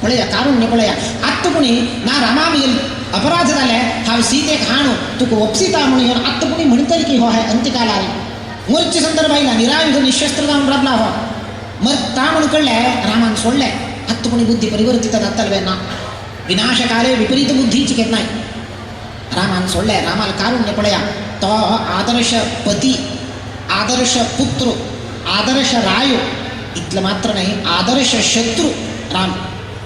S5: पळया कारुण्य पळया आत्ता पुणी ना रामा मिगेल अपराध जाले हांव सीतेक हाणू तुका वपसिता म्हणून आत्ता पुणी म्हणटली की हो हे अंत्यकालार मरचे संदर्भ आयला निरायुध निशस्त्र जावन राबला हो मरता म्हणून कळले रामान सोडले. आत्ता पुणी बुद्धी परिवर्तित जातले ना विनाशकाले विपरीत बुद्धीची घेत नाही. रामान सोडले रामाला कारुण्य पळया तो आदर्श पती आदर्श पुत्र आदर्श राय इतलं मात्र नाही आदर्श शत्रू राम.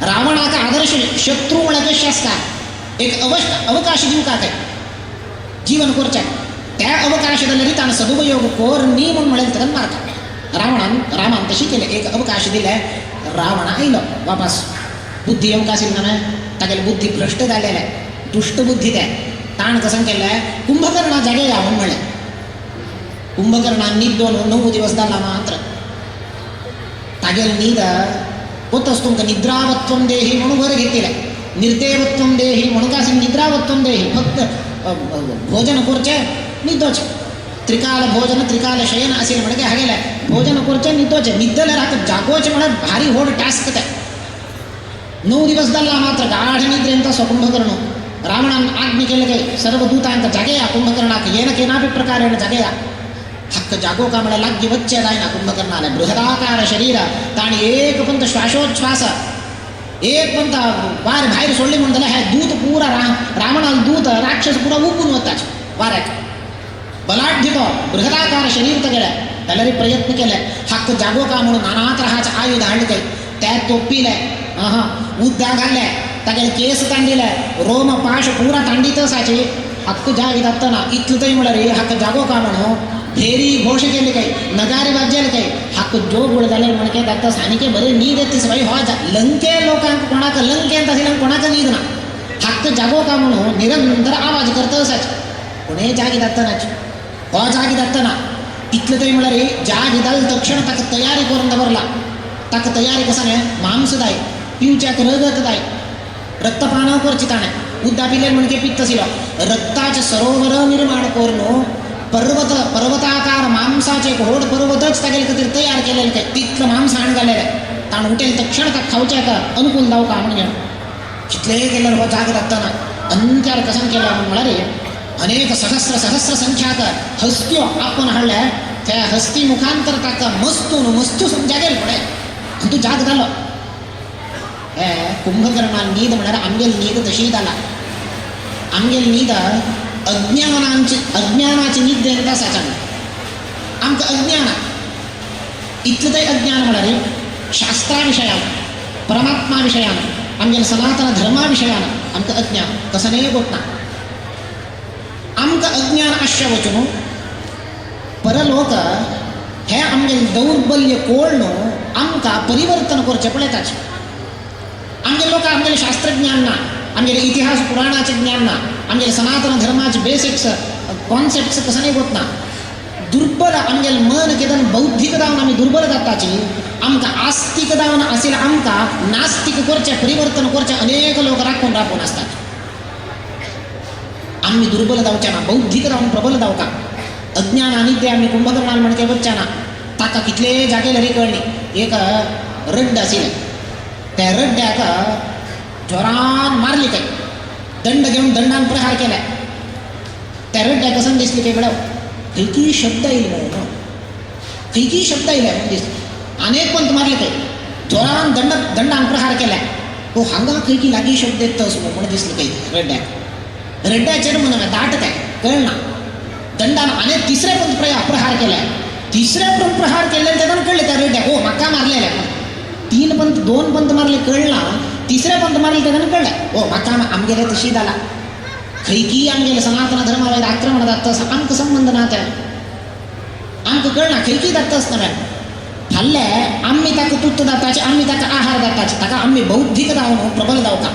S5: रावणाका आदर्श शत्रू म्हळ्यार कशें आसता एक अवकाश दिवका काय जीवन करचें त्या अवकाश जाल्यार ताणें सदुपयोग कर न्ही म्हूण म्हळ्यार ताका मारता. रामान तशी केले एक अवकाश दिले रावण आयलो वापस बुद्धी अवकाश येयना न्हय तागेली बुद्धी भ्रश्ट जालेले दुष्ट बुद्धी ते ताण कसं केलें कुंभकर्णा जागे या म्हूण म्हळें. कुंभकर्णान न्हीद 9 दिवस जाला मात्र तागेल न्हीद होतच तुमकां निद्रावत्वम देही म्हणून वर घेतले निर्देवत्वम देही म्हणून का निद्रावत्वम देही फक्त भोजन करचे निदोचे त्रिकाल भोजन त्रिकाल शयन असेल म्हणजे हागेले भोजन करचे निदोचे निद्दले राहत जागोचे म्हळ्यार भारी व्हड टास्क ते 9 दिवस जाल्ला मात्र गाढ निद्रेंत असो कुंभकर्ण रावणान आज्ञा केले काय सर्व दूतांक जागेया कुंभकर्णाक येन केनापि प्रकारेण जागेया हक्क जागो का म्हळ्यार लाग्गी वच्चे जायना कुंभकर्णाले बृहदाकार शरीर ताणी एक पंत श्वासोच्छ्वास एक पंत भायर सोडले म्हणून जाल्यार हे दूत पुरा रावणाल दूत राक्षस पुरा उबून वताचे वाऱ्याक बलाढ्य तो बृहदाकार शरीर तेगेले जाल्यार प्रयत्न केले हक्क जागो का म्हणून नाना तराचे आयुध हाडले ते तोपिले उद्दा घाल्ले तागेले केस तांडिले रोम पाश पुरा तांडीतसाचे हक्क जाग जातना इतलं तरी म्हळ्यार हक्क जागो का म्हणून फेरी घोष केले काही नगारे वाजले काही हक्क जो गुळ जाले म्हणके जाता सानिके बरे नीद येते सवय हो लंके लोकांक कोणाक लंकेंत असेल कोणाक नीद ना हक्क जागो का म्हणून निरंतर आवाज करता असाच कोणे जागी जातानाची हो जागी जातना इतलं तरी म्हळ्यार जाग जाल तक्षण ताका तयारी करून दवरला ताका तयारी कसाने मांस दाय पिवच्याक रगत दाय रक्तपान करची ताणे उद्दा पिले म्हणजे पित्त आशिल्लो रक्ताचे सरोवर निर्माण करून पर्वताकार मांसाचे घोड पर्वतच तागेले खातीर तयार केलेले काय तितलं मांस हाण घालेले ताण उठेल तक्षण ताका खावच्याक अनुकूल जावं का म्हणून कितले केल्यार हो जाग जाताना अंत्यार कसन केला म्हळ्यार अनेक सहस्र सहस्र संख्याक हस्त्यो आपण हाडल्या त्या हस्ती मुखांतर ताका मस्तू समजागेल पडे आणि तू जाग जालो हे कुंभकर्णान न्हीद म्हळ्यार आमगेल न्हीद तशी जाला आमगेल न्हीद अज्ञानाची न्हीद देत आसा आमकां अज्ञान इतलें तें अज्ञान म्हळ्यार शास्त्रा विशयान परमात्मा विशयान आमगेल सनातन धर्मा विशयान आमकां अज्ञान कसलेय गोठना आमकां अज्ञान आसचें वचून परलोक हे आमगेलें दौर्बल्य कोळण आमकां परिवर्तन करचें पळयताचें आमगे लोक आमगेलें शास्त्रज्ञान ना आमगेलें इतिहास पुराणाचें ज्ञान ना आमगेलें सनातन धर्माचे बेसिक्स कॉन्सेप्ट्स कसलेय गोठना दुर्बल आमगेलें मन केदन बौद्धीक जावन आमी दुर्बल जाताची आमकां आस्तीक जावन आशिल्लें आमकां नास्तीक करचें परिवर्तन करचें अनेक लोक राखून आसतात आम्ही दुर्बल जावचे ना बौद्धीक जावन प्रबल जावका अज्ञानानी ते आमी कुंभकर्णान म्हणके वचचे ना ताका कितले जागेले रे कळ्ळी एक रड्ड आशिल्लें त्या रड्ड्याक जोरान मारली काय दंड घेवन दंडान प्रहार केले त्या रड्ड्याक कसं दिसली काय वेळा खंयची शब्द येयले म्हणून खंयची शब्द येयले म्हणून दिसली अनेक पंत मारले काय जोरान दंडान प्रहार केले हो हांगा खंयची लागीं शब्द येत म्हणून दिसले काय रड्ड्याक रड्ड्याचेर म्हणून दाट काय कळना दंडान अनेक तिसरे पंत प्रहार केले तिसरे पंत प्रहार केले तेन्ना कळले त्या रड्ड्याक हो म्हाका मारलेले तीन पंत दोन पंत मारले कळना तिसरे पंत मारले तेन्ना कळले हो म्हाका आमगेले तशी जाला खंयकी आमगेले सनातन धर्मावयर आक्रमण जाता आमकां संबंध ना ते आमकां कळना खंयकी जाता आसतना फाल्ले आमी ताका तुत्त जाताचे आमी ताका आहार जाताचे ताका आमी बौद्धीक जावन प्रबल जावका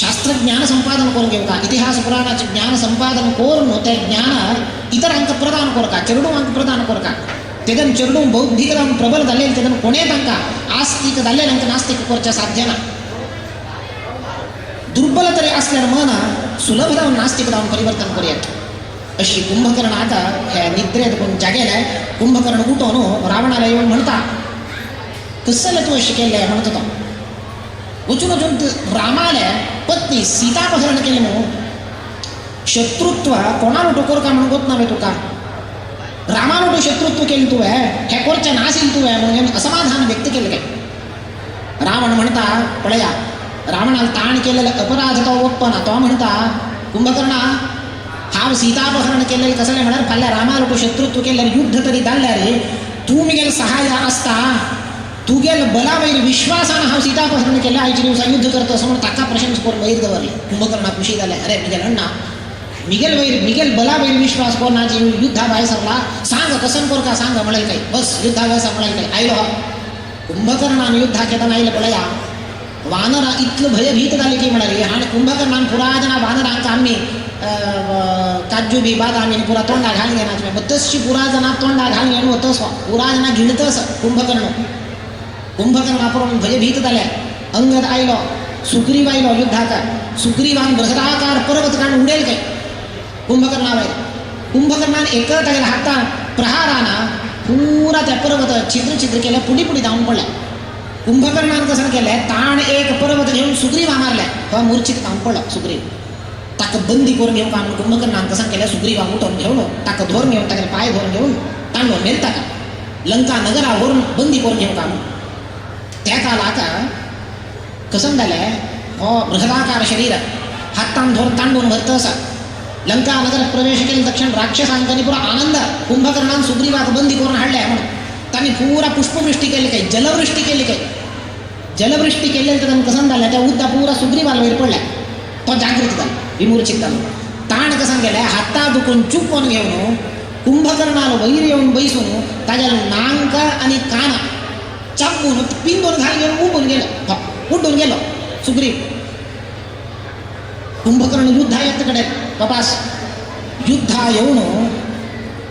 S5: शास्त्र ज्ञान संपादन करून घेवका इतिहास पुराणाचे ज्ञान संपादन करून ते ज्ञान इतरांक प्रदान करका चेडूंक प्रदान करका तेदन चेडूं बौद्धीक जावन प्रबल जाल्ले तेदन कोणे तांकां आस्तीक जाल्लेल्यांक नास्तीक करचें साध्य ना दुर्बल तरी असल्यार मन सुलभ जावन नास्तीक जावन परिवर्तन करूयात अशी कुंभकर्ण आता हे निद्रेत कोण जागेले कुंभकर्ण उठून रावणाला येऊन म्हणता कसले तू अशें केलें म्हणत तो वचून वचून रामाले पत्नी सीता अपहरण केले म्हणून शत्रुत्व कोणाला टोकर का म्हणून गोत नव्हे तुका रामाला शत्रुत्व केले तुवें हे करचें नाशिल्लें तुवें म्हणून असमाधान व्यक्त केलें काय रावण म्हणता पळया रावणाला ताण केलेले अपराध तो ओप्पना तो म्हणता कुंभकर्णा हांव सीता अपहरण केलेलें कसलें म्हळ्यार फाल्यां रामाला शत्रुत्व केल्यार युद्ध तरी जाल्ल्यार तूं म्हगेलें सहाय्य आसता तुगेल बलावयर विश्वासान हांव सीता अपहरण केलें आयच्या दिवसा युद्ध करता असं म्हणून ताका प्रशंस करून वयर दवरले कुंभकर्णा खुशी जाले अरे मिगेल अण्णा मिगेल बलावयर विश्वास कोना जी युद्धा भायर सरला सांग कसन करता सांग म्हणेल काही बस युद्धा भायर म्हणेल काही आयलो कुंभकर्णान युद्धा केदन आयले पळया वानरां इतलो भयभीत जाले की म्हळ्यार आनी कुंभकर्णान पुरा जाणां वानरांक आमी काजू बी बादाम आनी पुरा तोंडा घालून घेना तशी पुरा जाणां तोंडा घालून घेवन वतस पुरा जाणां गिणतस कुंभकर्ण पळोवन भयभीत जाले अंगद आयलो सुग्रीव आयलो युद्धाक सुग्रीवान बृहदाकार पर्वत काडून उडयले काय कुंभकर्णान एक तागेल्या हातान प्रहाराना पुरा त्या पर्वत छिद्र केले पुडी जावन पडले कुंभकर्णान कसं केलें ताण एक पर्वत घेवन सुग्रीवा मारले हो मुर्चित जावन पडलो सुग्रीव ताका बंदी करून घेवका म्हणून कुंभकर्णान कसं केलें सुग्रीवाक उठोवन घेवन ताका धरून घेवन तागेले पांय धरून घेवन तांडून मेल ताका लंका नगरा व्हरून बंदी करून घेवका म्हणून त्या काळाक कसं जालें हो बृहदाकार शरीर हातान धरून तांडून व्हरता आसा लंका नगरात प्रवेश केले दक्षिण राक्षसांनी पुरा आनंद कुंभकर्णान सुग्रीवाक बंदी करून हाडले म्हणून तांणी पुरा पुष्पवृष्टी केली काही जलवृष्टी केली काही जलवृष्टी केलेलं तर कसं झालं त्या उद्दा पुरा सुग्रीवाला वयर पडला तो जागृत झाला विमूर्छित झाला ताण कसं गेल्या हाता दुखून चुकवून घेऊन कुंभकर्णाला वैर येऊन बैसून ताज्या नांक आणि कान चापून पिंदून घाल घेऊन उडून गेलो सुग्रीव कुंभकर्ण युद्धा येतकडे बापास युद्धा येऊन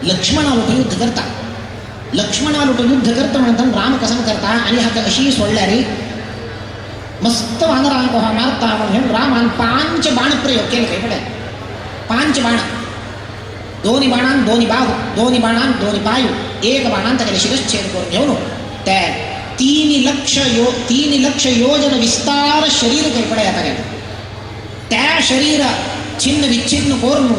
S5: लक्ष्मणाला युद्ध करता लक्ष्मणाला युद्ध करता म्हणतात राम कसं करता आणि हात अशी सोडल्या रे मस्त वानरांक हा मारता म्हणून रामान 5 बाण प्रयोग केले काही कडे 5 बाण दोन्ही बाणां दोन्ही बाहू दोन्ही बाणां दोन्ही पायू एक बाणांत गेले शिरच्छेद करून घेऊन त्या 3 लक्ष योजन विस्तार शरीर काही कडे आता गेलं त्या शरीर छिन्न विच्छिन्न करून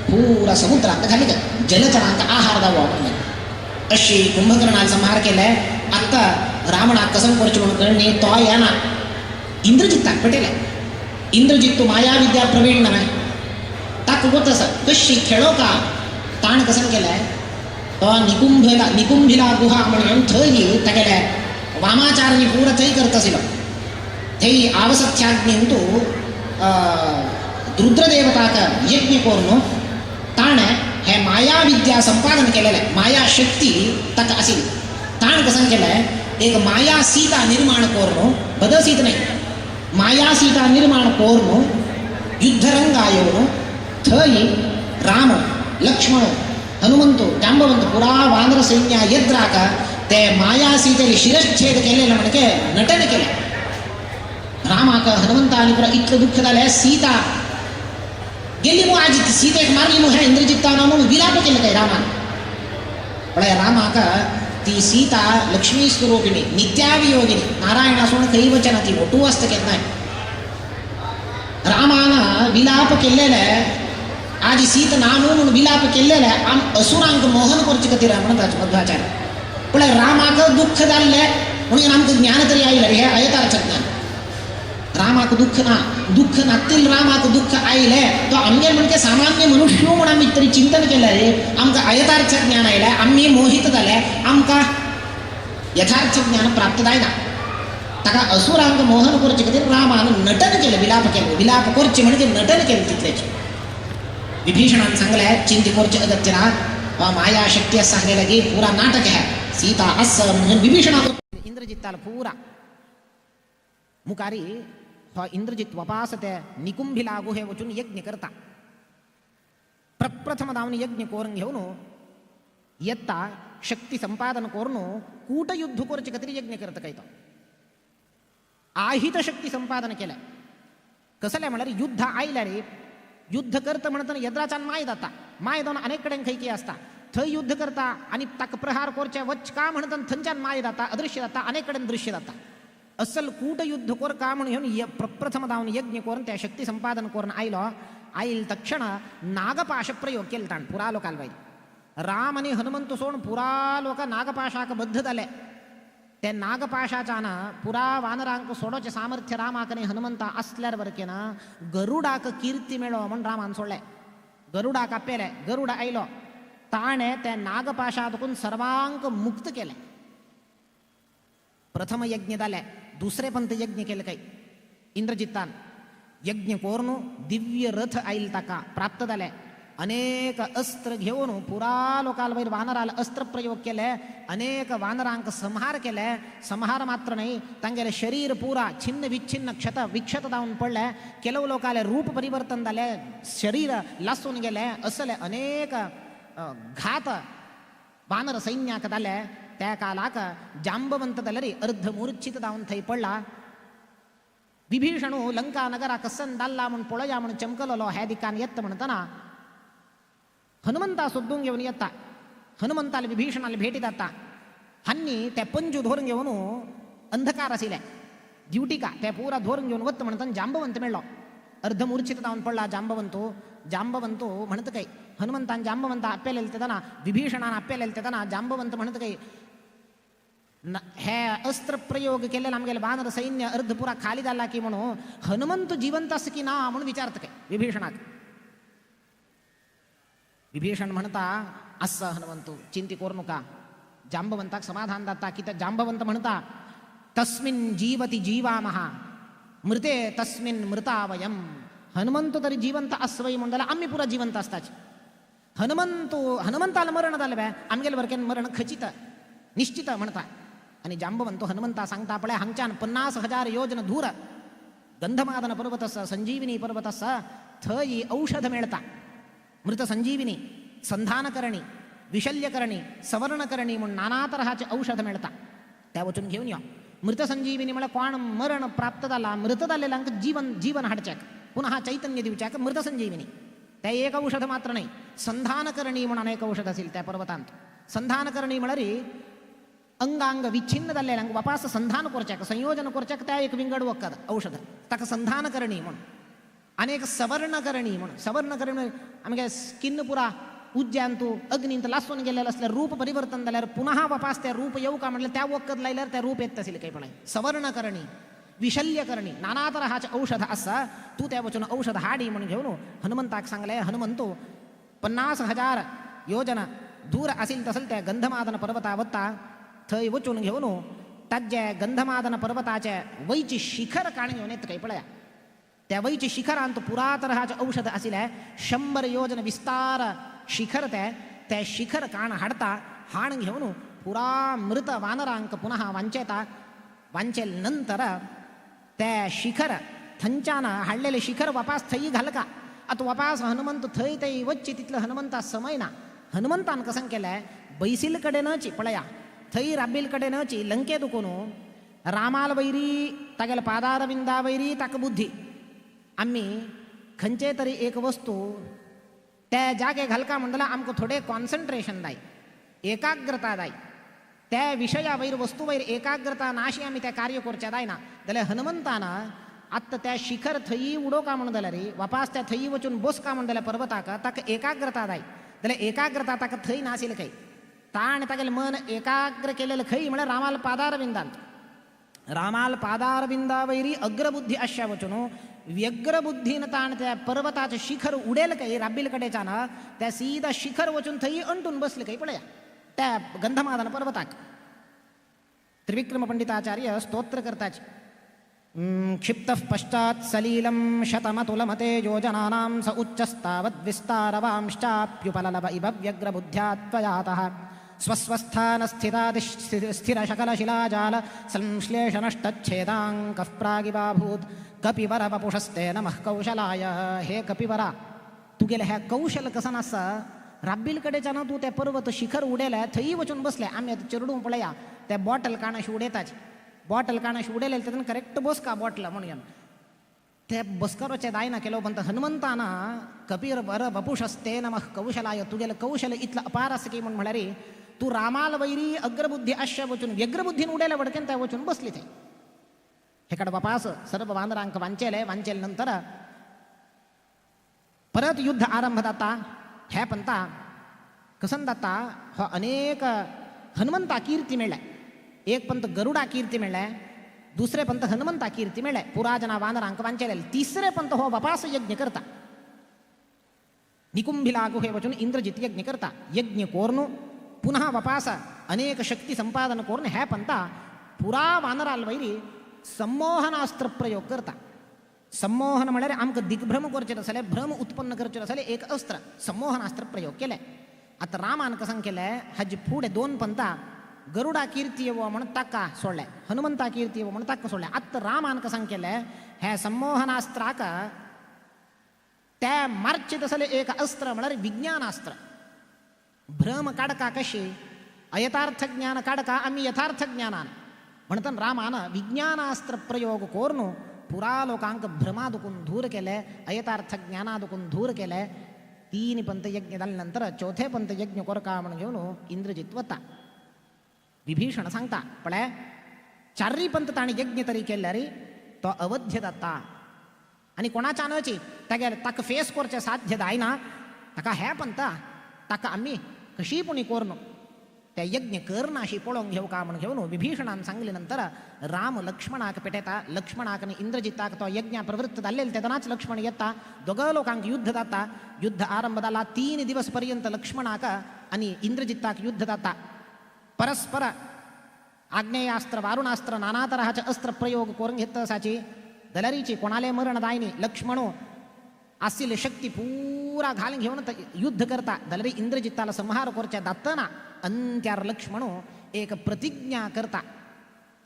S5: पुरा समुद्रात खाली जलचरांक आहार दावा आपण अशी कुंभकर्णाला संहार केलाय आता रावणा कसं करची म्हणून करणे तो याना इंद्रजित्ताक पटेल इंद्रजित तू माया विद्या प्रवीण नाही ताक गोत कशी खेळो का ताण कसं केलाय तो निकुंभिला गुहा म्हणून थंय तागेल्या वामाचारणी पूरा थंय करत असेल थंय आवसथ्याग्नी तू रुद्रदेवताक यज्ञ करून ताण हे माया विद्या संपादन केलेलं आहे माया शक्ती तक असेल ताण कसं केलंय एक माया सीता निर्माण करून बदसीत नाही माया सीता निर्माण करून युद्धरंगा येऊन थई राम लक्ष्मण हनुमंतो जांबवंत पुरा वानर सैन्य यद्राक ते माया सीतेला शिरच्छेद केलेलं म्हणजे नटन केलं रामाक हनुमंता आणि पुरा इतकं दुःख झालंय सीता गेली मग आजी सीतेक मारली मग ह्या इंद्रजित्ताना म्हणून विलाप केलं काय रामान पण रामाक ती सीता लक्ष्मी स्वरूपिणी नित्यावियोगिनी नारायणासून काही वचन ती मोठू असतं केलं नाही रामानं विलाप केलेलं आहे आजी सीत नानू म्हणून विलाप केलेलं आहे आम असुरांक मोहन करची कधी म्हणतात मध्वाचार्य पण रामाक दुःख झालंय म्हणून आमचं ज्ञान तरी आईल हे अयथार्थ ज्ञान रामाक दुःख नातील रामाक दुःख आईले तो आमगे म्हणजे सामान्य मनुष्य म्हणून आम्ही तरी चिंतन केलं रे आमका अयथार्थ ज्ञान आयलाय आम्ही मोहित झाले आमका यथार्थ ज्ञान प्राप्त जायना ताका असुरांक मोहन करचे कधी रामानं नटन केलं विलाप करचे म्हणजे नटन केलं तिथल्याची विभीषणानं सांगलंय चिंती करचे अगत्यना माया शक्ती असं सांगलेलं की पुरा नाटक आहे सीता असं म्हणून विभीषणा इंद्रजित्ताला पुरा मुकारी इंद्रजित वपास त्या निकुंभिला गुहे वचून यज्ञ करता प्रप्रथम दावून यज्ञ करून घेऊन येता शक्ती संपादन करून कूटयुद्ध करचे कतरी यज्ञ करत काय तो आहित शक्ती संपादन केलं कसं म्हणा रे युद्ध आयला रे युद्ध करत म्हणताना यद्राचा माय जाता माय दोन अनेक कडेन खैकी असता थंय युद्ध करता आणि ताक प्रहार कोरच्या वच का म्हणताना थंच्यान माय जाता अदृश्य जाता अनेक कडेन दृश्य जाता असल कूटयुद्ध कोर का म्हणून प्रप्रथम दावून यज्ञ करून त्या शक्ती संपादन करून आईल तक्षण नागपाश प्रयोग केला ताण पुरा लोकाल बाई राम आणि हनुमंत सोडून पुरा लोक नागपाशाक बद्ध झाले त्या नागपाशाच्या ना पुरा वानरांक सोडोचे सामर्थ्य रामाकने हनुमंता असल्यार बरकेना गरुडाक कीर्ती मेळो म्हणून रामान सोडले गरुडाक आपेले गरुड आयलो ताणे त्या नागपाशातून सर्वांक मुक्त केले प्रथम यज्ञ झाले दुसरे पंत यज्ञ केलं काही इंद्रजित्तान यज्ञ कोरून दिव्य रथ आईल ताका प्राप्त झाले अनेक अस्त्र घेऊन पुरा लोकाल वैर वानराला अस्त्र प्रयोग केले अनेक वानरांक संहार केले संहार मात्र नाही तांगेले शरीर पुरा छिन्न विच्छिन्न विक्षत जाऊन पडले केलव लोकाले रूप परिवर्तन झाले शरीर लासून गेले असले अनेक घात वानर सैन्याक झाले त्या कालाक जांबवंत दलरी अर्धमूर्छित जाऊन थंय पडला विभीषणू लंका नगरा कसन दाल्ला म्हणून पळया म्हणून चमकलो ह्या दिकान येत म्हणताना हनुमंता सोदून घेऊन येता हनुमंताला विभीषणाला भेटी जाता हन्नी त्या पंजू धोरण घेऊन अंधकार असिले ड्युटी का त्या पुरा धोरण घेऊन वत्त म्हणताना जांबवंत मिळलो अर्धमूर्छित जाऊन पडला जांबवंतो म्हणत काही हनुमंतान जांबवंत आप्याला येताना विभीषणानं आप्याला येताना जांबवंत म्हणत काही हे अस्त्र प्रयोग केलेला आमगेले वानर सैन्य अर्धपुरा खाली झाला की म्हणून हनुमंत जिवंत असं की ना म्हणून विचारत काय विभीषणाक विभीषण म्हणता असं हनुमंतू चिंती करू नका जांबवंताक समाधान दाता की त्या जांबवंत म्हणता तस्मिन् जीवति जीवामः मृते तस्मिन् मृतावयम. हनुमंत तरी जिवंत असवय म्हणून आम्ही पुरा जिवंत असताच. हनुमंताला मरण झालं बॅ आमगेल वरकेन मरण खचित निश्चित म्हणता. आणि जांबवंतो हनुमंता सांगता पळ्या हांगच्यान 50,000 योजन दूर गंधमादन पर्वतस संजीविनी पर्वतस थई औषध मिळता. मृत संजीविनी संधानकरणी विशल्यकरणी सवर्णकरणी म्हणून नाना तऱ्हाचे औषध मिळता. त्या वचून घेऊन या. मृत संजीविनी मला कोण मरण प्राप्त झाला मृत झालेला जीवन हाडच्याक पुन्हा चैतन्य दिवच्याक मृत संजीविनी. त्या एक औषध मात्र नाही. संधानकरणी म्हणून एक औषध असेल त्या पर्वतांत. संधानकरणी म्हणारी अंगांग विच्छिन्न झालेला वापास संधान करच्याक संयोजन करच्याक त्या एक विंगड वखद औषध ताका संधानकरणी म्हणून. अनेक सवर्णकरणी म्हणून. सवर्णकरणी आमगे स्किन पुरा उज्ज्यांतू अग्नींत लासून गेलेलं असल्या रूप परिवर्तन झाल्यावर पुन्हा वापास त्या रूप येऊ का म्हटलं त्या वखद लायल्यावर त्या रूप येत असेल काही पण. सवर्णकरणी विशल्यकरणी नाना तऱ्हाचे औषध असा तू त्या वचून औषध हाडी म्हणून घेऊन हनुमंताक सांगले. हनुमंतो 50,000 योजना दूर असेल तसेल त्या गंधमादन पर्वतावत्ता थंय वचून घेऊन ताज्या गंधमादन पर्वताच्या वैची शिखर काणी घेऊन येत काही पळया. त्या वैची शिखरांत पुरा तऱ्हाचे औषध असेल 100 योजन विस्तार शिखर त्या शिखर काण हाडता. हाण घेऊन पुरा मृत वानरांक पुन्हा वांचेता. वांचेल नंतर त्या शिखर थंच्यानं हाडलेले शिखर वापास थई घालका. आता वापास हनुमंत थई तई वच्ची तिथलं हनुमंता समय ना. हनुमंतान कसं केलंय बैसीलकडे नची पळया थई राबीलकडे नची लंके दुकोनू रामाल वैरी तागेल पादारविंदा वैरी ताक बुद्धी. आम्ही खंचे तरी एक वस्तू त्या जागे घालका म्हणला आमको थोडे कॉन्सन्ट्रेशन दाय एकाग्रता दाय. त्या विषयावैर वस्तूवैर एकाग्रता नाशी आम्ही त्या कार्य करच्या दाय ना. जाल्यार हनुमंतानं आत्ता त्या शिखर थई उडो का म्हणून जाल्यार वापास त्या थई वचून बस का म्हणून जाल्यार पर्वताका ताका एकाग्रता दाय. जाल्यार एकाग्रता ताका थंय नासील खंय. ताण तागेलें मन एकाग्र केलेलं खंय म्हळ्यार रामाल पादारविंदांत. रामाल पादारविंदा वैरी अग्रबुद्धी अशा वचून व्यग्रबुद्धीन ताण त्या पर्वताचं शिखर उडेल काही राबीलकडेच्या ना त्या सीधा शिखर वचून थंय अंटून बसले काही पळया त्या गंधमादन पर्वताक. त्रिविक्रम पंडिताचार्य स्तोत्र करताच क्षिप्त पश्चात सलीलं शतमतुलमते योजनानां स उच्चस्तावद्विस्तारवांश्चाप्युपललभ इव व्यग्रबुद्ध्या त्वयातः स्थिरशकलशिलाजाल संश्लेषनष्टच्छेदाङ्कः प्रागिवाभूत कपिवर वपुषस्ते नमः कौशलाय. हे कपिवरा तू गेले ह्या कौशल कसं नसा राबीलकडेच्या ना तू त्या पर्वत शिखर उडेला थंय वचून बसले. आम्ही आता चिरडून पळया त्या बॉटल कानाशी उडेताच बॉटल कानाशी उडेले त्यातून करेक्ट बसका बॉटल म्हणून त्या बसकारोचे दायना केलो. पण हनुमंताना कपिर वर वपुषस्ते नमः कौशलाय तू गेलं कौशल इथलं अपार असं की म्हणून म्हणारी तू रामाल वैरी अग्रबुद्धी अश्या वचून व्यग्रबुद्धीन उडेला वडकेन त्या वचून बसले ते. हेकडे बापास सर्व वानरांक वांचेले. वांचेल नंतर परत युद्ध आरंभ जाता. ह्या पंता कसं जाता हो अनेक हनुमंता कीर्ती मिळल्या. एक पंत गरुडा कीर्ती मिळल्या. दुसरे पंत हनुमंता कीर्ती मिळल्या. पुराजना वानरांक वांचेले. तिसरे पंत हो बापास यज्ञ करता. निकुंभिलागु हे वचून इंद्रजित यज्ञ करता. यज्ञ कोरनु पुन्हा वापास अनेक शक्ती संपादन करून ह्या पंता पुरा वानराल वैरी संमोहनास्त्र प्रयोग करता. संमोहन म्हळ्यार आमकां दिग्भ्रम करचें जाल्यार भ्रम उत्पन्न करचें जाल्यार एक अस्त्र संमोहनास्त्र प्रयोग केले. आता रामान कसं केलें हाजे फुडें 2 पंता गरुडा कीर्ती येवो म्हणून ताका सोडले. हनुमंता कीर्ती येवो म्हणून ताका सोडले. आत्ता रामान कसं केलें ह्या संमोहनास्त्राक त्या मारचें जाल्यार एक अस्त्र म्हळ्यार विज्ञानास्त्र. भ्रम काडका कशी अयथार्थ ज्ञान काडका आम्ही यथार्थ ज्ञानान म्हणून रामान विज्ञानास्त्र प्रयोग करून पुरा लोकांक भ्रमादुकून दूर केले अयथार्थ ज्ञानादुकून दूर केले. 3 पंत यज्ञ जाल्यानंतर 4थे पंत यज्ञ करका म्हणून घेऊन इंद्रजित वता. विभीषण सांगता पळय 4 पंत ताणी यज्ञ तरी केले रे तो अवध्य जाता. आणि कोणाच्या नची ताका फेस करचे साध्य जायना. ताका हे पंता ताका आम्ही कशी पुणी कोरनो त्या यज्ञ करना अशी पळोवंक घेऊ का म्हणून घेऊन विभीषणान सांगले. नंतर राम लक्ष्मणाक पेटयता. लक्ष्मणाक आणि इंद्रजिताक तो यज्ञ प्रवृत्त जाल्लेले तेदनाच लक्ष्मण येता. दोगां लोकांक युद्ध जाता. युद्ध आरंभ जाला. 3 दिवस पर्यंत लक्ष्मणाक आणि इंद्रजिताक युद्ध जाता. परस्पर आग्नेयास्त्र वारुणास्त्र नाना तऱ्हाचे अस्त्र प्रयोग करून घेतलं असाची दलरीची कोणाले मरण दायनी लक्ष्मणो असील शक्ती पुरा घालून घेऊन युद्ध करता दलरी इंद्रजित्ताला संहार करच्या दातना अंत्यार लक्ष्मणो एक प्रतिज्ञा करता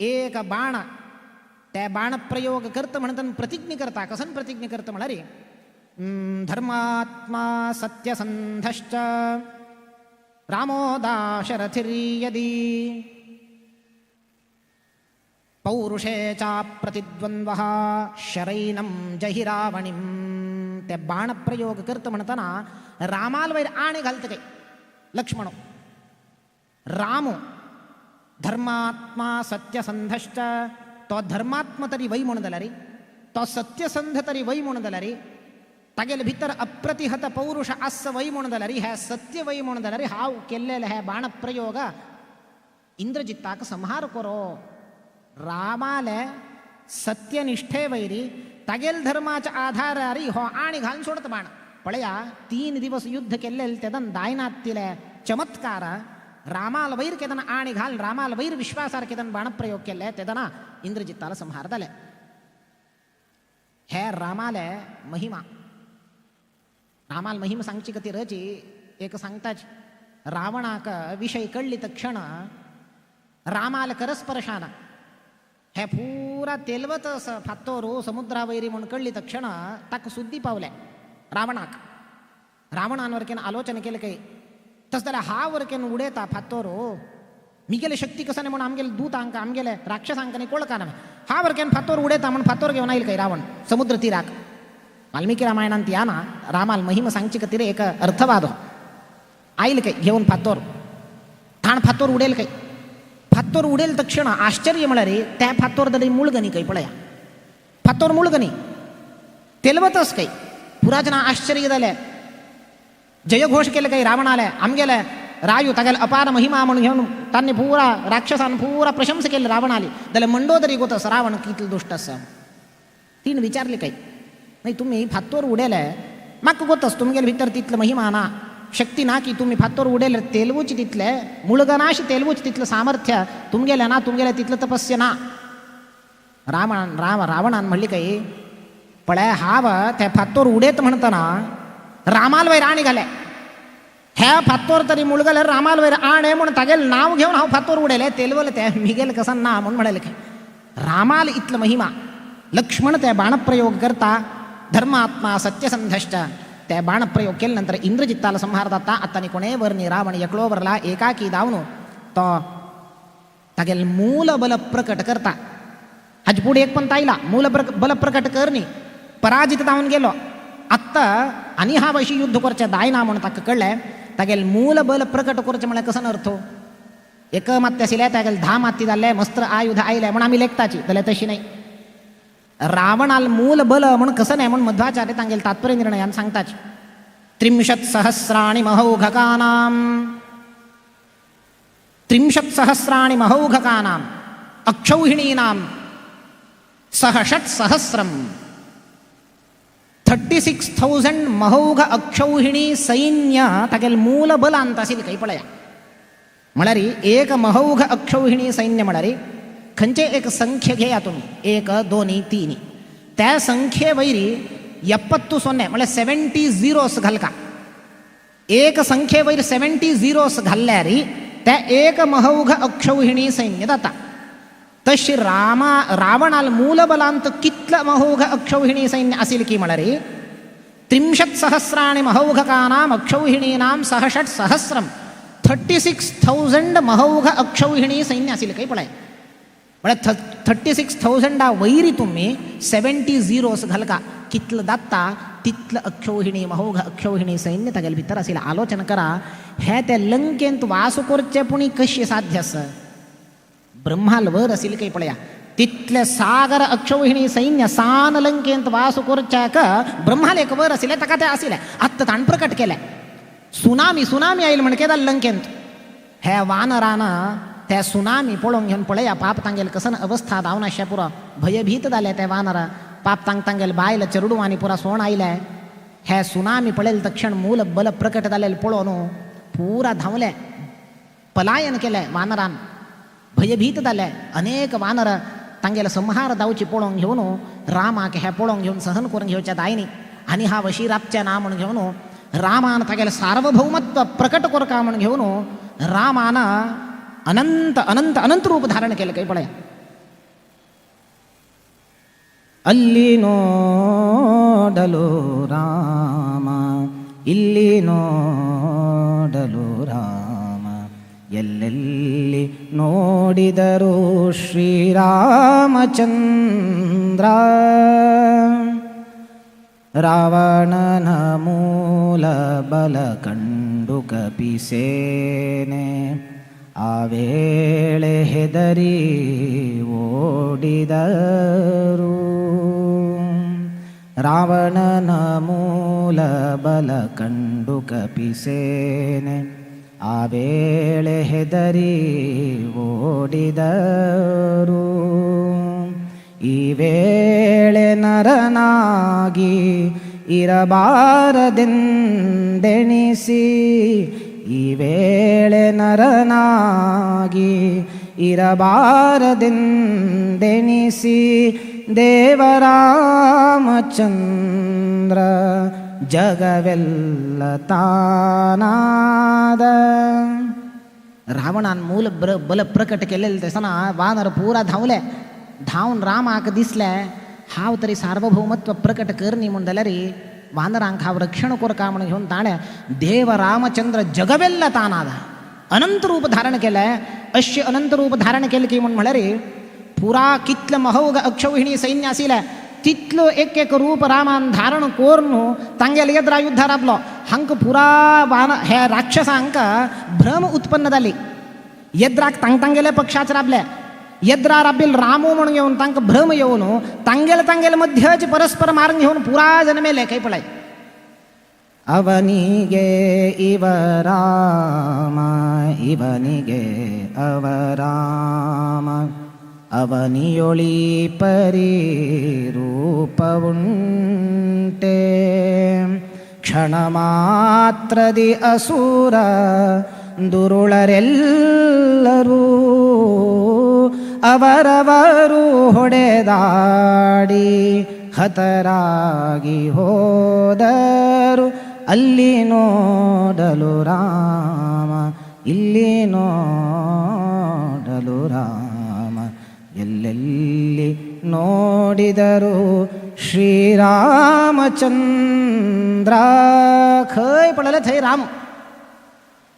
S5: एक बाण त्या बाण प्रयोग करत म्हणतात प्रतिज्ञा करता कसन प्रतिज्ञा करत म्हणा रे धर्मात्मा सत्यसंधश्च रामो दाशरथिर्यदी पौरुषे चा प्रतिद्वंद्वः शरैनं जहि रावणीं ते बाण प्रयोग करत म्हणताना रामाल वैर आणे घालत काही लक्ष्मण रामो धर्मात्मा सत्यसंधश्च तो धर्मात्मा तरी वै म्हणून दिला रे तो सत्यसंध तरी वै म्हणून दिला रे तागेल भितर अप्रतिहत पौरुष अस वै म्हणून दिला रे ह्या सत्य वै म्हणून दिला रे हाव केलेला ह्या बाण प्रयोग इंद्रजित्ताक संहार करो रामाले सत्यनिष्ठे वैरी तागेल धर्माच्या आधारारी हो आणि घालून सोडत बाण पळया 3 दिवस युद्ध केलेले तेदन दायनात तिले चमत्कार रामाल वैर केदन आणि घाल रामाल वैर विश्वासार केदन बाण प्रयोग केले तेदना इंद्रजित्ताला संहार झाले हे रामाले महिमा रामाल महिमा सांगची कती रची एक सांगताच रावणाक विषय कळली तक्षण रामाल करस्पर्शान हे पुरा तेलवत फातोरू समुद्रावैरी म्हणून कळली तक्षण ताक सुद्धी पावले रावणाक रावणांवर केन आलोचना केलं काही तस त्याला हा वर केन उडेता फातोरू मी गेले शक्ती कसा नाही म्हणून आमगेले दूत अंक आमगेले राक्षस अंकाने कोळका ना हा वर केन फातोर उडेता म्हणून फातोर घेऊन येईल काही रावण समुद्र तीराक वाल्मिकी रामायणांत या ना रामाल महिमा सांगची का तिरे एक अर्थवाद आईल काही घेऊन फातोर ठाण फातोर उडेल काही फातोर उडेल तक्षण आश्चर्य म्हणा रे त्या फातोर दरी मुळगणी काही पळया फातोर मुळगणी तेलवतच काही पुराजना आश्चर्य झाले जयघोष केलं काही रावणाला आमगेले रायू तागेल अपार महिमा म्हणून घेऊन त्यांनी पुरा राक्षसान पुरा प्रशंसा केली रावणाली त्याला मंडोदरी गोतस रावण किती दुष्ट अस तीन विचारले काही नाही तुम्ही फातोर उडेल मग गोतस तुमगेल भितर तिथलं महिमा ना शक्ती ना की तुम्ही फातोर उडेल तेलवूची तिथले मुळगनाशी तेलवूची तिथलं सामर्थ्य तुमगेल्या ना तुमगेल्या तिथलं तपस्या ना रावणान म्हणली काही पळ्या हाव त्या फातोर उडेत म्हणताना रामाल वैर आणि घाले ह्या फातोर तरी मुळगल रामाल वैर आणे म्हणून तागेल नाव घेऊन हा फातोर उडेल तेलवल त्या मी गेल कसा ना म्हणून म्हणाले काय रामाल इथलं महिमा लक्ष्मण त्या बाणप्रयोग करता धर्मात्मा सत्यसंधश्च त्या बाणप्रयोग केल्यानंतर इंद्रजित्ताला संहार जाता आता कोणे वरनी रावण एकलो वरला एकाकी दावनो तो तागेल मूल बल प्रकट करता हाज पुढे एक पण ताईला मूल बल प्रकट करणी पराजित जाऊन गेलो आत्ता आणि हा वैशी युद्ध करच्या दायना म्हणून ताका कळलंय तागेल मूल बल प्रकट करचे म्हळ्यार कसं अर्थो एक मात्य आशिल्ले तागेल 10 माती जाल्ले मस्त्र आयुध आयले म्हणून आम्ही लेखताची जाल्यार तशी नाही रावणाल मूल बल म्हणून कसं नाही म्हणून मध्वाचार्य तांगेल तात्पर्य निर्णयान सांगताच 30 सहस्राणि महौघकानां अक्षौहिणीनां सहषट सहस्रम 36,000 महौघ अक्षौहिणी सैन्य तागेल मूल बल अंत असेल काही पळया म्हणारी एक महौघ अक्षौहिणी सैन्य म्हणारी खंचे एक संख्य घेया तुम्ही 1 2 3 त्या संख्ये वैरी 70 म्हणजे 70 झिरोस घालका एक संख्ये वैर 70 झिरोस घालल्यारी त्या एक महौघ अक्षौहिणी सैन्य जाता तशी रावणाल मूल बलांत कितलं महौघ अक्षौहिणी सैन्य असेल की म्हणारी 30 सहस्राणि महौघकानां अक्षौहिणीनां सहषट सहस्रम 36,000 महौघ अक्षौहिणी सैन्य असेल काही पळाय म्हणजे 36,000 वैरी तुम्ही 70 झिरोस घालका कितलं दाता तिथलं अक्षौहिणी महौघ अक्षौहिणी सैन्य तागेल भितर असेल आलोचना करा हे त्या लंकेंत वासू करचे पुणी कशी साध्य अस ब्रह्माल वर असेल काही पळया तिथले सागर अक्षौहिणी सैन्य सान लंकेंत वासू करच्याक ब्रह्माल एक वर असेल तका ते असेल आत्ता ताण प्रकट केलाय सुनामी आईल म्हणके दा लंकेंत हे वानरानं त्या सुनामी पळोवन घेऊन पळया पाप तांगेल कसन अवस्था दावनाशा पुरा भयभीत जाले त्या वानरा पाप तांगेल बायल चरडू आणि पुरा सोण आयले हे सुनामी पळेल तक्षण मूल बल प्रकट जालेल पळोवन पुरा धावले पलायन केले वानरान भयभीत जाले. अनेक वानर तांगेला संहार जावची पळोवंक घेवन रामाक हे पळोवंक घेवन सहन करून घेवच्या दायनी आनी हा वशिरापचे नाम म्हणून घेवन रामान तागेलें सार्वभौमत्व प्रकट करता म्हणून घेवन रामान अनंत अनंत अनंत रूप धारण केलं. काही पळय ಅಲ್ಲಿ ನೋಡಲು ರಾಮ ಇಲ್ಲಿ ನೋಡಲು ರಾಮ ಎಲ್ಲೆಲ್ಲಿ ನೋಡಿದರು ಶ್ರೀರಾಮಚಂದ್ರ ರಾವಣನ ಮೂಲ ಬಲ ಕಂಡು ಕಪಿಸೇನೆ ಆ ವೇಳೆ ಹೆದರಿ ಓಡಿದರು. ರಾವಣನ ಮೂಲ ಬಲ ಕಂಡು ಕಪಿಸೇನೆ ಆ ವೇಳೆ ಹೆದರಿ ಓಡಿದರು. ಈ ವೇಳೆ ನರನಾಗಿ ಇರಬಾರದೆಂದೆಣಿಸಿ ಈ ವೇಳೆ ನರನಾಗಿ ಇರಬಾರದೆಂದೆಣಿಸಿ ದೇವರಾಮಚಂದ್ರ ಜಗವೆಲ್ಲ तानाद. रावणान मूल बल प्रकट केलेलं तेसना वानर पुरा धावले. धावून रामाक दिसले हांव तरी सार्वभौमत्व प्रकट करनी म्हणून जाल्यार वानरांक हांव रक्षण करता म्हणून घेवन ताणें देव रामचंद्र जगवेल्ल तानाद अनंत रूप धारण केलें. अशें अनंत रूप धारण केलें की म्हळ्यार पुरा कितलें महोग अक्षौहिणी सैन्य आशिल्लें तितलो एक एक रूप रामान धारण करून तांगेले येद्रा युद्ध राबलो. हांकां पुरा हे राक्षसांक भ्रम उत्पन्न जाली. येद्राक तांगेले पक्षाच राबले. येद्रा राबील रामू म्हणून घेवन तांकां भ्रम येवन तांगेले मध्यच परस्पर मारून घेवन पुरा जन मेले. काही पळय ಅವನಿಗೆ ಇವ ರಾಮ ಇವನಿಗೆ ಅವ ರಾಮ ಅವನಿಯೊಳಿ ಪರಿ ರೂಪವುಂಟೆ ಕ್ಷಣ ಮಾತ್ರದಿ ಅಸುರ ದುರುಳರೆಲ್ಲರೂ ಅವರವರು ಹೊಡೆದಾಡಿ ಹತರಾಗಿ ಹೋದರು. ಅಲ್ಲಿ ನೋಡಲು ರಾಮ ಇಲ್ಲಿ ನೋಡಲು ರಾಮ ಎಲ್ಲೆಲ್ಲಿ ನೋಡಿದರು श्रीरामचंद्र. खंय पडले थंय राम.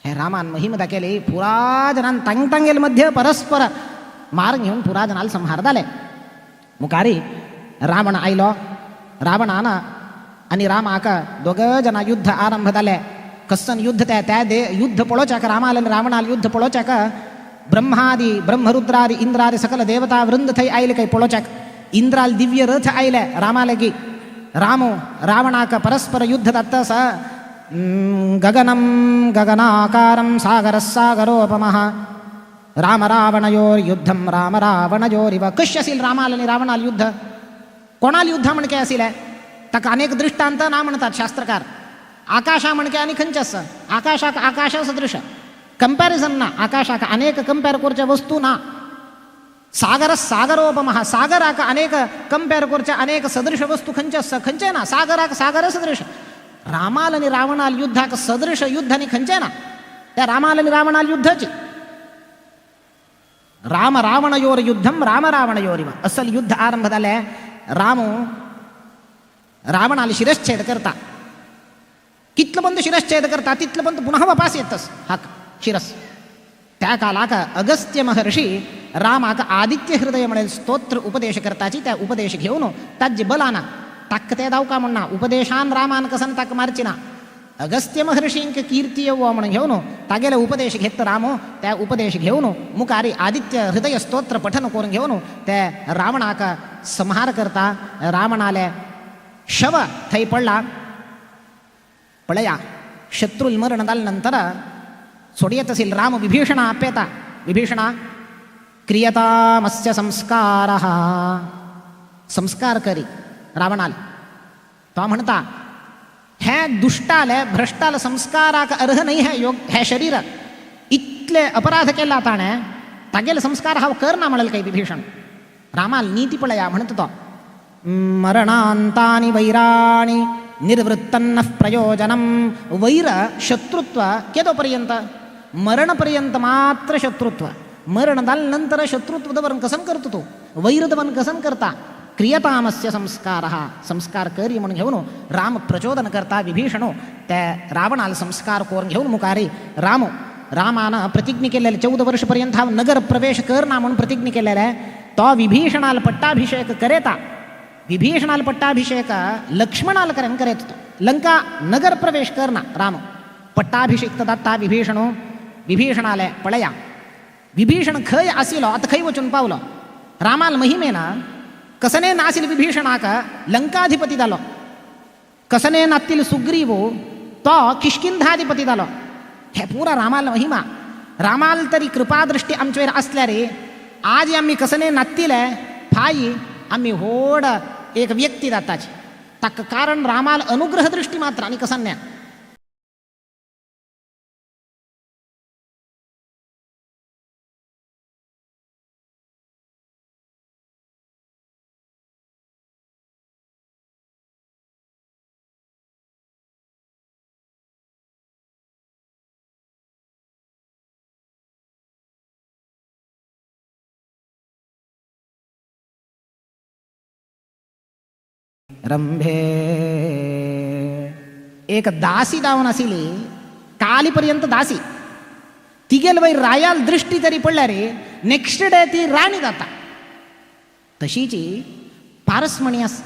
S5: हे रामान महिमा दाखयली. पुरा जनान तांगेल मध्ये परस्पर मार घेवन पुरा जनाल संहार जाले. मुखारी रावण आयलो. रावणान आनी रामाक दोग जना युद्ध आरंभ जाले. कसन युद्ध त्या युद्ध पळोवच्याक रामाल आनी रावणाल युद्ध पळोवच्याक ब्रह्मादि ब्रह्मरुद्रादि इंद्रादि सकल देवता वृंद थंय आयले. काही पळोवच्याक इंद्राल दिव्य रथ आयले रामालेगी. रामो रावणाक परस्पर युद्ध दत्तस गगनं गगनाकारं सागरः सागरोपमः राम रावणयोर्युद्धं राम रावणयोरिव. कशें आशिल्लें रामाल आनी रावणाल युद्ध. कोणाल युद्ध म्हणके आशिल्लें ताका अनेक दृश्टांत ना म्हणटात शास्त्रकार. आकाशा म्हणके आनी खंयचे आसा. आकाशाक आकाशा सदृश कंपॅरिजन ना. आकाशाक अनेक कंपेर करचे वस्तू ना. सागर सागरोपमः सागराक अनेक कंपेर करचे अनेक सदृश वस्तू खंयचे आसा. खंयचे ना. सागराक सागर सदृश. रामाल आनी रावणाल युद्धाक सदृश युद्ध आनी खंयचे ना. त्या रामाल आनी रावणाल युद्धाची राम रावणयोर युद्धम राम रावणयोरिव. असल युद्ध आरंभ जाले. रामू रावणाल शिरश्छेद करता. कितलं पर्यंत शिरश्छेद करता तितलं पर्यंत पुन्हा वापस येतस हाक शिरस. त्या कालाक अगस्त्य महर्षी रामाक आदित्य हृदय म्हणून स्तोत्र उपदेश करताची. त्या उपदेश घेवन ताजे बलान ताक ते दावका म्हणना. उपदेशान रामान कसन ताक मारचिना. अगस्त्य महर्षींक कीर्ती येवो म्हणून घेवन तागेले उपदेश घेत रामो. त्या उपदेश घेवन मुखारी आदित्य हृदय स्तोत्र पठन करून घेवन ते रावणाक संहार करता. रावणाले शव थंय पडला. पळया शत्रुल मरण जाले नंतर सोडयत असेल राम विभीषणा आपेता. विभीषणा क्रियतामस्य संस्कारः. संस्कार करी रावणाल. तो म्हणता हे दुष्टाले भ्रष्टाले संस्काराक अर्ह नाही हे योग हे शरीर. इतले अपराध केला ताणे तागेले संस्कार हा कर ना म्हणाल काही विभीषण. रामाल नीती पळया म्हणत तो मरणांतानी वैराणी निर्वृत्तन्न प्रयोजनम. वैर शत्रुत्व केदोपर्यंत मरणपर्यंत मात्र शत्रुत्व. मरणदानंतर शत्रुत्वदवन कसन करतो तो वैरदवन कसन करता. क्रियतामस्य संस्कार हा संस्कार करी म्हणून घेऊन राम प्रचोदन करता विभीषणो त्या रावणाला संस्कार करून घेऊन मुखारी रामानं प्रतिज्ञा केलेल्या 14 वर्षपर्यंत हा नगर प्रवेश कर ना म्हणून प्रतिज्ञा केलेला आहे. तो विभीषणाला पट्टाभिषेक करेता विभीषणाला पट्टाभिषेक लक्ष्मणाला करेत होतो. लंका नगर प्रवेश करना राम पट्टाभिषेक दत्ता विभीषणाला पळया. विभीषण खय आसिलो आता खय वचून पावलो. रामाल महिमेना कसने नासिल विभीषणाक लंकाधिपती जालो. कसने नातील सुग्रीवो तो किष्किंधाधिपती जालो. हे पुरा रामाल महिमा. रामाल तरी कृपादृष्टी आमचेर असल्या रे आज आम्ही कसने नातील फाई आम्ही होड एक व्यक्ती जाताची ताक कारण रामाल अनुग्रह दृष्टी मात्र आणि कसन्या. रंभे एक दासी जावन आशिली कालीपर्यंत दासी तिगेल वै रायाल दृष्टी तरी पडल्या रे नेक्स्ट डे ती राणी जाता. तशीची पारसमणीस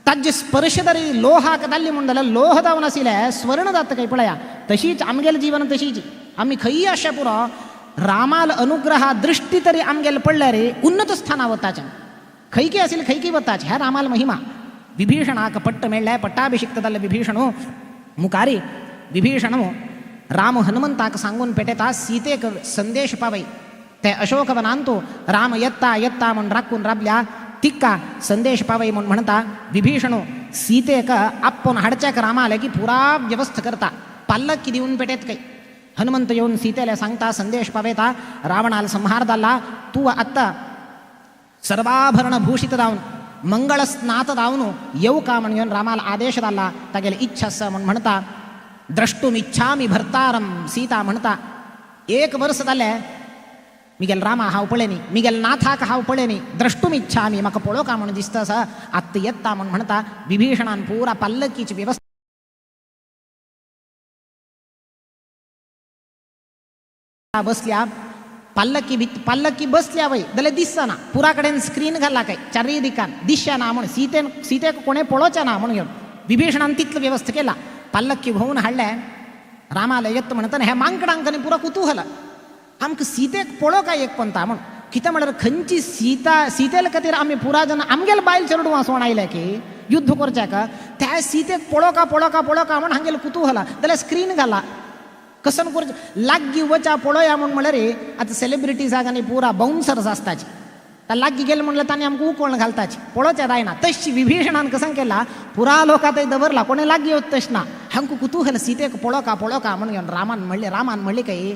S5: ताजे स्पर्श तरी लोहाक दाल्ली म्हणलं लोह जावन आशिले स्वर्ण जात काही पळया. तशीच आमगेल जीवन तशीची आम्ही खई अशा पुरो रामाल अनुग्रहा दृष्टी तरी आमगेल पडल्या रे उन्नत स्थानावताच्या खैकी असेल खैकी वताच ह्या रामाल महिमा. विभीषणाक पट्ट मेळ्ळ्या पट्टाभिषिक्तदल्ल विभीषणो मुखारी विभीषणो राम हनुमंताक सांगून पेटेता सीतेक संदेश पावई. ते अशोकवनांतो राम येत्ता येत्ता म्हणून राखून राबल्या तिक्का संदेश पावई म्हणून म्हणता विभीषणो सीतेक आपण हाडच्याक रामाले की पुरा व्यवस्था करता पाल्लकी देऊन पेटेत काही. हनुमंत येऊन सीतेला सांगता संदेश पावेता रावणाला संहार झाला. तू आत्ता सर्वाभरण भूषित जाऊन मंगळ स्नात जाऊन येऊ का म्हणून रामाला आदेश झाला. तागेले इच्छा म्हणून म्हणता द्रष्टुम इच्छामी भर्तारम. सीता म्हणता 1 वर्ष झाले मिगेल रामा हाव पळेनी मिगेल नाथाक हाव पळेनी द्रष्टुम इच्छामी म्हाका पळो का म्हणून दिसता सा आत्ता येत्ता म्हणून म्हणता. विभीषणान पुरा पल्लकीची व्यवस्था बसल्या. पल्लकी बसल्या वय जाल्यार दिसना ना पुरा कडेन स्क्रीन घाला काय चारय दिकान दिसच्या ना म्हणून सीतेक कोणे पळोवच्या ना म्हणून विभीषणान तितलं व्यवस्था केला. पल्लकी भोवून हाडल्या रामाला येत म्हणतना हे मांकडांकनी पुरा कुतूहल आमकां सीतेक पळो काय एक पंता म्हणून कित्या म्हळ्यार खंयची सीतेला खातीर आमी पुरा जन आमगेल बायल चेडू वासवण आयल्या की युद्ध करच्याक त्या सीतेक पळो का म्हणून हांगेल कुतूहल जाल्यार स्क्रीन घाला कसन करचें लागीं वचा पळोया म्हणून म्हळ्यार आतां सेलिब्रिटीजाक आनी पुरा बाउन्सर्स आसताची त्या लागीं गेले म्हणल्यार तांणी आमकां उकोण घालताची पळोवचें जायना. तशी विभीषणान कसं केला पुरा लोकां थंय दवरला कोणें लागीं वच तशें ना. हांकां कुतूहल सीतेक पळो का म्हणून रामान म्हणलें काही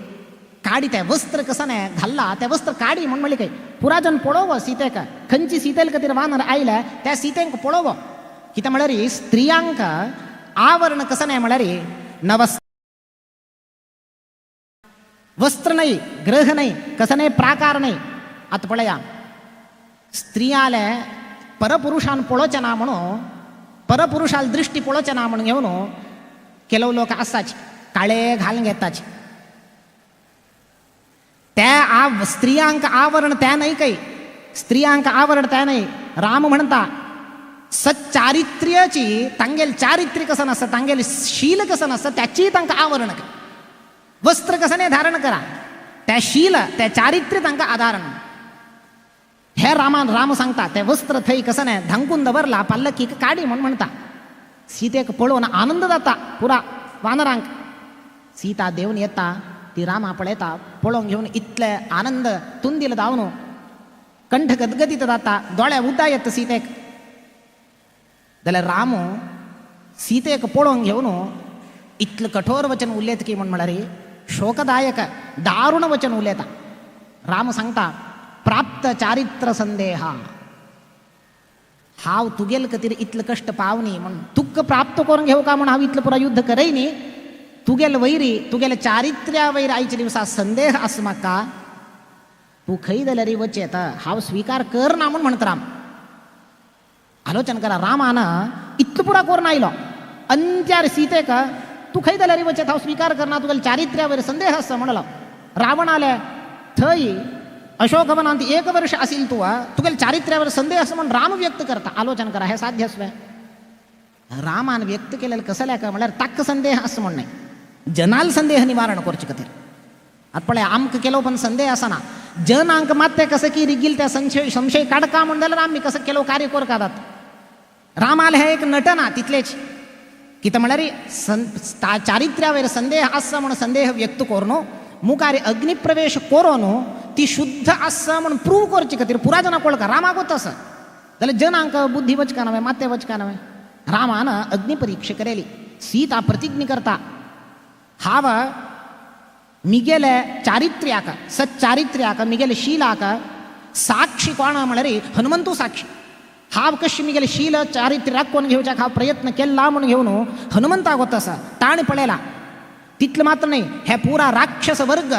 S5: काडी तें वस्त्र कसं नाही घाल्ला तें वस्त्र काडी म्हणून म्हणलें काही पुरा जन पळोवो सीतेक खंयची सीतेल खातीर वानर आयल्या त्या सीतेक पळोवो. कित्याक म्हळ्यार स्त्रियांक आवरण कसं नाही म्हळ्यार वस्त्र नाही ग्रह नाही कसं नाही प्राकार नाही. आता पळया स्त्रियाले परपुरुषान पळोवचें ना म्हणून परपुरुषाल दृष्टी पळोवचें ना म्हणून घेवन केलो लोक आसाचे काळे घालून घेताचे त्या स्त्रियांक आवरण त्या नाही काही स्त्रियांक आवरण त्या नाही. राम म्हणता सच्चारित्र्याची तांगेल चारित्र्य कसं नसतं तांगेल शील कसं नसतं त्याची तांकां आवरण वस्त्र कसं नाही धारण करा त्या शील त्या चारित्र्य तांकां आधारण. हे राम सांगता ते वस्त्र थंय कसं नाही धांकून दवरला पल्लकी काडी म्हणून म्हणता. सीतेक पळोवन आनंद जाता पुरा वानरांक. सीता देवन येता ती रामा पळयता पळोवन घेवन इतले आनंद तुंदील जावन कंठ गदगदीत जाता दोळे उद्दा येता सीतेक. जाल्यार राम सीतेक पळोवन घेवन इतलं कठोर वचन उलयता की म्हळ्यार शोकदायक दारुण वचन उलयता. राम सांगता प्राप्त चारित्र संदेह हाव तुगेल कतीर इतलं कष्ट पावनी म्हणून तुक्क प्राप्त करून घेऊ का म्हणून हाव इतलं पुरा युद्ध करईनी तुगेल वैरी तुगेल चारित्र्या वैर आईच्या दिवसा संदेह अस माका तू खै दलरी वचेत हाव स्वीकार कर ना म्हणून म्हणत राम आलोचन करा रामानं इतलं पुरा करून आयलो अंत्यार सीते का तू खै दलरी वचेत हाव स्वीकार करना तुगेल चारित्र्या वैर संदेह असं म्हणलो रावण आले थई अशोकवनांत 1 वर्ष असेल तुगेल चारित्र्यावर संदेह असं म्हणून राम व्यक्त करता आलोचन करा हे साध्य असवे रामान व्यक्त केलेलं कसं का म्हणल्यार ताक्क संदेह असं म्हण नाही जनाल संदेह निवारण करचे कथेर आपले आमक केलो पण संदेह असा ना जन अंक माते कसं की रिगील त्या संशय काढका म्हणल्यार आम्ही कसं केलो कार्य कोर कादात रामाला हे एक नटना तिथलेच की तर म्हणारी चारित्र्यावर संदेह असं म्हणून संदेह व्यक्त करणं मुखारी अग्निप्रवेश कोरोनो ती शुद्ध असं म्हणून प्रूव्ह करची कतीर पुरा जना कोळका रामा गोत असं जाल्यार जनांक बुद्धी वचका नव्हे माते वचका नव्हे रामानं अग्निपरीक्षा करेली सीता प्रतिज्ञ करता हाव मिगेले चारित्र्याक सच्चारित्र्याक मिगेले शीलाक साक्षी कोण म्हळ्यार हनुमंतू साक्षी हाव कशी मिगेले शील चारित्र्य राखून घेवच्याक हांव प्रयत्न केला म्हणून घेवन हनुमंता गोत असा ताण पळयला तितलं मात्र नाही हे पुरा राक्षस वर्ग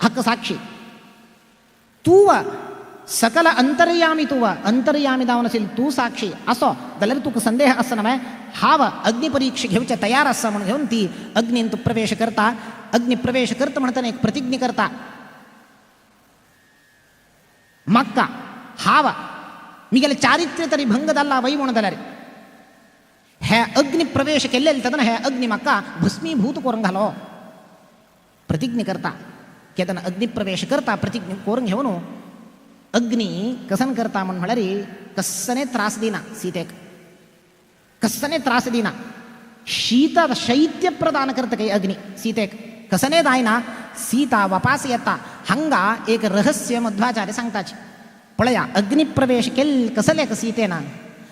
S5: हक्क साक्षी तू सकल अंतर्यामी अंतर्यामी जावन असेल तू साक्षी असो जाल्यार तुका संदेह असं नव्हे हाव अग्निपरीक्षा घेवचे तयार असा म्हणून घेऊन ती अग्नींत प्रवेश करता अग्निप्रवेश करता म्हणताना एक प्रतिज्ञ करता मक्का हाव मिगेले चारित्र्य तरी भंग जाल्ला वै म्हणून जाल्यार हे अग्निप्रवेश केल्लेले तेदना हे अग्नी म्हाका भस्मीभूत करून घालो प्रतिज्ञ करता केदना अग्निप्रवेश करता प्रतिज्ञ करून घेवन अग्नी कसन करता म्हण म्हळ्यार कस्सने त्रास दिना सीतेक कस्सने त्रास दिना शीत शैत्य प्रदान करता काही अग्नी सीतेक कसने दायना सीता वापास येता हंगा एक रहस्य मध्वाचार्य सांगताची पळया अग्निप्रवेश केल कसले का सीतेना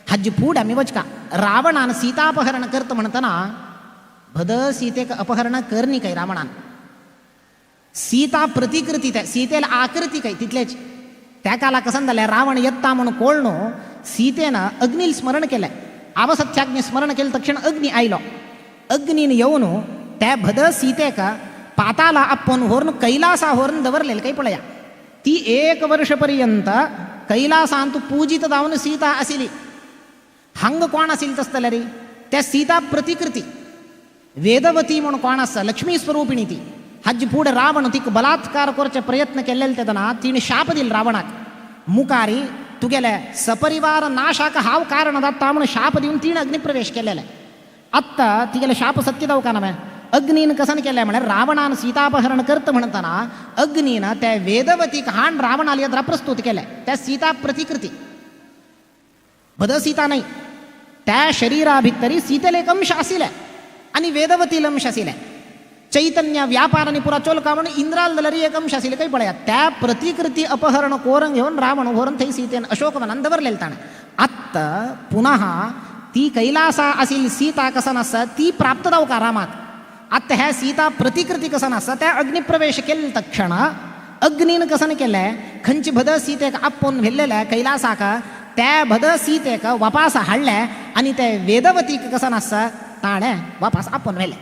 S5: हज पूड आम्ही वचका रावणान सीतापहरण करत म्हणताना भद सीतेक अपहरण करनी काही रावणान सीता प्रतिकृती त्या सीतेला आकृती काही तिथलेच त्या काला कसं जाल्यार रावण येता म्हणून कोळनो सीतेनं अग्नील स्मरण केलंय आवसत्याग्नी स्मरण केलं तक्षण अग्नी आयलो अग्नीन येऊन त्या भद सीतेक पाताला आपण होरून कैलासा होरून दवरलेलं काही पळया ती 1 वर्षपर्यंत कैलासांत पूजित जावन सीता आशिली हंग कोण असेल तसतले रे त्या सीता प्रतिकृती वेदवती म्हणून कोण आसा लक्ष्मी स्वरूपिणी ती हज पुढे रावण तिक बलात्कार करचे प्रयत्न केलेले तेदना तिने शाप दिल रावणाक मुखारी तुगेले सपरिवार नाशाक हाव कारण जाता म्हणून शाप देऊन तिने अग्निप्रवेश केलेला आत्ता तिगेले शाप सत्य जाऊ का नव्हे अग्नीन कसन केले म्हणे रावणान सीतापहरण करत म्हणताना अग्नीन त्या वेदवतीक हाण रावणाला यद्रा प्रस्तुत केले त्या सीता प्रतिकृती भद सीता नाही त्या शरीरा भितरी सीतेला एक अंश आशिले आणि वेदवतीला अंश आशिले चैतन्य व्यापाराने पुरा चोलका म्हणून इंद्राल दलरी एक अंश आशिले काही पळया त्या प्रतिकृती अपहरण कोरण घेऊन रावण होरून थई सीतेन अशोकवनान दवरलेलं ताण आत्ता पुन्हा ती कैलासा आशिल सीता कसा नसा ती प्राप्त जाऊ का रामाक आत्ता ह्या सीता प्रतिकृती कसा नसा त्या अग्निप्रवेश केले तक्षण अग्नीन कसन केलंय खंची भद सीतेक आपण व्हेल्लेल्या कैलासाक त्या भद सीतेक वापास हाडले आणि त्या वेदवतीक कसा नसा ताणे वापास आपण व्हेले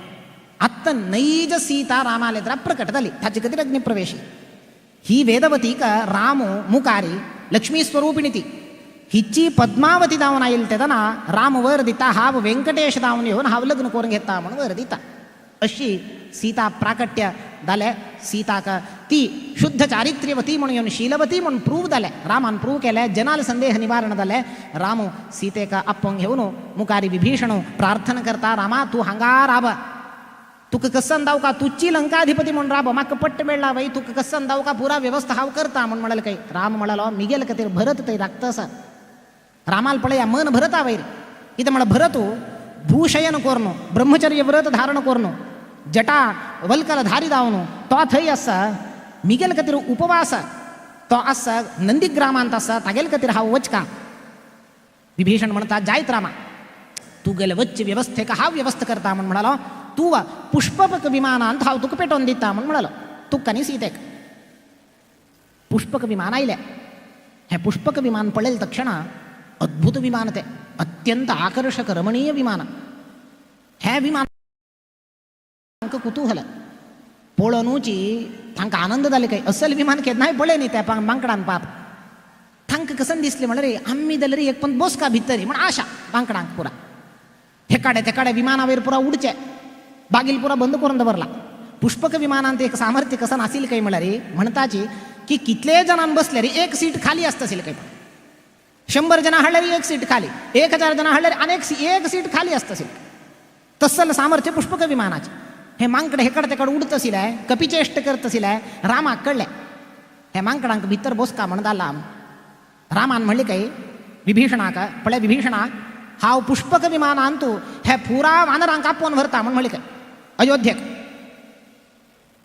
S5: आत्ता नैज सीता रामाले तर प्रकट झाली ताची कधी अग्निप्रवेशी ही वेदवती का रामो मुकारी लक्ष्मी स्वरूपिणी ती हिची पद्मावती जाऊन आईल तेदना राम वर दिता हाव व्यंकटेश जाऊन येऊन हाव लग्न करून घेता म्हणून वर दिता अशी सीता प्राकट्य जाले सीता का ती शुद्ध चारित्र्यवती म्हणून येऊन शीलवती म्हणून प्रूव्ह जाले रामान प्रूव्ह केले जनाल संदेह निवारण जाले रामो सीतेका आपण घेऊन मुकारी विभीषण प्रार्थना करता रामा तू हांगा राब तुक कसन दाव का तुची लंकाधिपती म्हणून राब माक पट्ट मेळला बाई तुक कसन दाव का पुरा व्यवस्था हाव करता म्हणून म्हणाल काही राम म्हणालो मिगेल का ते भरत ते राखत असा रामाल पळया मन भरता वैर इथं मला भरतो भूशयन कोरनो ब्रह्मचर्य व्रत धारण कोरनो जटा वल्कल धारी दावनो तो थई असा मिगेल कतिर उपवास तो असा नंदीग्रामांत असा तागेल कतिर हा वचका विभीषण म्हणता जायत रामा तू गेले वच्चे व्यवस्थे का हा व्यवस्था करता म्हणून म्हणालो तू पुष्पक विमानांत हाव तुका पेटोवन दिता म्हणून म्हणालो तुका न्ही सीतेक पुष्पक विमान आयलें. हें पुष्पक विमान पळयल तक्षण अद्भुत विमान तें, अत्यंत आकर्षक रमणीय विमान. हें विमान तांकां कुतूहल पळोवनूची तांकां आनंद जाले काय. असल विमान केन्नाय पळय न्ही त्या मांकडान पाप. तांकां कसन दिसलें म्हणल्यार आमी जाल्यार एक पण बसका भितर म्हण आशा मांकडांक पुरा. हेकाडे विमानावयर पुरा उडचे, बागील पुरा बंद करून दवरला. पुष्पक विमानांत एक सामर्थ्य कसन आशिल्लें काय म्हळ्यार म्हणटाची की कितले जाणांन बसल्यार एक सीट खाली आसतली काय. 100 जाणां हाडल्यार एक सीट खाली, 1000 जाणां हाडल्यार आनीक एक सीट खाली आसतली. तस्सल सामर्थ्य पुष्पक विमानाचें. हे मांकड हेकड तेकड उडत आशिल्ले, कपिचेश्ट करत आशिल्ले. रामाक कळ्ळें हे मांकडांक भितर बसका म्हण धाडला. रामान म्हणलें काय विभीषणाक, पळय विभीषणा, हांव पुष्पक विमानान तूं हे पुरा वानरांक आपोवन व्हरता म्हण म्हणलें काय अयोध्येक.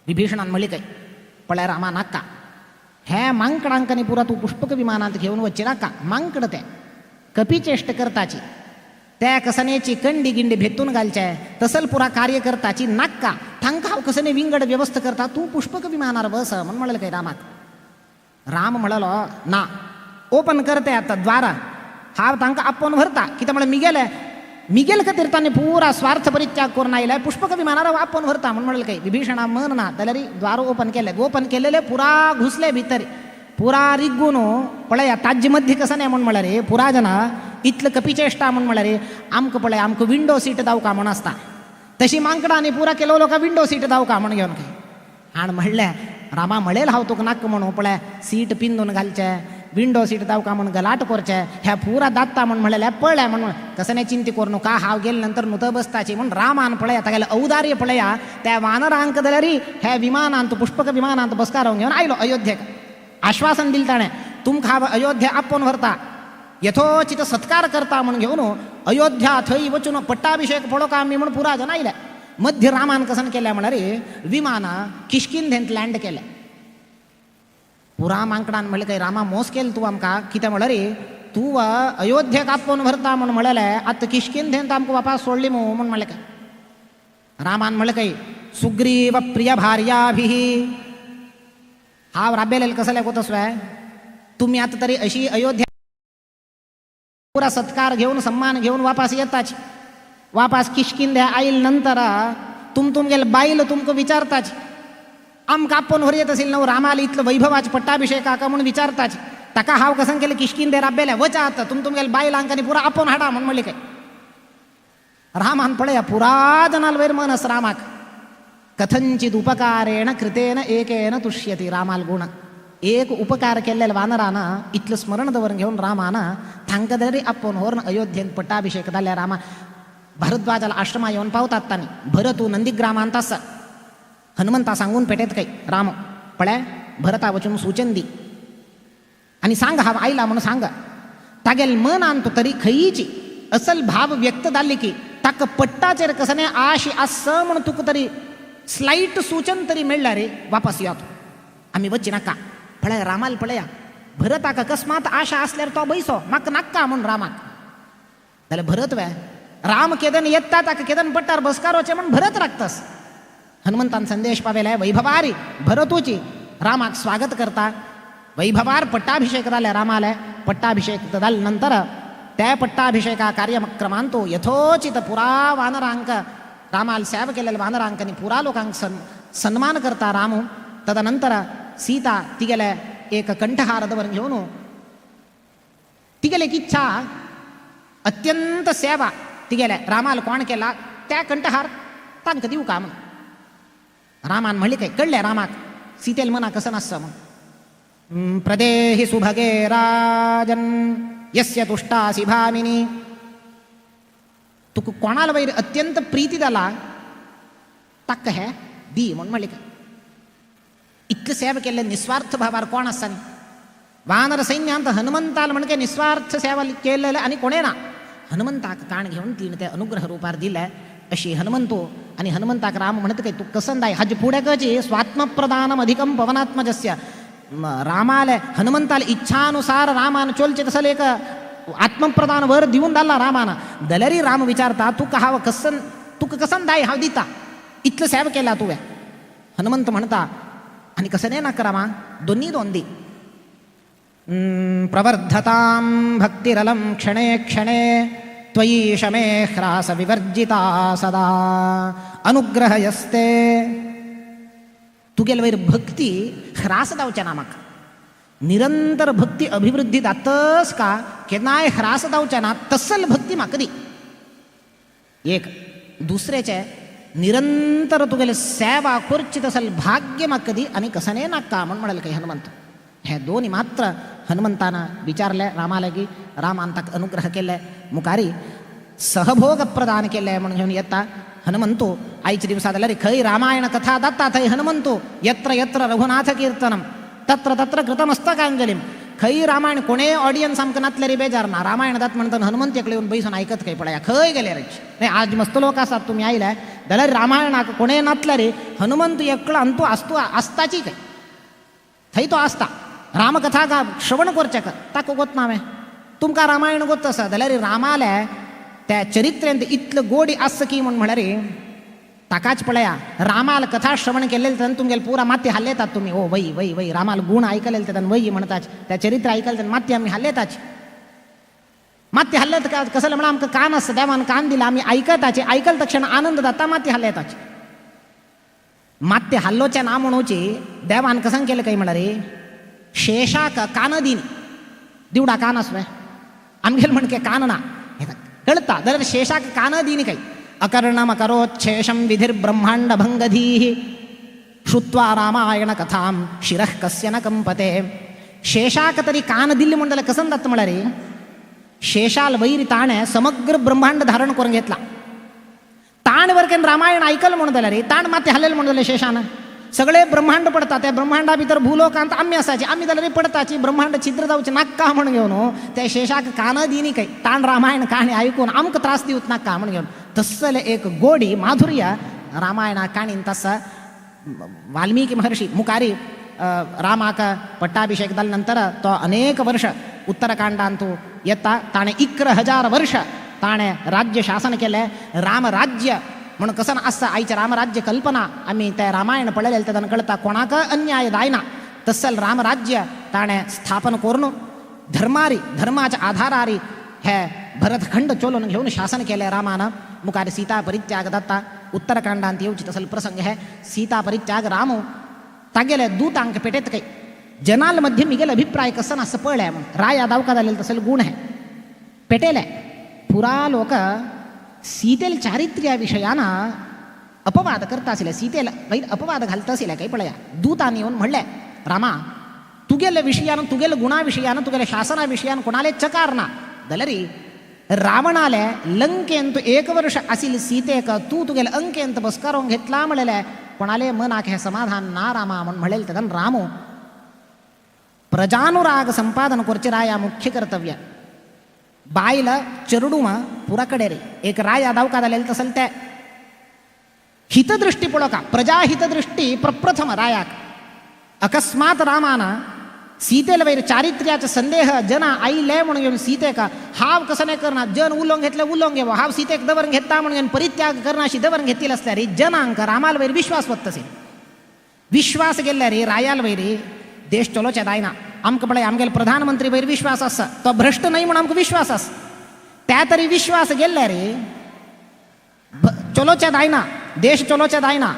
S5: विभीषणान म्हणलें काय पळय रामा नाका, हे मांकडांक आनी पुरा तूं पुष्पक विमानांत घेवन वच्चे नाका. मांकड ते कपिचेश्ट करताची, त्या कसनेची कंडी गिंडी भेतून घालचे, तसल पुरा कार्य करताची नाका. तांकां हांव कसने विंगड व्यवस्था करता, तूं पुष्पक विमानार बस म्हण म्हणलें काय रामाक. राम म्हणलो ना, ओपन करते आता द्वार, हांव तांकां आपोवन व्हरता. कित्याक म्हळ्यार मिगेल खातीर तांणी पुरा स्वार्थ परित्याग करून आयले, पुष्पक विमानार आपोवन व्हरता म्हण म्हणलें काय. विभीषणा मन ना जाल्यार द्वार ओपन केले. ओपन केलेले पुरा घुसले भितर, पुरा रिग्गून पळय ताजे मध्य कसं नाही म्हण म्हळ्यार पुरा जाणां इतलं कपिचेश्टा म्हण म्हळ्यार आमकां पळय आमकां विंडो सीट दावका म्हण आसता, तशी मांकडांनी पुरा केलो लोकां विंडो सीट दावका म्हण घेवन काय. आनी म्हणलें रामा म्हणेल हांव तुका नाका म्हणून पळय सीट पिंदून घालचें, विंडो सीट दावका म्हण गलाट करचें, ह्या पुरा दात्ता म्हण म्हणलें पळय म्हण कसं नाही चिंती करूं नका, हांव गेले नंतर नुत बसताची म्हण रामान पळया तागेलें औदार्य पळया. त्या वानरांक जाल्यार ह्या विमानांत पुष्पक विमानांत बसकारावंक घेवन आयलो अयोध्येक. आश्वासन दिलें ताणें तुमकां हांव अयोध्या आपोवन व्हरता, यथोचित सत्कार करता म्हण घेवन अयोध्या थंय वचून पट्टाभिषेक पळोवका आमी म्हण पुरा जाण आयले. मध्य रामान कसन केलें म्हळ्यार विमान किष्किंधेंत लँड केलें. पुरा मांकडान म्हणलें काय रामा मोस केलें तूं आमकां, कित्याक म्हळ्यार तूं अयोध्येक आपोवन व्हरता म्हण म्हळेलें, आतां किष्किंधेंत आमकां वापस सोडली म्हूण म्हणलें काय. रामान म्हणलें काय सुग्रीव प्रिय भार्याभिः, हांव राबेलें कसलें कोतस्वे, तुमी आतां तरी अशी अयोध्या पुरा सत्कार घेवन सम्मान घेवन वापस येताची. वापस किष्किंधे आयल नंतर तुमगेले बायल तुमकां विचारताची आमकां आपोवन व्हर येत आशिल्लें न्हू, रामाल इतलो वैभवाचे पट्टाभिषेकाक म्हूण विचारताची. ताका हांव कसन केलें किष्किंधे राबेलें, वचा आतां तुमगेले बायलांक आनी पुरा आपोवन हाडा म्हण म्हणलें काय. रामान पळया पुरा जनाल वयर मन आस रामाक. कथंचित उपकारेण कृतेन एकेन तुष्यती. रामाल गुण एक उपकार केल्लेले वानरान इतलें स्मरण दवरून घेवन रामान तांकां तरी आपोवन व्हरून अयोध्येंत पट्टाभिषेक जाल्या. रामा भरद्वाजाला आश्रमा येवन पावतात तांणी. भरतू नंदीग्रामांत आसा, हनुमंता सांगून पेटयत काय राम पळय भरता वचून सूचन दी आनी सांग हांव आयला म्हणून सांग. तागेल मनान तो तरी खंयची असल भाव व्यक्त जाल्ली की ताका पट्टाचेर कसने आश आस म्हण तुका तरी स्लाईट सूचन तरी मेळ्ळा रे वापस यो तूं, आमी वच्ची नाका. पळय रामाल पळया भरताक अकस्मात आशा आसल्यार तो बैसो, म्हाका नाका म्हूण रामाक. जाल्यार भरत वे राम केदन येता ताका केदन पट्टार बसकारोचे म्हण भरत राखतास. हनुमंतान संदेश पावयले वैभवारी भरतूची रामाक स्वागत करता. वैभवार पट्टाभिषेक जाले रामाले. पट्टाभिषेक जाले नंतर त्या पट्टाभिषेका कार्यक्रमांत तो यथोचित पुरा वानरांक रामाल सेव केलेल्या वानरांक आनी पुरा लोकांक सन्मान करता रामू. तदनंतर सीता तिगेले एक कंठहार दवरून घेवन तिगेले एक इच्छा अत्यंत सेवा तिगेले रामाल कोण केला त्या कंठहार तांकां दिवं का म्हण रामान म्हणलें काय कळ्ळें रामाक सीतेल मना कसं आसता म्हण. प्रदेहि सुभगे राजन यस्य तुष्टासि भामिनी. तुका कोणाल वयर अत्यंत प्रीती जाला ताका हे दी म्हण म्हणलें काय. इतलें सेवा केल्लें निस्वार्थ भावार कोण आसता न्ही. वानर सैन्यांत हनुमंताल म्हणके निस्वार्थ सेवा केलेले आनी कोणें ना. हनुमंताक काण घेवन तिणें ते अनुग्रह रुपार दिले. अशी हनुमंतो आणि हनुमंताक राम म्हणत काय तू कसंदाय हाजे फुडें कची स्वात्मप्रदानम अधिकम पवनात्मजस्य. रामाले हनुमंताल इच्छानुसार रामान चोलचे तसले एक आत्मप्रदान वर दिवून दाला रामान. दलरी राम विचारता तुका हांव कसन तुका कसंदाय हांव दिता इतलं सेवा केला तुवें. हनुमंत म्हणता आनी कसं नाका रामा दोन्ही दोन दी. प्रवर्धतां भक्तिरलं क्षणे क्षणे त्वयि शमे ह्रास विवर्जिता सदा अनुग्रहयस्ते. तुगेल वैर भक्ती ह्रास दावच्या नामाक निरंतर भक्ती अभिवृद्धी दातस का केनाय ह्रास दावच्या ना तसल भक्ती म्हाका दी. एक दुसऱ्याचे निरंतर तुगेले सेवा करची तसल भाग्य म्हाका दी आणि कसने नाका म्हण म्हणाल काही हनुमंत. हे दोन्ही मात्र हनुमंतानं विचारले रामाला की रामांताक अनुग्रह केले मुखारी सहभोग प्रदान केले म्हणून घेऊन येता हनुमंतो आईच्या दिवसात रे खरी रामायण कथा दत्ता थंय हनुमंतो यत्र यत्र रघुनाथ कीर्तनम तत्र तत्र कृतमस्तकांजलीम. खई रामायण कोणे ऑडियन्स आमकां नातले रे बेजार ना रामायण जात म्हणता हनुमंत एकले येऊन बैसून ऐकत काही पडया खंय गेले रे नाही आज मस्त लोक आसात तुम्ही आयलाय जाल्यार रामायणाक कोणे नातले रे हनुमंत एकलो अंतू आसतो आसताची काय थंय तो आसता. रामकथा का श्रवण करचे का ताका गोत नावे तुमकां रामायण गोत आसा जाल्यार रामाले त्या चरित्र्यांत इतलं गोडी आस की म्हण म्हळ्यार ताकाच पळया रामाल कथा श्रवण केलेले तर तुमगेल पुरा माती हाल्लेतात तुम्ही ओ वई वई वई रामाल गुण ऐकलेले तर वई म्हणताच त्या चरित्र ऐकले तर माती आम्ही हाल्लेताच माती हल्लेत का कसं म्हणा आमकां कान आसता देवान कान दिला आम्ही ऐकताचे ऐकल तक्षण आनंद जाता माती हाल्लेताच. माते हल्लोच्या ना म्हणूची देवान कसं केलं काही म्हणा रे शेषाक कान दिन दिवडा कान असवे आमगेल म्हणके कान ना कळता जाल्यार शेषाक कान दिन काही अकर्णमकरोच्छेषं विधिर्ब्रह्मांड भंगधीः श्रुत्वा रामायण कथां शिरः कस्य न कंपते. शेषाक तरी कान दिल्ली म्हणलं कसं जात म्हणा रे शेषाल वैरी ताणे समग्र ब्रह्मांड धारण करून घेतला. ताण वरकेन रामायण ऐकल म्हणून जाल्यार रे ताण माते हल्लेल म्हणून जाल्यार शेषानं सगळे ब्रह्मांड पडतात त्या ब्रह्मांडा भितर भूलोकांत आम्ही असायची आम्ही जाल्यार पडताची ब्रह्मांड छिद्र जावचे नाका म्हणून घेऊन त्या शेषाक कान दिनी काही ताण रामायण काणी ऐकून आमकां त्रास दिवत नाका म्हणून घेऊन तसले एक गोडी माधुर्य रामायणा काणीन तसा वाल्मिकी महर्षी मुखारी रामाक पट्टाभिषेक जाल्या नंतर तो अनेक वर्ष उत्तरकांडांत येता ताणे 11,000 वर्ष ताणे राज्य शासन केले. रामराज्य म्हणून कसं आसता आईच्या रामराज्य कल्पना आम्ही त्या रामायण पळयलेले तेदन कळता कोणाक अन्याय जायना तसल रामराज्य ताणे स्थापन करून धर्मारी धर्माच्या आधारारी हे भरतखंड चोलून घेऊन शासन केले रामानं. मुखार सीता परित्याग दत्ता उत्तरकांडांत येवची तसल प्रसंग है सीता परित्याग रामू तागेले दूतांक पेटेत काही जनाल मध्ये मिगेल अभिप्राय कसं असं पळय म्हणून राया दावका जालेले तसल गुण है पेटेले पुरा लोक सीतेल चारित्र्या विषयानं अपवाद करता आसले सीतेला वैर अपवाद घालता आसले काही पळया दूतांनी येऊन म्हणले रामा तुगेले विशयान तुगेले गुणा विशयान तुगेले शासना विशयान कोणाले चकार ना जाल्यार रावणाले लंकेंत 1 वर्ष आशिल्ली सीतेक तू तुगेले अंकेंत बसकारोंक घेतला म्हणलेले कोणाले मनाक हे समाधान ना रामा म्हणून म्हणलेले तेदन रामू प्रजानुराग संपादन करचे राया मुख्य कर्तव्य. बायल चरडूमा पुरा कडे रे एक राया दावका जालेले तसल ते हितदृष्टी पळोवका प्रजा हितदृष्टी प्रप्रथम रायाक अकस्मात रामाना सीतेल वैर चारित्र्याचा संदेह जना आईले म्हणून घेऊन सीतेक हाव कसं नाही करणार जन उलोंग घेतले उलोंग घेवो हाव सीतेक दवरून घेता म्हणून घेऊन परित्याग करनाशी दवरून घेतली असल्या रे जनांक रामाल वैर विश्वास वत असेल विश्वास गेल्ल्या रे रायाल वैरी देश चलोचे दायना आमकां पळय आमगेले प्रधानमंत्री वैर विश्वास आसा तो भ्रष्ट नाही म्हणून आमकां विश्वास आसा त्या तरी विश्वास गेल्ल्या रे चलोचे दायना देश चलोचे दायना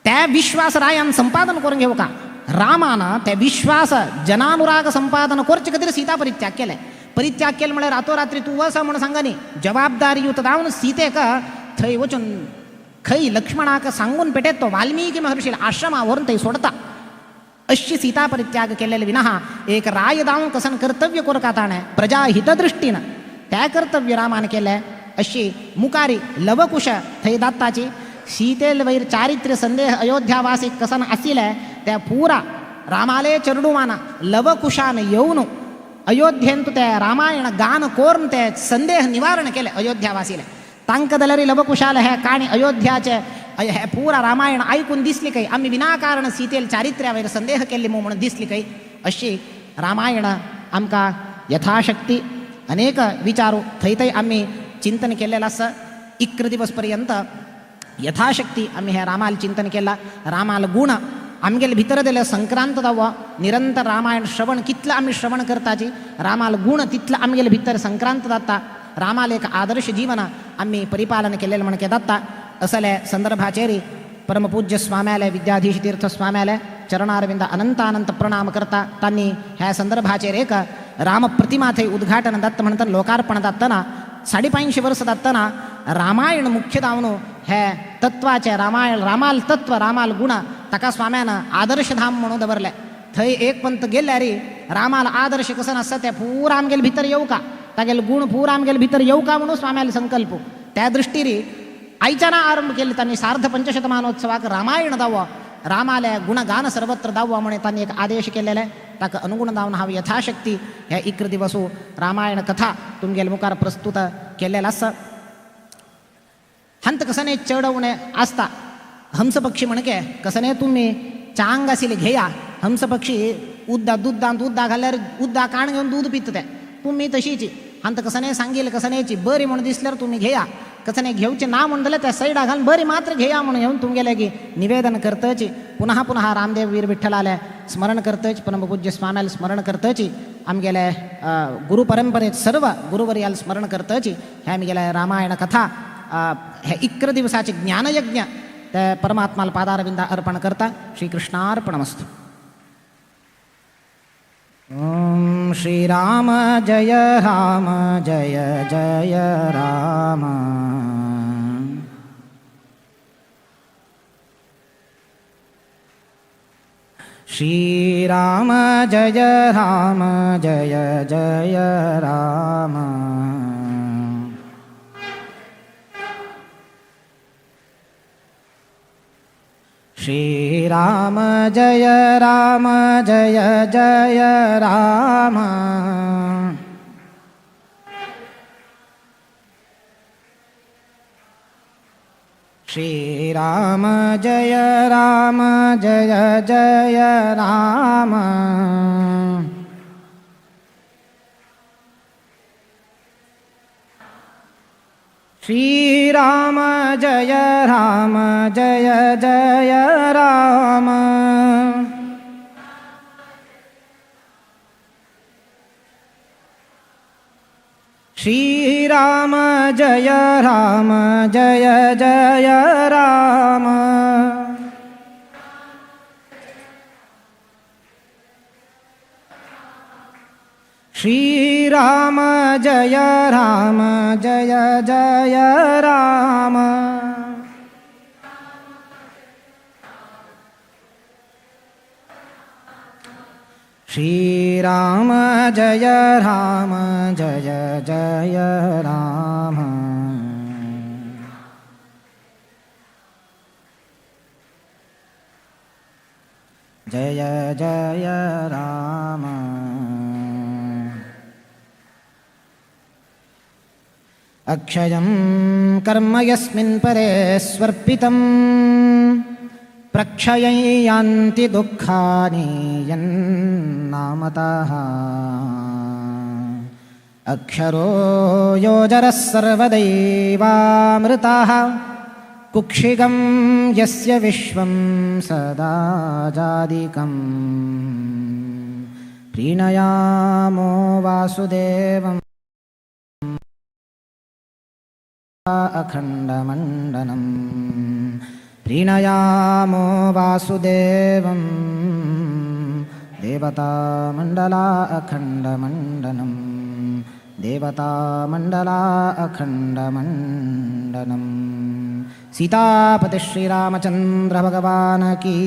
S5: त्या विश्वास रायान संपादन करून घेऊ का रामानं त्या विश्वास जनानुराग संपादन करचे खातीर सीता परित्याग केले म्हळ्यार रातोरात्री तूं वसा म्हणून सांगनी जबाबदारी युत जावन सीतेक थंय वचून खंय लक्ष्मणाक सांगून पेटेत तो वाल्मिकी महर्षी आश्रमा व्हरून थंय सोडता अशी सीता परित्याग केलेले विना एक राय दावन कसन कर्तव्य करता ताणे प्रजा हितदृष्टीनं त्या कर्तव्य रामान केले अशी मुखारी लवकुश थंय दाताची सीतेल वैर चारित्र्य संदेह अयोध्यावासी कसन आशिले त्या पुरा रामाले चरडुमाना लवकुशान येऊन अयोध्येंत ते रामायण गान कोरून ते संदेह निवारण केले अयोध्यावासीले तांकां जाल्यार लवकुशाल हे काणी अयोध्याचे हे पुरा रामायण ऐकून दिसली काही आम्ही विनाकारण सीतेल चारित्र्या वैर संदेह केले म्हणून दिसली काही अशी रामायण आमकां यथाशक्ती अनेक विचारू थंय थंय आम्ही चिंतन केलेलं आसा 11 दिवस पर्यंत यथाशक्ती आम्ही हे रामाल चिंतन केला रामाल गुण आमगेले भितर दिलं संक्रांत दावा निरंतर रामायण श्रवण कितलं आम्ही श्रवण करताची रामाला गुण तिथलं आमगेले भितर संक्रांत जाता रामाला एक आदर्श जीवन आम्ही परिपालन केलेलं म्हणके जाता असले संदर्भाचेरी परमपूज्य स्वाम्यालय विद्याधीश तीर्थ स्वाम्यालय चरणारविंद अनंत प्रणाम करता त्यांनी ह्या संदर्भाचेर एक रामप्रतिमा थंय उद्घाटन दत्त म्हणतात लोकार्पण दातना 550 वर्ष दातना रामायण मुख्य दावनो हे तत्वाचे रामायण रामाल तत्व रामाल गुण ताका स्वाम्यानं आदर्शधाम म्हणून दवरले थंय एक पंत गेल्या रे रामाला आदर्श कसं नसतं त्या पूरा आमगेल भितर येऊ का तागेल गुण पूरा आमगेल भितर येऊ का म्हणून स्वाम्याला संकल्प त्या दृष्टीने आईच्याना आरंभ केले त्यांनी सार्ध पंचशतमानोत्सवाक रामायण दावा रामालय गुणगान सर्वत्र दावा म्हणे त्यांनी एक आदेश केलेला आहे ताका अनुगुण दावन हाव यथाशक्ती ह्या इक्र दिवसो रामायण कथा तुमगेल मुखार प्रस्तुत केलेला असं हंत कसने चढवणे असता हंसपक्षी म्हणके कसने तुम्ही चांग असेल घेया हंसपक्षी उद्दा दूध घाल्यार उद्दा काण घेऊन दूध पितते तुम्ही तशीची हंत कसने सांगेल कसनेची बरी म्हणून दिसल्यावर तुम्ही घेया कसने घेऊचे ना म्हणलं त्या साईडा घालून बरी मात्र घेया म्हणून घेऊन तुमगेले की निवेदन करतची पुन्हा पुन्हा रामदेव वीर विठ्ठलाले स्मरण करतच परमपूज्य स्वाम्याला स्मरण करतची आमगेले गुरु परंपरेत सर्व गुरुवर्याला स्मरण करतची हे आमगेले रामायण कथा हे इक्र दिवसाचे ज्ञानयज्ञ त्या परमात्माला पादारविंदा अर्पण करता श्रीकृष्णार्पणमस्तु. ओम श्रीराम जय जय राम श्रीराम जय जय राम श्रीराम जय जय राम श्रीराम जय जय राम श्रीराम जय जय राम श्रीराम जय जय राम श्रीराम जय जय राम श्रीराम जय जय राम जय जय राम अक्षयं कर्म यस्मिन् परे स्वर्पितं प्रक्षयै यान्ति दुःखानि यन्नामतः अक्षरो योजरः सर्वदैवामृतः कुक्षिगं यस्य विश्वं सदा जादिकम् प्रीणयामो वासुदेवम् अखण्डमण्डनं प्रीणयामो वासुदेवं देवतामण्डला अखण्डमण्डनं देवतामण्डला अखण्डमण्डनं सीतापति श्रीरामचन्द्र भगवान् की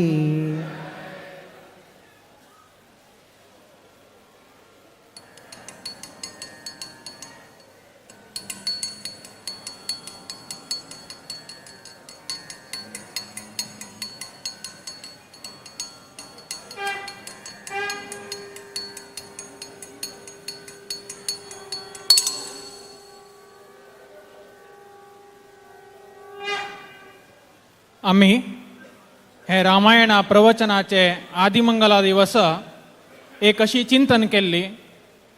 S9: आम्ही हे रामायणा प्रवचनाचे आदिमंगला दिवस एक अशी चिंतन केल्ली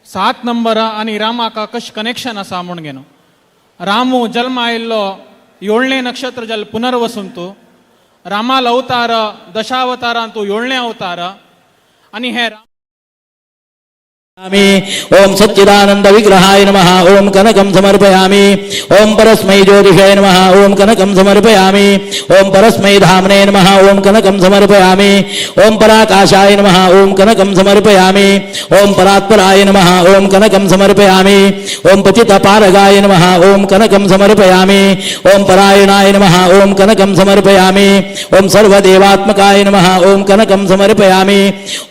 S9: 7 नंबर आनी रामाका कशें कनेक्शन आसा म्हूण घेवन रामू जल्म आयिल्लो 7 नक्षत्र जल पुनर्वसंतू रामाल अवतार दशावतारांतू योळणे अवतार आणि हे
S10: ओम सच्चिदानंद विग्रहाय नमः ओम कनकं समर्पयामि ओम परस्मै ज्योतिषाय नमः ओम कनकं समर्पयामि ओम परस्मै धामने नमः ओम कनकं समर्पयामि ओम पराकाशाय नमः ओम कनकं समर्पयामि ओम परात्पराय नमः ओम कनकं समर्पयामि ओम पतितपारगाय नमः ओम कनकं समर्पयामि ओम परायणाय नमः ओम कनकं समर्पयामि ओम सर्वदेवात्मकाय नमः ओम कनकं समर्पयामि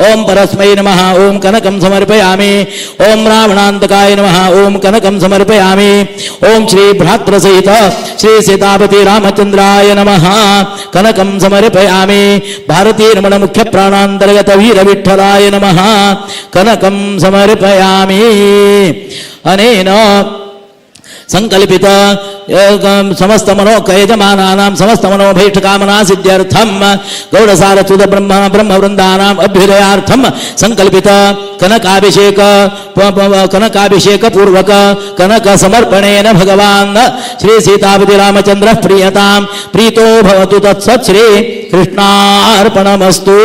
S10: ओम परस्मै नमः ओम कनकं समर्पयामि ओम रावणांतकाय नमः ओम कनकं समर्पयामि ओम श्री भ्रातृसहित श्री सीतापति रामचंद्राय नमः कनकं समर्पयामि भारती रमण मुख्य प्राणांतर्गत वीर विठ्ठलाय नमः कनकं समर्पयामि अनेन संकल्पित समस्त मनोकयजमानानां समस्त मनोभीष्टकामना सिद्ध्यर्थम गौडसारच्युत ब्रह्मवृन्दानाम् अभ्युदयार्थम संकल्पित कनकाभिषेक पूर्वक कनक समर्पणेन भगवान् श्री सीतापति रामचंद्र प्रियतां प्रीतो भवतु तत्सत् श्री कृष्णार्पणमस्तु।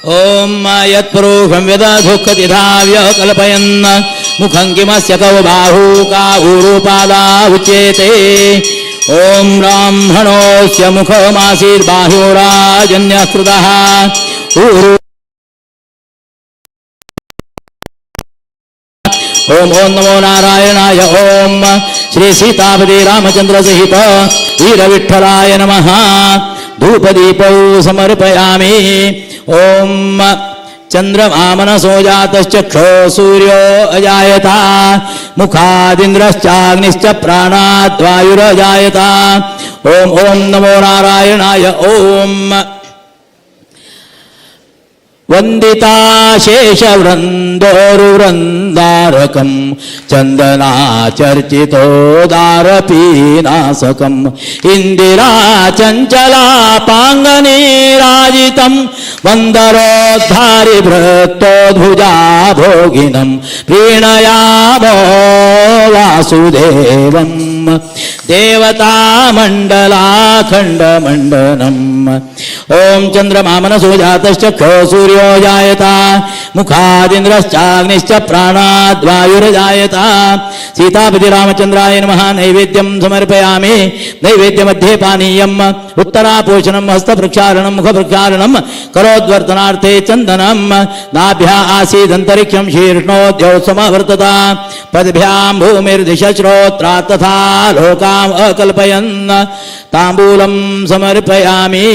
S10: ओम यत्पुरुषं व्यदधुःखतिधाव्य कल्पयन् मुखं किमस्य कौ बाहू काहुरूपादा उच्येते ओम ब्राह्मणोऽस्य मुखमासीर्बाहुराजन्यकृतः ओम ओम नमो नारायणाय ओम श्री सीतापति रामचंद्र सहित वीर विठ्ठलाय नमः धूपदीपौ समर्पयामि ओम चंद्रमा मनसो जातश्चक्षो सूर्यो अजायता मुखादिन्द्रश्चाग्निश्च प्राणाद्वायुरजायता ओम ओम नमो नारायणाय ओम वंदिता शेषवृन्दोरुवृन्दारकं चन्दनाचर्चितोदारपीनासकम् इन्दिरा चञ्चलापाङ्गनीराजितं वन्दरोद्धारि भृत्तोद्भुजा भोगिनं प्रीणयामो वासुदेवम् देवतामण्डलाखण्डमण्डनम् ओम चंद्रमा मनसो जातश्चक्षो सूर्यो जायता मुखादिन्द्रश्चाग्निश्च प्राणाद्वायुर्जायता सीतापति रामचंद्राय नमः नैवेद्यं समर्पयामि नैवेद्यमध्ये पानीयम् उत्तरापोषणं हस्तप्रक्षालनं मुखप्रक्षालनं करोद्वर्तनार्थे चन्दनं नाभ्या आसीदन्तरिक्षं शीर्ष्णोद्यौ समवर्तता पद्भ्यां भूमिर्दिशश्रोत्रा तथा लोकाम् अकल्पयन् ताम्बूलं समर्पयामि।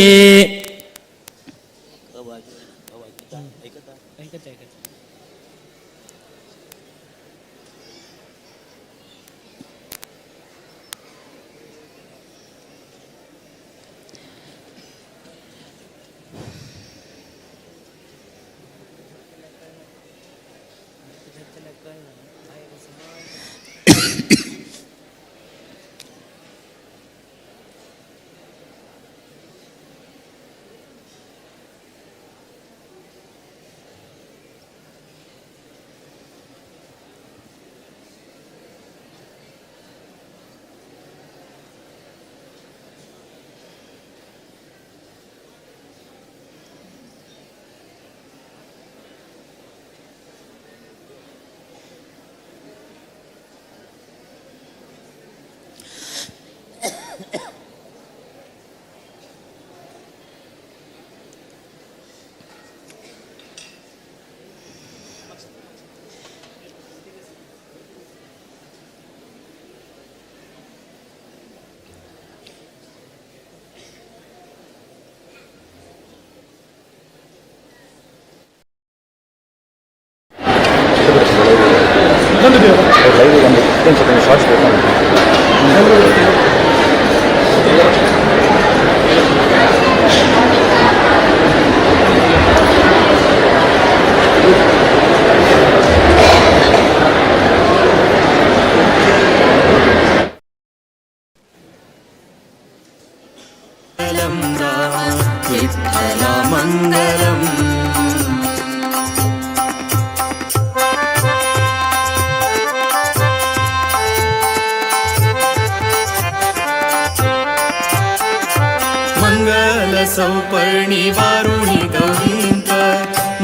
S11: मंगल सौपर्णी वारुणी गौरींक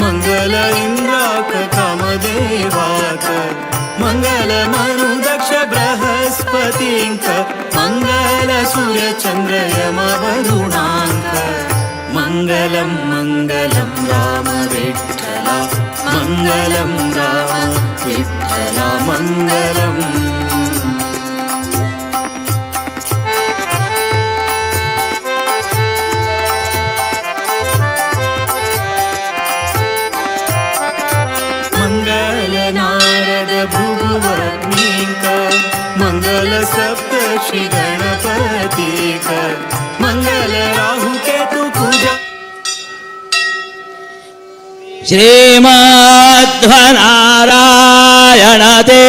S11: मंगल इंद्राक कामदेवाक मंगल मनु दक्ष बृहस्पतींक मंगल सूर्य चंद्र यम वरुणांक मंगलम मंगलम राम विठ्ठला मंगलम राम विठ्ठला मंगलम नारद भृगुवर्णीक मंगल सप्तर्षि गणपतीक मंगल राहु केतु पूजा
S10: श्रीमध्वनारायण ते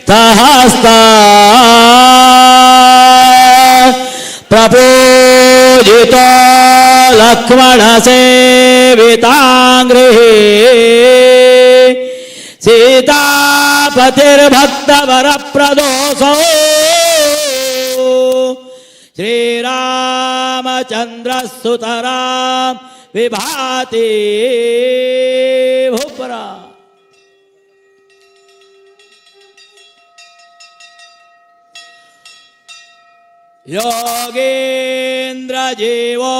S10: तहस्ता प्रपूजितो लक्ष्मण सेवितांग्रहे सीतापतिर्भक्तवरप्रदोषो श्रीरामचन्द्रस्तुतरां विभाति भूपरा योगेन्द्र जीवो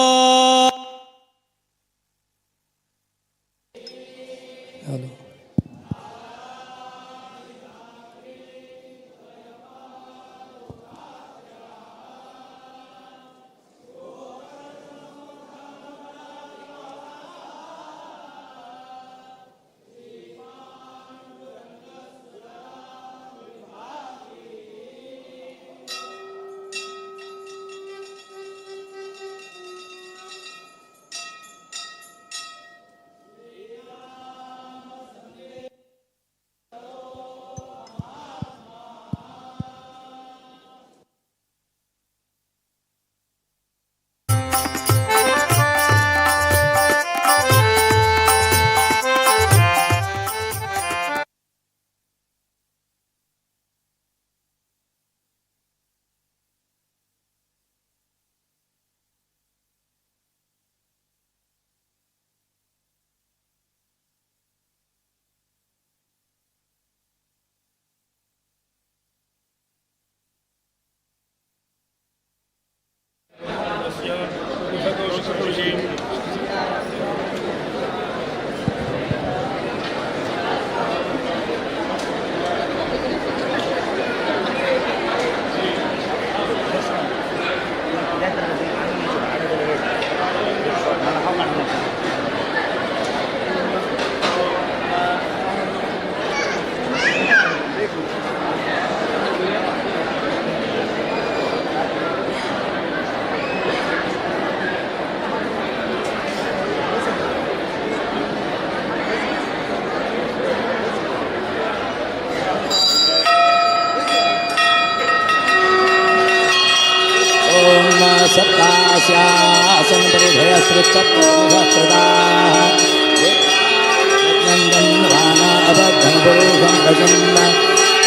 S10: सप्तास्यासन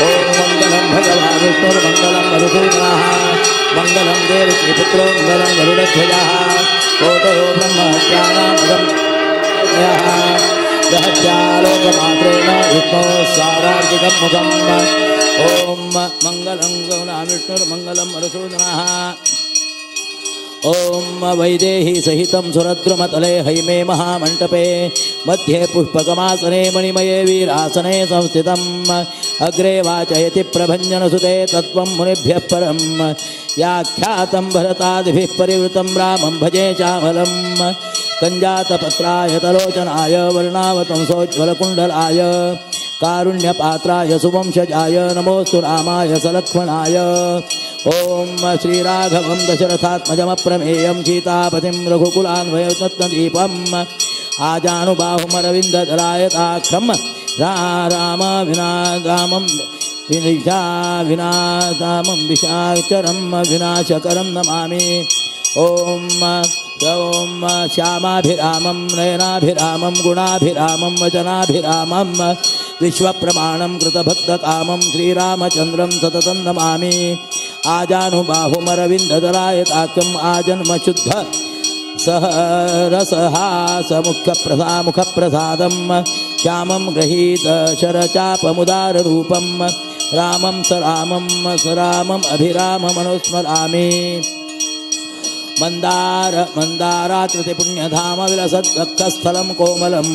S10: ओम मंगलम भगवान विष्णुर्मंगलम मधुसूदनः मंगलम देवकीपुत्रो मंगलम गरुडध्वजः कोटो ब्रह्महत्यानामदं दहत्यालोकमात्रेण विष्णो सारार्थिकं मुखम् ओम मंगलम गौना विष्णुर्मंगलम मधुसूदनः ओम वैदेही सहितं सुरद्रुमतले हैमे महामण्डपे मध्ये पुष्पकमासने मणिमये वीरासने संस्थितम् अग्रे वाचयति प्रभञ्जनसुते तत्त्वं मुनिभ्यः परं व्याख्यातं भरतादिभिः परिवृतं रामं भजे चामलं कञ्जातपत्राय तलोचनाय वर्णावतंसोज्ज्वलकुण्डलाय कारुण्यपात्राय सुवंशजाय नमोऽस्तु रामाय सलक्ष्मणाय ॐ श्रीराघवं दशरथात्मजमप्रमेयं सीतापतिं रघुकुलान्वयतत्नदीपम् आजानुबाहुमरविन्ददलायताक्षं राम विनादामं विनादामं विशाचरं विनाशकरं नमामि ॐ श्यामाभिरामं नयनाभिरामं गुणाभिरामं वचनाभिरामं विश्वप्रमाणं कृतभक्तकामं श्रीरामचन्द्रं सततं नमामि आजानुबाहुमरविन्ददलायताक्षम् आजन्मशुद्ध सह रसहासमुखप्रसादं श्यामं गृहीत शरचापमुदाररूपं रामं स रामम् अभिराममनुस्मरामि मन्दाराकृतिपुण्यधाम विलसद्दक्षस्थलं कोमलं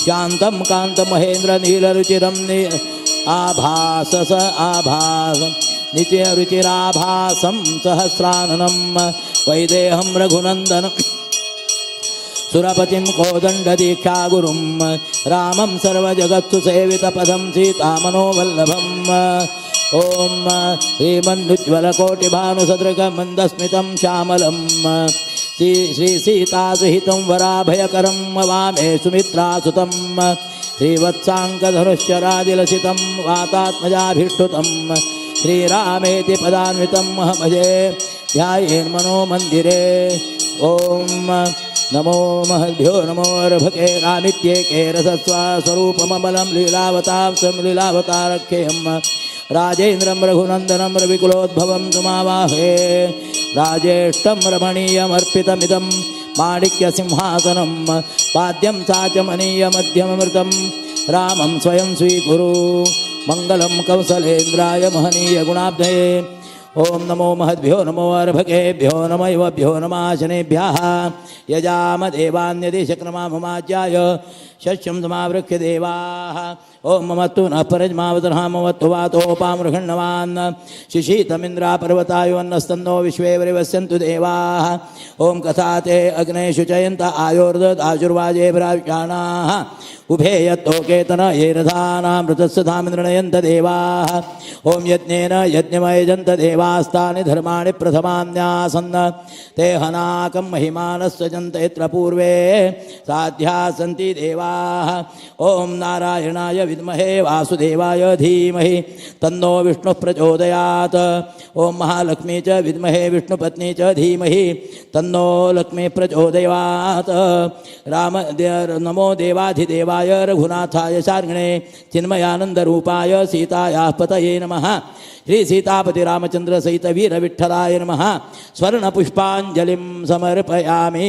S10: शान्तं कान्तमहेन्द्रनीलरुचिरं नित्यरुचिराभासं सहस्राननं वैदेहं रघुनन्दनं सुरपतिं कोदण्डदीक्षागुरुं रामं सर्वजगत्सु सेवितपदं सीतामनोवल्लभम् ॐ श्रीमन्नुज्ज्वलकोटिभानुसदृगमन्दस्मितं श्यामलं श्रीसीतासहितं वराभयकरं वामे सुमित्रासुतं श्रीवत्साङ्कधनुश्चरादिलसितं वातात्मजाभीष्टुतं श्रीरामेति पदान्वितं भजे ध्यायेन्मनो मन्दिरे ॐ नमो महद्भ्यो नमो अर्भके रामित्येके रसस्वास्वरूपमबलं लीलावतारक्षेयं राजेन्द्रं रघुनन्दनं रविकुलोद्भवं तुमावाहे राजेष्टं रमणीयमर्पितमिदं माणिक्यसिंहासनं पाद्यं साचमनीयमध्यममृतं रामं स्वयं स्वीकुरु मङ्गलं कौसलेन्द्राय महनीयगुणाब्धये ॐ नमो महद्भ्यो नमो अर्भकेभ्यो नमैवभ्यो नमाशनेभ्यः यजामदेवान्यदिशक्रमाममाज्याय शस्यं समावृक्ष्य देवाः ॐ ममत्तु नः परजमावतरः ममत्तु वातोपामृषण्णवान् शिशीतमिन्द्रापर्वतायोन्नस्तन्नो विश्वे वरिवस्यन्तु देवाः ॐ कथाते अग्ने शुचयन्त आयोर्ददाशुर्वाजेभिराविषाणाः उभे यत्तोकेतन ये रथानामृतस्य धामिन्द्रणयन्त देवाः ॐ यज्ञेन यज्ञमयजन्त देवास्तानि धर्माणि प्रथमान्यासन् ते हनाकं महिमानस्सजन्त यत्र पूर्वे साध्या सन्ति देवाः ॐ नारायणाय विद्महे वासुदेवाय धीमहि तन्नो विष्णुः प्रचोदयात् ॐ महालक्ष्मी च विद्महे विष्णुपत्नी च धीमहि तन्नो लक्ष्मी प्रचोदयात् नमो देवाधिदेवाय रघुनाथाय शार्ङ्गिणे चिन्मयानन्दरूपाय सीतायाः पतये नमः श्री सीतापति रामचंद्र सहित वीर विठ्ठलाय नमः स्वर्णपुष्पाञ्जलिं समर्पयामि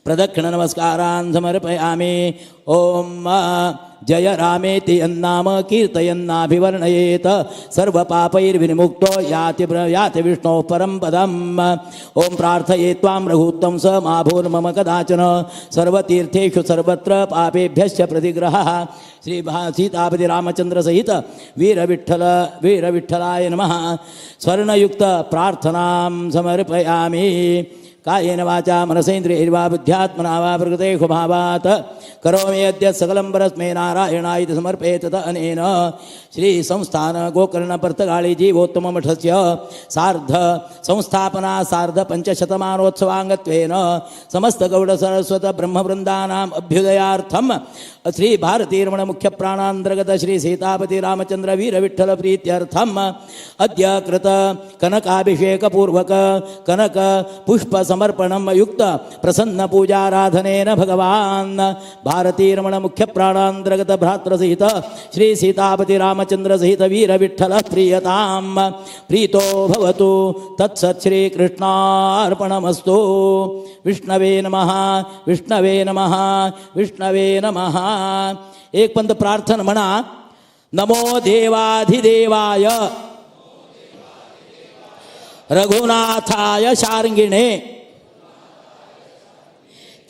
S10: प्रदक्षिण नमस्कारान् समर्पयामि ॐ जय रामेति यन्नाम कीर्तयन्नाभिवर्णयेत सर्वपापैर्विनिमुक्तो याति विष्णोः परं पदम् ॐ प्रार्थये त्वां रघुत्तं स मा भूर्मम कदाचन सर्वतीर्थेषु सर्वत्र पापेभ्यश्च प्रतिग्रहः श्री सीतापति रामचंद्र सहित वीरविठ्ठलाय नमः स्वर्णयुक्त प्रार्थनां समर्पयामि कायेन वाचा मनसेन्द्रियैर्वा बुद्ध्यात्मना वा प्रकृते स्वभावात् करोमि यद्य सकलं परस्मै नारायणाय इति समर्पयेत् तत अनेन श्री संस्थान गोकर्ण पर्तगाळी जीवोत्तम मठस्य सार्ध संस्थापना सार्ध पंचशतमानोत्सवाङ्गत्वेन समस्त गौड सरस्वत ब्रह्मवृन्दानाम् अभ्युदयार्थं श्री भारतीरमण मुख्य प्राणान्तर्गत श्री सीतापति रामचंद्र वीर विठ्ठल प्रीत्यर्थम् अद्य कृत कनकाभिषेक पूर्वक कनक पुष्प समर्पणं युक्त प्रसन्न पूजाराधनेन भगवान् भारतीरमण मुख्य प्राणान्तर्गत भ्रातृसहित श्री सीतापति रामचंद्र सहित वीर विठ्ठल प्रीयतां प्रीतो भवतु तत्सत् श्री कृष्णार्पणमस्तु विष्णवे नमः विष्णवे नमः विष्णवे नमः एक पंत प्रार्थना म्हणा नमो देवाधिदेवाय रघुनाथाय शार्ङ्गिणे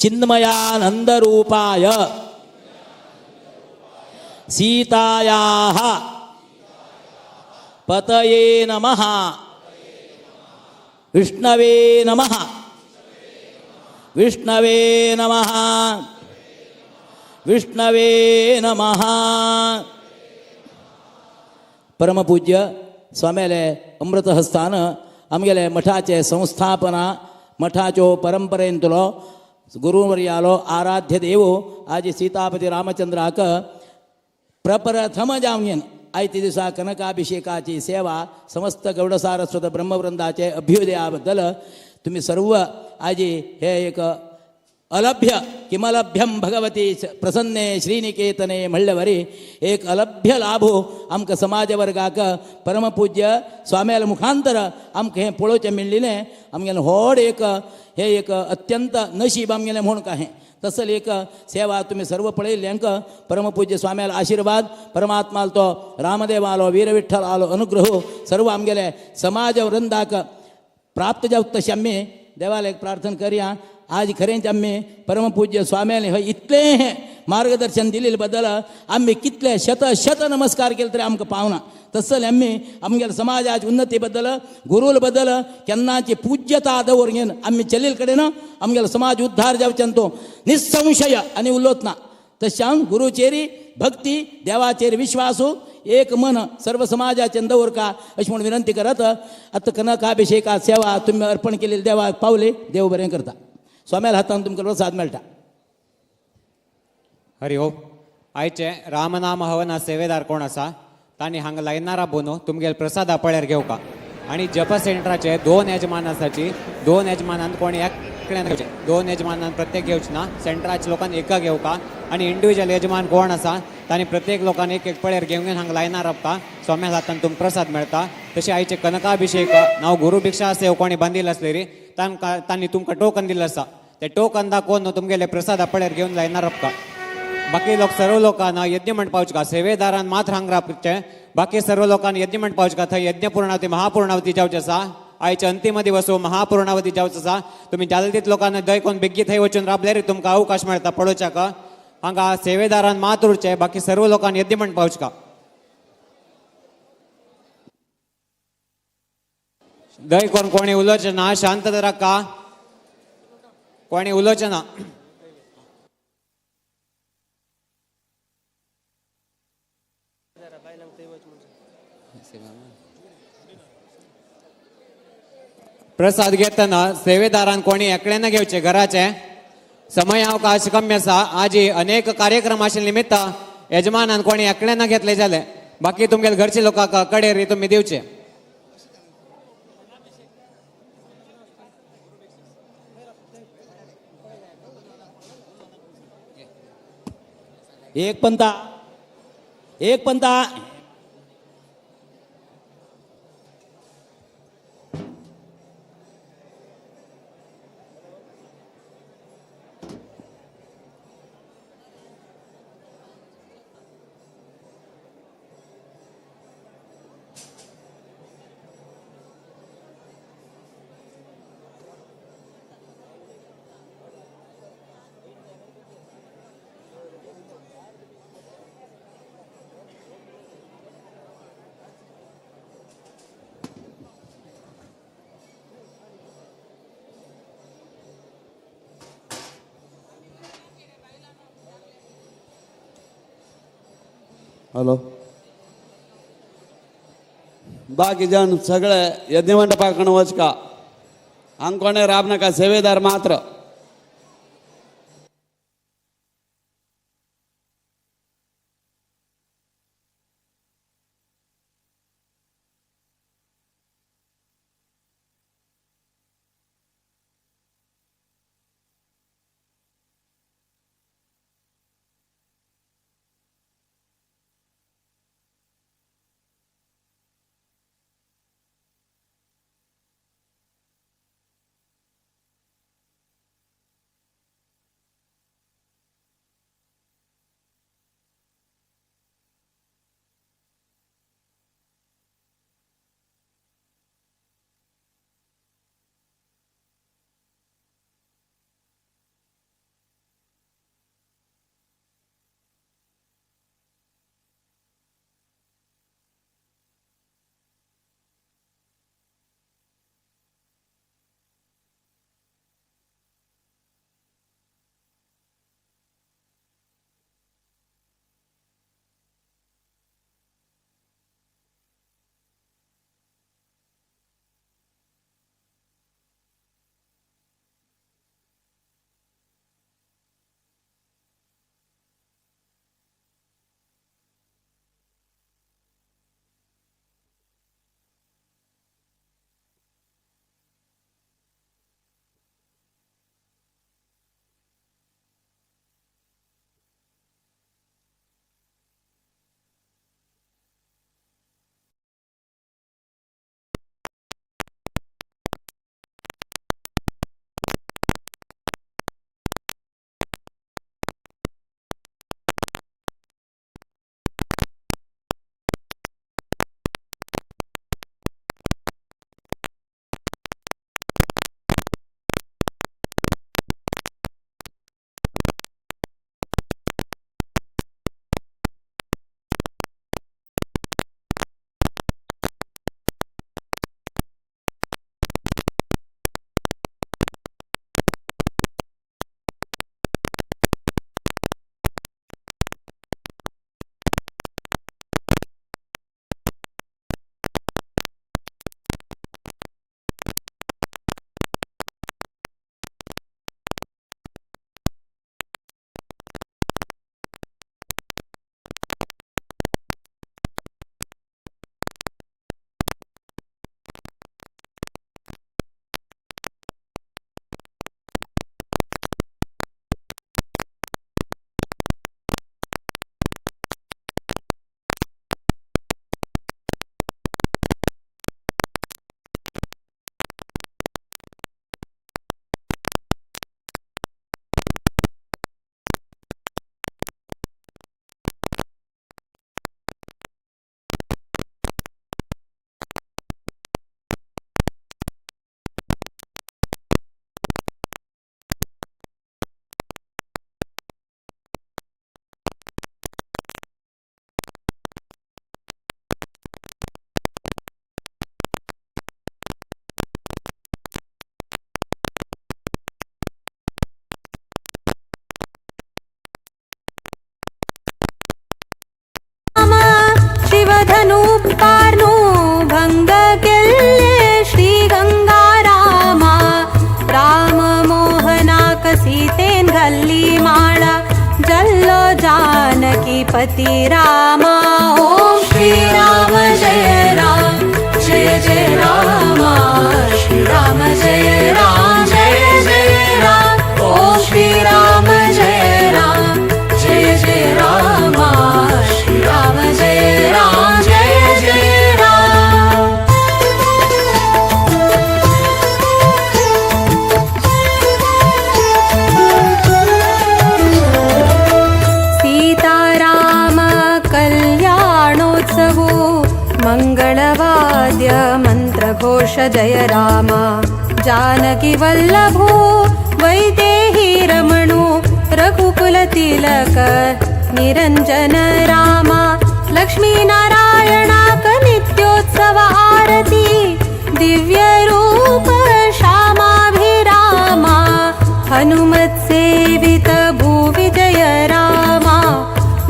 S10: चिन्मयानन्दरूपाय सीतायाः पतये नमः विष्णवे नमः विष्णवे नमः विष्णवे नमः परमपूज्य स्वाम्याले अमृत हस्तान आमगेले मठाचे संस्थापना मठाच्यो परंपरेंतलो गुरुवर्यालो आराध्य देव आज सीतापती रामचंद्राक प्रप्रथम जावयेन आयते दिसा कनकाभिषेकाची सेवा समस्त गौडसारस्वत ब्रह्मवृंदाचे अभ्युदया बद्दल तुम्ही सर्व आजी हे एक अलभ्य किमलभ्यम भगवती प्रसन्ने श्रीनिकेतने म्हणल्यावरी एक अलभ्य लाभो आमकां समाज वर्गाक परमपूज्य स्वाम्याल मुखांतर आमकां हें पळोवचें मेळिल्लें आमगेलें व्हड एक हे एक अत्यंत नशीब आमगेलें म्हूण काय तसल एक सेवा तुम्ही सर्व पळयल्ल्यांक परमपूज्य स्वाम्याल आशीर्वाद परमात्माल तो रामदेव आलो वीर विठ्ठल आलो अनुग्रह सर्व आमगेले समाज वृंदाक प्राप्त जावं तशें आमी देवाला एक प्रार्थना करया आज खरेंच आम्ही परमपूज्य स्वाम्याने हे इतले मार्गदर्शन दिले बद्दल आम्ही कितले शत नमस्कार केले तरी आमकां पावना तसले आमगेल्या समाजाची उन्नती बद्दल गुरुल बद्दल केन्नाची पूज्यता दवरून आम्ही चलील कडेन आमगेलो समाज उद्धार जावच्यान तो निसंशय आनी उलोवच ना तशें गुरुचेरी भक्ती देवाचेर विश्वासू एक मन सर्व समाजाचे दवरका अशी म्हणून विनंती करत आतां कनकाभिषेका सेवा तुम्ही अर्पण केलेली देवाक पावले देव बरें करता स्वाम्याल हातान तुमकां प्रसाद मेळटा
S12: हरि ओम आयचे रामनाम हवना सेवेदार कोण आसा तांणी हांगा लायनार राबून तुमगेले प्रसादा पळ्यार घेवका आणि जप सेंटराचे 2 यजमान आसाची 2 यजमानान कोण एकट्यान घेवचे 2 यजमानान प्रत्येक घेवचे ना सेंटराच्या लोकांनी एका घेवका आणि इंडिव्हिज्युअल यजमान कोण आसा तांणी प्रत्येक लोकांनी एक पळ्यार घेवन हांगा लायनार राबता स्वाम्या हातान तुमकां प्रसाद मेळटा तशें आयचे कनकाभिषेक नांव गुरु भिक्षा सेव कोणी बांदिल्ले आसले रे तांणी तुमकां टोकन दिल्लें आसा ते टोकन दाखोवन तुमगेले प्रसादा पळ्यार घेवन लायनार राबता बाकी लोक सर्व लोकांना यज्ञ म्हण पावचे का सेवेदारान मात्र हांगा राबचे बाकी सर्व लोकांना यज्ञ म्हण पावचे का थंय यज्ञ पूर्णावती महापूर्णावती जावचे आसा आयचे अंतिम दिवस महापूर्णावती जावचो आसा तुमी जालतीत लोकांना दय कोण बेगी थंय वचून राबल्यार तुमकां अवकाश मेळटा पळोवच्याक हांगा सेवेदारान मात्र उरचे बाकी सर्व लोकांना यज्ञ म्हण पावचे का दय कोण कोणी उलोवचे ना शांत राका कोणी उलोवचे ना प्रसाद घेतना सेवेदारान कोणी एकट्यान घेवचे घराचे समय अवकाश कमी आसा आजी अनेक कार्यक्रम आशिल्ले निमित्त यजमानान कोणी एकट्यान घेतले जाले बाकी तुमगे घरचे लोकांक कडेर तुमी दिवचे
S10: एक पंता
S13: हॅलो बाकी जण सगळे यज्ञ मंडपाकडे वचका हांगा कोणें राब नाका सेवेदार मात्र
S4: पति रामा ॐ श्रीराम जय राम जय जय रामा श्रीराम जय राम जय जय राम ॐ श्रीराम जय राम जय जय रामा श्रीराम जय राम जय जय राम सीताराम कल्याणोत्सवो मङ्गलवाद्य मन्त्रघोष जय राम जानकी वल्लभो वैदेही रमणो रघुकुलतिलक निरञ्जन राम लक्ष्मीनारायणाक नित्योत्सव आरती दिव्यरूप श्यामाभिरामा हनुमत्सेवित भुविजय रामा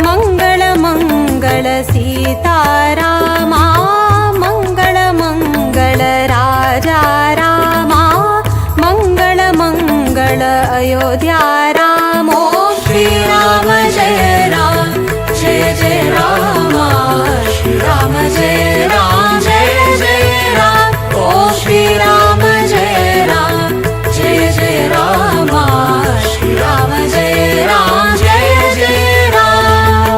S4: मङ्गल मङ्गल सीतारामा मङ्गल मङ्गल राजा रामा मङ्गल मङ्गल अयोध्या रामो श्रीराम जय राम जय जय रामा श्रीराम जय राम जय जय राम ओ श्रीराम जय राम जय जय रामा श्रीराम जय राम जय जय राम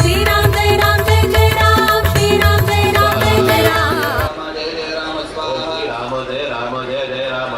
S4: श्रीराम जय राम जय जय राम श्रीराम जय राम जय जय राम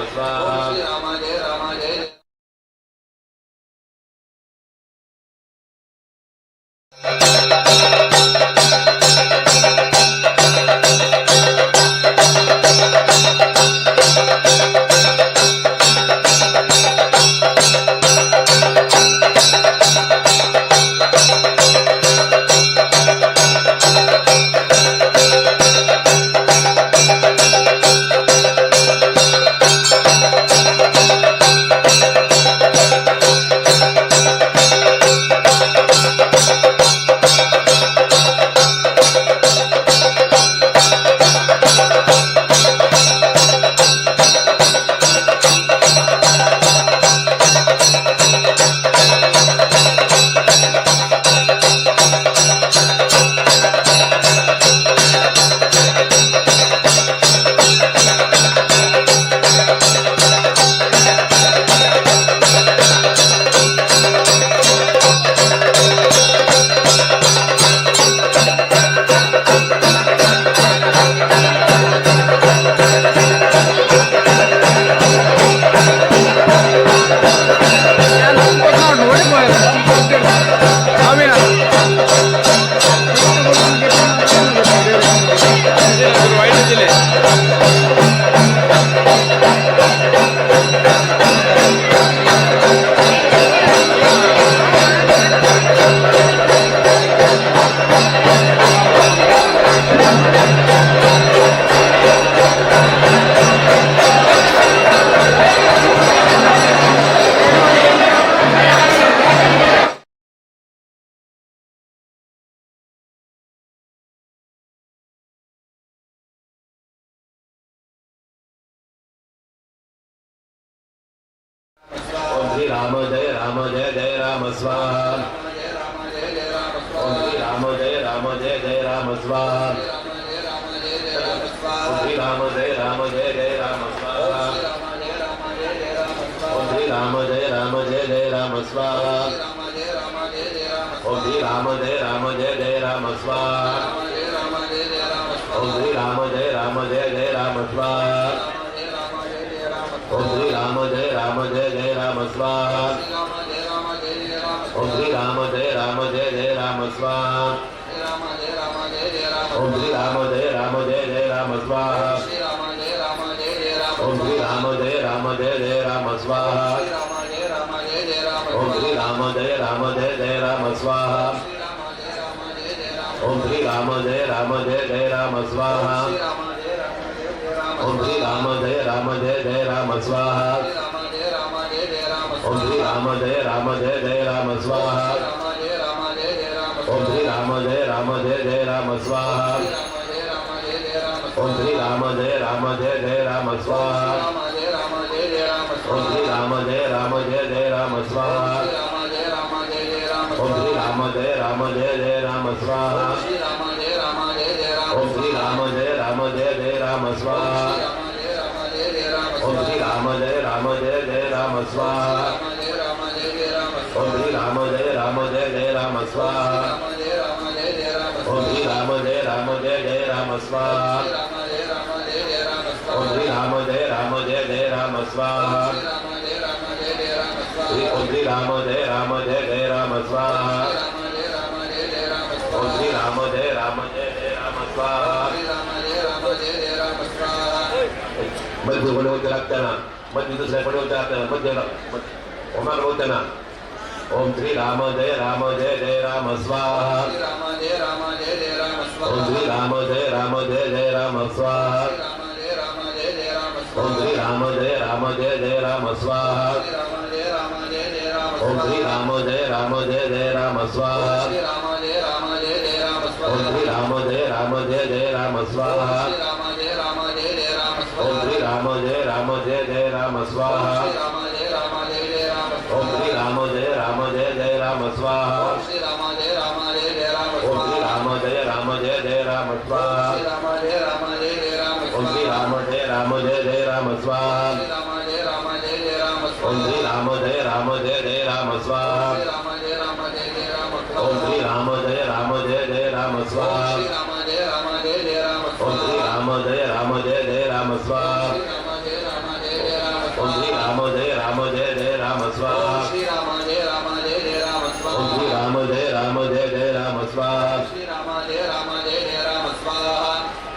S14: राम जय जय राम स्वाहा राम जय जय राम स्वाहा ओम श्री राम जय जय राम स्वाहा ओम श्री राम जय जय राम स्वाहा ओम श्री राम जय जय राम स्वाहा ओम श्री राम जय जय राम स्वाहा ओम श्री राम जय जय राम स्वाहा ओम श्री राम जय जय राम स्वाहा ओम श्री राम जय जय राम स्वाहा ओम श्री राम जय जय राम स्वाहा ओम श्री राम जय जय राम स्वाहा ओम श्री राम जय जय राम स्वाहा ओम श्री राम जय जय राम स्वाहा ओम श्री राम जय जय राम स्वाहा ओम श्री राम जय जय राम स्वाहा ओम श्री राम जय जय राम स्वाहा ओम जय जय राम स्वाहा ओम श्री राम जय राम जय जय राम स्वाहा ओम श्री राम जय राम जय जय राम स्वाहा ओम श्री राम जय राम जय जय राम स्वाहा ओम श्री राम जय राम जय जय राम स्वाहा ओम श्री राम जय राम जय जय राम स्वाहा ओम श्री राम जय राम जय जय राम स्वाहा ओम श्री राम जय राम जय जय राम स्वाहा ओम श्री राम जय राम जय जय राम स्वाहा ओम श्री राम जय राम जय जय राम स्वाहा मध्य कोणी होते लागताना मध्य दुसऱ्या कोणी होते लागताना मध्य ओमार होताना ओम श्री राम जय जय राम स्वाहा ओम श्री राम जय जय राम स्वाहा ओम श्री राम जय जय राम स्वाहा ओम श्री राम जय जय राम स्वाहा ओम श्री राम जय जय राम स्वाहा ओम श्री राम जय जय राम स्वाहा ओम श्री राम जय जय राम स्वाहा ओम श्री राम जय जय राम स्वाहा ओम श्री राम जय जय राम स्वाहा ओम श्री राम जय जय राम स्वाहा ओम श्री राम जय जय राम स्वाहा ओम श्री राम जय जय राम स्वाहा ओम श्री राम जय जय राम स्वाहा ओम श्री राम जय जय राम स्वाहा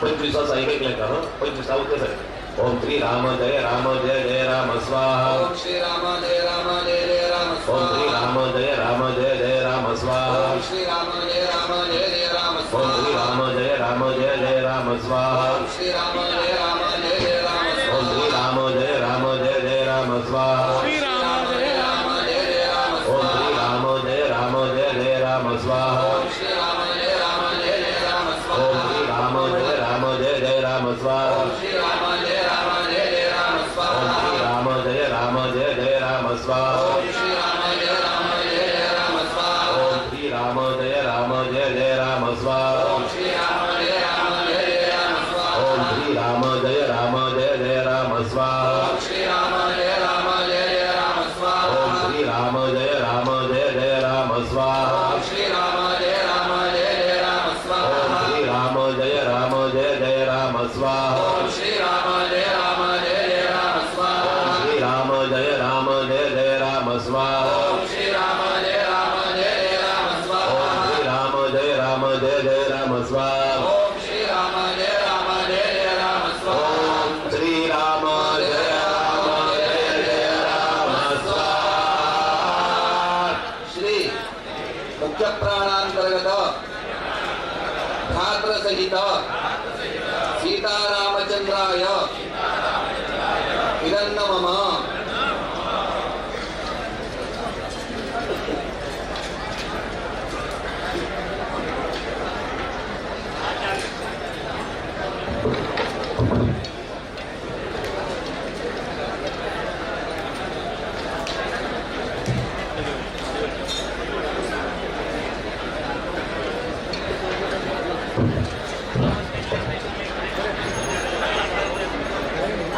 S14: 25 सांगितलं का 25 होते ओम श्री राम जय जय राम स्वाहा ओम श्री राम जय जय राम स्वाहा ओम श्री राम जय जय राम स्वाहा ओम श्री राम जय जय राम स्वाहा ओम श्री राम जय जय राम स्वाहा ओम श्री राम जय जय राम स्वाहा ओम श्री राम जय जय राम स्वाहा ओम श्री राम जय जय राम स्वाहा ओम श्री राम जय जय राम स्वाहा ओम श्री राम जय जय राम स्वाहा ओम श्री राम जय जय राम स्वाहा ओम श्री राम जय राम जय जय राम स्वाहा ओम श्री राम जय राम जय जय राम स्वाहा ओम श्री राम जय राम जय जय राम स्वाहा ओम श्री राम जय राम ओम श्री राम जय जय राम स्वाहा श्री मुख्य प्राणांतर्गत धात्र सहित सीतारामचंद्राय इदन्न मम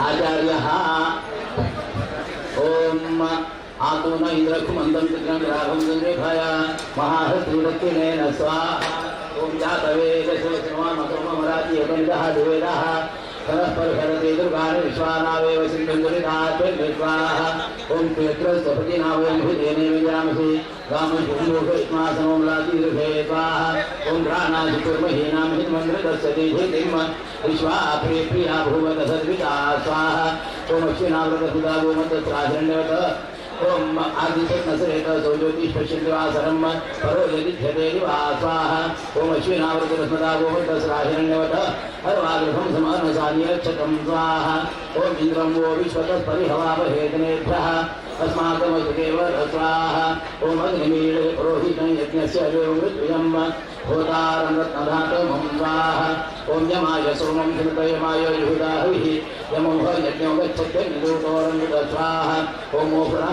S14: आचार्यः ओम आतो न इंद्रकुमंदं चित्रं रेखाय महाहस्तिरक्तिनेन स्वाहा ओम जातवेदशोषमामकमराति एकनिदः द्वेदः परस्परशरते दुर्गानि विश्वानावेव सिन्धुन्दुरिनाथ्वेद्वाहा ओम क्षेत्रस्वपतिनावेभुजेने विजामसि गामशुभोषमासमोमलातिरुषे स्वाहा ओम प्राणाधिकुर्महीनां हिन्मन्द्रतस्य देहितिं विश्वाप्रिय प्रिया भूवत सद्विता स्वाहा ओम अश्विनावृतसुधा गोमन्तस्राहिण्यवत ओम आदिशनसरेत सौज्योतिष्पश्यन्तिवासरं परो यदिध्यते दिवा स्वाहा ओम अश्विनावृतस्मदा गोमन्तस्राहिण्यवत हरवागृहं समानसानिरक्षकं स्वाहा ओम इन्द्रं वो विश्वतस्परिहवावहेतनेभ्यः अस्माकमसुदेव स्वाहा ओम अग्निमीळे पुरोहितं यज्ञस्य मृत्युयं होतारं रत्नधातुमं स्वाहा ॐ यमाय सोमं चिन्तयमाय युधाभिः यमो यज्ञो गच्छत्यग्निदूतोरं स्वाहा ॐ पुनः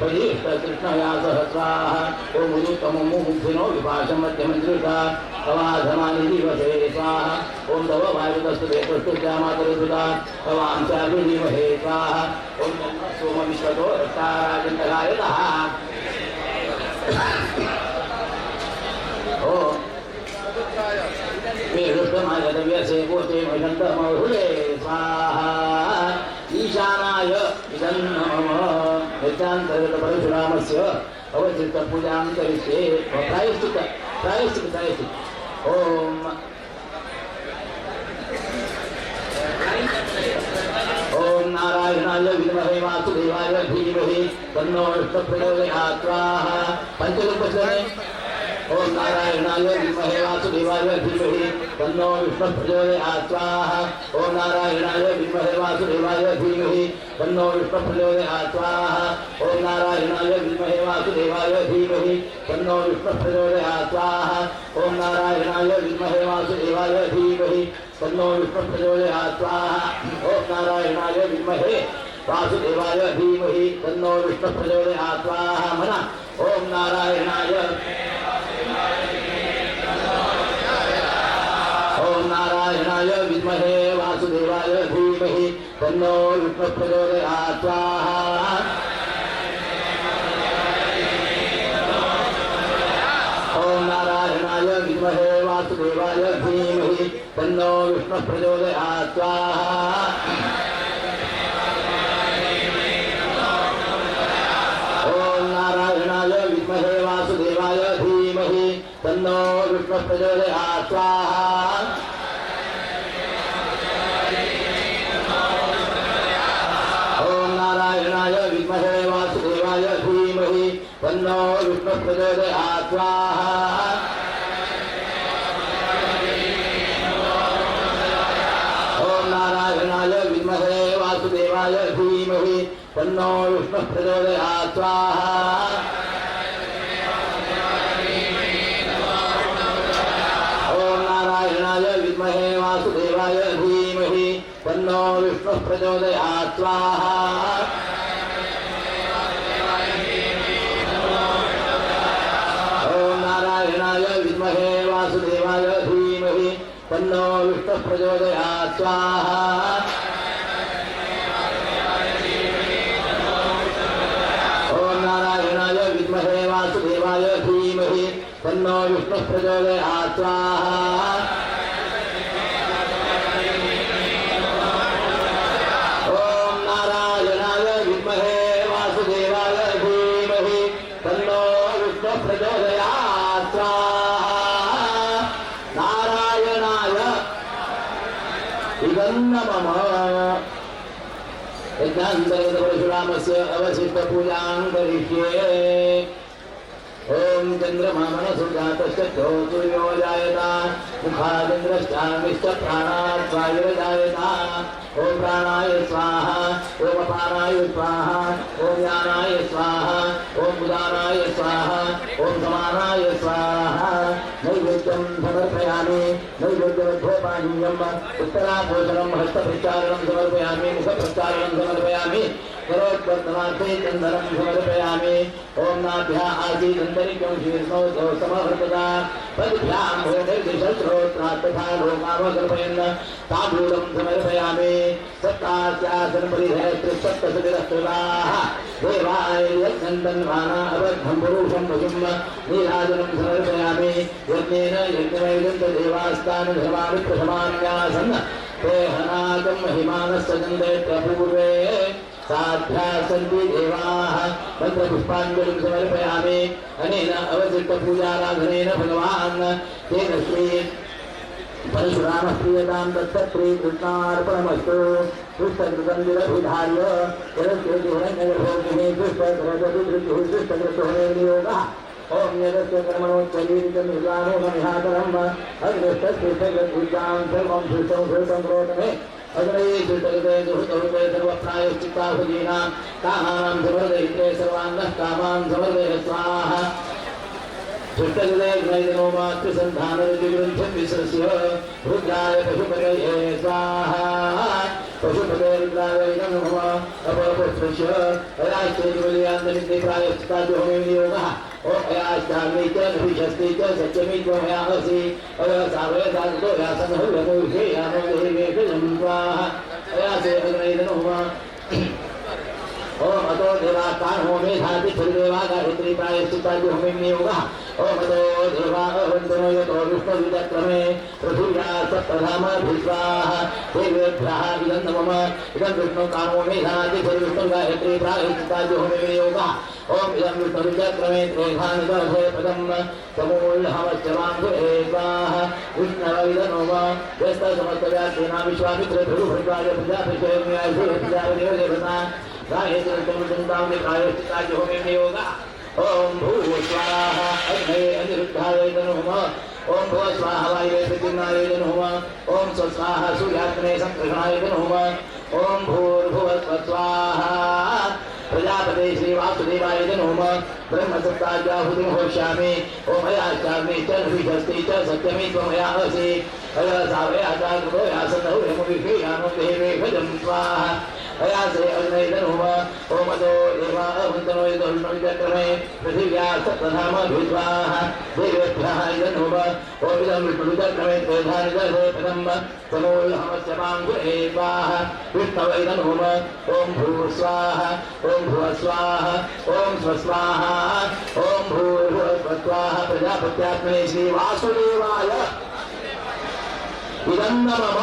S14: परीष्ट कृष्णया सह स्वाहा ॐ उदुत्तमं मुमुक्षिनो विपाशं मध्यमञ्जुषा तवाधमानि जीवसे स्वाहा ॐ तव वायुतस्तुते तुष्टुत्यामातरुता तवांशाभि जीवहे स्वाहा ॐ सोमविश्वतो रक्ताराजन्तराय नः ॐ मे हृष्टमागतव्यसे गोते महिषन्तमहुले स्वाहा ईशानाय इदं नमः नित्यान्तर्गत परशुरामस्य अवचित्तपूजां करिष्ये प्रायश्चित्त ॐ ॐ नारायणाय विद्महे वासुदेवाय धीमहि तन्नो विष्णुः प्रचोदयात् स्वाहा पञ्चरूपचने ॐ नारायणाय विद्महे वासुदेवाय धीमहि तन्नो विष्णुः प्रचोदयात् स्वाहा ॐ नारायणाय विद्महे वासुदेवाय धीमहि तन्नो विष्णुः प्रचोदयात् स्वाहा ॐ नारायणाय विद्महे वासुदेवाय धीमहि तन्नो विष्णुः प्रचोदयात् स्वाहा ॐ नारायणाय विद्महे वासुदेवाय धीमहि तन्नो विष्णुः प्रचोदयात् स्वाहा ॐ नारायणाय विद्महे वासुदेवाय धीमहि तन्नो विष्णुः प्रचोदयात् स्वाहा म्हणा ॐ नारायणाय विद्महे वासुदेवाय धीमहि तन्नो विष्णुः प्रचोदयात् स्वाहा ॐ नारायणाय विद्महे वासुदेवाय धीमहि तन्नो विष्णुः प्रचोदयात् स्वाहा ॐ नारायणाय विद्महे वासुदेवाय धीमहि तन्नो विष्णुः प्रचोदयात् स्वाहा नारायणाय विद्महे वासुदेवाय धीमहि तन्नो विष्णुः प्रचोदयात् स्वाहा ॐ नारायणाय विद्महे वासुदेवाय धीमहि तन्नो विष्णुः प्रचोदयात् स्वाहा ॐ नारायणाय विद्महे वासुदेवाय धीमहि तन्नो विष्णुः प्रचोदयात् स्वाहा ॐ नारायणाय विद्महे वासुदेवाय धीमहि तन्नो विष्णुः प्रचोदयात् स्वाहा ॐ नारायणाय विद्महे वासुदेवाय धीमहि तन्नो विष्णुः प्रचोदयात् स्वाहा विद्महे वासुदेवाय धीमहि तन्नो विष्णुः प्रचोदयात् स्वाहा नारायणाय इदं नमः यज्ञान्तर्गत परशुरामस्य अवशिष्टपूजां करिष्ये ॐ चन्द्रमा मनसो जातस्य सूर्यो जायता मुखादिन्द्रश्चामिश्च प्राणात् वायुर्जायता ॐ प्राणाय स्वाहा ॐ अपानाय स्वाहा ॐ ज्ञानाय स्वाहा ॐ उदानाय स्वाहा ॐ समानाय स्वाहा नैवेद्यं समर्पयामि नैवेद्यमध्योपानीयम् उत्तराभूषणं हस्तप्रचारणं समर्पयामि मुखप्रचारणं समर्पयामि करोद्वर्तनार्थे चन्दनं समर्पयामि ॐ नाभ्याः आसीदन्तरिकं शीर्षौ समवर्तता पद्भ्यां भूमिर्दिशश्रोत्रात् तथा लोकामकल्पयन् ताम्बूलं समर्पयामि सप्तास्यासनपरिधरत्रिसप्तसतिरस्त्रदाः देवाय यज्ञन्दन्वाना अबद्धं पुरुषं भुजं नीराजनं समर्पयामि यज्ञेन यज्ञमैदन्तदेवास्तानि धर्माणि प्रथमान्यासन् ते हनाकं महिमानस्य जन्देत्र पूर्वे साध्या सन्ति देवाः मन्त्रपुष्पाञ्जलिं समर्पयामि अनेन अवशिष्टपूजाराधनेन भगवान् तेन श्री परशुरामः प्रियतां दत्तप्रियकृष्णार्पणमस्तु दुष्टकृतन्दिरभिधार्य जलस्योतिहरण्यगर्भोगिने दुष्टकृतविधृतिः दुष्टकृतोनियोगः ॐ यदस्य कर्मणोच्चरीरितं विद्वानो महिहातरम् अग्निष्टस्थितगद्विजां सर्वं धृष्टं धृतं क्रोधमे अग्रे दुष्टकृते दुष्टकृते सर्वप्रायश्चित्ताहुजीनां कामानां समर्दयित्रे सर्वाङ्गः कामान् समर्दय स्वाहा शिष्टजलग्रहणोमात्रसन्धानग्रन्थविश्वस्य रुद्राय पशुपतये स्वाहा पशुपते रुद्राय नमः अपपुष्पस्य अयाश्चैर्वलयान्तरिक्ते प्रायश्चित्ताद्योमेनियोगः ॐ अयाश्चाग्नि च नभिषस्ति च सत्यमि त्वमयासि अयसावयसान्तो यासनहुरमुषे यानोदेवेशं स्वाहा अयासे अग्नये नमः ओम अतो देवाकान होमे धाति फलदेवा गायत्री प्रायश्चित्तादि होमे नियोगः ओम अतो देवा वन्दनो यतो विष्णु विदक्रमे पृथिव्या सप्तधाम भिस्वाहा देवेभ्यः इदं नमः इदं विष्णु कामोमे धाति फलविष्णु गायत्री प्रायश्चित्तादि होमे नियोगः ओम इदं विष्णु विदक्रमे त्रेधानदभे पदं समूलहमश्चवाङ्गुरे स्वाहा विष्णवे इदं नमः यस्त समस्तव्यासेना विश्वामित्र ध्रुवभृत्वाय प्रजापतिर्न्यायधीरप्रजापतिर्देवता ओम भूः स्वाहा अग्नये अनिरुद्धाय नमः ओम भुव स्वाहा वायवे प्रतिम्नाय नमः ओम स्वस्वाहा सूर्याग्ने संकृष्णाय नमः ओम भूर्भुवः स्वाहा प्रजापते श्री वासुदेवाय नमः ब्रह्मसत्ताजाहुतिं होष्यामि ओम अयाश्चाग्नि च नभिषस्ति च सत्यमि त्वमयासि अयसावयाचाग्नो यासनहुरमुविषे यानोदेवेशं स्वाहा अयासे अग्नये नमः ओम अतो देवा वन्दनो यतो विष्णु विदक्रमे पृथिव्या सप्तधाम भिस्वाहा देवेभ्यः इदं नमः ओम इदं विष्णु विदक्रमे त्रेधानिदधे पदं समूलहमस्य माङ्गुरे स्वाहा विष्णवे इदं नमः ओम भूः स्वाहा ओम भुवः स्वाहा ओम स्वस्वाहा ओम भूर्भुवः स्वाहा प्रजापत्यात्मने श्री वासुदेवाय इदं नमः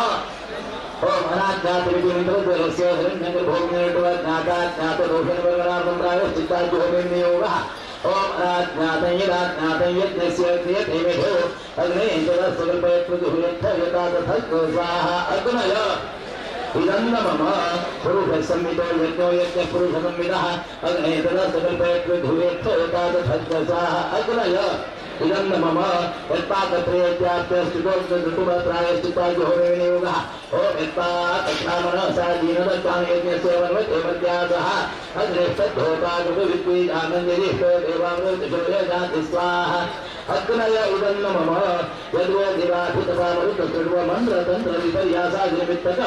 S14: ओम अनाज्ञातविधिनिन्द्रद्वयस्य हिरण्यगर्भोग्निर्ज्ञाताज्ञातदोषनिवर्गणार्थं प्रायश्चित्ताद्योगः ओम अनाज्ञातं यदाज्ञातं यज्ञस्य क्रियते मेधो अग्ने तदस्तकल्पयत्प्रतिहुयत्थ यथा तथा स्वाहा अग्नय इदं नमः पुरुषः संवितो यज्ञो यज्ञः पुरुषसंविदः अग्ने तदस्तकल्पयत्प्रतिहुयत्थ यथा तथा स्वाहा अग्नय इदं नमः यत्पाकत्रयत्याप्तस्तुतोक्तऋतुमत्रायश्चित्ताद्योगः ओम यत्पाकक्षामनसा दीनदत्तायज्ञस्य वर्वते मध्यासः अग्रेष्ठोतागुविद्वीजानन्दिरिष्टो देवामृतशोयजाति स्वाहा अग्नय इदं नमः यद्वो देवाभितपामरुतसर्वमन्त्रतन्त्रविपर्यासादिनिमित्तक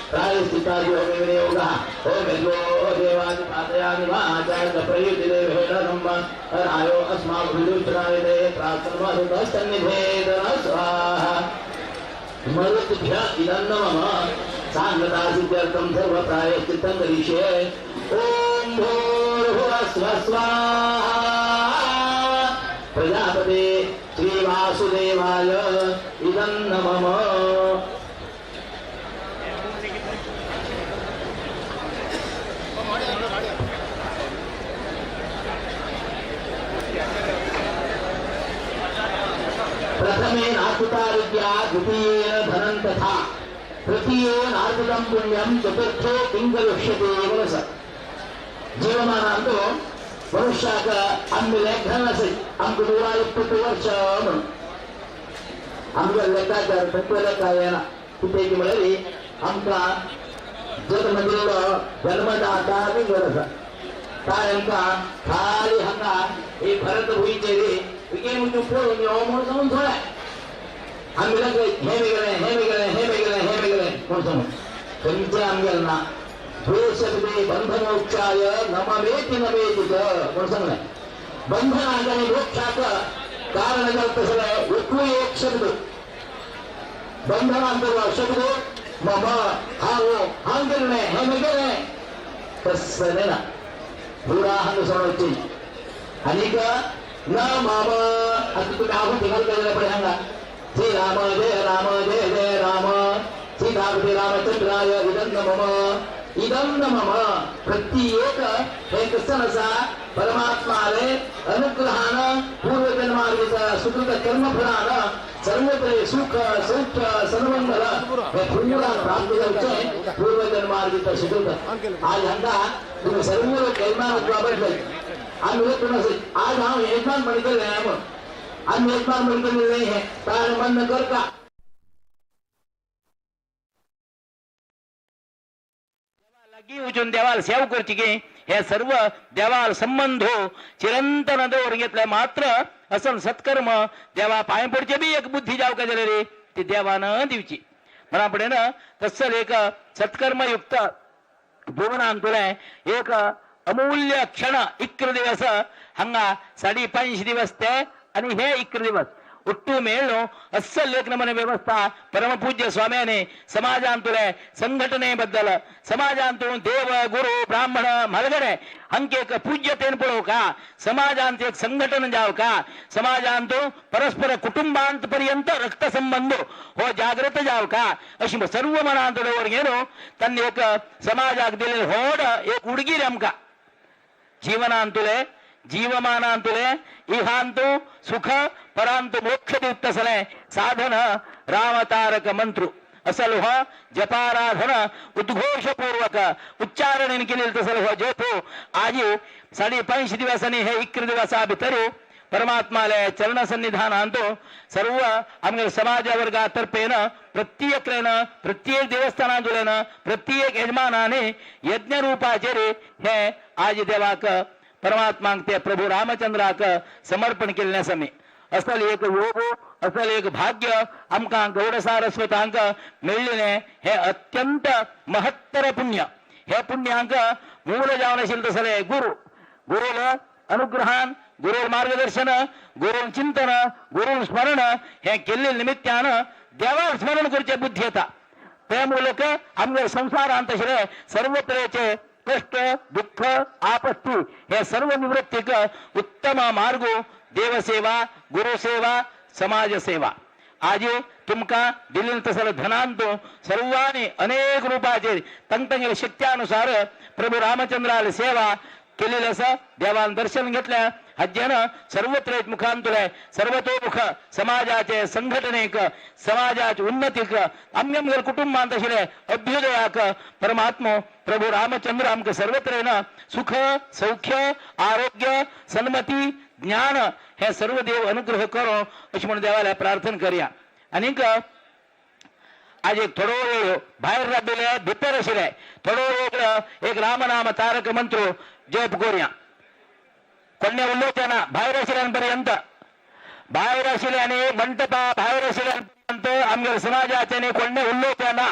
S14: प्रायश्चित्ताद्योगः ओम यद्वो देवादिपादयानि वा आचार्यप्रयुक्तिदेवेन नमः अरायो अस्माभिरुचनायते प्राप्तमरुतस्तन्निभेदन स्वाहा मरुद्भ्य इदं नमः साङ्गतासिद्ध्यर्थं सर्वप्रायश्चित्तं करिष्ये ओम भूर्भुवः स्वाहा प्रजापते श्रीवासुदेवाय इदं नमः प्रथमेन आर्थिताविद्या द्वितीयेन धनं तथा तृतीयेन आर्थितं पुण्यं चतुर्थो किंकरिष्यते मनस ಜೀವಮಾನ ಮನುಷ್ಯಾಗ ಆಮೇಲೆ ಘನಸಿ ಅಂಕ 120 ವರ್ಷ ಆಮೇಲೆ ಲೆಕ್ಕಾಚಾರ ತತ್ವ ಲೆಕ್ಕ ಏನ ಕುಟೇಕಿ ಮಳೆಯಲ್ಲಿ ಅಂಕ ಜೊತೆ ಮಂದಿರ ಜನ್ಮದಾತ ನಿಂಗರಸ ತಾಯಂಕ ಖಾಲಿ ಹಂಗ ಈ ಭರತ ಹುಯಿಚೇರಿ ವಿಕೆ ಮುಂದೆ ಪೋಳು ನೀವು ಮಾಡ್ಸೋನ್ ಥೋಡೆ ಆಮೇಲೆ ಹೇಮಿಗಳೆ ಮಾಡ್ಸೋನು ಕೊಂಚ ಹಂಗೆಲ್ಲ द्वेषते बंधमोक्षाय नमवेति नवेति म्हणून बंधन आणि मोक्षाच कारण कसं उठू एक शब्द बंधनांतर शब्द मम हा हांगे हे मेगळे तसं नाही ना पुरा हंग सोडवची आणि न माम आता तुम्ही आपण ठिकाण करायला पडे सांगा श्री राम जय राम जय जय राम सीतापती रामचंद्राय विदन्न मम इदं नमः प्रत्येक हे कसनसा परमात्माने अनुग्रहानं पूर्वजन्मार्जित सुकृत कर्मफलानं सर्वत्र सुख सौख्य सर्वमंगल हे पूर्ण प्राप्त करते पूर्वजन्मार्जित सुकृत आज हंगा तुम्ही सर्व निर्माण वापरले आम्ही तुम्हाला आज हम यजमान बनकर रहे हैं आम्ही यजमान बनकर नहीं है तार मन कर का
S10: लगी उजून देवाल सेव करची गे हे सर्व देवाल संबंध चिरंतन दवर घेतले मात्र असं सत्कर्म देवा पाय पडचे बी एक बुद्धी जाव का जाले रे ती देवानं दिवची म्हणा पडे ना तसल एक सत्कर्मयुक्त जीवनान तुला एक अमूल्य क्षण इक्र दिवस हंगा 5.5 दिवस ते आणि हे इक्र दिवस उट्टू मेळो अस्सल एक नमने व्यवस्था परमपूज्य स्वाम्याने समाजांतुले संघटनेबद्दल समाजांतून देव गुरु ब्राह्मण मलगडे हंके एक पूज्यतेन पळो का समाजांत एक संघटन जाव का समाजांतून परस्पर कुटुंबांत पर्यंत रक्त संबंध हो जागृत जाव का अशी सर्व मनांतोवर घेणो त्यांनी एक समाजाक दिले होड एक उडगी रमका जीवनांतुले जीवमानांतुले इहांतु सुख परांतु मोक्ष दिवतसले साधन राम तारक मंत्र असल हो जपाराधन उद्घोषपूर्वक उच्चारण केले तसल हो जेतो आज 5.5 दिवसांनी हे इक्र दिवसा भितरू परमात्माले चरण सन्निधान आणतो सर्व आमच्या समाज वर्गातर्फेन प्रत्येक देवस्थानांतुलेन प्रत्येक यजमानाने यज्ञ रूपाचेर हे आज देवाक परमात्मांक ते प्रभू रामचंद्राक समर्पण केल्या समय असल एक योग असल एक भाग्य आमकां गौड सारस्वतांक मेळिल्ले हे अत्यंत महत्तर पुण्य हे पुण्यांक मूल जावन आशिल्ले तसले गुरुल अनुग्रहान गुरु मार्गदर्शन गुरु चिंतन गुरु स्मरण हे केल्ले निमित्तान देवा स्मरण करचे बुद्धी येता त्या मूलक आमच्या संसारांत आशिल्ले सर्व तरेचे कष्ट दुःख आपत्ती हे सर्व निवृत्तीक उत्तम मार्ग देवसेवा गुरुसेवा समाजसेवा आज तुमका दिलेलं तसं धनांतो सर्वांनी अनेक रूपाचे तंगतंगेल शक्त्यानुसार प्रभू रामचंद्राला सेवा केलेलं असं देवान दर्शन घेतल्या हज्यानं सर्वत्र मुखांतुले सर्वतोमुख समाजाचे संघटनेक समाजाचे उन्नतीक आम्यमगल कुटुंबांत आशिल्ले अभ्युदयाक परमात्मा प्रभू रामचंद्र आमक सर्वत्र सुख सौख्य आरोग्य सन्मती ज्ञान हे सर्व देव अनुग्रह करो अशी म्हणून देवाला प्रार्थना करूया आणिक आज एक थोडो वेळ बाहेर राबिले भितर आशिल्ले थोडो वेळ एक रामनाम तारक मंत्र जप करूया कोण्या उल्लोचना बाहेर आशिल्ल्यांपर्यंत बाहेर आशिल्ले आणि मंडपा बाहेर आशिल्ल्यांपर्यंत आमच्या समाजाचे कोण्या उल्लोचना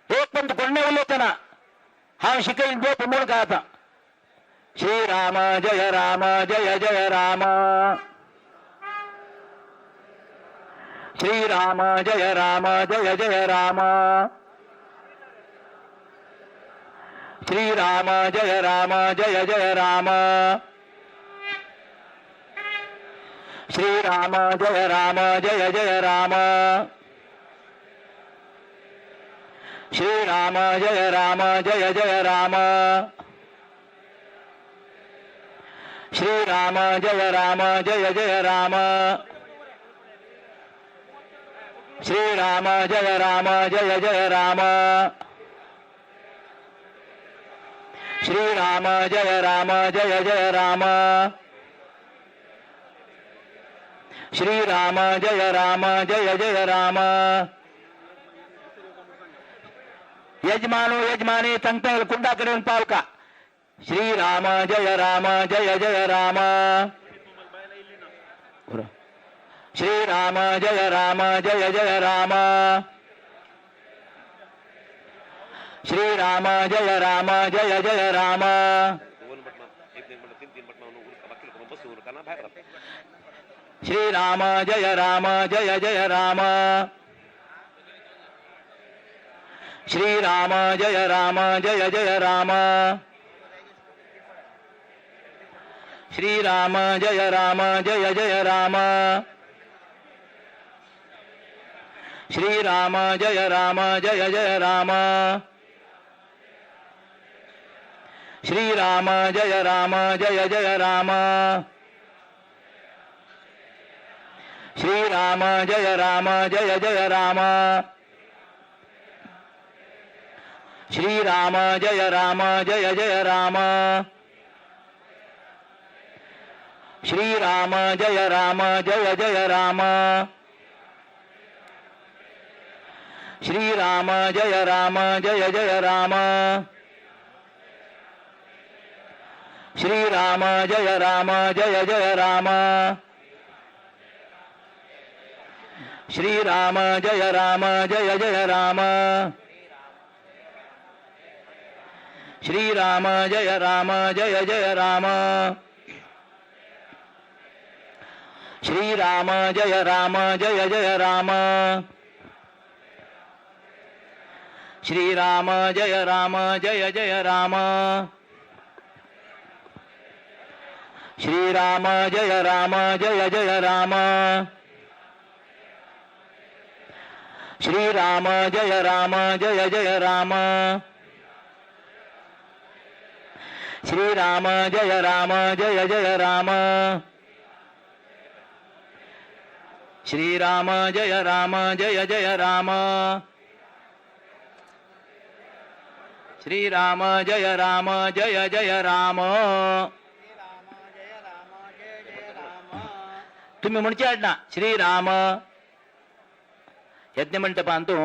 S10: एक पण कोण्या उल्लोचना हा शिकैन जप म्हणून काय आता श्रीराम जय राम जय जय राम श्रीराम जय राम जय जय राम श्रीराम जय राम जय जय राम श्रीराम जय राम जय जय राम श्रीराम जय राम जय जय राम श्रीराम जय राम जय जय राम श्रीराम जय राम जय जय राम श्रीराम जय राम जय जय राम श्रीराम जय राम जय जय राम यजमानो यजमानी तंगतंगल कुंडा करून पावका श्रीराम जय राम जय जय राम श्रीराम जय राम जय जय राम श्रीराम जय राम जय जय राम श्रीराम जय राम जय जय राम श्रीराम जय राम जय जय राम श्रीराम जय राम जय जय राम श्रीराम जय राम जय जय राम श्रीराम जय राम जय जय राम श्रीराम जय राम जय जय राम श्रीराम जय राम जय जय राम श्रीराम जय राम जय जय राम श्रीराम जय राम जय जय राम श्रीराम जय राम जय जय राम श्रीराम जय राम जय जय राम श्रीराम जय राम जय जय राम श्रीराम जय राम जय जय राम श्रीराम जय राम जय जय राम श्रीराम जय राम जय जय राम श्रीराम जय राम जय जय राम श्रीराम जय राम जय जय राम श्रीराम जय राम जय जय राम श्रीराम जय राम जय जय राम तुम्ही म्हणचे ना श्रीराम यज्ञ मंडपान तू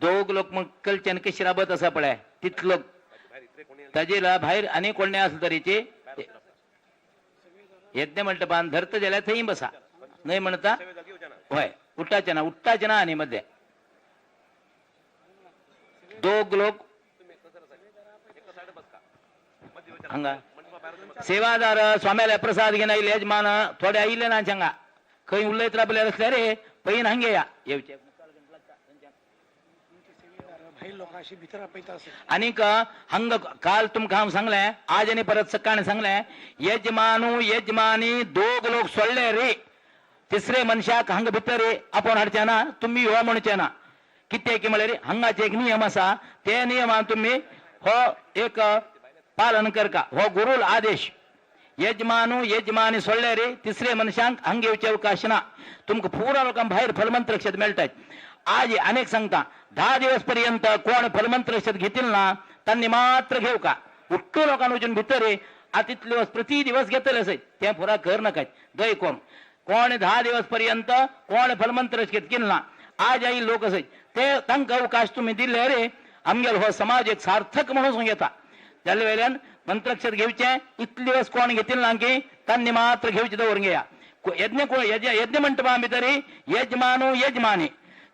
S10: दोग लोक मग कलच्यान कशी राबत असा पळय तितलो ताजेला भायर आनी कोणे असले तरीचे यज्ञ मंडपान धरत जाल्यार थंय बसा नाही म्हणता होय उठ्टाचे ना आणि मध्ये दोग लोक हंगा सेवादार स्वाम्याला प्रसाद घेऊन आयले यजमान थोडे आयले ना सांगा खंय उलयत राबले असल्या रे पैन हंगे या येवचे आणिक हंग काल तुमका हांव सांगलें आज आनी परत सकाळी सांगलें यजमानू यजमानी दोग लोक सोडले रे तिसरे मनशाक हंग भितर आपण हाडचे ना तुम्ही हो म्हणचे ना कित्याक की म्हळ्यार हंगाचे एक नियम आसा ते नियमान तुम्ही हो एक पालन करका हो गुरुल आदेश यजमानू यजमानी सोडले रे तिसरे मनशांक हंग येवचे अवकाश ना तुमका पुरा लोकांक भायर फलमंत्र क्षेत्र मेळटात आज अनेक सांगता 10 दिवस पर्यंत कोण फलमंत्र क्षेत्र घेतील ना त्यांनी मात्र घेऊ का उठ्ठो लोकांना वचून भितर तितले दिवस प्रति दिवस घेतले असत ते पुरा कर नका दय कोण 10 दिवस पर्यंत कोण फलमंत्र घेतकील ना आज आई लोक असत ते तांकां अवकाश तुम्ही दिले रे आमगेलो हो समाज एक सार्थक म्हणून घेता जाल्या वेल्यान मंत्रक्षेत्र घेवचे इतले दिवस कोण घेतील ना की त्यांनी मात्र घेवचे दवरून घेया यज्ञ मंडपा भितर यजमानू यजमानी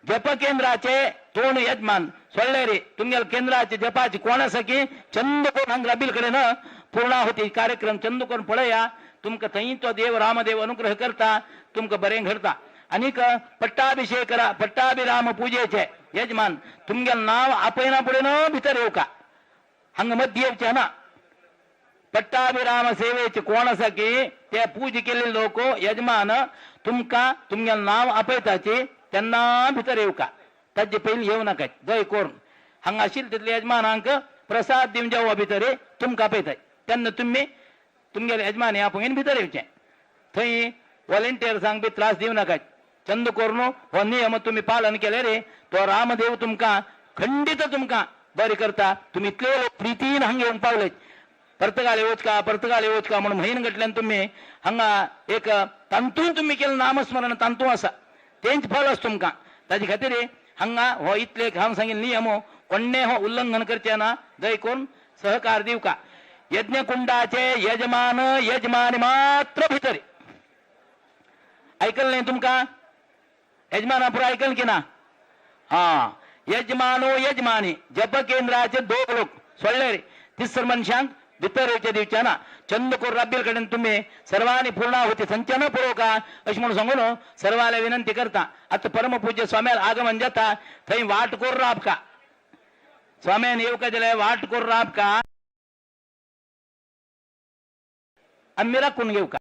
S10: जप केंद्राचे तोंड यजमान सोडले रे तुमगे केंद्राचे जपाचे कोण आसा की चंद कोण हांग राबील कडेन पूर्णाहुती कार्यक्रम चंद कोण पळया तुमकां थंय तो देव रामदेव अनुग्रह करता तुमकां बरें घडता आनीक पट्टाभिषेक करा पट्टाभिराम पूजेचे यजमान तुमगे नाव आपयना फुडें भितर येवका हांग मध्य येवचे ना पट्टाभिराम सेवेचे कोण आसा की ते पूज केलेले लोक यजमान तुमकां तुमगे नाव आपयताचे त्यांना भितर येवका ताजे पयलीं येवं नाका दय करून हांगा आशिल्ले तितले यजमानांक प्रसाद दिवन जेवा भितर तुमकां आपयताय तेन्ना तुम्ही तुमगे यजमान आपयन भितर येवचें थंय वॉलंटियर्सांक बी त्रास दिवं नाका चंद करून हो नियम तुम्ही पालन केले रे तो रामदेव तुमकां खंडीत तुमकां बरें करता तुम्ही इतले प्रितीन हांगा येवन पावले परतगाले वचका म्हणून म्हयन गटल्यान तुम्ही हांगा एक तांतून तुम्ही केलें नामस्मरण तांतू आसा तेंच फल आसा तुमकां ताजे खातीर हांगा हो इतले हांव सांगिल्ले नियम कोण्णे हो उल्लंघन करचे ना दय करून सहकार दिवका यज्ञ कुंडाचे यजमान यजमानी मात्र भितर ऐकलं नाही तुमकां यजमाना पुरो ऐकलं की ना हा यजमानो यजमानी जप केंद्राचे दोग लोक सोडले रे तिसर मनशांक भितर येवचे दिवचे ना चंद कोर राबील कडेन तुम्ही सर्वांनी पूर्णाहुती संचन पुरोवका अशें म्हणून सांगून सर्वाले विनंती करता आता परमपूज्य स्वाम्यार आगमन जाता थंय वाट कोर राबका स्वाम्यान येवका जाल्यार वाट कोर राबका आमी राखून घेवका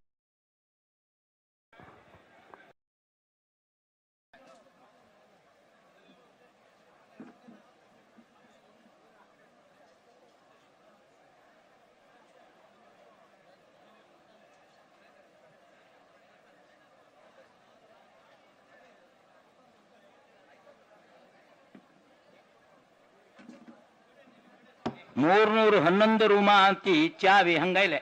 S10: ಮೂರ್ನೂರು 11 ರೂಮಾ ಅಂತಿ ಚಾವಿ ಹಂಗೈಲೆ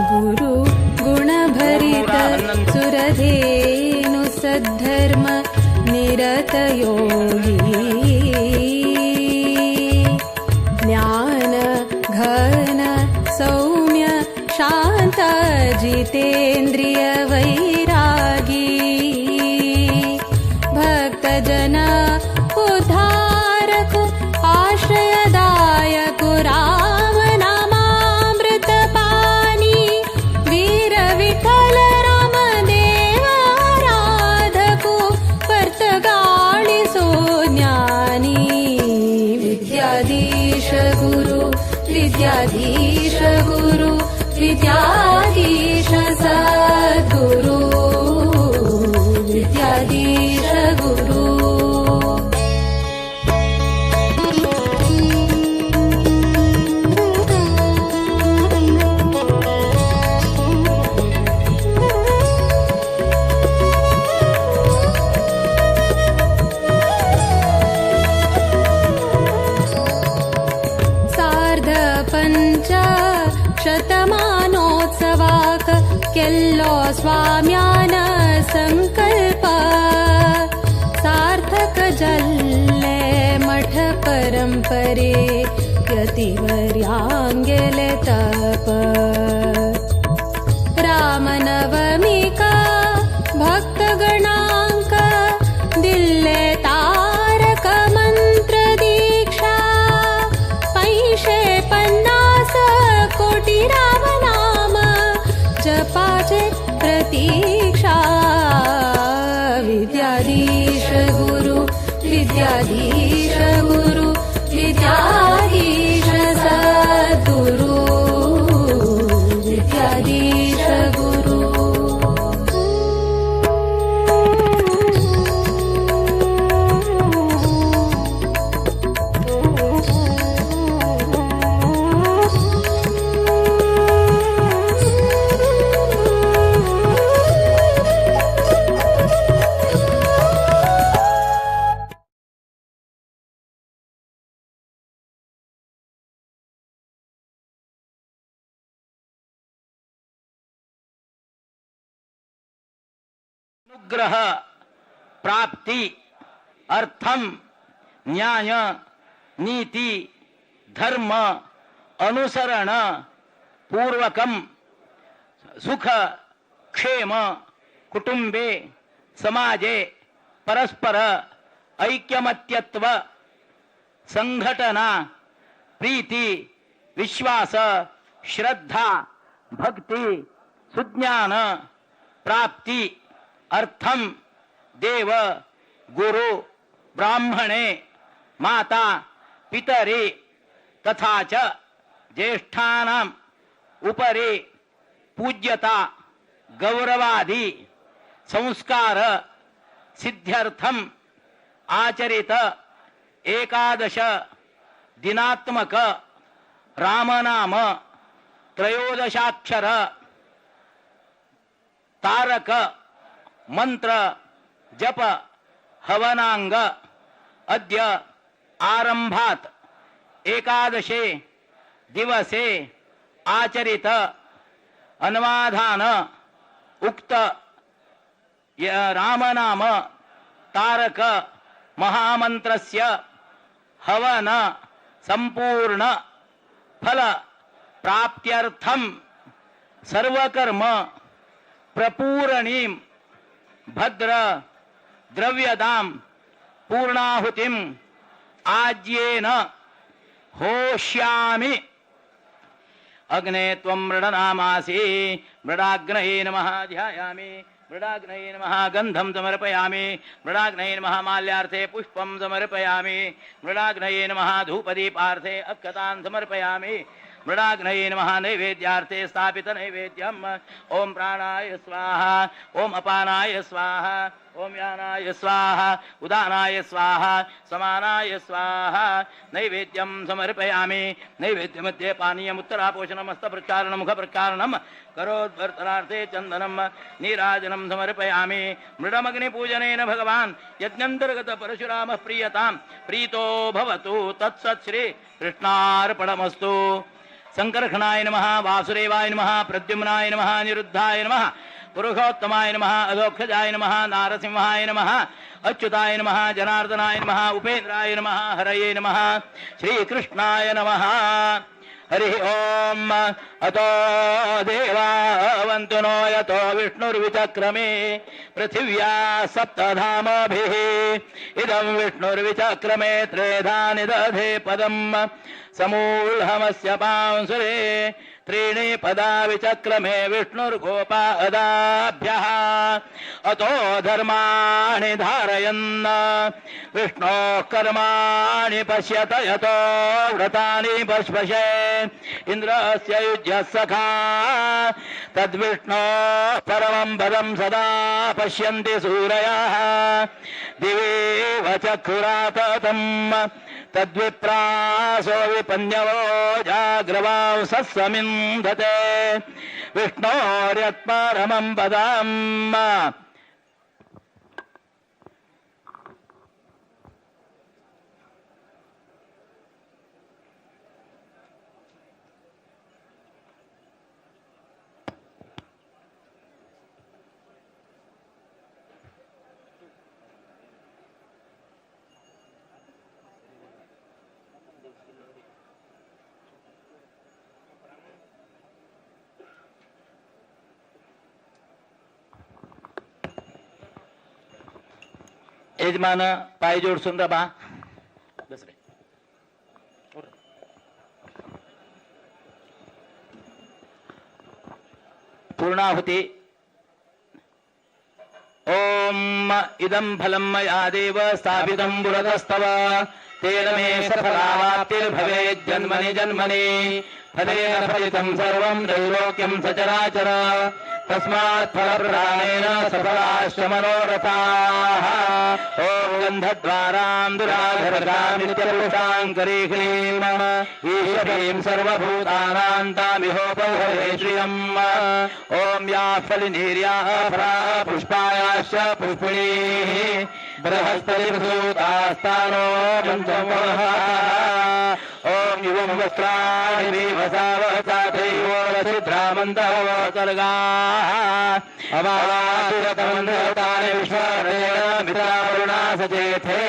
S4: गुरु गुणभरित सुरधेनु सद्धर्म निरत योगी ज्ञान घन सौम्य शांत जितेन्द्रिय वैरागी भक्तजन उद्धारक आश्रयदायक राम नामामृत पानी वीर विठ्ठल राम देव आराधको वर्तगाळी सोज्ञानी विद्याधीश गुरु विद्याधीश गुरु विद्याधीश सद्गुरु विद्याधीश गुरु शतमानोत्सवाक केल्लो स्वाम्यान संकल्प सार्थक जल्ले मठ परंपरे यतिवर्यांगेले तप रामनवमिका भक्तगणांक दिल्ले तारक मंत्र दीक्षा 550 कोटी राम नाम जपाचे प्रतीक्षा विद्याधीश गुरु विद्याधीश गुरु विद्याधीश सद्गुरु विद्याधीश गुरु
S10: अनुग्रह प्राप्ति अर्थम न्याय नीति धर्म अनुसरण पूर्वकम सुख क्षेम कुटुंबे समाजे परस्पर ऐक्यमत्यत्व संघटना प्रीति विश्वास श्रद्धा भक्ति सुज्ञान प्राप्ति अर्थम देव गुरु ब्राह्मणे माता पितरे तथा च ज्येष्ठानाम् उपरि पूज्यता गौरवादि संस्कार सिद्ध्यर्थम आचरित एकादश दिनात्मक रामनाम त्रयोदशाक्षर तारक मंत्र जप हवनांग अद्य आरंभात एकादशे दिवसे आचरित अन्वाधान उक्त रामनाम तारक महामंत्रस्य हवन संपूर्ण फल प्राप्त्यर्थम सर्वकर्म प्रपूरणीं भद्र द्रव्यदां पूर्णाहुतिम आज्येन होष्यामि अग्ने त्वं मृडनामासि मृडाग्नये नमः ध्यायामि मृडाग्नये नमः गन्धं समर्पयामि मृडाग्नये नमः माल्यार्थे पुष्पं समर्पयामि मृडाग्नये नमः धूपदीपार्थे अक्षतां समर्पयामि मृडाग्नये नमः नैवेद्यार्थे स्थापित नैवेद्यम ओम प्राणाय स्वाहा ओम अपानाय स्वाहा ओम यानाय स्वाहा उदानाय स्वाहा समानाय स्वाहा नैवेद्यं समर्पयामि नैवेद्य मध्ये पानीयम् उत्तरापोषणम् हस्तप्रक्षालनं मुखप्रक्षालनं करोद्वर्तनार्थे चन्दनं नीराजनं समर्पयामि मृडमग्निपूजनेन भगवान् यज्ञान्तर्गत परशुरामः प्रीयतां प्रीतो भवतु तत्सत् श्री कृष्णार्पणमस्तु शंकरखनाय नमः वासुदेवाय नमः प्रद्युम्नाय नमः अनिरुद्धाय नमः पुरुषोत्तमाय नमः अधोक्षजाय नमः नारसिंहाय नमः अच्युताय नमः जनार्दनाय नमः उपेन्द्राय नमः हरये नमः श्रीकृष्णाय नमः हरि ओम अतो देवावन्तु नो यतो विष्णुर्विचक्रमे पृथिव्या सप्तधामभिः इदं विष्णुर्विचक्रमे त्रेधा निदधे पदं समूलहमस्य पांसुरे त्रीणि पदा विचक्रमे विष्णुर्गोपादाभ्यः अतो धर्माणि धारयन् विष्णोः कर्माणि पश्यत यतो व्रतानि पश्पशे इन्द्रस्य युज्यः सखा तद्विष्णोः परमं पदं सदा पश्यन्ति सूरयः दिवेव चक्षुराततम् तद्विप्रासो विपन्यवो जाग्रवांसः समिन्धते विष्णोर्यत्परमं पदम् यजमान पाय जोडसून रबा दुसरे पूर्णाहुति ओम इदं फलं मया देव स्थापितं पुरतस्तव तेन मे सफलावाप्तिर्भवेत् जन्मनि जन्मनि फलेन फलितं सर्वं त्रैलोक्यं सचराचर तस्मात् फलप्रदानेन सफलाश्च मनोरथाः ॐ गन्धद्वारां दुराधरगामित्यपुष्टां करीह्रीं ईश्वरीं सर्वभूतानां तामिहोपहरे श्रियम् ॐ याः फलिनीर्याः परा पुष्पायाश्च पुष्पिणीः बृहस्पतिर्भूतास्तानो पञ्चमः ॐ युवं वस्त्राणि विवसावसाथैवोरसिद्धामन्तवसर्गाः अमावासुरतमन्त्रतानि विश्वरेण मित्रावरुणा सचेथे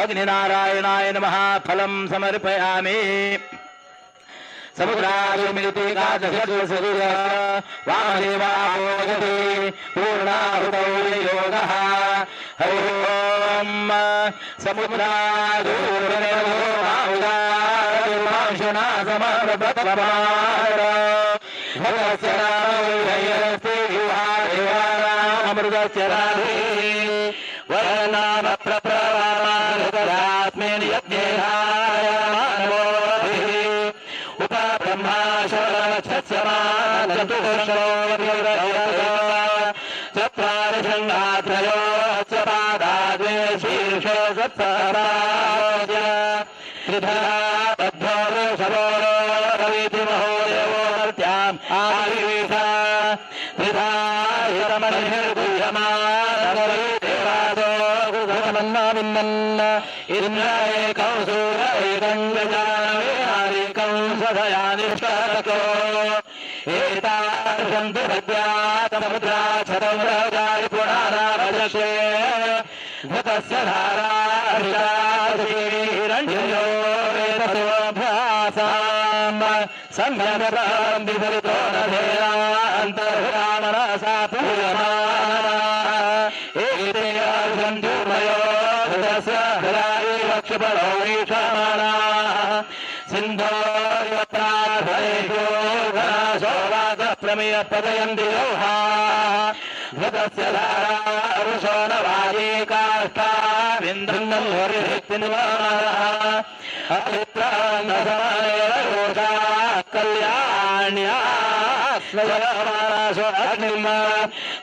S10: अग्निनारायणाय नमः फलं समर्पयामि समुद्रादिमिलिते कादशस्वसुर वामदेवावोगते पूर्णाहुतौ योगः हरि ओम समुद्रादूरमाउदाशना समर्पतमार भगवस्य नामैरस्ते अमृतस्य राधे वर्णाम प्रप्रवारात्मेन यज्ञेहाय मानवोभिः चत्वारिषङ्गात्रयोश्च पादाद्वे शीर्षे सत्सराज त्रिधा बद्धो वृषभो रवीति महोदेवो मर्त्याम् आविवेश त्रिधा हिरमनिर्गुह्यमानवैदेवादो गुरुधमन्नामिन्नन् इन्द्र एकं सूर एकं गजानवेहारिकं सदयानिष्टको एतादृशन्तु सद्यात् समुद्राच्छतं रजाय पुराणावजस्वे घृतस्य धाराभिषाहिरण्यो वेदसोऽभ्यासाम् संयमतां विपरीतो नधेयान्तर्हृदामनसा पूयमाना एते अर्धन्तुर्मयो घृतस्य हृदायि वक्षपरो ईशानाः सिन्धोर्यत्राधरेभ्यो घनाशो वासप्रमेय पदयन्ति योहा घृतस्य धारा रुषो न वाये काष्ठा विन्धन्नं हरिभित्तिनिवारः अभिप्रान्नसमानेरयोषा कल्याण्यास्मयमानसो अग्निम्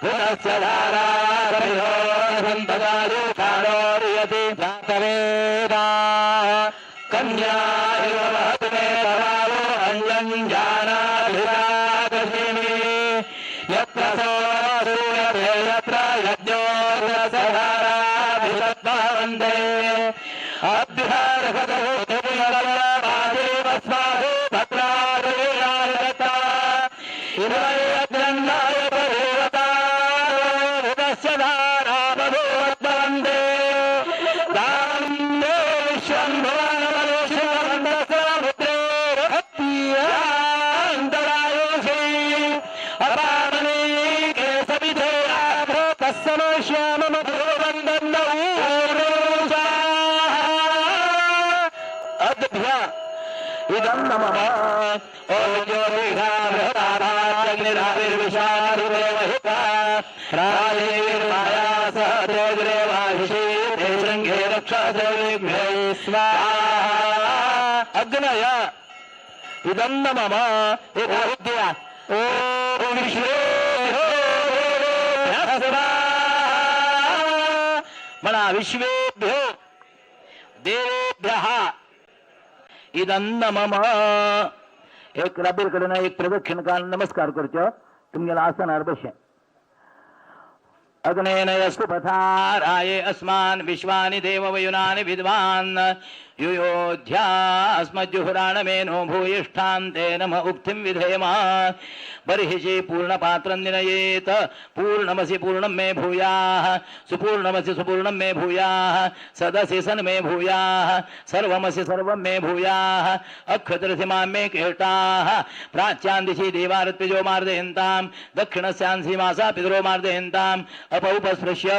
S10: घृतस्य धारा रविहो सन्तदायुषाणोर्यति जातवेदा कन्या इव महत्मे तवावो अन्यं जानाभिरागसिमि यत्र सूर्यते यत्र यज्ञो रसधाराभिषद्भावन्ते अभ्यारभगवोदेवस्मादो भद्रादुरागता इन्द्रयज्ञन्नाय देवता हृदस्य धारामभूवद्वन्दे दान्ये विश्वं भुवनमनुष्यमन्दसमुद्रे नमः ओम ज्योतिर्विशारुदेवहिता राजेर्माया सहदेवरेवाहिषे शृंगे रक्षादेव्यै स्वाहा अग्नय इदं नमः एकाविद्या ओम विश्वे म्हणा विश्वेभ्यो देवेभ्यः इदं नमः एक राबीरकडे एक प्रदक्षिण काल नमस्कार करतो तुमगेला आसनार बसे अग्नेनयस्तु पथाराये अस्मान् विश्वानि देववयुनानि विद्वान् युयोध्या अस्मज्जुहुराणमेनो भूयिष्ठान्ते नम उक्तिं विधेम बर्हिषि पूर्णपात्रं निनयेत पूर्णमसि पूर्णं मे भूयाः सुपूर्णमसि सुपूर्णं मे भूयाः सदसि सन् मे भूयाः सर्वमसि सर्वं मे भूयाः अक्षत्रसिमां मे केष्टाः प्राच्यां दिशि देवारत्विजो मार्दयन्तां दक्षिणस्यां मासा पितरो मार्दयन्ताम् अपौपस्पृश्य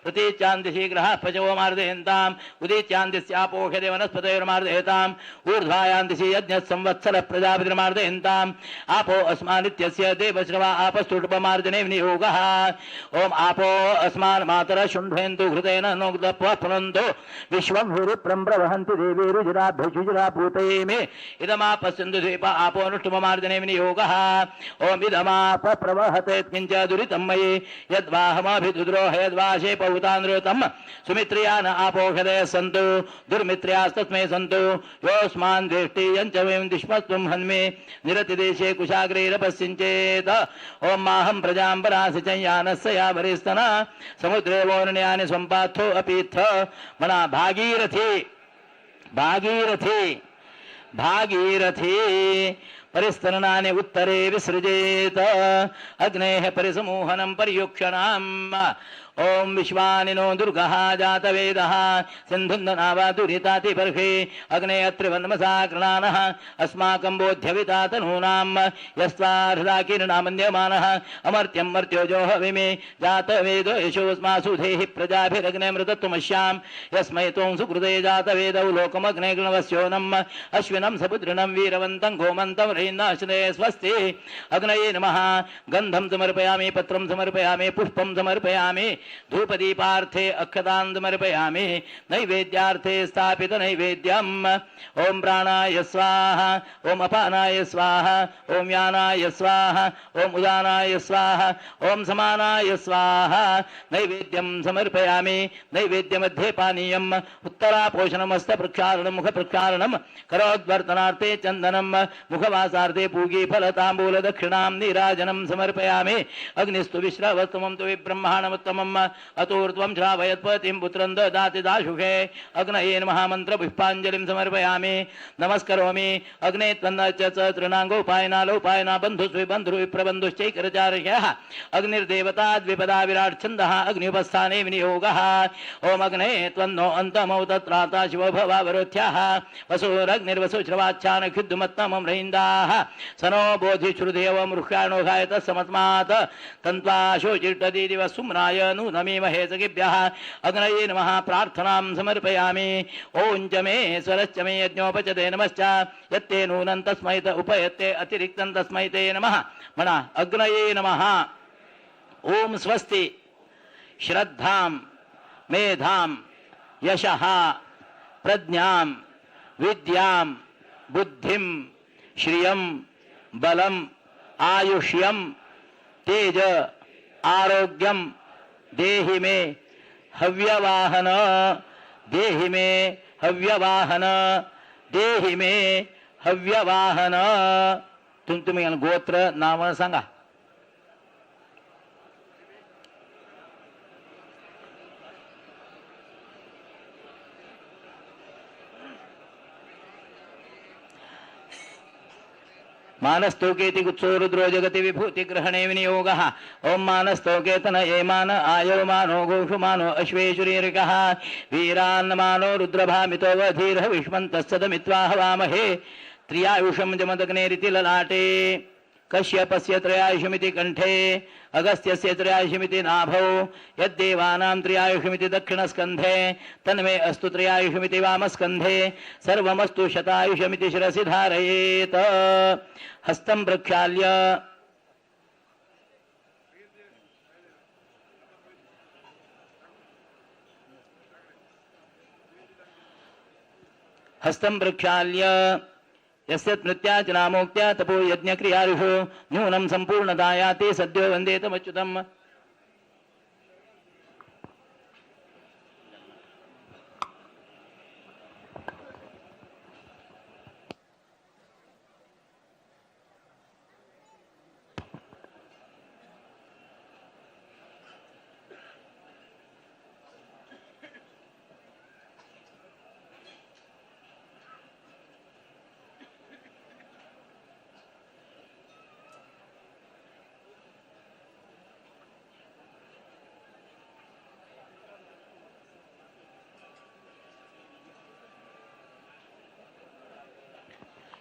S10: प्रतीच्यां दिशि ग्रहाः पचवो मार्दयन्ताम् उदीच्यां दिस्यापोषधे वनस्पतयोर्मार्दयताम् ऊर्ध्वायां दिशि यज्ञः संवत्सरः प्रजापतिर्मार्दयन्ताम् आपो अस्मानित्यस्य देवश्रवा आपस्तुटुपमार्जने विनियोगः ओम आपो अस्मान् मातरः शुण्ठयन्तु घृतेन नोग्धत्वा पुनन्तो विश्वं ह्रीप्रं प्रवहन्ति देवीरुजिराभ्यशुजिरा पूतये मे इदमापस्यन्तु द्वीप आपो अनुष्टुपमार्जने विनियोगः ओम इदमाप प्रवहते किञ्च दुरितं मयि यद्वाहमभिदुद्रोह यद्वाशे पहुतानृतं सुमित्र्या न आपोषदे सन्तु दुर्मित्र्यास्तस्मै सन्तु योऽस्मान् द्वेष्टियञ्च वयं दुष्मस्त्वं हन्मे निरतिदेशे कुशाग्रैरपश्चिञ्चेत ओम माहं प्रजां परासि च यानस्य या वरिस्तन समुद्रे वोर्ण्यानि सम्पाथो अपीत्थ मना भागीरथी भागीरथी भागीरथी परिस्तरणानि उत्तरे विसृजेत अग्नेः परिसमूहनं पर्युक्षणाम् ओम विश्वानि नो दुर्गः जातवेदः सिन्धुन्दनावा दुरितातिपर्षे अग्ने अत्रिवन्मसा कृणानः अस्माकं बोध्यविता तनूनां यस्त्वा हृदा किरणामन्यमानः अमर्त्यं मर्त्योजो हविमे जातवेदो यशोऽस्मासु धेहि प्रजाभिरग्ने मृतत्वमस्यां यस्मै त्वं सुकृते जातवेदौ लोकमग्ने गृणवस्योनम् अश्विनं सपुत्रिणं वीरवन्तं गोमन्तं रयिन्नाश्रये स्वस्ति अग्नये नमः गन्धं समर्पयामि पत्रं समर्पयामि पुष्पं समर्पयामि धूपदीपार्थे अक्षतां समर्पयामि नैवेद्यार्थे स्थापित नैवेद्यम् ओम प्राणाय स्वाहा ओम अपानाय स्वाहा ओम यानाय स्वाहा ओम उदानाय स्वाहा ओम समानाय स्वाहा नैवेद्यं समर्पयामि नैवेद्यमध्ये पानीयम् उत्तरापोषणमस्त प्रक्षालनं मुख प्रक्षालनं करोद्वर्तनार्थे चन्दनं मुखवासार्थे पूगी फलताम्बूल दक्षिणां नीराजनं समर्पयामि अग्निस्तु विश्रवस्तमं तु विब्रह्माणमुत्तमम् अतोर्त्वं श्रावयत्पतिं पुत्रं ददाति दाशुषे अग्नये नमः मन्त्रपुष्पाञ्जलिं समर्पयामि नमस्करोमि अग्ने त्वन्न च तृणाङ्गोपायना बन्धुस्विबन्धुविप्रबन्धुश्चैकरचार्यः अग्निर्देवता द्विपदा विराट् छन्दः अग्न्युपस्थाने विनियोगः ओम अग्ने त्वन्नो अन्तमौ तत्राता शिवो भवावरोध्याः वसुरग्निर्वसुश्रवाच्छान क्षुद्धुमत्तमं रहिन्दाः सनो बोधिश्रुदेव मृष्याणो घायतः समस्मात् तन्त्वाशोचिष्टति दिवसुम्नाय नमीमहे सखिभ्यः अग्नये नमः प्रार्थनां समर्पयामि ओं च मे स्वरश्च मे यज्ञोपचते नमश्च यत्ते नूनं तस्मै त उपयत्ते अतिरिक्तं तस्मै ते नमः मना अग्नये नमः ओम स्वस्ति श्रद्धां मेधां यशः प्रज्ञां विद्यां बुद्धिं श्रियं बलं आयुष्यं तेज आरोग्यं देहि मे हव्यवाहन देहि मे हव्यवाहन देहि मे हव्यवाहन तुम्ही गोत्र नाव सांगा मानस्तोकेति कुत्सो रुद्रो जगति विभूति ग्रहणे विनियोगः ओम मानस्तोकेतन एमान आयो मानो गोषु मानो अश्वेशुरीरिकः वीरान्नमानो रुद्रभामितो वधीरः विष्मन्तः सदमित्वा हवामहे त्रियायुषं जमदग्नेरिति ललाटे कश्यपस्य त्रयायुषमिति कंठे अगस्त्यस्य त्रयायुषमिति नाभौ यद्देवानां त्रयायुषमिति दक्षिणस्कन्धे तन्मे अस्तु त्रयायुषमिति वामस्कन्धे सर्वमस्तु शतायुषमिति शिरसि धारयेत् हस्तं प्रक्षाल्य हस्तं प्रक्षाल्य यस्य नृत्याचनामोक्त्या तपो यज्ञक्रियादिषु न्यूनं सम्पूर्णतायाति सद्यो वन्देतमच्युतम्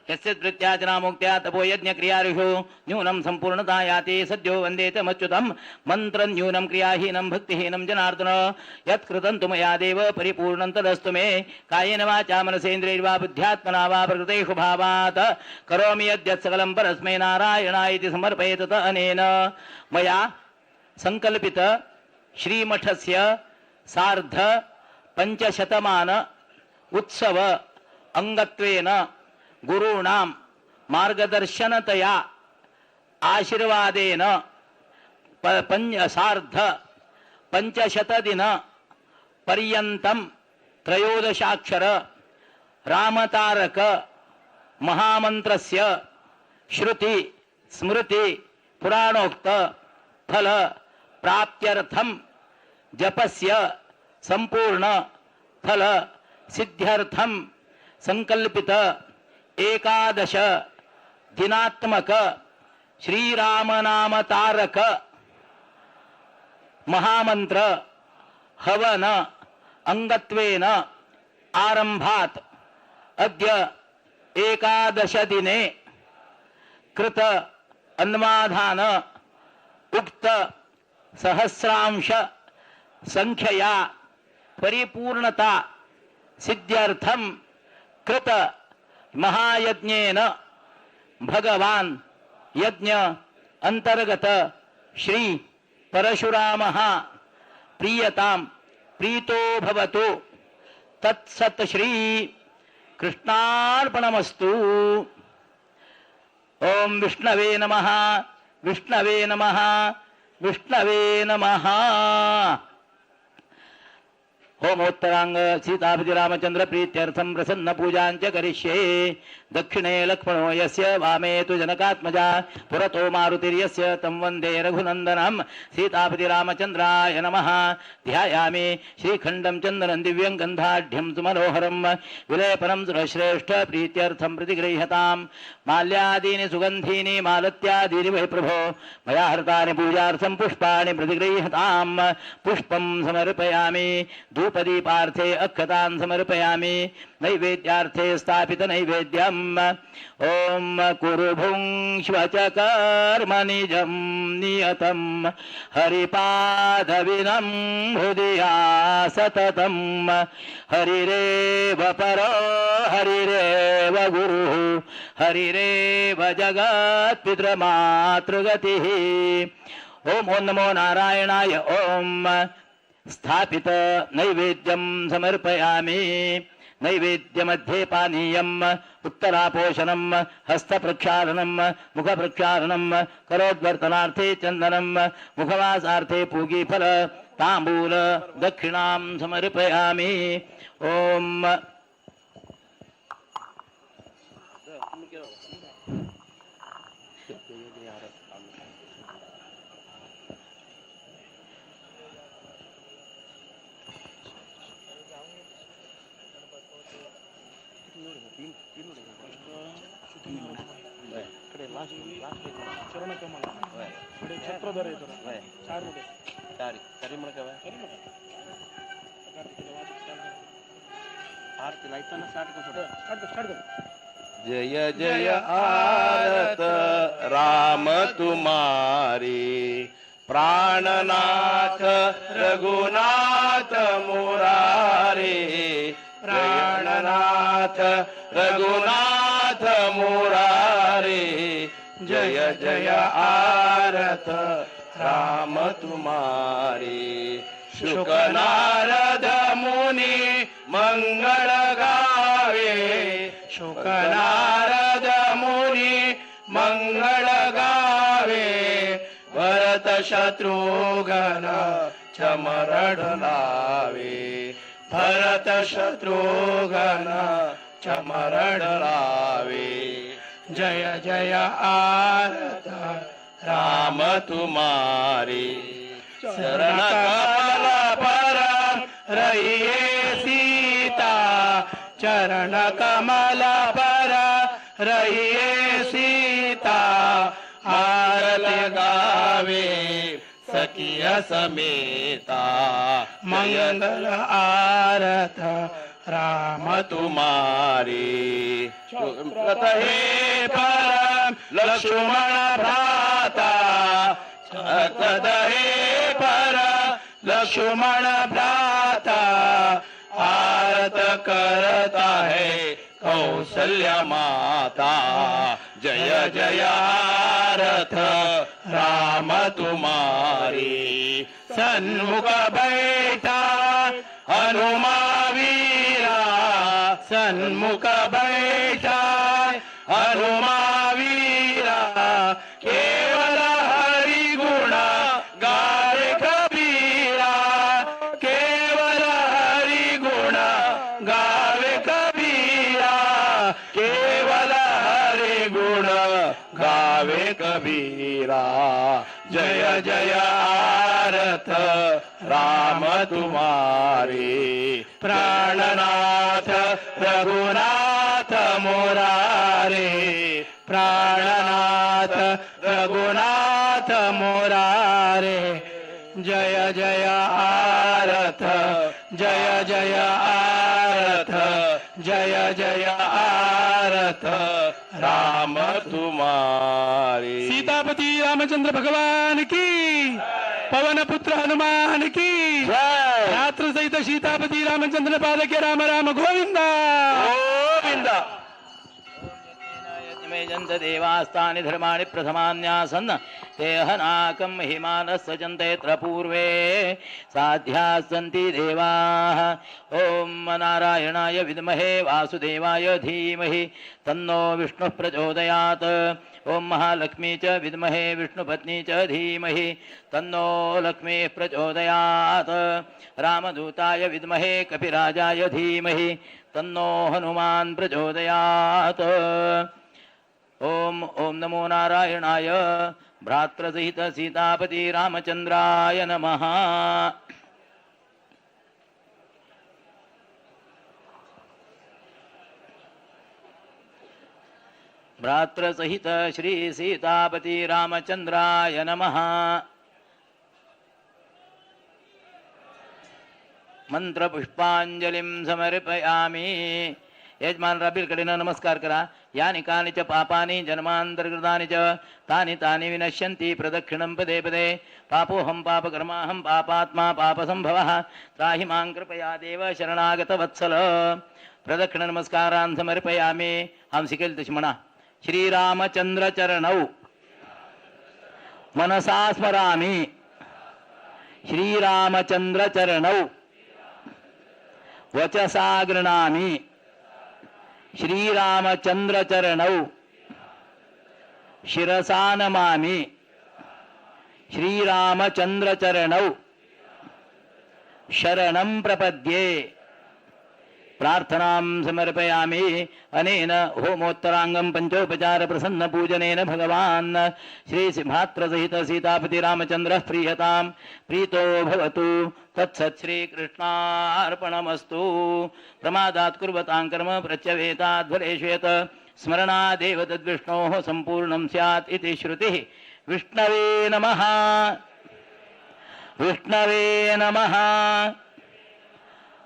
S10: यस्य धृत्याचनामुक्त्या तपो यज्ञक्रियादिषु न्यूनं सम्पूर्णता याति सद्यो वन्देतमच्युतं मन्त्रं न्यूनं क्रियाहीनं भक्तिहीनं जनार्दन यत्कृतं तु मया देव परिपूर्णं तदस्तु मे कायेन वाचा मनसेन्द्रियैर्वा बुद्ध्यात्मना वा प्रकृतेषु भावात् करोमि यद्यत् सकलं परस्मै नारायणाय इति समर्पयेत् तत अनेन मया संकल्पित श्रीमठस्य सार्ध पञ्चशतमान उत्सव अंगत्वेन गुरूणां मार्गदर्शनतया आशीर्वादेन सार्ध पञ्चशतदिन पर्यन्तं त्रयोदशाक्षर रामतारक महामन्त्रस्य श्रुति स्मृति पुराणोक्त फल प्राप्त्यर्थं जपस्य संपूर्ण फल सिद्ध्यर्थं संकल्पित एकादश दिनात्मक श्रीरामनाम तारक महामंत्र हवन अंगत्वेन आरंभात अद्य एकादश दिने कृत अन्वाधान उक्त सहस्रांश संख्यया परिपूर्णता सिद्ध्यर्थं कृत महायज्ञेन भगवान यज्ञ अंतर्गत श्री परशुरामः प्रीयतां प्रीतो भवतु तत्सत् श्री कृष्णार्पणमस्तु। ओम विष्णवे नमः विष्णवे नमः विष्णवे नमः। होमोत्तरांग सीतापति रामचंद्र प्रीत्यर्थं प्रसन्न पूजांच करिष्ये। दक्षिणे लक्ष्मणो यस्य वामे तु जनकात्मजा पुरतो मारुतिर्यस्य तं वन्दे रघुनन्दनं। सीतापति रामचंद्राय नमः। ध्यायामि श्रीखण्डं चन्दनं दिव्यं गन्धाढ्यं सुमनोहरं विलेपनं सुरश्रेष्ठ प्रीत्यर्थं प्रतिगृह्यतां। माल्यादीनि सुगन्धीनि मालत्यादीनि वै प्रभो मया हृतानि पूजार्थं पुष्पाणि प्रतिगृह्यतां। पुष्पं समर्पयामि धूपदीपार्थे अक्षतान् समर्पयामि। नैवेद्यार्थे स्थापित नैवेद्यम्। ओम कुरु भुङ्क्ष्व च कर्मनिजं नियतं हरिपादविनं हृदया सततं। हरिरेव परो हरिरेव गुरुः हरिरेव जगत्पितृमातृगतिः। ओम नमो नारायणाय। ओम स्थापित नैवेद्यं समर्पयामि। नैवेद्यमध्ये पानीयम् उत्तरापोषणं हस्तप्रक्षालनं मुखप्रक्षालनं करोद्वर्तनार्थे चन्दनं मुखवासार्थे पूगीफल ताम्बूल दक्षिणां समर्पयामि। ओम
S11: आरती लाईताना स्टार्ट कर
S14: जय जय आरत राम तुम्हारी प्राणनाथ रघुनाथ मुरारी प्राणनाथ रघुनाथ मुरारी जय जय आरत राम तुम्हारी शुक नारद मुनि मंगल गावे शुक नारद मुनि मंगल गावे भरत शत्रुघ्न चमरड लावे भरत शत्रुघ्न चमरड लावे जय जय आरत राम तुम्हारी शरण कमल पर रहिए सीता चरण कमल पर रहिए सीता आरती गावे सखिय समेता मंगल आरत राम तुम्हारी हे परम लक्ष्मण भ्राता हे पर लक्ष्मण भ्राता आरत करता है कौसल्या माता जय जय आरत राम तुम्हारी सन्मुख बैठा हनुमा वीरा सन्मुख बैठा हनुमा वीरा केवल हरि गुण गावे कबीरा केवल हरि गुण गावे कबीरा केवल हरि गुण गावे कबीरा जय जय आरत राम तुम्हारी प्राणनाथ रघुनाथ मुरारे प्राणनाथ रघुनाथ मुरारे जय जय आरत जय जय आरत जय जय आरत राम तुम्हारी
S15: सीतापति रामचंद्र भगवान की पवन पुत्र हनुमान की रात्र सहित सीतापति रामचंद्र पादके राम राम गोविंदा
S14: गोविंदा
S10: मेजन्त देवास्तानि धर्माणि प्रथमान्यासन् ते हनाकं महिमानस्सजन्तेऽत्र पूर्वे साध्याः सन्ति देवाः ॐ नारायणाय विद्महे वासुदेवाय धीमहि तन्नो विष्णुः प्रचोदयात् ॐ महालक्ष्मी च विद्महे विष्णुपत्नी च धीमहि तन्नो लक्ष्मीः प्रचोदयात् रामदूताय विद्महे कपिराजाय धीमहि तन्नो हनुमान् प्रचोदयात् ओम ओम नमो नारायणाय भ्रातृसहित सीतापति रामचंद्राय नमः भ्रातृसहित श्री सीतापति रामचंद्राय नमः मंत्र पुष्पांजलिं समर्पयामि यजमान राबीलकडेनं नमस्कार करा यानि कानि च पापानि जन्मान्तर्गतानि च तानि तानि विनश्यन्ति प्रदक्षिणं पदे पदे पापोऽहं पापकर्माहं पापात्मा पापसम्भवः त्राहि मां कृपया देव शरणागतवत्सल प्रदक्षिण नमस्कारान् समर्पयामि हम शिकेल तशी म्हणा श्रीरामचंद्र चरणौ मनसा स्मरामि श्रीरामचंद्र चरणौ वचसा गृह्णामि श्रीरामचंद्र चरणौ शिरसा नमामि श्रीरामचंद्र चरणौ शरणं प्रपद्ये प्रार्थनां समर्पयामि अनेन होमोत्तरांगं पंचोपचार प्रसन्न पूजनेन भगवान् श्री भ्रातृसहित सीतापति रामचंद्रः प्रीयतां प्रीतो भवतु तत्सत् श्रीकृष्णार्पणमस्तु प्रमादात् कुर्वतां कर्म प्रत्यवेताध्वरेष्वेत स्मरणादेव तद्विष्णोः सम्पूर्णं स्यात् इति श्रुतिः विष्णवे नमः विष्णवे नमः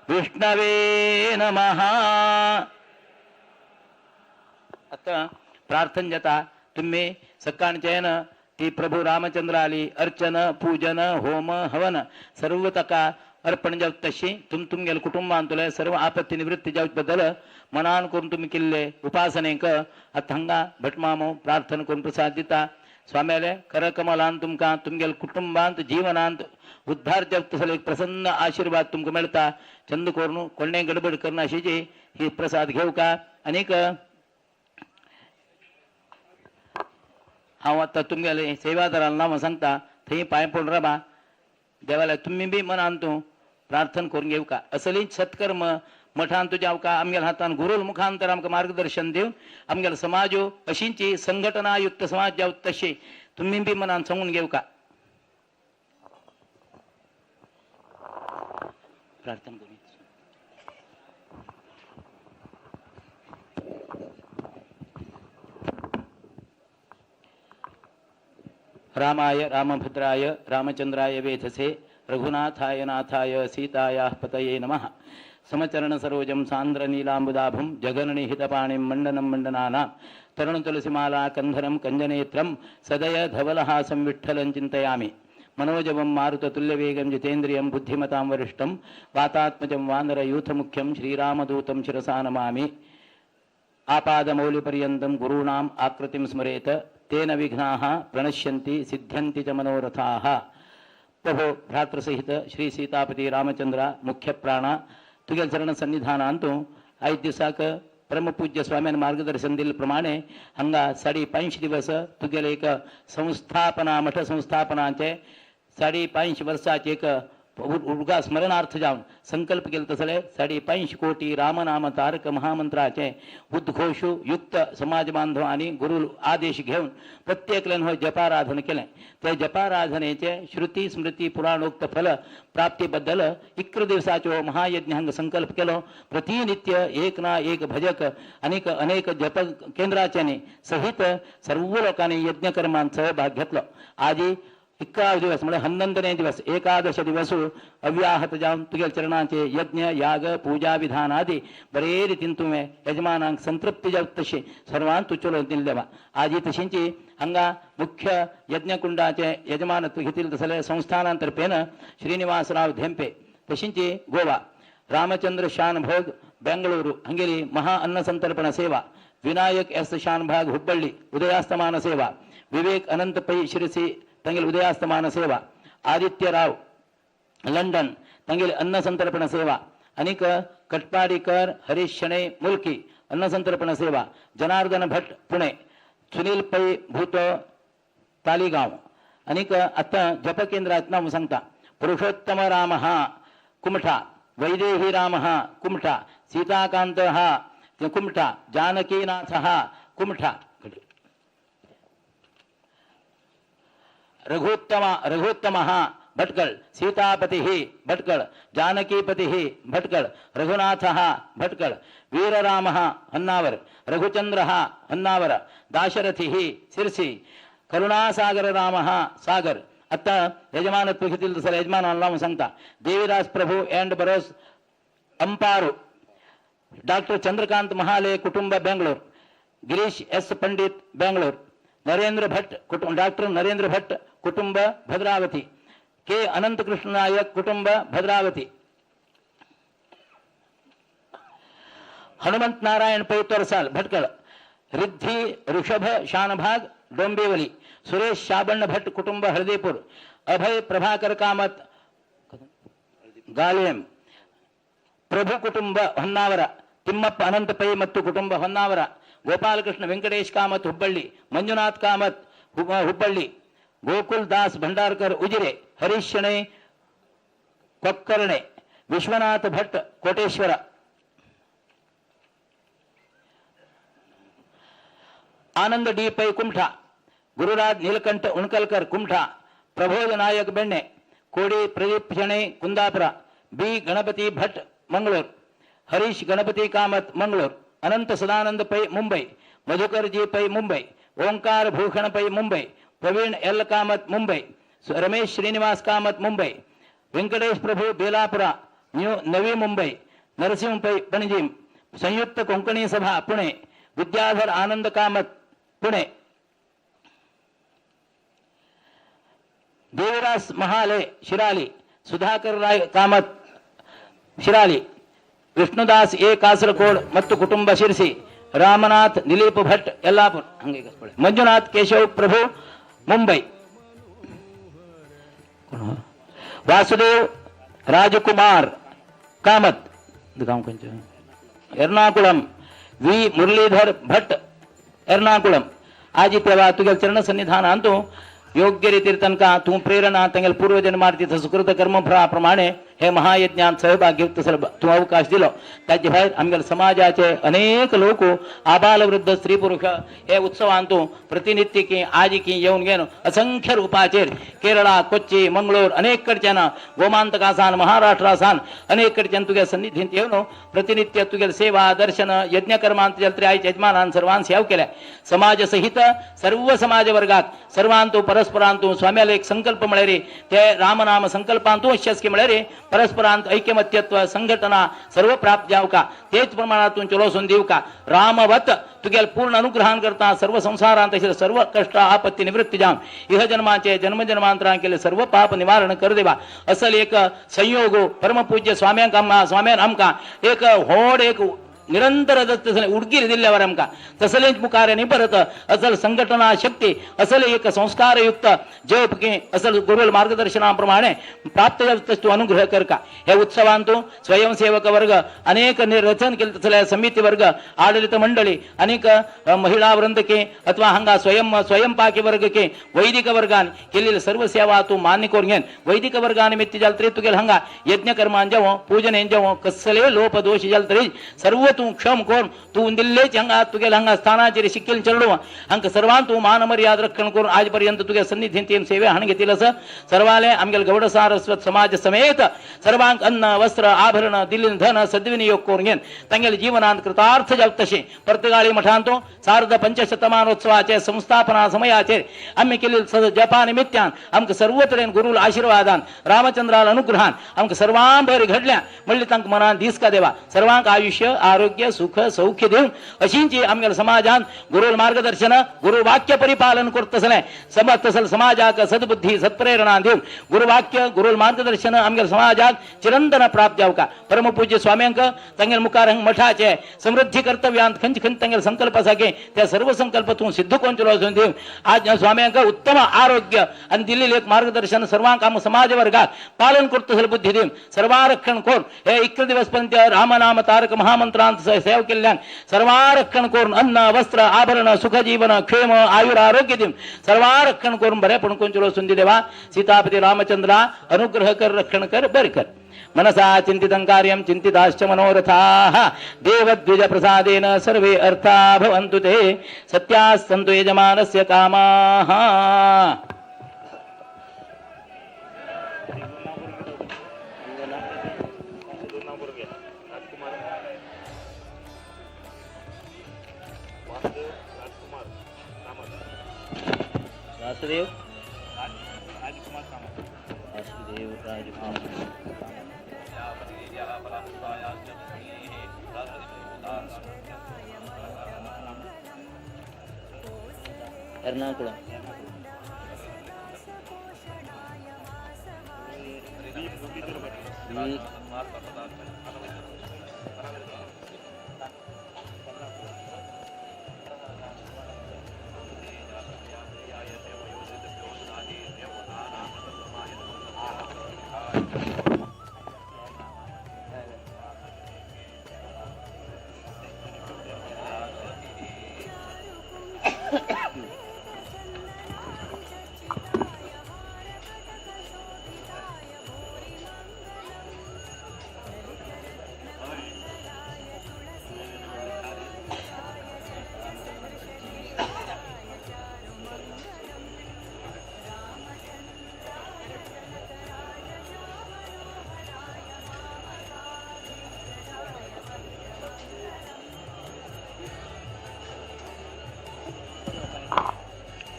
S10: विष्णवे नमः
S16: आता प्रार्थन जाता तुम्ही सकाळच्यान ती प्रभू रामचंद्र आली अर्चन पूजन होम हवन सर्व तका अर्पण जावत तशी तुमगेल कुटुंबान तुला सर्व आपत्ती निवृत्ती जावत बद्दल मनान करून तुम्ही केल्ले उपासनेक आता हांगा भटमामो प्रार्थना करून प्रसाद दिता स्वाम्याले खर कमलान तुमकां तुमगेल कुटुंबांत जीवनांत उद्धार जावत तसले एक प्रसन्न आशीर्वाद तुमकां मेळटा चंद करून कोणे गडबड करनाशिची ही प्रसाद घेऊ का आनीक हांव आतां तुमगेले सेवादारांना नांव सांगता थंय पांय पडून राबा देवाला तुम्ही बी मनान तूं प्रार्थना करून घेऊ का असलीच सत्कर्म मठान तुझ्या हांव का आमगेल्या हातान गुरुल मुखांतर आमकां मार्गदर्शन दिवन आमगेलो समाजो अशींची संघटनायुक्त समाज जावं तशी तुम्ही बी मनान सांगून घेऊ का प्रार्थना करूया. रामाय रामभद्राय रामचंद्राय वेधसे रघुनाथाय नाथाय सीतायाः पतये नमः. समचरण सरोजं सान्द्र नीलाम्बुदाभं जगन्निहितपाणिं मण्डनं मण्डनानां तरुण तुलसीमाला कंधरं कंजनेत्रं सदय धवलहासं विठ्ठलं चिन्तयामि. मनोजवं मारुततुल्यवेगं जितेन्द्रियं बुद्धिमतां वरिष्ठं वातात्मजं वानरयूथमुख्यं श्रीरामदूतं शिरसा नमामि. आपादमौलिपर्यन्तं गुरूणाम् आकृतिं स्मरेत तेन विघ्नाः प्रणश्यन्ति सिद्ध्यन्ति च मनोरथाः. प्रभो भ्रातृसहित श्री सीतापती रामचंद्र मुख्य प्राण तुगेल चरण सन्निधानांतू 5 दिवसाक परमपूज्य स्वाम्यान मार्गदर्शन दिले प्रमाणे हांगा 5.5 दिवस तुगेले एक संस्थापना मठ संस्थापनाचे 5.5 वर्साचे एक उर्गा स्मरणार्थ जावन संकल्प केले तसले 5.5 कोटी रामनाम तारक महामंत्राचे उद्घोषू युक्त समाज बांधव आणि गुरु आदेश घेऊन प्रत्येकल्यान हो जपाराधन केले. त्या जपाराधनेचे श्रुती स्मृती पुराणोक्त फल प्राप्तीबद्दल 11 दिवसाचो महायज्ञ हांगा संकल्प केलो. प्रतिनित्य एक ना एक भजक अनेक जप केंद्राचे सहित सर्व लोकांनी यज्ञ कर्मांत सहभाग घेतलो. आजी 11 दिवस म्हणजे 11 दिवस एकादश दिवस अव्याहत जाऊन तुगेल चरणाचे यज्ञ याग पूजा विधान आदी बरे रितीन तुवें यजमानांक संतृप्ती जावं तशी सर्वांत तूं चलोवन दिले देवा. आजी तशींची हांगा मुख्य यज्ञकुंडाचे यजमानत्व घेतील तसले संस्थानांतर्फेन श्रीनिवासराव धेंपे तशींची गोवा रामचंद्र शानभोग बेंगळूरू हंगेली महा अन्न संतर्पण सेवा विनायक एस शानभाग हुब्बಳ್ಳಿ उदयास्तमान सेवा विवेक अनंत पै शिरसी तंगेल उदयास्तमान सेवा आदित्यराव लंडन तंगेल अन्न संतर्पण सेवा अनेक कटपाडीकर हरीश शणे मुलकी अन्न संतर्पण सेवा जनार्दन भट्ट पुणे सुनील पै भूत तालिगाव अनेक आता जप केंद्रात नाव सांगता पुरुषोत्तम राम हा कुमठा वैदेही राम हा कुमठा सीताकांत हा कुमठा जानकीनाथ हा कुमठा रघुत्तम भटकळ सीतापति भटकळ जानकीपति भटकळ रघुनाथ भटकळ वीरराम हन्नावर रघुचंद्र हन्नावर दाशरथी सिरसी करुणासागर राम सागर. आता यजमानत्व घेतील तसं यजमानांना सांगता देवीदास प्रभू एंड बरोस अंपारू डॉक्टर चंद्रकांत महाले कुटुंब बेंगळूर गिरीश एस पंडित बेंगळूर नरेंद्र भट्ट डॉक्टर नरेंद्र भट्ट कुटुंब भद्रावती के अनंत कृष्ण नायक कुटुंब भद्रावती हनुमंत नारायण पै तोरसाल भटकळ रिद्धी ऋषभ शानभाग डोंबिवली सुरेश शाबण्ण भट्ट कुटुंब हळदीपूर अभय प्रभाकर कामत गालेम प्रभु कुटुंब ಹೊನ್ನಾವರ ತಿಮ್ಮಪ್ಪ ಅನಂತ ಪೈ ಮತ್ತು ಕುಟುಂಬ ಹೊನ್ನಾವರ ಗೋಪಾಲಕೃಷ್ಣ ವೆಂಕಟೇಶ್ ಕಾಮತ್ ಹುಬ್ಬಳ್ಳಿ ಮಂಜುನಾಥ್ ಕಾಮತ್ ಹುಬ್ಬಳ್ಳಿ ಗೋಕುಲ್ ದಾಸ್ ಭಂಡಾರ್ಕರ್ ಉಜಿರೆ ಹರೀಶ್ ಶೆಣೈ ಕೊಕ್ಕರ್ಣೆ ವಿಶ್ವನಾಥ ಭಟ್ ಕೋಟೇಶ್ವರ आनंद डी पै कुमठा गुरुराज नीलकंठ उणकलकर कुमठा प्रबोध नायक बेण्णे कोडी प्रदीप शೆಣೈ कुंदापुरा बी गणपति भट्ट मंगळूर हरीश गणपति कामत मंगळूर अनंत सदानंद पै मुंबई मधुकर जी पै मुंबई ओंकार भूषण पै मुंबई प्रवीण एल कामत मुंबई रमेश श्रीनिवास कामत मुंबई वेंकटेश प्रभु बेलापुरा न्यू नवी मुंबई नरसिंह पै पणजी संयुक्त कोंकणी सभा पुणे विद्याधर आनंद कामत पुणे, देवरास महाले शिराली, सुधाकर राय कामत शिराली, विष्णुदास ए कासरकोड ಮತ್ತು ಕುಟುಂಬ ಶಿರಸಿ, ರಾಮನಾಥ್ ದಿಲೀಪ್ ಭಟ್ ಯಲ್ಲಾಪುರ, ಮಂಜುನಾಥ್ ಕೇಶವ್ ಪ್ರಭು मुंबई, वासुदेव राजकुमार कामत एर्नाकुलम, वी मुरलीधर भट एर्नाकुलम. आजी तेव्हा तुझ्या चरण सन्निधान आणतो. योग्य रीतीर तनका तू प्रेरणा तंगेल पूर्वजन्मार्थी सुकृत कर्मफळाप्रमाणे हे महायज्ञात सहभाग घेऊ तसं तू अवकाश दिलो. त्याच्या बाहेर आमच्या समाजाचे अनेक लोक आबाल वृद्ध स्त्री पुरुष हे उत्सवांतू प्रतिनित्य की आजी की येऊन घेणं असंख्य रूपाचेर केरळा, कोच्ची, मंगळूर अनेक कडच्यानं गोमांतकासान महाराष्ट्रासान अनेक कडच्यान तुझ्या सन्निधीत येऊन प्रतिनित्य तुझ्या सेवा दर्शन यज्ञ कर्मांत जलत्री आईच्या यजमानान सर्वांस सेवा केल्या. समाज सहित सर्व समाज वर्गात सर्वांतू परस्परांतू स्वाम्याला एक संकल्प मिळे रे. ते रामनाम संकल्पांतू यशस्वी मिळे रे. परस्परांत ऐक्यमत्यत्व संघटना सर्व प्राप्त जाव का. तेच प्रमाणातून चलोसून देऊ का. रामवत तुगेल पूर्ण अनुग्रहण करता सर्व संसारांत सर्व कष्ट आपत्ती निवृत्ती जाम. इह जन्माचे जन्मजन्मांतरां केले सर्व पाप निवारण कर देवा. असल एक संयोग परमपूज्य स्वाम्यान आमका एक होड एक निरंतर उडगीर दिल्यावर आमका तसलेच मुखारे नाही परत असल संघटना शक्ती असल एक संस्कारयुक्त जप की असल गुरुल मार्गदर्शनाप्रमाणे प्राप्त तू अनुग्रह कर का. हे उत्सवांतू स्वयंसेवक वर्ग अनेक रचन केले तसल्या समिती वर्ग आडಳಿತ मंडळी अनेक महिला वृंद के अथवा हंगा स्वयंपाकी वर्ग के वैदिक वर्गान केलेली सर्व सेवा तू मान्य करून घेन. वैदिक वर्गानिमित्त जाल तरी तुगेल हंगा यज्ञ कर्मांजव पूजन ಎಂಜವ कसले लोप दोष जाल तरी सर्व तू क्षम कोण तू दिल्लेच हंगा तुगेल हंगा स्थानाचेरी शिक्केल चरडव हंक सर्वांत तू मान मर्याद रक्षण करून आजपर्यंत तुगे सन्निधीन सेवे हाण घेतील असं सर्वाले आमगेल गौड सारस्वत समाज समेत सर्वांक अन्न वस्त्र आभरण दिल्लीन धन सद्विनियोग करून घेन तंगेल जीवनांत कृतार्थ जाल तसे. प्रत्येकाळी मठांतो सार्ध पंचशतमानोत्सवाचे संस्थापना समयाचे आम्ही केलेले जपानिमित्तान आमक सर्वतरेन गुरुल आशीर्वादान रामचंद्राल अनुग्रहान आमक सर्वां बरे घडल्या म्हणली तांक मनान दिसका देवा. सर्वांक आयुष्य आरोग्य सुख सौख्य देऊन अशींची आमगेल समाजान गुरुल मार्गदर्शन गुरुवाक्य परिपालन करत असले तसल समाजाक सद्बुद्धी सत्प्रेरणा देऊन गुरुवाक्य गुरुल मार्गदर्शन आमगेल समाजात चिरंतन प्राप्त जाव का. परमपूज्य स्वाम्यांक तंगेल मुखारंग मठाचे समृद्धी कर्तव्यांत खंच खंच तंगेल संकल्प सागे त्या सर्व संकल्प तू सिद्ध कोण चलो देऊ. आज स्वाम्यांक उत्तम आरोग्य आणि दिलेले एक मार्गदर्शन सर्वांक आम समाज वर्गात पालन करत असेल बुद्धी देऊन सर्वारक्षण कोण हे 21 दिवस पर्यंत रामनाम तारक महामंत्रांत सेवा केल्यान सर्वारक्षण करून अन्न वस्त्र आभरण सुख जीवन क्षेम आयुर आरोग्य देऊन सर्वारक्षण करून बरे पण कोण चलो सुंदी देवा. सीतापती रामचंद्रा अनुग्रह कर रक्षण कर बर कर. मनसा चिंतितं कार्यं चिंतिताश्च मनोरथाः देवद्विज प्रसादेन सर्वे अर्था भवन्तु ते सत्यास्तन्तु यजमानस्य कामाः. वासुदेव राजकुमार एर्नाकुलम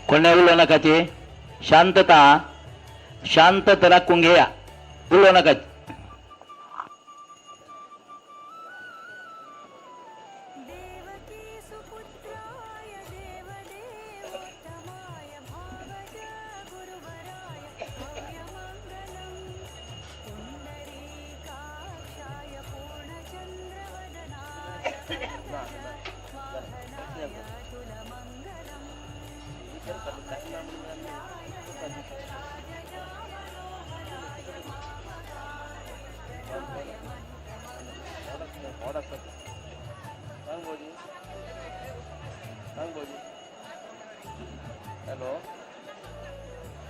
S16: कोण्या उल्लोनकाची शांतता शांतता कुंघेया उल्लोनकाची
S14: हॅलो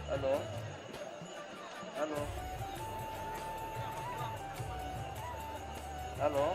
S14: हॅलो हॅलो हॅलो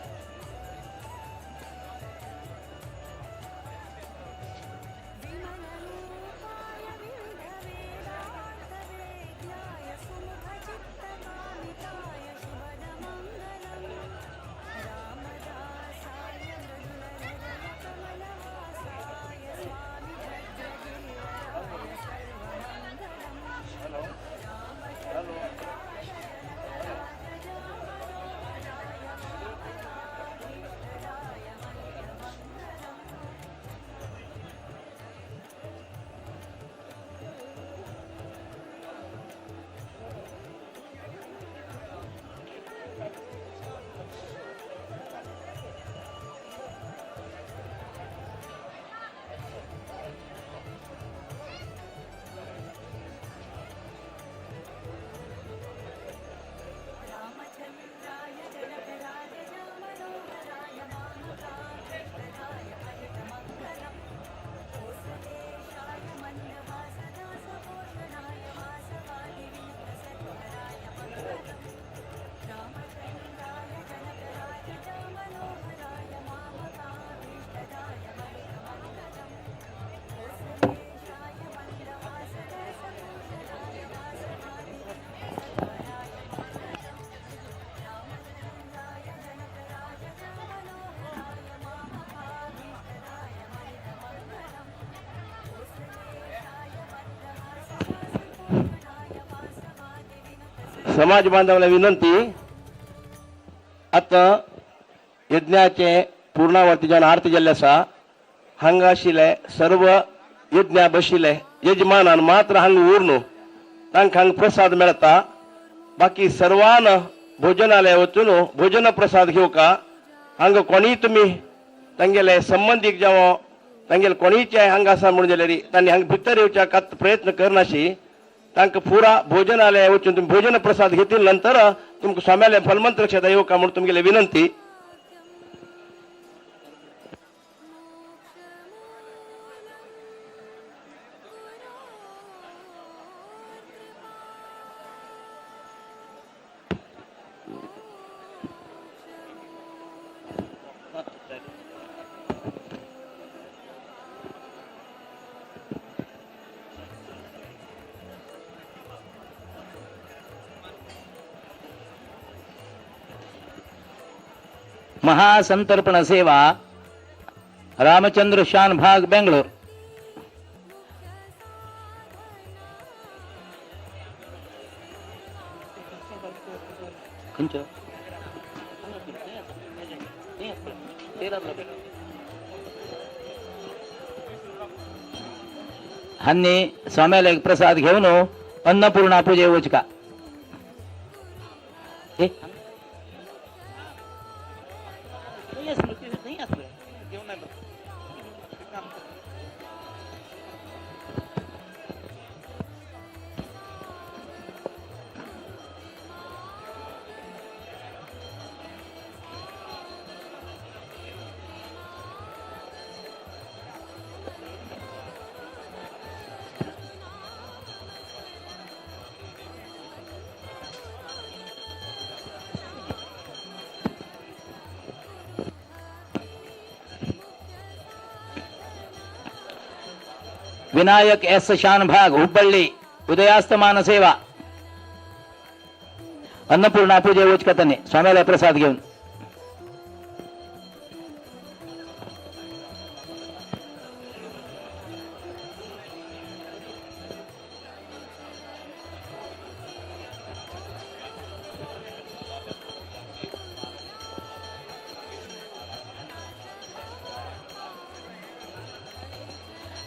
S14: समाज बांधवांना विनंती, आता यज्ञाचे पूर्णावती जन आरती जाल्ले आसा, हांगा आशिल्ले सर्व यज्ञा बशिल्ले यजमानान मात्र हांगा उरनु तांकां हांगा प्रसाद मेळटा. बाकी सर्वान भोजनालय वचून भोजन प्रसाद घेवका. हांगा कोणी तुमी तांगेले संबंधीक जावं तांगेले कोणीचे हांगा आसा म्हणून जाल्यार तांणी हांगा भितर येवच्या प्रयत्न करनाशी. तांकां पुरा भोजनालय वचून तुम्ही भोजन प्रसाद घेतले नंतर तुमकां स्वाम्यालय फलमंत्र क्षेत्र येवका म्हणून तुमगेले विनंती.
S16: महासंतर्पण सेवा रामचंद्र शान भाग बेंगलोर. हांनी स्वाम्यालय प्रसाद घेवन अन्नपूर्णा पूजे वचका. विनायक एस शान भाग हुब्बಳ್ಳಿ उदयास्तमान सेवा अन्नपूर्णा पूजे वचकतने स्वाम्यालय प्रसाद घेऊन.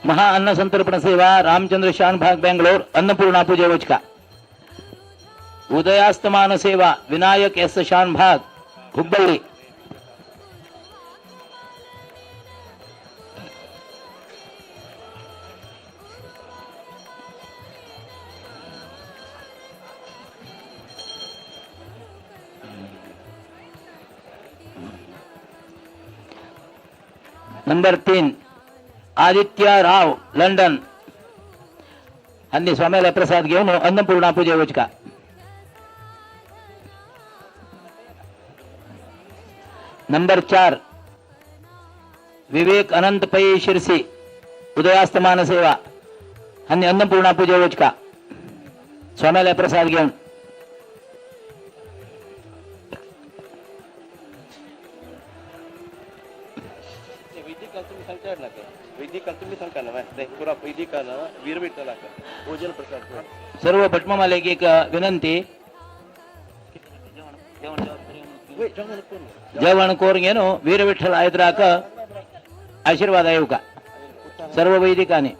S16: महा अन्न संतर्पण सेवा रामचंद्र शान भाग बेंगलोर अन्नपूर्णा पूजे वचका. उदयास्तमान सेवा विनायक एस शान भाग हुब्बಳ್ಳಿ. नंबर 3 आदित्य राव लंडन यांनी स्वामीला प्रसाद घेऊन अन्नपूर्णा पूजे उचका. नंबर 4 विवेक अनंत पै शिरसी उदयास्तमान सेवा यांनी अन्नपूर्णा पूजे उचका. स्वामीला प्रसाद घेऊन. सर्व भटमामाला एक विनंती, जेवण कोर घेणो वीर विठ्ठल आयद्राक आशीर्वाद येऊ का सर्व वैदिकाने.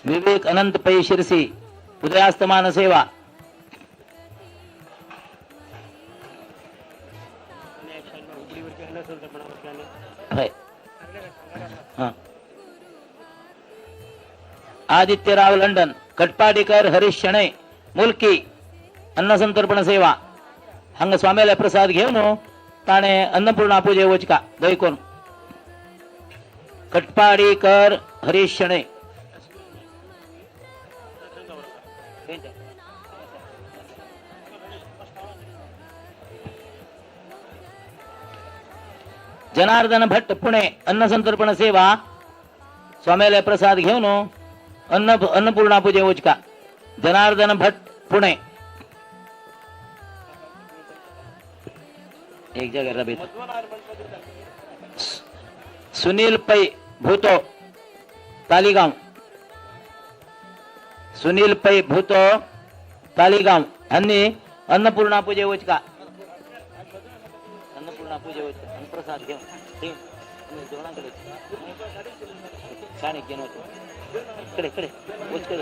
S16: विवेक अनंत पै शिरसी उदयास्तमान सेवा. आदित्यराव लंडन कटपाडीकर हरीश शणे मुलकी अन्नसंतर्पण सेवा हंग स्वामीला प्रसाद घेऊन ताणे अन्नपूर्णा पूजे वचका दैकोन. कटपाडीकर हरीश शणे. जनार्दन भट्ट पुणे अन्नसंतर्पण सेवा स्वामीला प्रसाद घेऊन अन्नपूर्णा पूजे उचका. जनार्दन भट्ट पुणे. एक जगह रबित. सुनील पै भूतो तालीगांव. सुनील पै भूतो तालीगांव यांनी अन्नपूर्णा पूजे उचका. अन्नपूर्णा पूजे उचका प्रसाद घेऊन जेवणाकडे सानिक घेऊन कडे कडे उचके.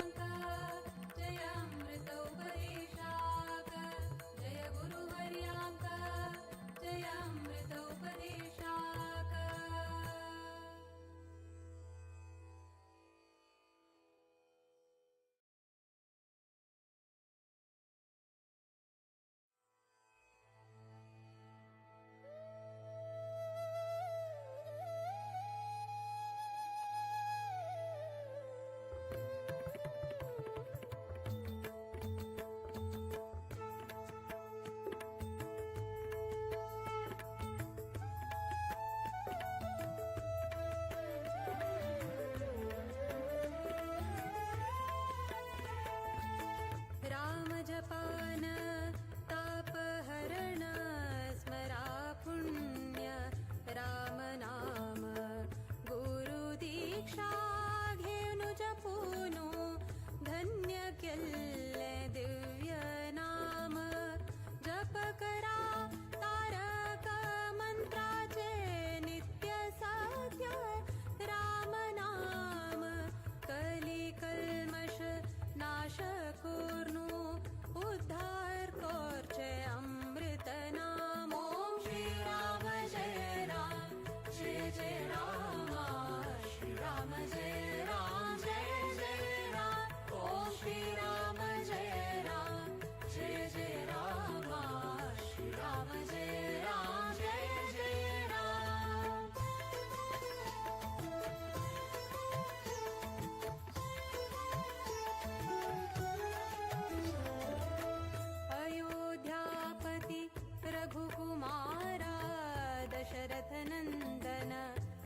S4: रथनन्दन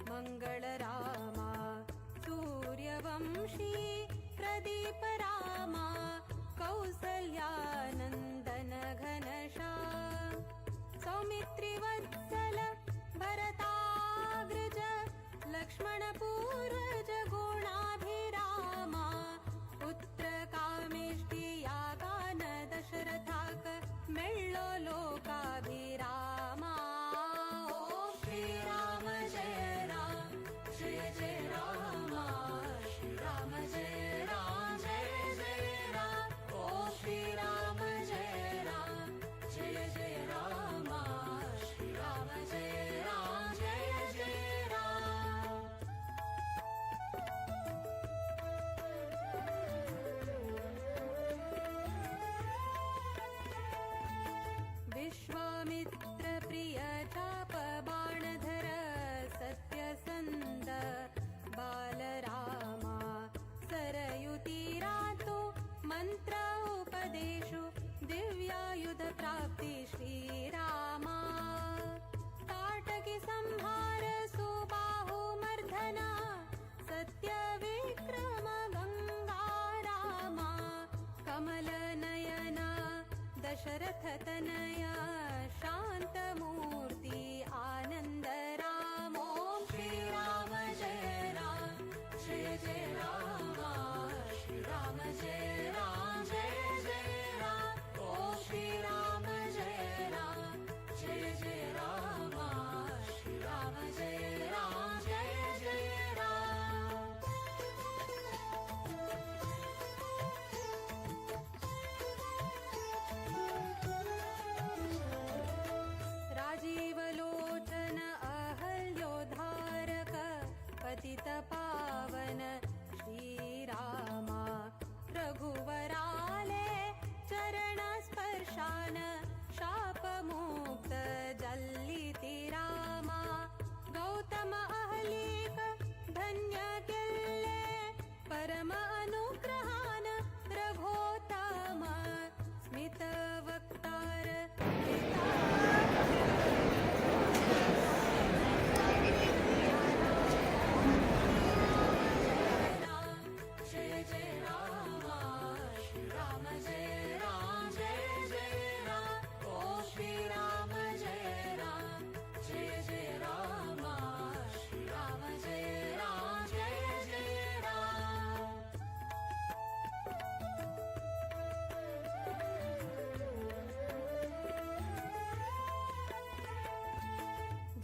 S4: मङ्गलरामा सूर्यवंशी प्रदीपरामा कौसल्यानन्दन घनश्याम सौमित्रिवत्सल भरताग्रज लक्ष्मणपूर्वज गुणाभिरामा पुत्रकामेष्टि यागान दशरथाक मेळ्ळो लोकाभिरामा जय जय राम श्री राम जय राम जय पतित पावन श्रीरामा रघुवराले चरण स्पर्शान शापमुक्त जल्लिति रामा गौतम अहलिक धन्य केले परम अनुग्रहान रघोत्तम स्मित वक्तार जय जय रामा श्री राम जय राम जय जय राम ओ श्री राम जय राम जय जय रामा श्री राम जय राम जय जय राम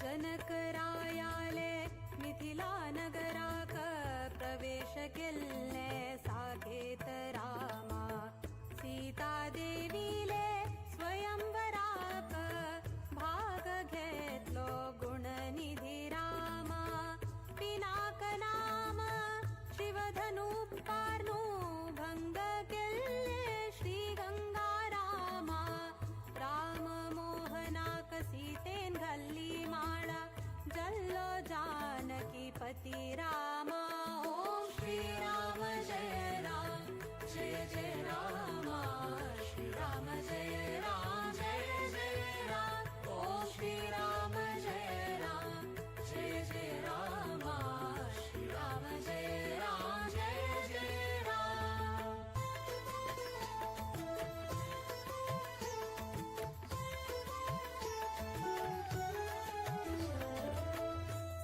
S4: जनक रायाले मिथिला नगराक प्रवेश केल्ले साकेत रामा सीता देवीले स्वयंवराक भाग घेतलो गुणनिधी रामा पिनाक नाम शिवधनु पारणू भंग केल्ले श्री गंगा रामा राम मोहनाक सीतेन घल्ली माळा जल्लो जानकी पती रामा ओम श्री राम जय राम जय जय रामा श्री राम जय राम जय जय राम ओम श्री राम जय राम जय जय रामा श्री राम जय राम जय जय राम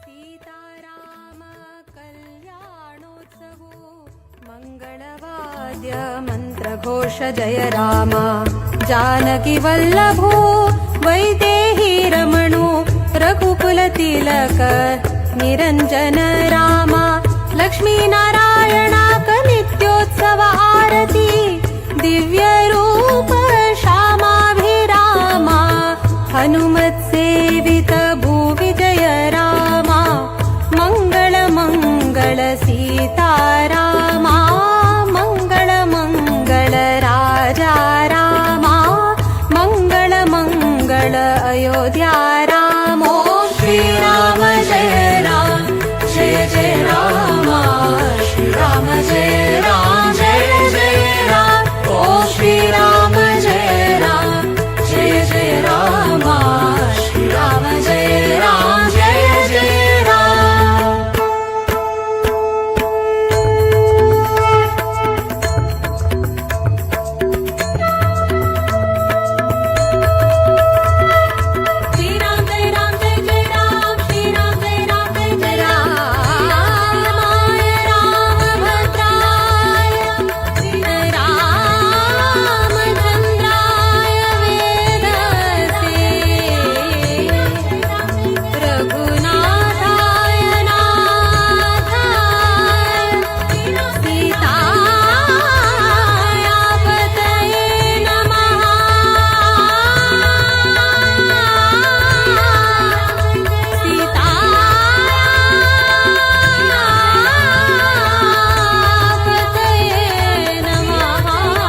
S4: सीताराम कल्याणोत्सवो मंगलवाद्य मंत्रघोष जय राम जानकी वल्लभो वैदेही रमणो रघुकुल तिलक निरंजन रामा लक्ष्मी नारायणाक नित्योत्सव आरती दिव्य रूप श्यामाभिरामा हनुमत सेवित भूविजय रामा मंगल मंगल सीतारामा मंगल मंगल राजा रामा मंगल मंगल अयोध्या राम ओम श्री राम जय राम जय जय रामा श्री राम जय राम जय जय राम ओम श्री राम जय राम जय जय रामा श्री राम जय राम जय जय राम श्री राम जय राम जय जय राम श्री राम जय राम जय जय राम रामाय रामभद्राय श्री रामचंद्राय वेदसे रघुनाथाय नाथाय सीताय पतये नमः सीताय पतये नमः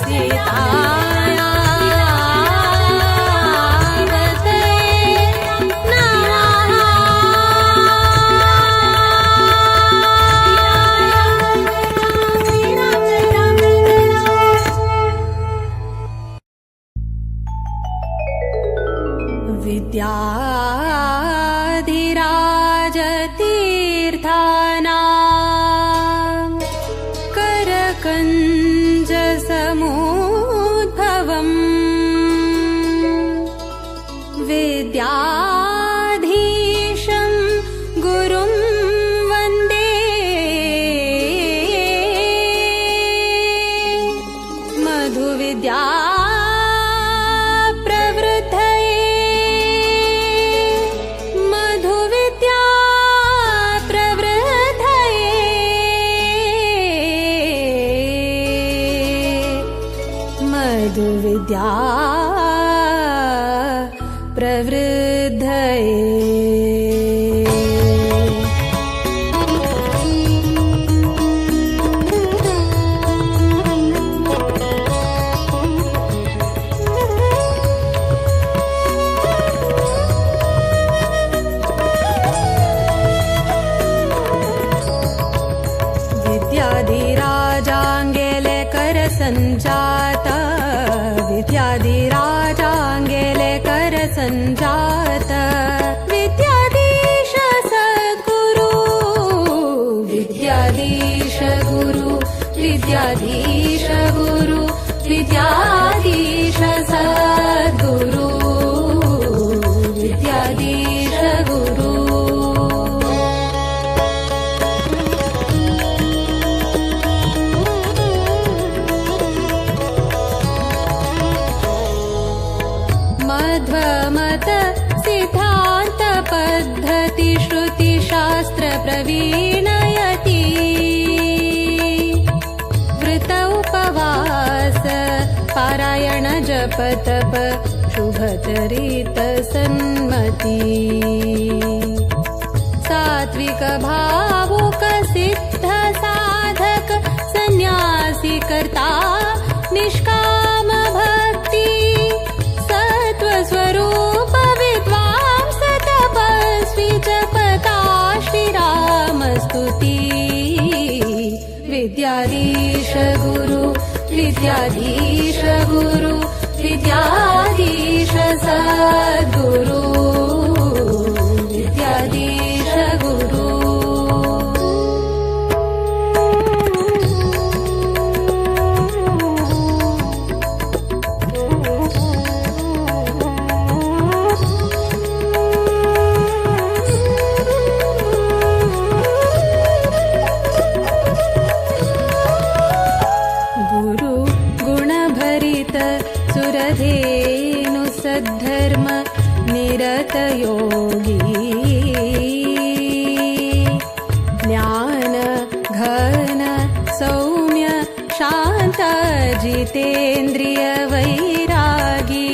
S4: सीताय विद्याधिराज तीर्थानां करकञ्ज समुद्भवम् विद्याधीशं गुरुं वन्दे मधुविद्या मधुविद्या प्रवृद्धये सञ्जात विद्याधिराजाङ्गेले कर सञ्जात विद्याधीश सद्गुरु विद्याधीश गुरु विद्याधीश गुरु विद्याधीश सद्गुरु विद्याधीश गुरु मध्वमत सिद्धान्त पद्धति श्रुति शास्त्र प्रवीणयति वृत उपवास पारायण जप तप शुभचरित सन्मति सात्विक भावुक सिद्ध साधक सन्यासी कर्ता निष्काम भक्ति स्वरूप विद्वांस तपस्वी जपता श्रीराम स्तुति विद्याधीश गुरु विद्याधीश गुरु विद्याधीश सद्गुरु विद्याधीश गुरु सुरधेनु सद्धर्म निरत योगी ज्ञान घन सौम्य शांत जितेन्द्रिय वैरागी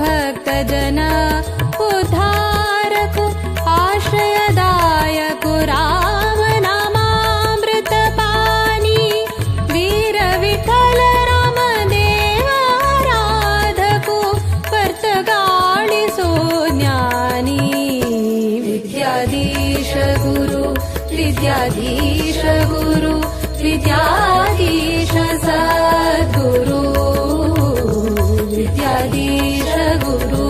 S4: भक्त जन उद्धारक आश्रयदायक राम नामामृत पानी वीर विठल विद्याधीश गुरु विद्याधीश सद्गुरु विद्याधीश गुरु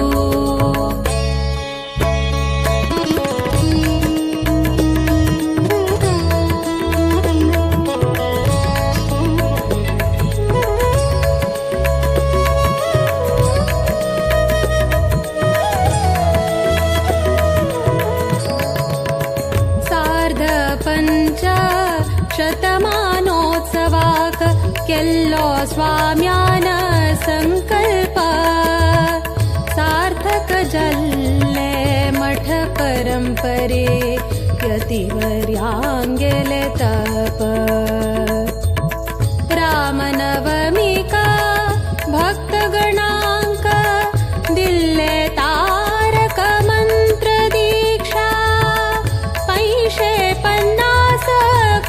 S4: शतमानोत्सवाक केल्लो स्वाम्यान संकल्प सार्थक जल्ले मठ परंपरे यतिवर्यांगेले तप रामनवमिका भक्तगणांक दिल्ले तारक मंत्र दीक्षा 550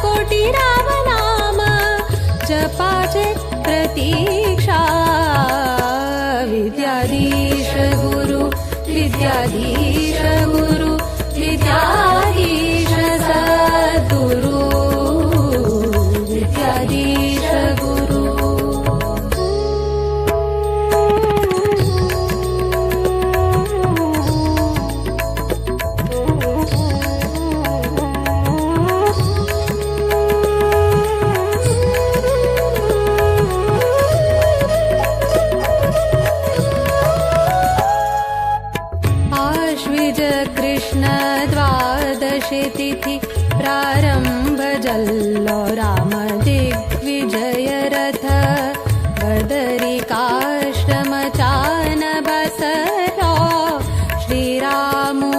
S4: कोटी राम नाम जपाचे प्रतीक्षा विद्याधीश गुरु विद्याधीश गुरु विद्याधीश सद्गुरु विद्याधीश गुरु कृष्ण द्वादशी तिथि प्रारंभ जल्लो राम दिग्विजय रथ बदरिकाश्रम चान बसरो श्रीरामु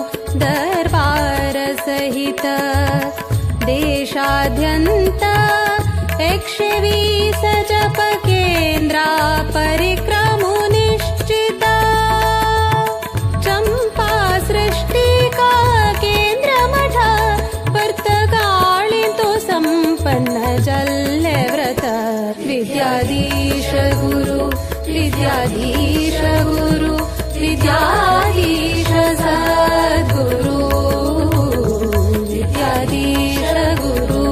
S4: दरबार सहित देशाद्यंत 120 जप केंद्रा परिक्रमु निश्चिता चंपा सृष्टि का केंद्र मठ वर्तगाळी तो संपन्न जल्ले व्रत विद्याधीश गुरु विद्याधीश गुरु विद्याधीश सद्गुरु विद्याधीश गुरु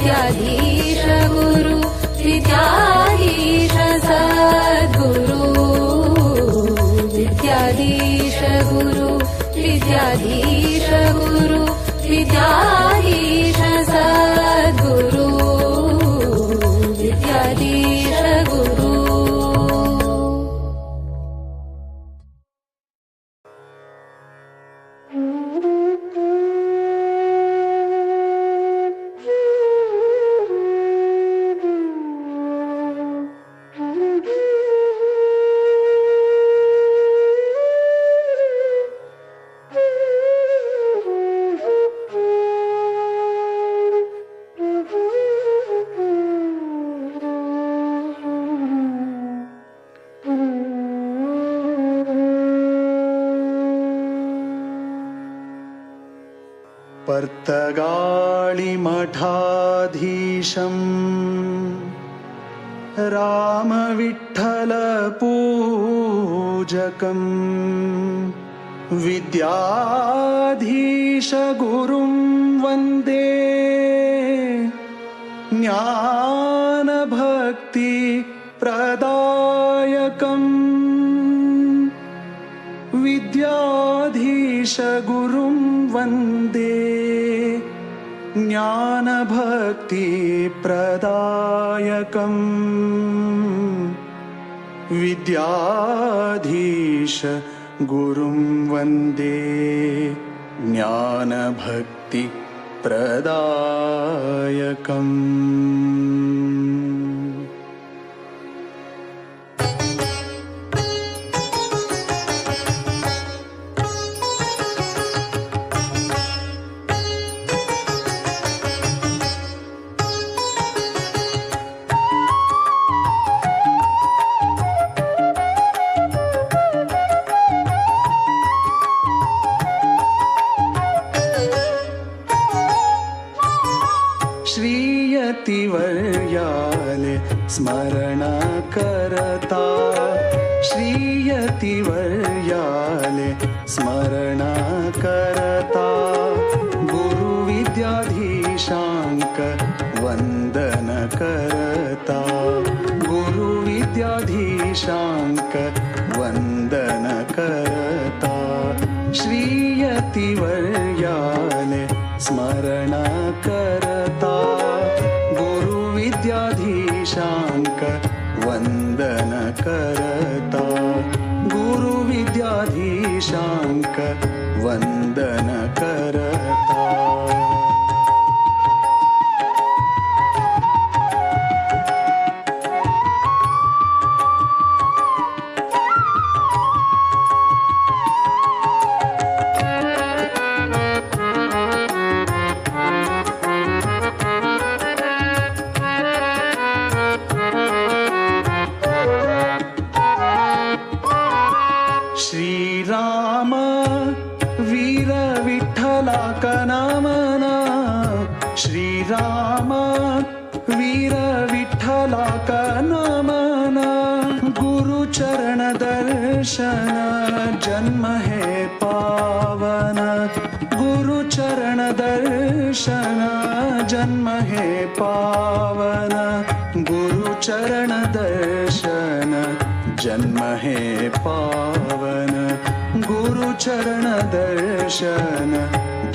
S4: विद्याधीश गुरु विद्याधीश सद्गुरु विद्याधीश गुरु विद्याधीश गुरु विद्याधीश सद्गुरु विद्याधीश गुरु.
S11: पर्तगाळिमठाधीशं रामविठ्ठलपूजकं विद्याधीशगुरुं वन्दे ज्ञानभक्तिप्रदायकम् विद्याधीशगुरुं वन्दे ज्ञानभक्तिप्रदायकम् विद्याधीशगुरुं वन्दे ज्ञानभक्तिप्रदायकम्. श्रीयतिवर्याले स्मरण करता श्रीयतिवर्याले स्मरण करता गुरुविद्याधीशांक वंदन करता गुरुविद्याधीशांक वंदन करता श्रीयतिवर्याले स्मरण करता गुरुविद्याधीशांक वंदन करता गुरुविद्याधीशांक वंदन करता. श्रीराम वीर विठ्ठला कनामना श्रीराम वीर विठ्ठला कनामना गुरुचरण दर्शन जन्म है पावन गुरुचरण दर्शन जन्म है पावन गुरुचरण दर्शन जन्म है पावन गुरुचरण दर्शन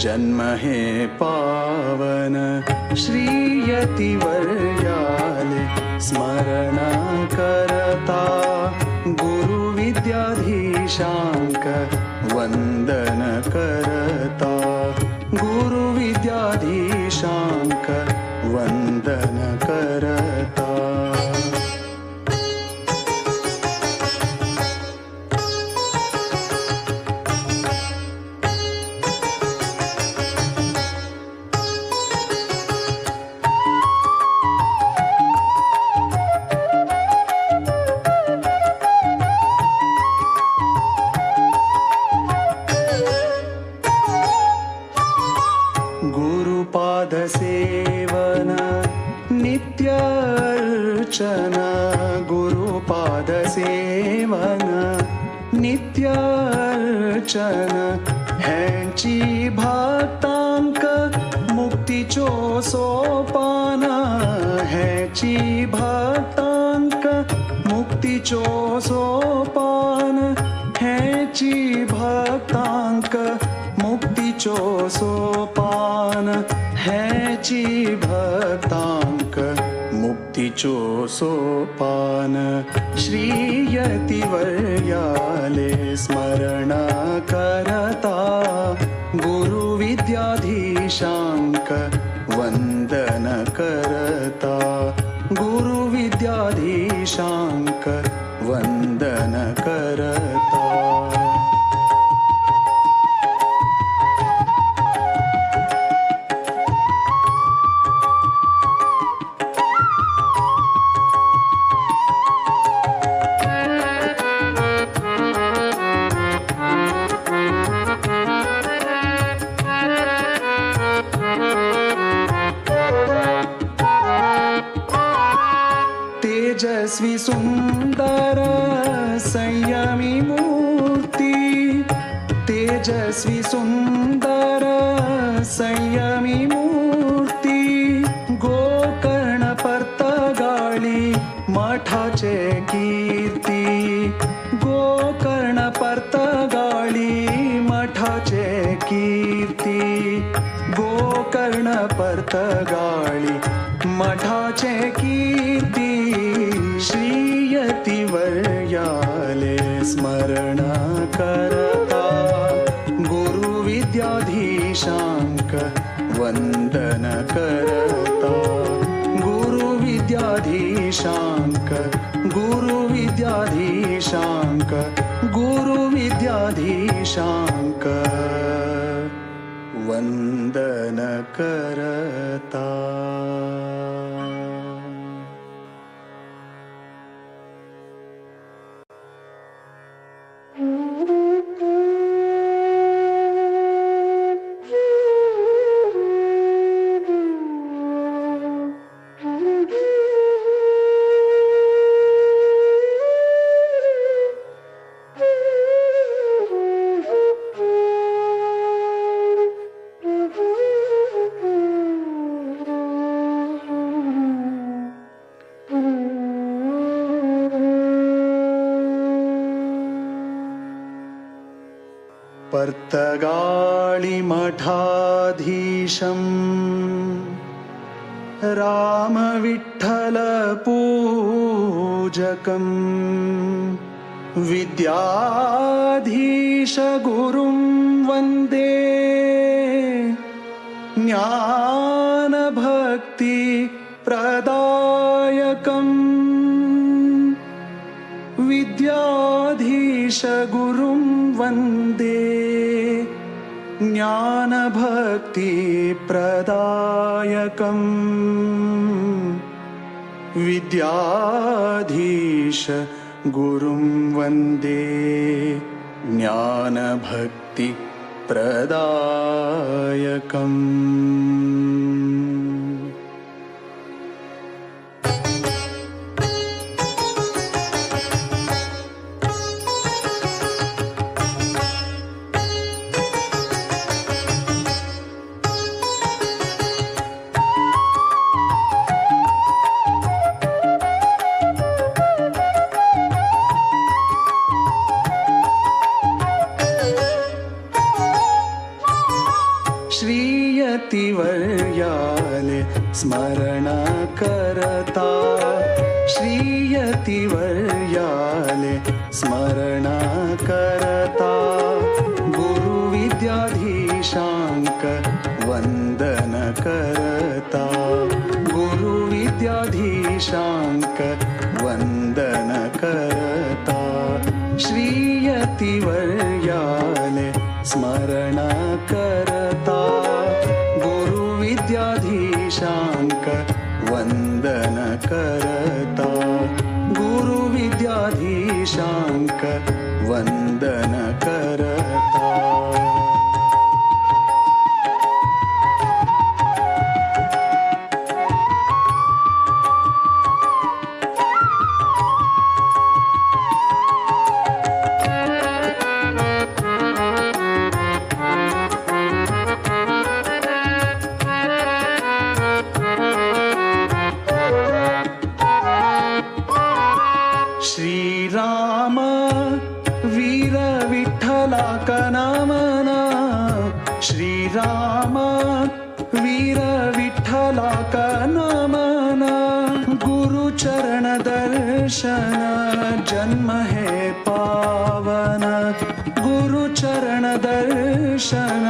S11: जन्म है पावन श्रीयतिवर्याले स्मरण करता गुरुविद्याधीशांक वंदन करता गुरुविद्याधीशांक वंदन करता. गुरुपाद सेवन नित्य अर्चन गुरुपाद सेवन नित्य अर्चन ह्यांची भक्तांक मुक्तीचो सोपान हेची भक्तांक मुक्तीचो सोपान हेची भक्तांक मुक्तीचो सोपान हेची भक्तांक मुक्तीचो सोपान श्रीयतिवर्याले स्मरण करता गुरु विद्याधीशांक वंदन करता गुरु विद्याधीशांक वंदन करता. तेजस्वी सुंदर संयमी मूर्ती तेजस्वी सुंदर संयमी मूर्ती गोकर्ण परतगाळी मठाचे कीर्ती गोकर्ण परतगाळी मठाचे कीर्ती गोकर्ण परतगाळी मठाचे कीर्ती श्रीयतिवर्याले स्मरण करता गुरु विद्याधीशांक वंदन करता गुरु विद्याधीशांक गुरु विद्याधीशांक गुरु विद्याधीशांक वंदन करता. पर्तगाळी मठाधीशं राम विठ्ठल पूजकं विद्याधीश गुरुं वन्दे ज्ञान भक्ति प्रदायकम् विद्याधीश गुरुं वन्दे ज्ञान भक्ति प्रदायकम् विद्याधीश गुरुं वन्दे ज्ञान भक्ति प्रदायकम्. श्रीयतिवर्याले स्मरण करता श्रीयतिवर्याले स्मरण करता गुरु विद्याधीशांक वंदन करता गुरु विद्याधीशांक वंदन करता श्रीयतिवर्याले स्मरण करता गुरु विद्याधीशांक वंदन करता गुरु विद्याधीशांक वंदन करता. गुरुचरण दर्शन जन्म है पावन गुरुचरण दर्शन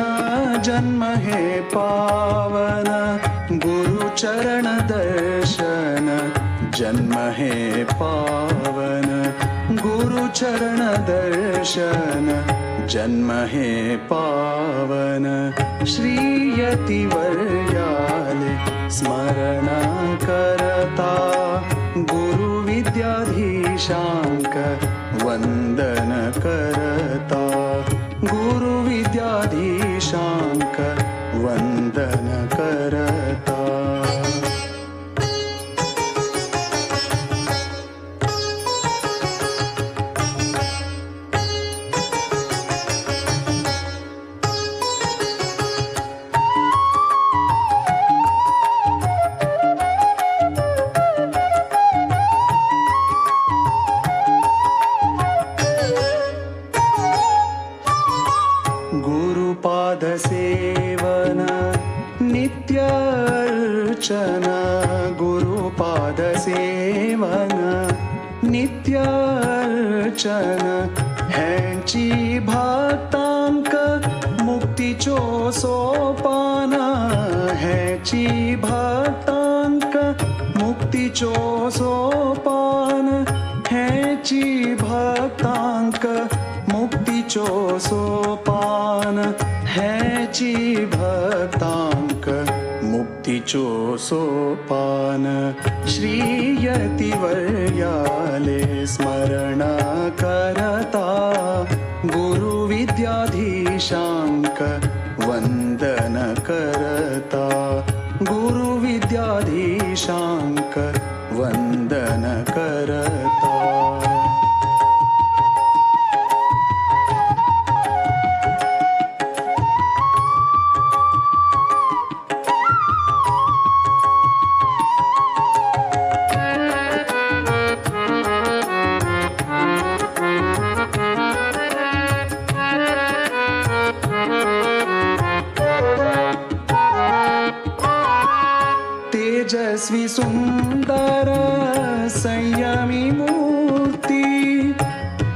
S11: जन्म है पावन गुरुचरण दर्शन जन्म है पावन गुरुचरण दर्शन जन्म है पावन श्रीयतिवर्याले स्मरण करता गुरुविद्याधीशांक वंदन करता गुरुविद्याधीशांक वंदन करता गुरुपाद सेवन नित्य अर्चन गुरुपाद सेवन नित्य अर्चन ह्यांची भक्तांक मुक्तीचो सोपान ह्यांची भक्तांक मुक्तीचो सोपान ह्यांची भक्तांक मुक्तीचो सोपान ह्याची भक्तांक मुक्तीचो सोपान श्रीयतिवर्याले स्मरण करता गुरुविद्याधीशांक वंदन करता गुरुविद्याधीशांक वंदन करता तेजस्वी सुंदर संयमी मूर्ति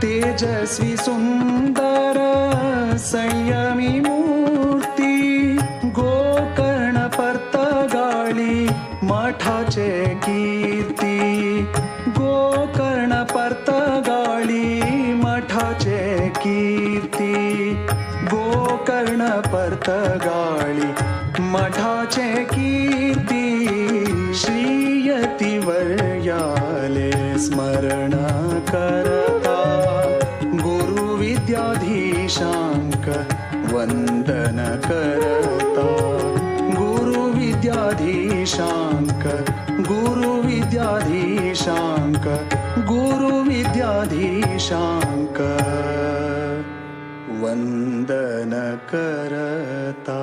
S11: तेजस्वी सुंदर संयमी मूर्ति गोकर्ण पर्तगाळी मठाचे कीर्ती गोकर्ण पर्तगाळी मठाचे कीर्ती गोकर्ण पर्तगाळी मठाचे कीर्ती श्रीयतिवर्याले स्मरण करता गुरुविद्याधीशांक वंदन करता गुरुविद्याधीशांक गुरुविद्याधीशांक गुरुविद्याधीशांक वंदन करता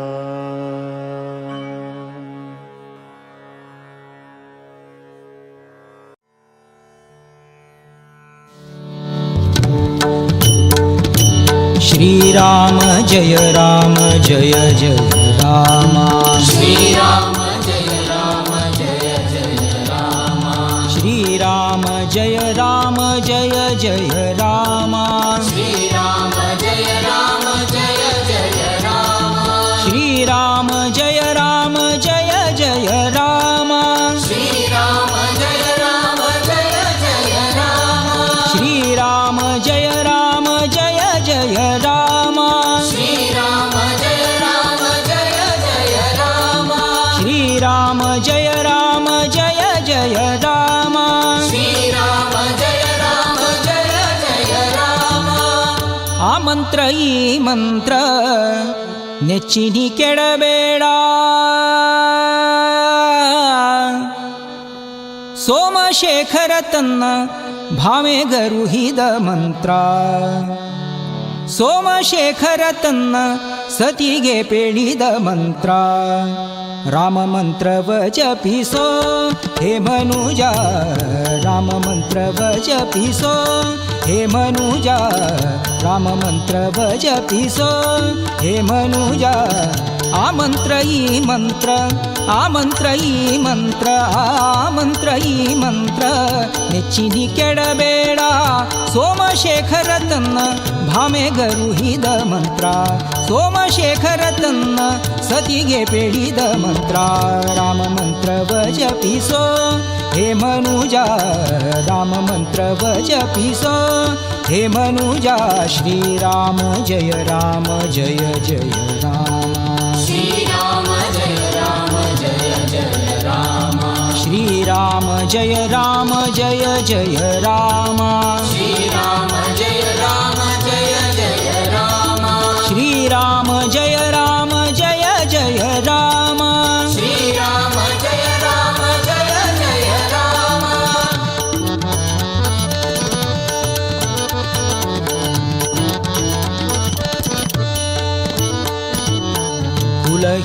S17: श्रीराम जय राम जय जय राम
S4: श्रीराम जय राम जय जय राम
S17: श्रीराम जय राम जय जय राम
S4: श्रीराम जय राम जय जय राम
S17: श्रीराम जय राम जय जय राम
S4: श्रीराम जय राम जय जय राम
S17: श्रीराम जय राम जय जय राम
S4: श्रीराम जय राम जय जय राम
S17: श्रीराम जय राम जय जय राम
S4: श्रीराम जय राम जय जय राम
S17: ಆ ಮಂತ್ರ ಈ ಮಂತ್ರ ನೆಚ್ಚಿನಿ ಕೆಡಬೇಡ ಸೋಮಶೇಖರ ತನ್ನ ಭಾವೆಗರುಹಿದ ಮಂತ್ರ ಸೋಮಶೇಖರ ತನ್ನ ಸತಿಗೆ ಪೇಳಿದ ಮಂತ್ರ ರಾಮ ಮಂತ್ರವ ಜಪಿಸೋ ಹೇ ಮನುಜ ರಾಮ ಮಂತ್ರವ ಜಪಿಸೋ ಹೇ ಮನುಜ ರಾಮ ಮಂತ್ರವ ಜಪಿಸೋ ಹೇ ಮನುಜ ಆಮಂತ್ರ ಈ ಮಂತ್ರ ಆಮಂತ್ರ ಈ ಮಂತ್ರ ಆಮಂತ್ರ ಈ ಮಂತ್ರ ನೆಚ್ಚಿನಿ ಕೆಡಬೇಡ ಸೋಮಶೇಖರ ತನ್ನ ಭಾಮೆಗರುಹಿದ ಮಂತ್ರ ಸೋಮಶೇಖರ ತನ್ನ ಸತಿಗೆ ಬೇಡಿದ ಮಂತ್ರ ರಾಮ ಮಂತ್ರವ ಜಪಿಸೋ ಹೇ ಮನುಜ ರಾಮ ಮಂತ್ರವ ಜಪಿಸೋ ಹೇ ಮನುಜ ಶ್ರೀರಾಮ ಜಯ ರಾಮ ಜಯ ಜಯ ರಾಮ
S4: श्रीराम जय राम जय जय राम
S17: ಶ್ರೀರಾಮ ಜಯ ರಾಮ ಜಯ ಜಯ ರಾಮ
S4: श्रीराम जय राम जय जय राम
S17: ಶ್ರೀರಾಮ ಜಯ ರಾಮ ಜಯ ಜಯ ರಾಮ
S4: श्रीराम जय राम जय जय राम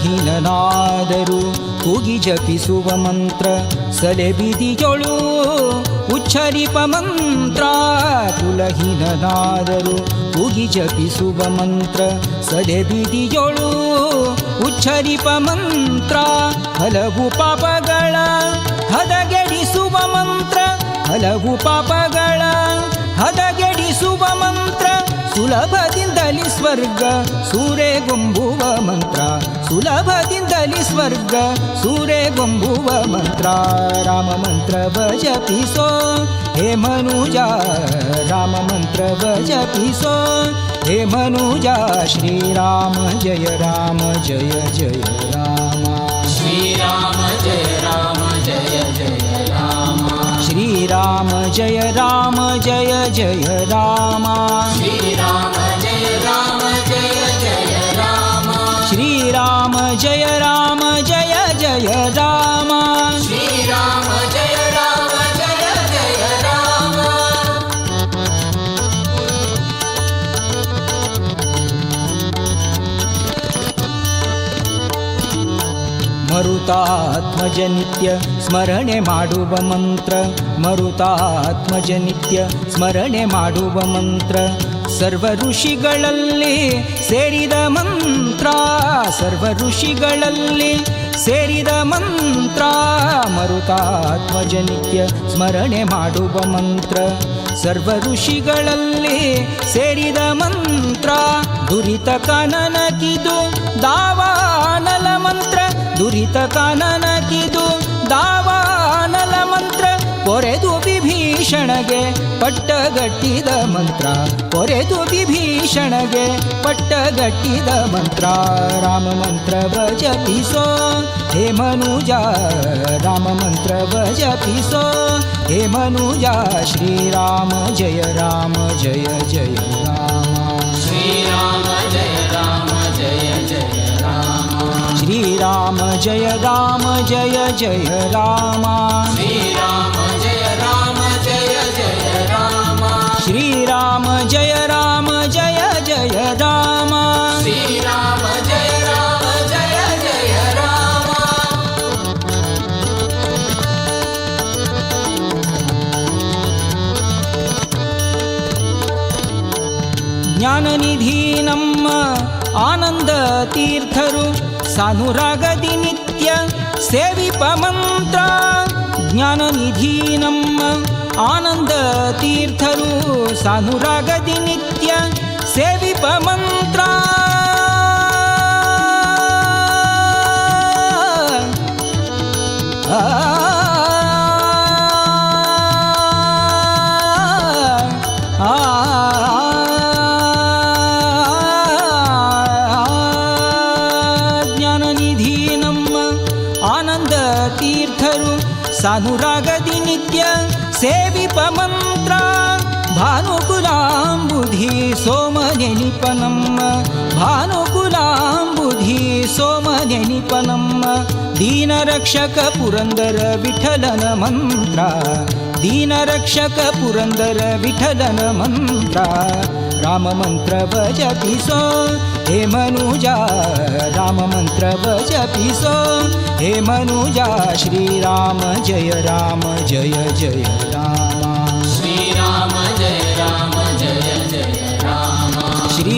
S17: ಕುಲಹೀನನಾದರೂ ಕೂಗಿ ಜಪಿಸುವ ಮಂತ್ರ ಸಲೆಬಿದಿಯೊಳು ಉಚ್ಚರಿಪ ಮಂತ್ರ ಕುಲಹೀನನಾದರೂ ಕೂಗಿ ಜಪಿಸುವ ಮಂತ್ರ ಸಲೆಬಿದಿಯೊಳು ಉಚ್ಚರಿಪ ಮಂತ್ರ ಹಲವು ಪಾಪಗಳ ಹದಗೆಡಿಸುವ ಮಂತ್ರ ಹಲವು ಪಾಪಗಳ ಹದಗೆಡಿಸುವ ಮಂತ್ರ ಸುಲಭದಿಂದಲಿ ಸ್ವರ್ಗ ಸೂರೆಗೊಂಬುವ ಮಂತ್ರ ಸುಲಭದಿಂದಲಿ ಸ್ವರ್ಗ ಸೂರೆಗೊಂಬುವ ಮಂತ್ರ ರಾಮ ಮಂತ್ರವ ಜಪಿಸೋ ಹೇ ಮನುಜ ರಾಮ ಮಂತ್ರವ ಜಪಿಸೋ ಹೇ ಮನುಜ ಶ್ರೀರಾಮ ಜಯ ರಾಮ ಜಯ ಜಯ ರಾಮ
S4: श्रीराम जय राम जय जय राम
S17: ಶ್ರೀರಾಮ ಜಯ ರಾಮ ಜಯ ಜಯ ರಾಮ
S4: श्रीराम जय राम जय जय राम
S17: ಶ್ರೀರಾಮ ಜಯ ರಾಮ ಜಯ ಜಯ ರಾಮ
S4: श्रीराम जय राम जय जय राम
S17: ಮರುತಾತ್ಮಜ ನಿತ್ಯ ಸ್ಮರಣೆ ಮಾಡುವ ಮಂತ್ರ ಮರುತಾತ್ಮಜ ನಿತ್ಯ ಸ್ಮರಣೆ ಮಾಡುವ ಮಂತ್ರ ಸರ್ವ ಋಷಿಗಳಲ್ಲಿ ಸೇರಿದ ಮಂತ್ರ ಸರ್ವ ಋಷಿಗಳಲ್ಲಿ ಸೇರಿದ ಮಂತ್ರ ಮರುತಾತ್ಮಜ ನಿತ್ಯ ಸ್ಮರಣೆ ಮಾಡುವ ಮಂತ್ರ ಸರ್ವ ಋಷಿಗಳಲ್ಲಿ ಸೇರಿದ ಮಂತ್ರ ದುರಿತ ಕಾನನಕಿದು ದಾವಾನಲ ಮಂತ್ರ ದುರಿತ ಕಾನನಕಿದು ದಾವಾನಲ ಮಂತ್ರ ಪೊರೆದು ವಿಭೀಷಣಗೆ ಪಟ್ಟಗಟ್ಟಿದ ಮಂತ್ರ ಪೊರೆದು ವಿಭೀಷಣಗೆ ಪಟ್ಟಗಟ್ಟಿದ ಮಂತ್ರ ರಾಮ ಮಂತ್ರವ ಜಪಿಸೋ ಹೇ ಮನುಜ ರಾಮ ಮಂತ್ರವ ಜಪಿಸೋ ಹೇ ಮನುಜ ಶ್ರೀರಾಮ ಜಯ ರಾಮ ಜಯ ಜಯ ರಾಮ
S4: श्रीराम जय राम जय जय राम
S17: ಶ್ರೀರಾಮ ಜಯ ರಾಮ ಜಯ ಜಯ ರಾಮ
S4: श्रीराम जय राम जय जय राम
S17: ಶ್ರೀರಾಮ ಜಯ ರಾಮ ಜಯ ಜಯ ರಾಮ
S4: श्रीराम जय राम जय जय राम
S17: ಜ್ಞಾನನಿಧಿ ನಮ್ಮ ಆನಂದ ತೀರ್ಥರು ಸಾನುರಾಗದಿ ನಿತ್ಯ ಸೇವಿಪ ಮಂತ್ರ ಜ್ಞಾನನಿಧಿ ನಮ್ಮ ಆನಂದ ತೀರ್ಥರು ಸಾನುರಾಗದಿ ನಿತ್ಯ ಸೇವಿಪ ಮಂತ್ರ ಜ್ಞಾನನಿಧಿ ನಮ್ಮ ಆನಂದ ತೀರ್ಥರು ಸಾನುರಾಗದಿ ನಿತ್ಯ ಸೇವಿಪ ಮಂತ್ರ ಭಾನುಕುಲಾಂಬುಧಿ ಸೋಮನೆನಿಪ ನಮ್ಮ ಭಾನುಕುಲಾಂಬುಧಿ ಸೋಮನೆನಿಪ ನಮ್ಮ ದೀನರಕ್ಷಕ ಪುರಂದರ ವಿಠಲನ ಮಂತ್ರ ದೀನರಕ್ಷಕ ಪುರಂದರ ವಿಠಲನ ಮಂತ್ರ ರಾಮ ಮಂತ್ರವ ಜಪಿಸೋ ಹೇ ಮನುಜ ರಾಮ ಮಂತ್ರವ ಜಪಿಸೋ ಹೇ ಮನುಜ ಶ್ರೀರಾಮ ಜಯ ರಾಮ ಜಯ ಜಯ ರಾಮ
S4: श्रीराम जय राम जय जय राम
S17: ಶ್ರೀ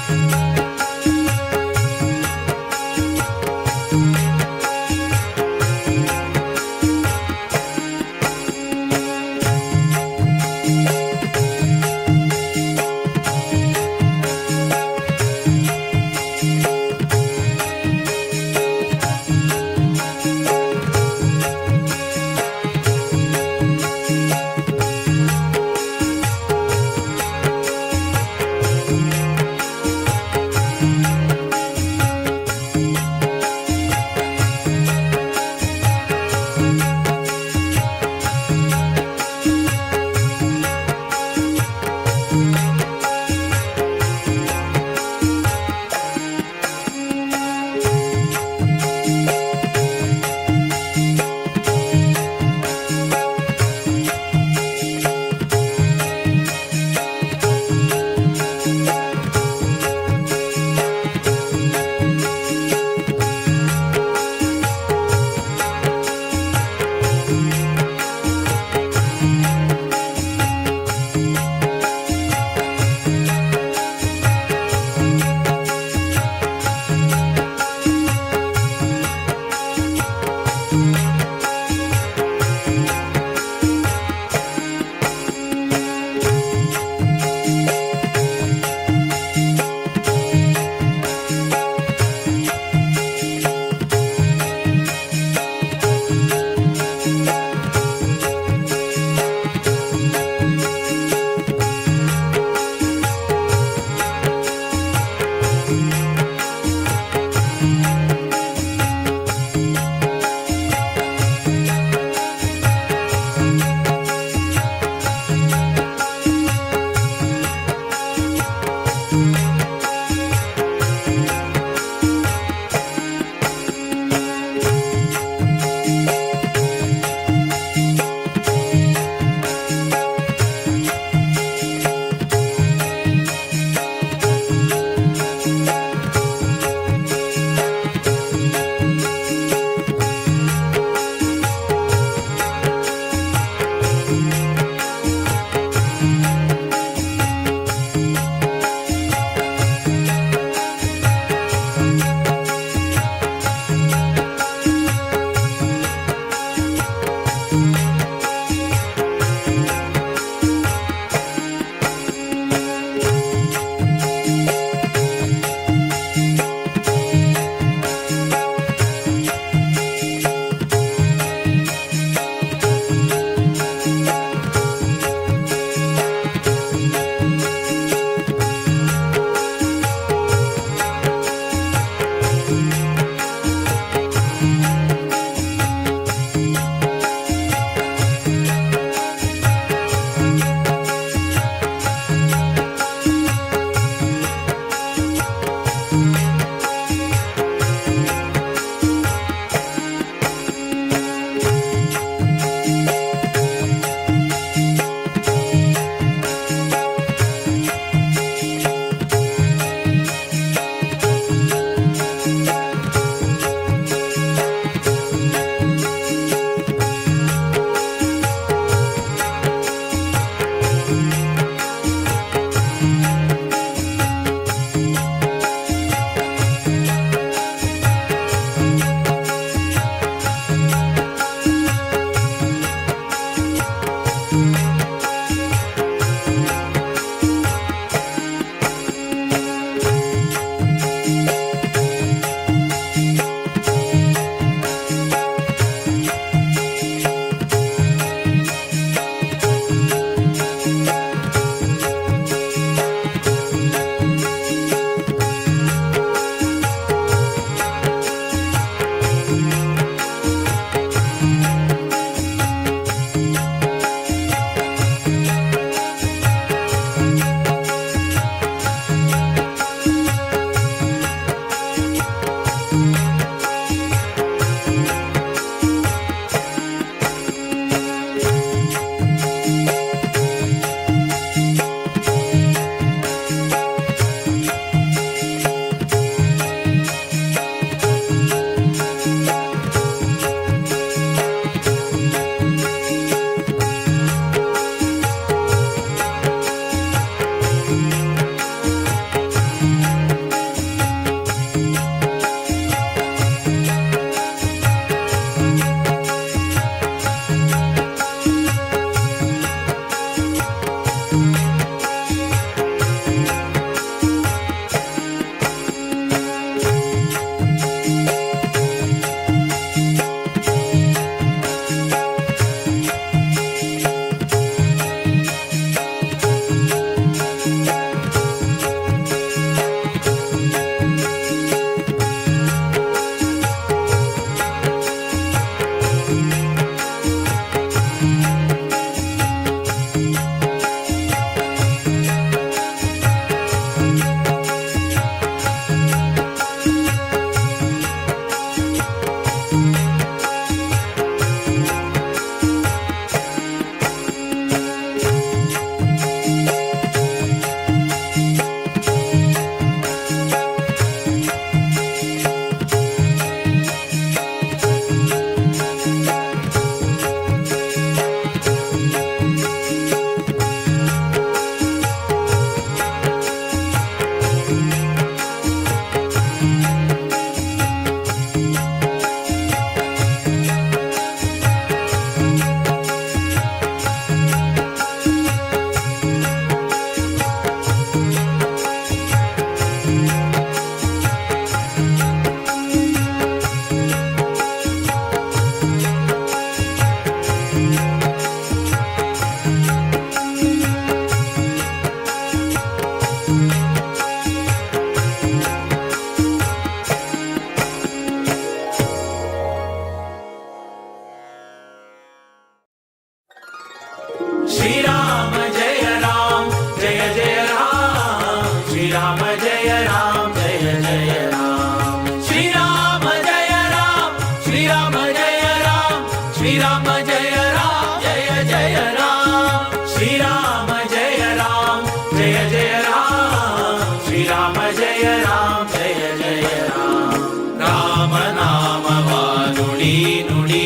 S14: श्रीराम जय राम जय जय राम श्रीराम जय राम श्रीराम जय राम श्रीराम जय राम जय जय राम श्रीराम जय राम जय जय राम श्रीराम जय राम जय जय राम राम नामवा ನುಡಿ ನುಡಿ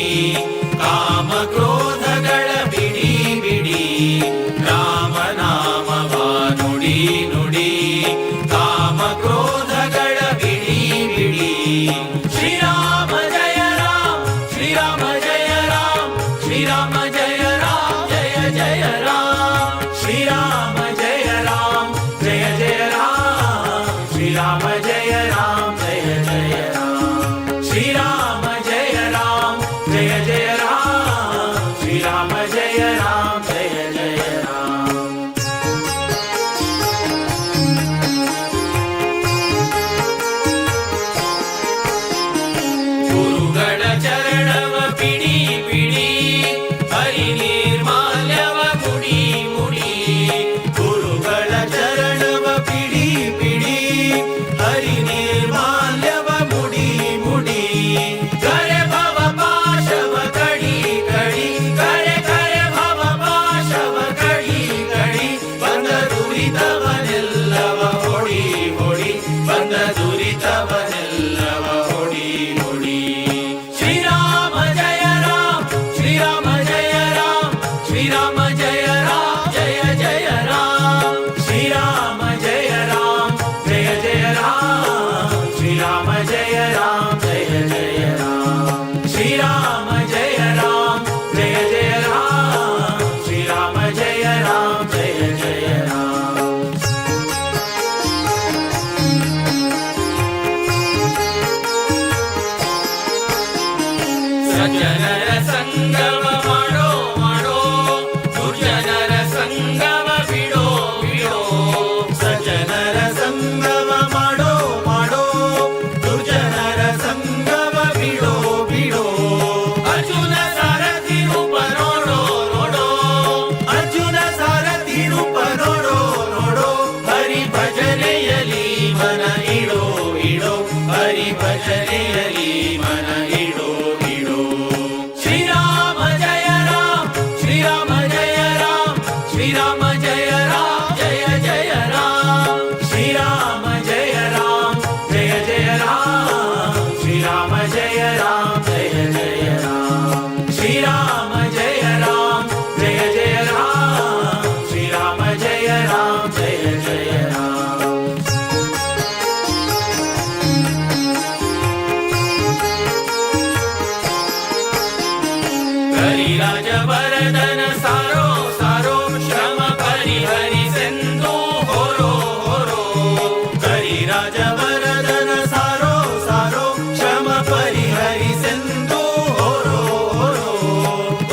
S14: ಕಾಮ ಕ್ರೋಧಗಳ ಬಿಡಿ ಬಿಡಿ ರಾಮ ನಾಮವ ನುಡಿ ನುಡಿ ಕಾಮ ಕ್ರೋಧಗಳ ಬಿಡಿ ಬಿಡಿ ಶ್ರೀರಾಮ ಜಯ ರಾಮ ಶ್ರೀರಾಮ ಜಯ ರಾಮ ಶ್ರೀರಾಮ ಜಯ ರಾಮ ಜಯ ಜಯ ರಾಮ ಶ್ರೀರಾಮ ಜಯ ರಾಮ ಜಯ ಜಯ ರಾಮ ಶ್ರೀರಾಮ ಜಯ ರಾಮ ಜಯ ಜಯ ರಾಮ ಶ್ರೀರಾಮ ಜಯ ರಾಮ ಜಯ ಜಯ ರಾಮ ಶ್ರೀರಾಮ ಜಯ ರಾಮ ಜಯ ಜಯ ರಾಮ ಗುರುಗಳ ಚರಣವ ಪಿಡಿ ಪಿಡಿ ಹರಿ ನಿರ್ಮಾಲ್ಯವ ಮುಡಿ ಮುಡಿ ಗುರುಗಳ ಚರಣವ ಪಿಡಿ ಪಿಡಿ ಹರಿ ನಿರ್ಮಾಲ್ಯವ ಮುಡಿ ಮುಡಿ ಕರೆ ಭವ ಪಾಶವ ಕಡಿ ಕಡಿ ಕರೆ ಕರೆ ಭವ ಪಾಶವ ಕಡಿ ಕಡಿ ಬಂದ ದುರಿತವನೆಲ್ಲವ ಹೊಡಿ ಹೊಡಿ ಬಂದ ದುರಿತವನೆಲ್ಲವ ಹೊಡಿ ಹೊಡಿ ಶ್ರೀರಾಮ ಜಯ ರಾಮ ಶ್ರೀರಾಮ ಜಯ ರಾಮ ಶ್ರೀರಾಮ ಜಯ ರಾಮ ಜಯ ಜಯ ರಾಮ ಶ್ರೀರಾಮ ಜಯ ರಾಮ ಜಯ ಜಯ ರಾಮ ಶ್ರೀರಾಮ ಜಯ ರಾಮ ಜಯ ಜಯ ರಾಮ ಶ್ರೀರಾಮ ಜಯ ರಾಮ ಜಯ ಜಯ ರಾಮ ಶ್ರೀರಾಮ ಜಯ ರಾಮ ಜಯ ಜಯ ರಾಮ ಸಜ್ಜನರ ಸಂಗಮ ಮಾಡೋ ಮಾಡೋ ದುರ್ಜನರ ಸಂಗಮ ಬಿಡೋ ಬಿಡೋ ಸಜ್ಜನರ ಸಂಗಮ ಮಾಡೋ ಮಾಡೋ ದುರ್ಜನರ ಸಂಗಮ ಬಿಡೋ ಬಿಡೋ ಅರ್ಜುನ ಸಾರಥಿ ರೂಪ ನೋಡೋ ನೋಡೋ ಅರ್ಜುನ ಸಾರಥಿ ರೂಪ ನೋಡೋ ನೋಡೋ ಹರಿ ಭಜನೆಯಲಿ ಮನ ಇಡೋ ಇಡೋ ಹರಿ ಭಜನೆಯಲಿ ಮನ ಇಡೋ ಇಡೋ ಶ್ರೀರಾಮ ಜಯ ರಾಮ ಶ್ರೀರಾಮ ಜಯ ರಾಮ ಶ್ರೀರಾಮ ಜಯ ರಾಮ ಜಯ ಜಯ ರಾಮ ಶ್ರೀರಾಮ ಜಯ ರಾಮ ಜಯ ಜಯ ರಾಮ ಶ್ರೀರಾಮ ಜಯ ರಾಮ ಜಯ ಜಯ ರಾಮ ಶ್ರೀರಾಮ ಜಯ ರಾಮ ಜಯ ಜಯ ರಾಮ ಶ್ರೀರಾಮ ಜಯ ರಾಮ ಜಯ ಜಯ ರಾಮ ಕರಿರಾಜ ವರದನ ಸಾರೋ ಸಾರೋ ಶ್ರಮ ಪರಿಹರಿ ಸೆಂದು ಹೊರೋ ಹೊರೋ ಕರಿರಾಜ ವರದನ ಸಾರೋ ಸಾರೋ ಶ್ರಮ ಪರಿಹರಿ ಸೆಂದು ಹೊರೋ ಹೊರೋ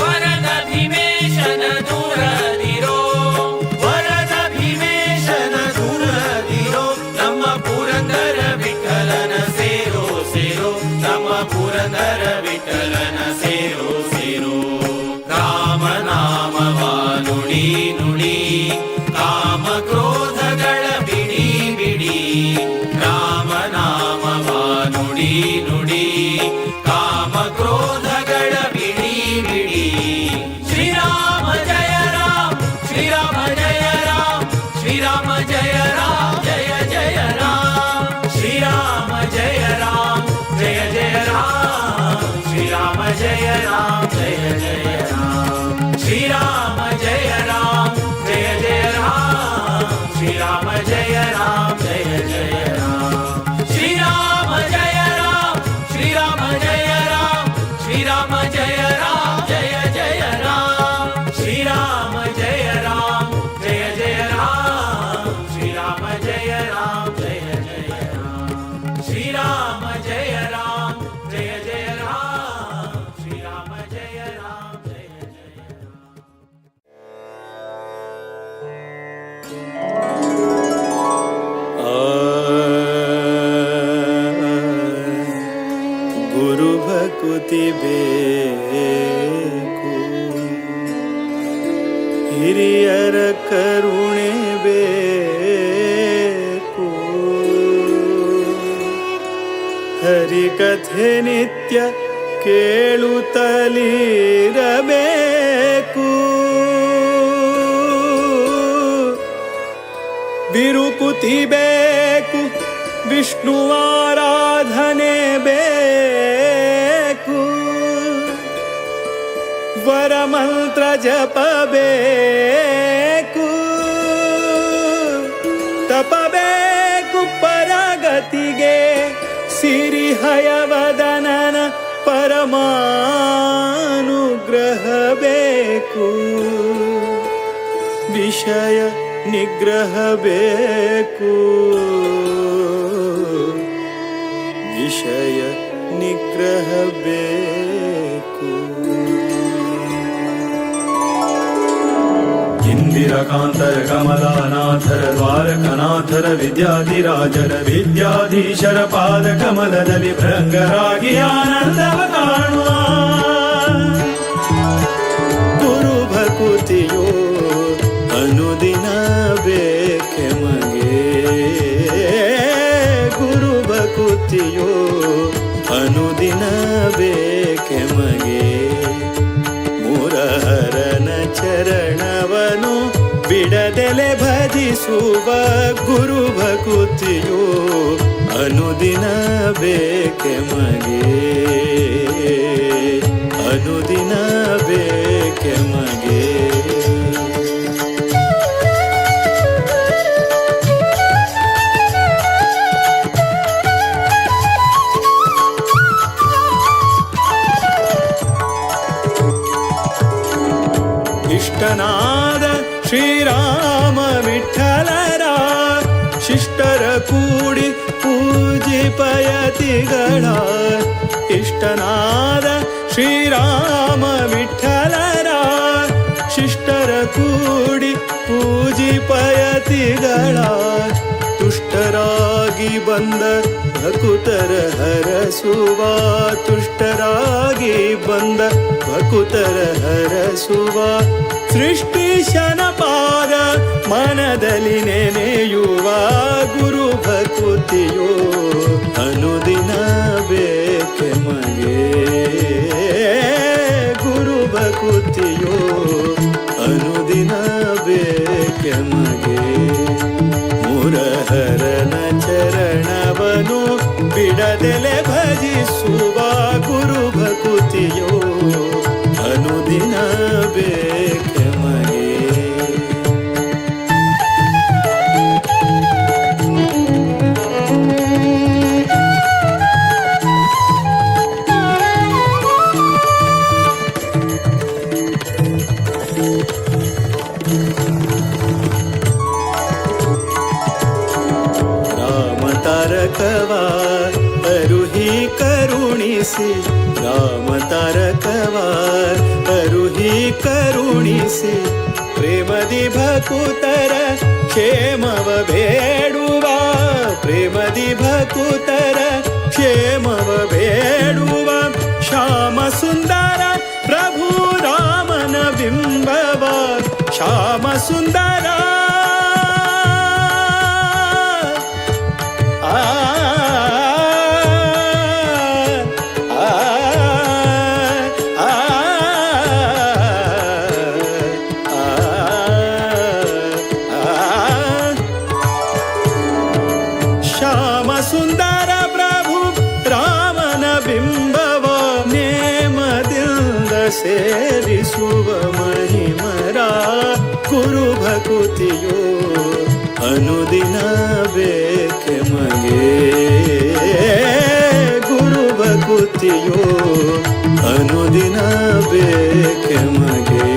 S14: ವರದ ಭೀಮೇಶನ ದೂರದಿರೋ ವರದ ಭೀಮೇಶನ ದೂರದಿರೋ ನಮ್ಮ ಪುರಂದರ ವಿಠಲನ ಸೇರೋ ಸೇರೋ ನಮ್ಮ ಪುರಂದರ ವಿಠಲನ ಸೇರೋ ಸೇರೋ ರಾಮ ನಾಮವ ನುಡಿ ನುಡಿ ಕಾಮ ಕ್ರೋಧಗಳ ಬಿಡಿ ಬಿಡಿ ರಾಮ ನಾಮವ ನುಡಿ ನುಡಿ ಕಾಮ ಕ್ರೋಧಗಳ ಬಿಡಿ ಬಿಡಿ ಶ್ರೀರಾಮ ಜಯ ರಾಮ ಶ್ರೀರಾಮ ಜಯ ರಾಮ ಶ್ರೀರಾಮ ಜಯ ರಾಮ ಜಯ ಜಯ ರಾಮ ಶ್ರೀರಾಮ ಜಯ ರಾಮ ಜಯ ಜಯ ರಾಮ ಶ್ರೀರಾಮ ಜಯ ರಾಮ ಜಯ ಜಯ ರಾಮ ಶ್ರೀರಾಮ ಜಯ ರಾಮ ಜಯ ಜಯ ರಾಮ ಶ್ರೀರಾಮ ಜಯ ರಾಮ ಜಯ ಜಯ ರಾಮ ಶ್ರೀರಾಮ ಜಯ ರಾಮ ಶ್ರೀರಾಮ ಜಯ ರಾಮ ಶ್ರೀರಾಮ ಜಯ ರಾಮ ಜಯ ಜಯ ರಾಮ ಶ್ರೀರಾಮ ಜಯ ರಾಮ ಜಯ ಜಯ ರಾಮ ಶ್ರೀರಾಮ ಜಯ ರಾಮ ಜಯ ಜಯ ರಾಮ ಶ್ರೀರಾಮ ಜಯ ರಾಮ ಜಯ ಜಯ ರಾಮ ಶ್ರೀರಾಮ ಜಯ ರಾಮ ಜಯ ಜಯ ರಾಮ
S11: ಹರಿಕಥೆ ನಿತ್ಯ ಕೇಳುತ್ತಲಿರಬೇಕು. ಬಿರುಕುತಿ ಬೇಕು, ವಿಷ್ಣುವಾರಾಧನೆ ಬೇಕು, ವರಮಂತ್ರ ಜಪಬೇಕು, ತಪಬೇಕು ಪರಗತಿಗೆ, ಸಿರಿಹಯವದನನ ಪರಮಾನುಗ್ರಹ ಬೇಕು, ವಿಷಯ ನಿಗ್ರಹ ಬೇಕು, ವಿಷಯ ನಿಗ್ರಹ ಬೇಕು. ಇಂದಿರಕಾಂತರ ಕಮಲಾನಾಥರ ದ್ವಾರಕನಾಥರ ವಿದ್ಯಾಧಿರಾಜರ ವಿದ್ಯಾಧೀಶರ ಪಾದ ಕಮಲದಲ್ಲಿ ಭೃಂಗರಾಗಿ ಆನಂದವ ಕಾಣುವ ಗುರು ಭಕುತಿಯೋ ಅನುದಿನ ಬೇಕೆ ಮಗೆ, ಗುರು ಭಕುತಿಯೋ ಅನುದಿನ ಬೇಕೆ ಮಗೆ. ಮುರಹರನ ಚರಣವನು ಬಿಡದೆಲೆ ಭಜಿಸುವ ಗುರು ಭಕುತಿಯೋ ಅನುದಿನ ಬೇಕೆ ಮಗೆ, ಅನುದಿನ ಬೇಕೆ ಮಗೆ. ಇಷ್ಟನಾದ ಶ್ರೀರಾಮ ವಿಠಲರ ಶಿಷ್ಟರ ಕೂಡಿ ಪೂಜಿಪಯತಿಗಳ. ಇಷ್ಟನಾದ ಶ್ರೀರಾಮ ವಿಠಲರ ಶಿಷ್ಟರ ಕೂಡಿ ಪೂಜಿಪಯತಿಗಳ. ತುಷ್ಟರಾಗಿ ಬಂದ ಭಕುತರ ಹರಸುವ, ತುಷ್ಟರಾಗಿ ಬಂದ ಭಕುತರ ಹರಸುವ. ಸೃಷ್ಟಿಶನ ಪಾದ ಮನದಲ್ಲಿ ನೆನೆಯುವ ಗುರು ಭಕುತಿಯೋ ಅನುದಿನ ಬೇಕೆ ಮಗೆ, ಗುರು ಭಕುತಿಯೋ ಅನುದಿನ ಬೇಕೆ ಮಗೆ. ಮುರಹರನ ಚರಣವನು ಬಿಡದೆಲೆ ಭಜಿಸುವ ಗುರು ಭಕುತಿಯೋ ಅನುದಿನ ಬೇಕೆ ಮಗೆ. ತಾರಕವ ಅರುಹಿ ಕರುಣಿಸಿ, ರಾಮ ತಾರಕವ ಅರುಹಿ ಕರುಣಿಸಿ. ಪ್ರೇಮದಿ ಭಕುತರ ಕ್ಷೇಮವ ಬೇಡುವ, ಪ್ರೇಮದಿ ಭಕುತರ ಕ್ಷೇಮವ ಬೇಡುವ. ಶ್ಯಾಮ ಸುಂದರ ಪ್ರಭು ರಾಮನ ಬಿಂಬವ, ಶ್ಯಾಮ ಸುಂದರ ಸುಂದರ ಪ್ರಭು ರಾಮನ ಬಿಂಬವ ನೇಮದಿಂದ ಸೇರಿಸುವ ಮಹಿಮರ ಗುರು ಭಕುತಿಯೋ ಅನುದಿನ ಬೇಕೆ ಮಗೆ, ಗುರು ಭಕುತಿಯೋ ಅನುದಿನ ಬೇಕೆ ಮಗೆ.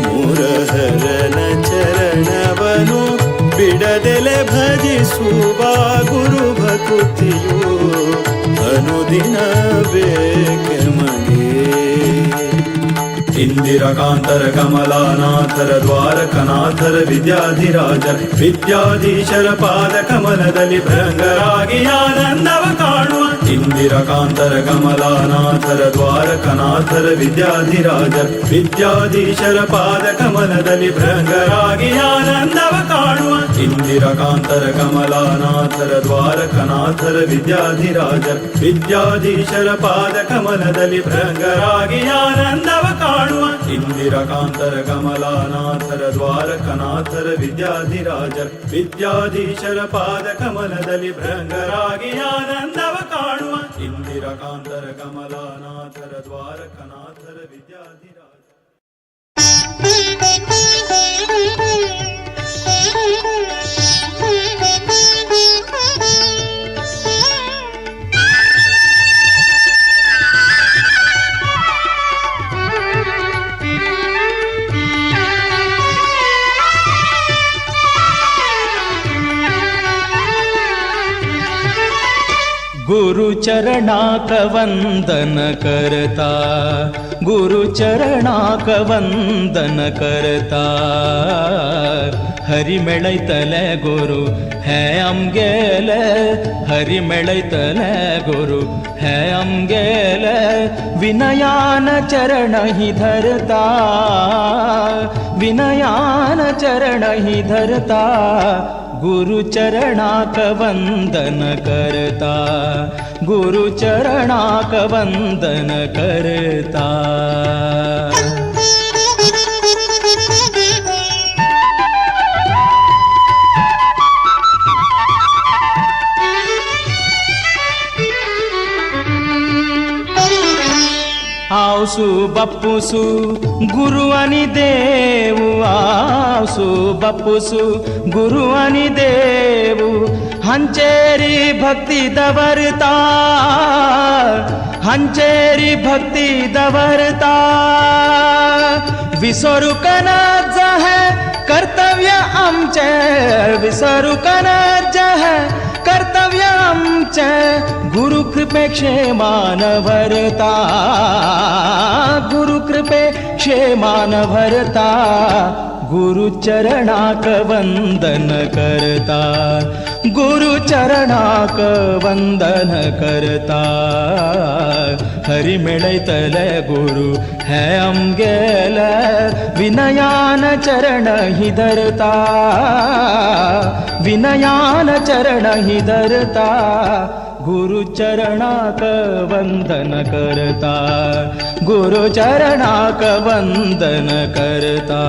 S11: ಮುರಹರನ ಚರಣವನು ಬಿಡದೆಲೆ ಭಜಿಸುವ ಗುರು ಭಕುತಿಯೋ ಅನುದಿನ ಬೇಕೆ ಮಗೆ. ಇಂದಿರಕಾಂತರ ಕಮಲಾನಾಥರ ದ್ವಾರಕನಾಥರ ವಿದ್ಯಾಧಿರಾಜರ ವಿದ್ಯಾಧೀಶರ ಪಾದ ಕಮಲದಲ್ಲಿ ಭೃಂಗರಾಗಿ ಆನಂದವ ಕಾಣುವ ಇಂದಿರಕಾಂತರ ಕಮಲಾನಾಥರ ದ್ವಾರಕನಾಥರ ವಿದ್ಯಾಧಿರಾಜರ ವಿದ್ಯಾಧೀಶರ ಪಾದ ಕಮಲದಲ್ಲಿ ಭೃಂಗರಾಗಿ ಆನಂದವ ಕಾಣುವ ಇಂದಿರಕಾಂತರ ಕಮಲಾನಾಥರ ದ್ವಾರಕನಾಥರ ವಿದ್ಯಾಧಿರಾಜರ ವಿದ್ಯಾಧೀಶರ ಪಾದ ಕಮಲದಲ್ಲಿ ಭೃಂಗರಾಗಿ ಆನಂದವ ಕಾಣುವ ಇಂದಿರಕಾಂತರ ಕಮಲಾನಾಥರ ದ್ವಾರಕನಾಥರ ವಿದ್ಯಾಧಿರಾಜರ ವಿದ್ಯಾಧೀಶರ ಪಾದ ಕಮಲದಲ್ಲಿ ಭೃಂಗರಾಗಿ ಆನಂದವ ಕಾಣುವ ಇಂದಿರಕಾಂತರ ಕಮಲಾನಾಥರ ದ್ವಾರಕನಾಥರ ವಿದ್ಯಾಧಿರಾಜರ
S18: गुरु चरणाक वंदन करता, गुरु चरणाक वंदन करता, हरि मेळयतले गुरु हे आमगेले, हरि मेळयतले गुरु हे आमगेले, विनयान चरण ही धरता, विनयान चरण ही धरता, गुरु चरणाक वंदन करता, गुरु चरणाक वंदन करता. आवसु बप्पुसु गुरु अनि देवु, आवसु बप्पुसु गुरु अनि देवु, हंचेरी भक्ति दवरता, हंचेरी भक्ति दवरता, विसरू कनज है कर्तव्य आमचे, विसरू कनज है कर्तव्य आमचे, गुरु कृपे क्षेमान भरता, गुरु कृपे क्षेमान भरता, गुरु चरणाक वंदन करता, गुरु चरणाक वंदन करता, हरि मेळयतले गुरु हे आमगेले, विनयान चरण ही धरता, विनयान चरण ही धरता, गुरु चरणाक वंदन करता, गुरु चरणाक वंदन करता.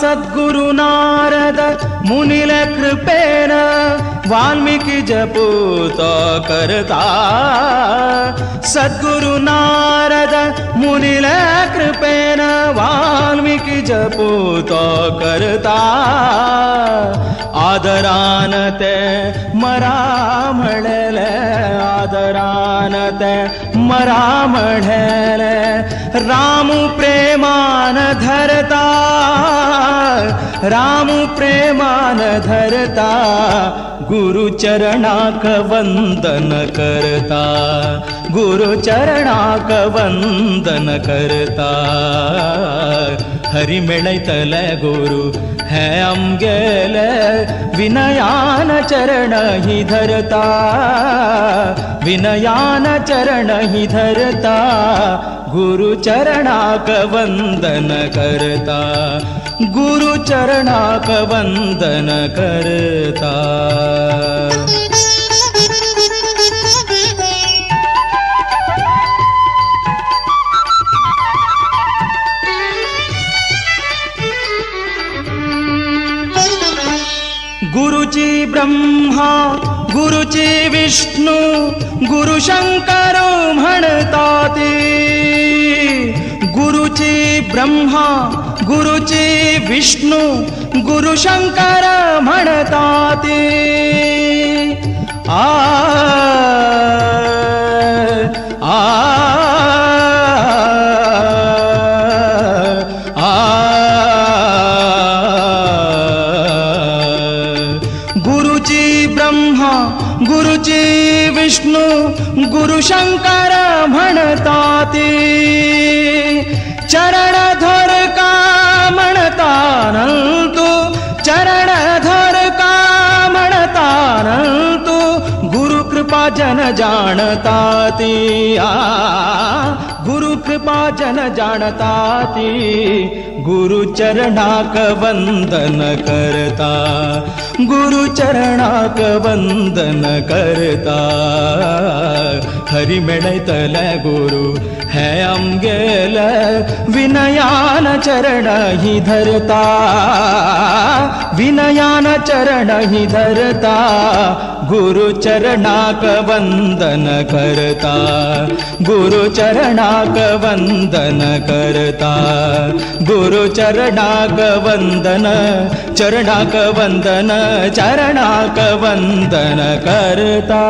S18: सद्गुरु नारद मुनिल कृपेन वाल्मीकि जपूत करता, सद्गुरु नारद मुनिल कृपेन वाल्मीकि जपूत करता, आदरान ते मरा म्हणले, आदरान ते मरा म्हणले, रामू प्रेमान धरता, रामू प्रेमान धरता, गुरु चरणाक वंदन करता, गुरु चरणाक वंदन करता, हरि मेळयतले गुरु हे आमगेले, विनयान चरण ही धरता, विनयान चरण ही धरता, गुरु चरणाक वंदन करता, गुरु चरणाक वंदन करता. गुरुची ब्रह्मा, गुरुची विष्णू, गुरु शंकर म्हणतात, गुरुची ब्रह्मा, गुरुची विष्णू, गुरु शंकर म्हणतात, आ आ गुरुशंकर म्हणताती चरण धर का म्हणता नंतु चरण धर का म्हणता नंतु गुरु कृपा जन जाणताती गुरु कृपा जन जाणताती गुरु चरणाक वंदन करता गुरु चरणाक वंदन करता हरि मेळयतल गुरु हे आमगेल विनयान चरण ही धरता विनयान चरण ही धरता गुरु चरणाक वंदन करता गुरु चरणाक वंदन करता गुरु चरणाक वंदन चरणाक वंदन चरणाक वंदन करता.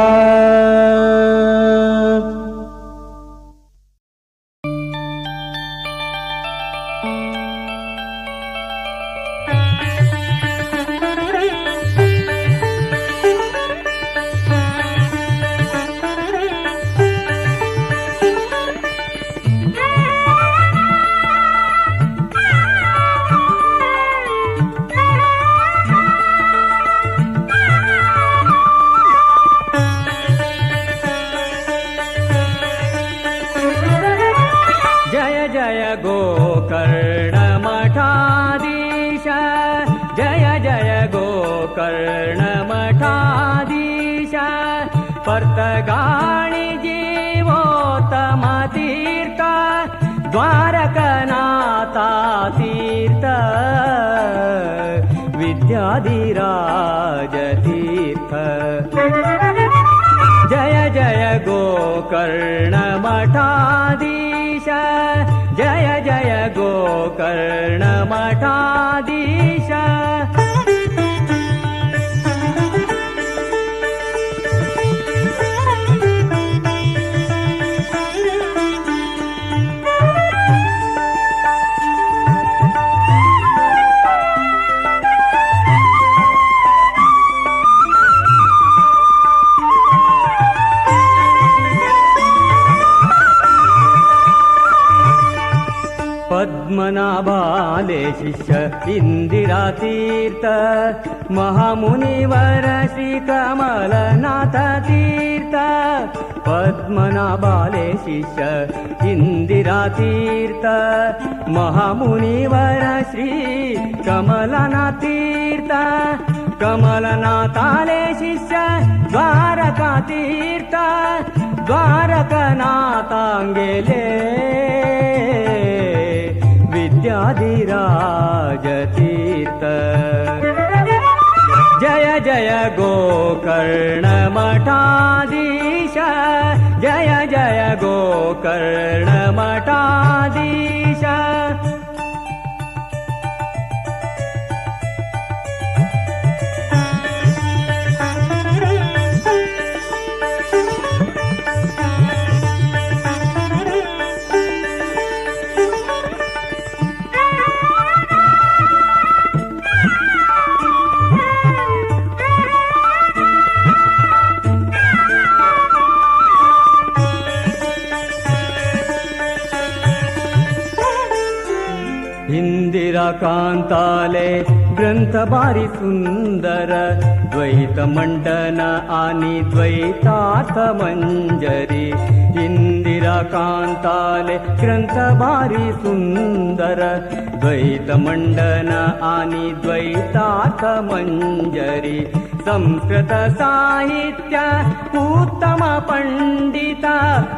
S19: पर्तगाणी जीवोत्तम तीर्थ द्वारकनाथा तीर्थ विद्याधिराज तीर्थ जय जय गोकर्ण मठाधीश जय जय गोकर्ण मठाधीश. पद्मनाभाले शिष्य इंदिरा तीर्थ महामुनिवर श्री कमलनाथ तीर्थ पद्मनाभाले शिष्य इंदिरा तीर्थ महामुनिवर श्री कमलनाथ तीर्थ कमलनाथाले शिष्य द्वारका तीर्थ द्वारकनाथांगेले विद्याधिराज तीर्थ जय जय गोकर्ण मठाधीश जय जय गोकर्ण मठाधीश. कांताले ग्रंथ भारी सुंदर द्वैत मंडन आणि द्वैतार्थ मंजरी इंदिरा कांताले ग्रंथ भारी सुंदर द्वैत मंडन आणि द्वैतार्थ मंजरी संस्कृत साहित्य उत्तम पंडित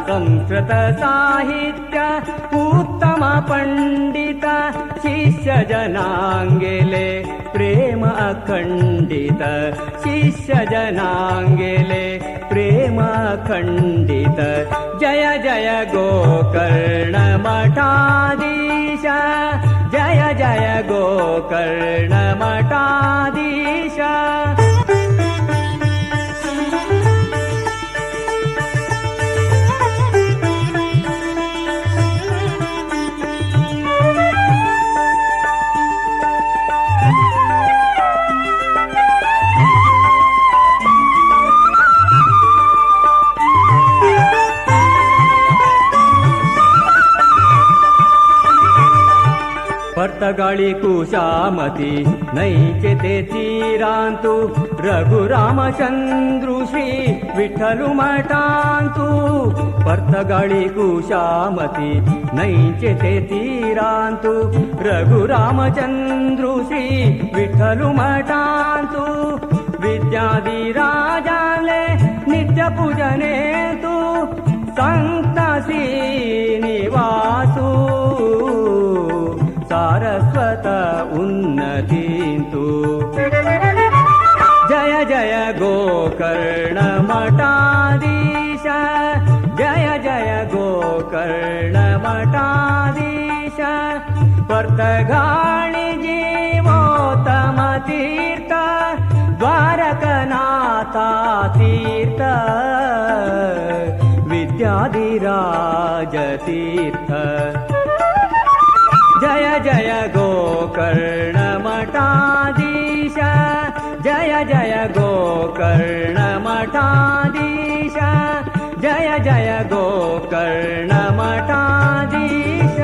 S19: संस्कृत साहित्य उत्तम पंडित शिष्य जनांगेले प्रेम अखंडित शिष्य जनांगेले प्रेम अखंडित जय जय गोकर्ण मठाधीश जय जय गोकर्ण मठाधीश. भर्तगाळी कुशामती नैचे ते तीरांतु रघुरामचंद्रु श्री विठ्ठलु मठांतु भर्तगाळी कुशामती नैचे ते तीरांतु रघुरामचंद्रु श्री विठ्ठलु मठांतु विद्याधिराजाले नित्य पूजने तू संतासी निवासू सारस्वत उन्नतींतु जय जय गोकर्ण मठाधीश जय जय गोकर्ण मठाधीश पर्तगाळी जीवोत्तम तीर्थ द्वारकनाथा तीर्थ विद्याधिराज तीर्थ जय जय गोकर्ण मठाधीश जय जय गोकर्ण मठाधीश जय जय गोकर्ण मठाधीश.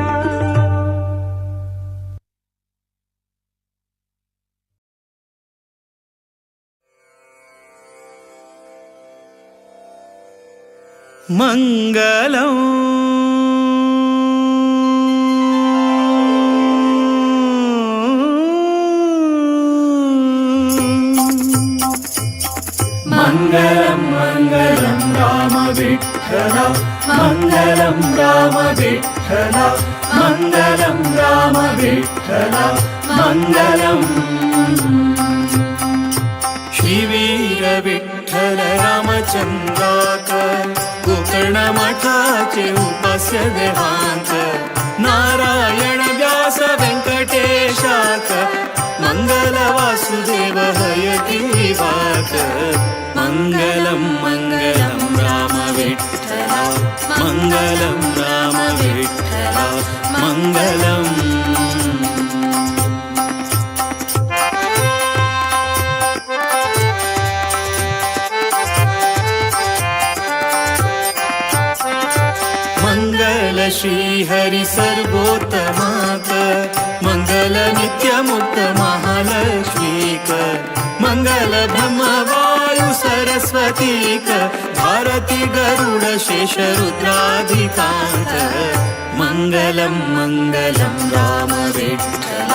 S11: मंगलम मंगलम मंगलम राम विठ्ठल मंगलम राम विठ्ठल मंगलम राम विठ्ठल मंगलम श्रीवीर विठ्ठल रामचंद्राकर गोकर्ण मठाचे उपास्य देवांत नारायण व्यास व्यंकटेशाक मंगल वासुदेव हयती वाक मंगलम मंगलम राम विठ्ठल मंगलम राम विठ्ठल मंगलम मंगल श्री हरि सर्वोत्तमाक मंगल नित्यमुक्त महालक्ष्मीक मंगल ब्रह्म वायु सरस्वतीक भारती गरुड शेष रुद्राधिकांत मंगलम मंगलम राम विठ्ठल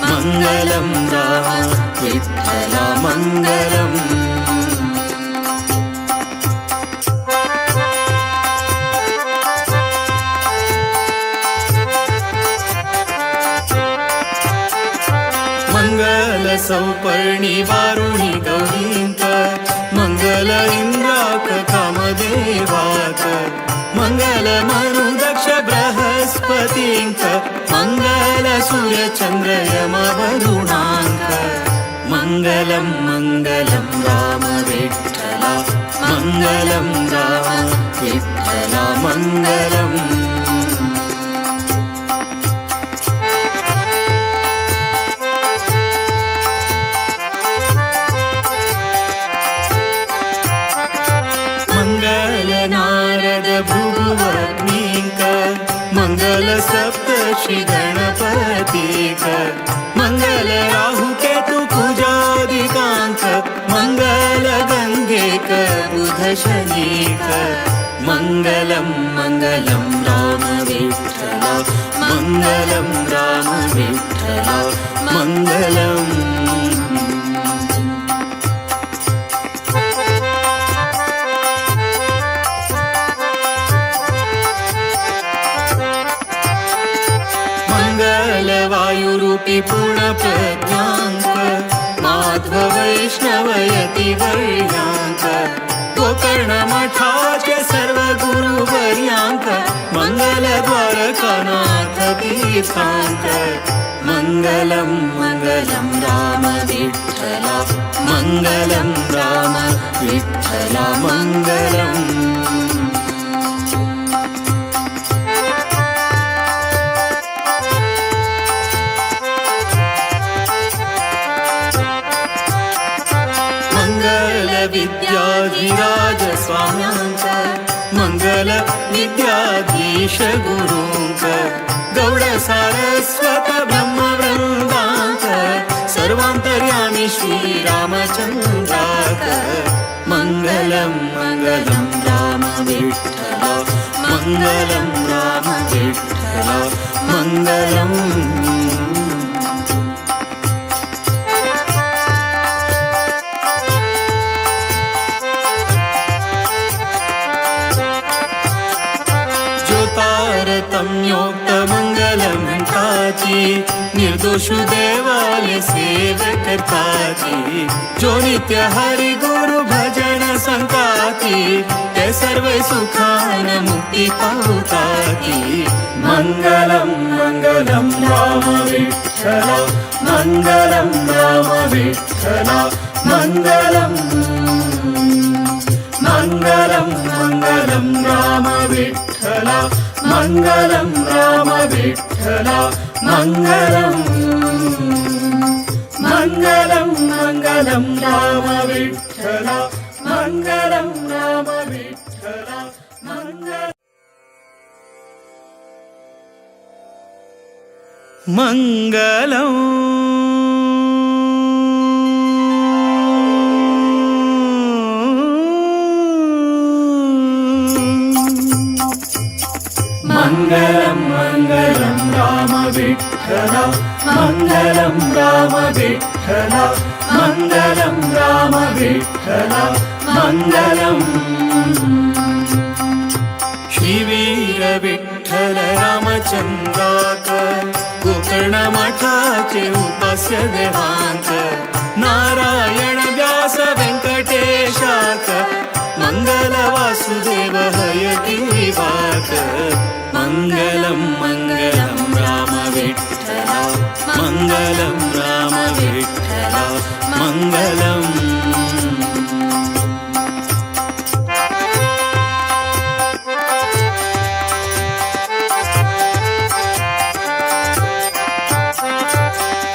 S11: मंगलम राम विठ्ठल मंगलम मंगल सौपर्णी वारुणी गौरींक मंगल इंद्राक कामदेवाक मंगल मनु दक्ष बृहस्पतींक मंगल सूर्य चंद्र यम वरुणांक मंगलम मंगलम राम विठ्ठल मंगलम राम विठ्ठल मंगलम नारद भृगुवग्नीक मंगल सप्तर्षि गणपतीक मंगल राहु केतु कुजादिकांक मंगल गंगेक बुध शनीक मंगलम मंगलम राम विठ्ठल मंगलम राम विठ्ठल मंगलम वायुरूपी पूर्ण प्रज्ञांक माध्व वैष्णवयती वर्यांक गोकर्ण मठाचे सर्व गुरुवर्यांक मंगल द्वारकानाथ तीर्थांक मंगलम मंगलम राम विठ्ठल मंगलम राम विठ्ठल मंगलम विद्याधिराज स्वाम्यांक मंगल विद्याधीश गुरूंक गौड सारस्वत ब्रह्म सन्तर्पयामि श्रीरामचन्द्राक मङ्गलं मङ्गलं राम विठ्ठल मङ्गलं राम विठ्ठल मङ्गलम् ज्योतारतम्योक्तमङ्गलमण्टाची निर्दोषु देवालय सेवकर्ताची जो नित्य हरि गुरु भजन संताती ते सर्व सुखान मुक्ती पावताती मङ्गलं मङ्गलं राम विठ्ठल मङ्गलं राम विठ्ठल मङ्गलम् मङ्गलं मङ्गलं राम विठ्ठल मङ्गलं राम विठ्ठल मङ्गलम् मङ्गलं मङ्गलं राम विठ्ठल मङ्गलं राम विठ्ठल मङ्गलम् मङ्गलं मङ्गलं राम विठ्ठल मङ्गलं राम विठ्ठल मङ्गलं राम विठ्ठल मङ्गलम् श्रीवीर विठ्ठल रामचन्द्राक गोकर्ण मठाचे उपास्य देवांक नारायण व्यास व्यंकटेशाक मंगल वासुदेव हयग्रीवाक मङ्गलं मङ्गलं राम विठ्ठल मङ्गलं राम विठ्ठल मङ्गलम्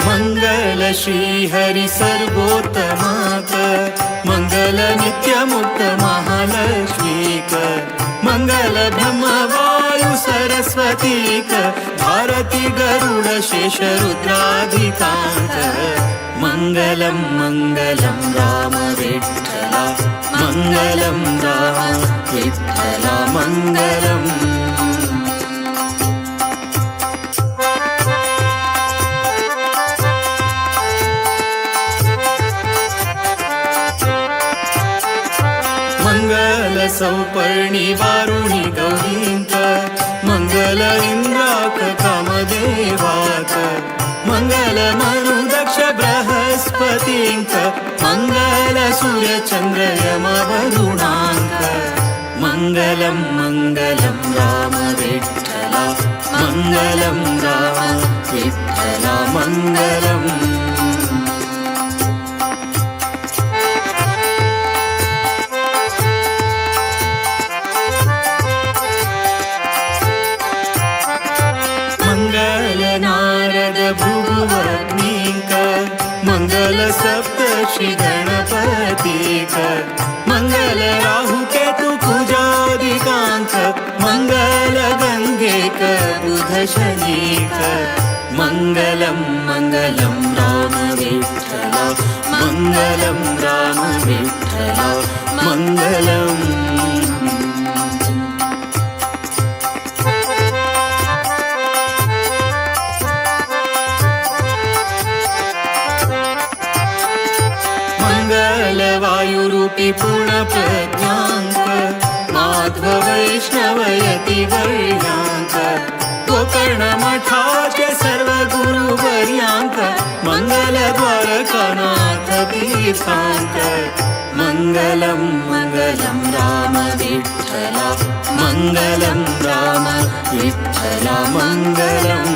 S11: मंगल श्री हरि सर्वोत्तमाक मंगल नित्यमुक्त महालक्ष्मीक मंगल ब्रह्म वायु सरस्वतीक भारती गरुड शेष रुद्राधिकांक मंगलं मंगलं राम विठ्ठल मंगलं राम विठ्ठल मंगलम् मंगल सौपर्णी वारुणी गौरींक मंगल इंद्राक कामदेवाक मंगल मनु दक्ष बृहस्पतींक मंगल सूर्य चंद्र यम वरुणांक मंगलं मंगलं राम विठ्ठल मंगलं राम विठ्ठल मंगलम् मंगल नारद भृगुवग्नीक मंगल सप्तर्षि गणपतीक मंगल राहु केतु कुजादिकांक मंगल गंगेक बुध शनीक मंगलं मंगलं राम विठ्ठल मंगलं राम विठ्ठल मंगलम् मंगल वायुरूपी पूर्ण प्रज्ञांक माध्व वैष्णवयती वर्यांक गोकर्ण मठाचे सर्व गुरुवर्यांक मंगल द्वारकानाथ तीर्थांक मंगलं मंगलं राम विठ्ठल मंगलं राम विठ्ठल मंगलम्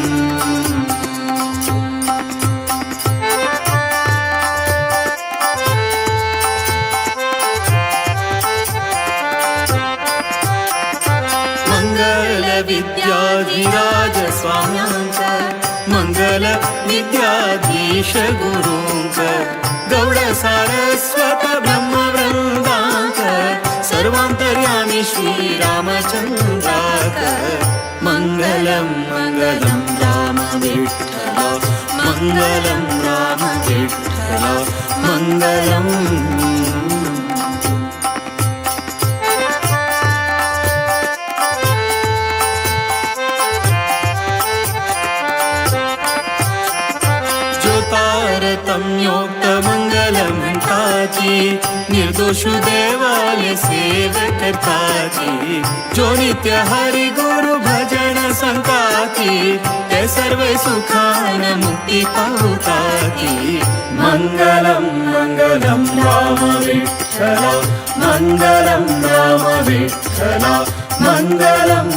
S11: मंगल विद्याधिराज स्वाम्यांक मंगल विद्याधीश गुरूंक गौड सारस्वत ब्रह्मवृंदांक सर्वांतर्यामी श्रीरामचन्द्राक मंगलं मंगलं राम विठ्ठल मंगलं राम विठ्ठल मङ्गलम् ज्योतारतम्योक्तमङ्गलमण्टाची निर्दोषु देवालय सेवे करताची जो नित्य हरि गुरु भजन संताची ते सर्वे सुखान मुक्ती पावताची मङ्गलं मङ्गलं राम विठ्ठल मङ्गलं राम विठ्ठल मङ्गलं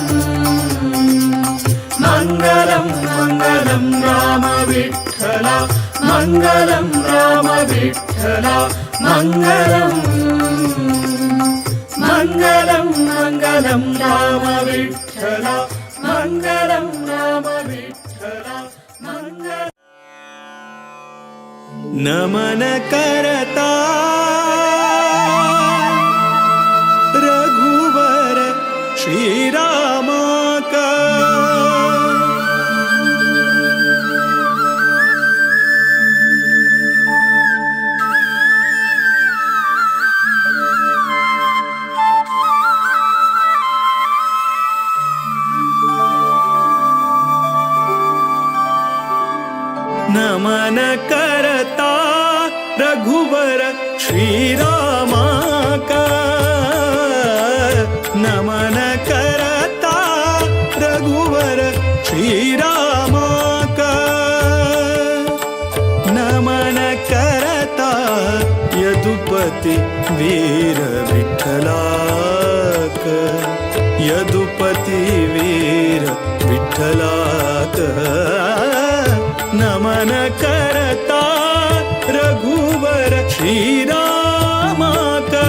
S11: मङ्गलं मङ्गलं राम विठ्ठल मङ्गलं राम विठ्ठल मङ्गलं मङ्गलं मङ्गलं राम विठ्ठल मङ्गलं राम विठ्ठल मङ्गलं नमन करता रघुवर श्रीराम का नमन करता रघुवर श्रीरामा का नमन करता रघुवर श्रीरामा का नमन करता यदुपति वीर विठ्ठला का यदुपति वीर विठ्ठला का नमन करता रघुवर श्रीरामा का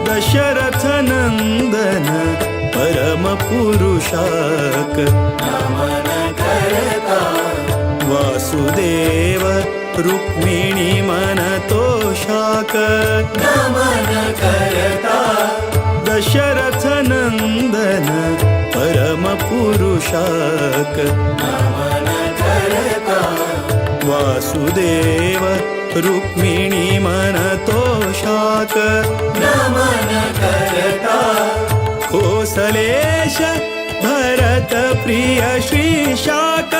S11: दशरथ नंदन परम पुरुषाक नमन करता वासुदेव रुक्मिणी मन तोषाक नमन करता दशरथ नंदन परम पुरुषाक नमन करता वासुदेव रुक्मिणी मन तोषाक नमन करता कोसलेश भरत प्रिय श्रीशाक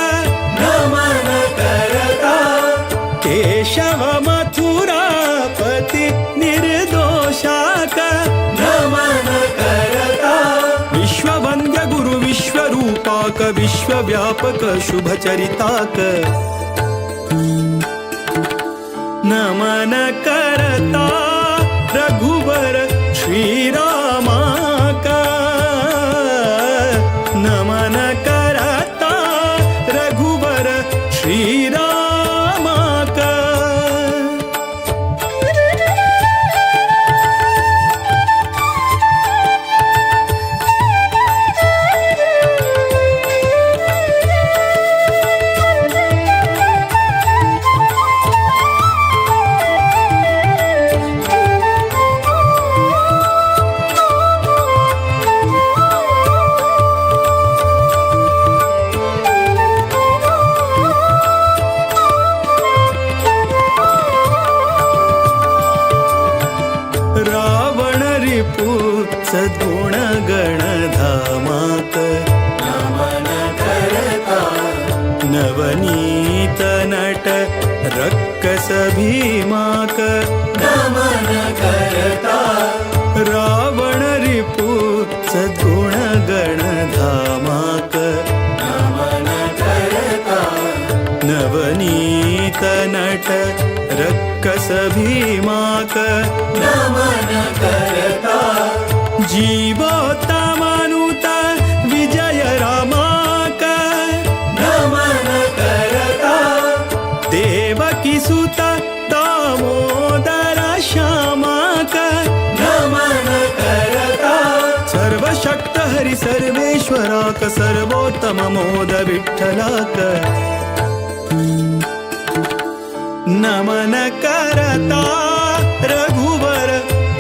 S11: नमन करता केशव मथुरापति निर्दोषाक नमन करता विश्ववन्द्य गुरु विश्वरूपाक विश्वव्यापक शुभचरिताक नमन करता रघुवर श्रीरामा का नमन करता रघुवर श्रीरामा का रावण रिपु सद्गुण गणधामाक नमन करता नवनीत नट रक्कस भीमाक नमन करता रावण रिपु सद्गुण गणधामाक नमन करता नवनीत नट रक्कस भीमाक नमन करता जीवोत्तमानुता विजय रामाक नमन करता देवकी सुत दामोदर श्यामाक हरि सर्वेश्वराक सर्वोत्तम मोद विठ्ठलाक नमन करता रघुवर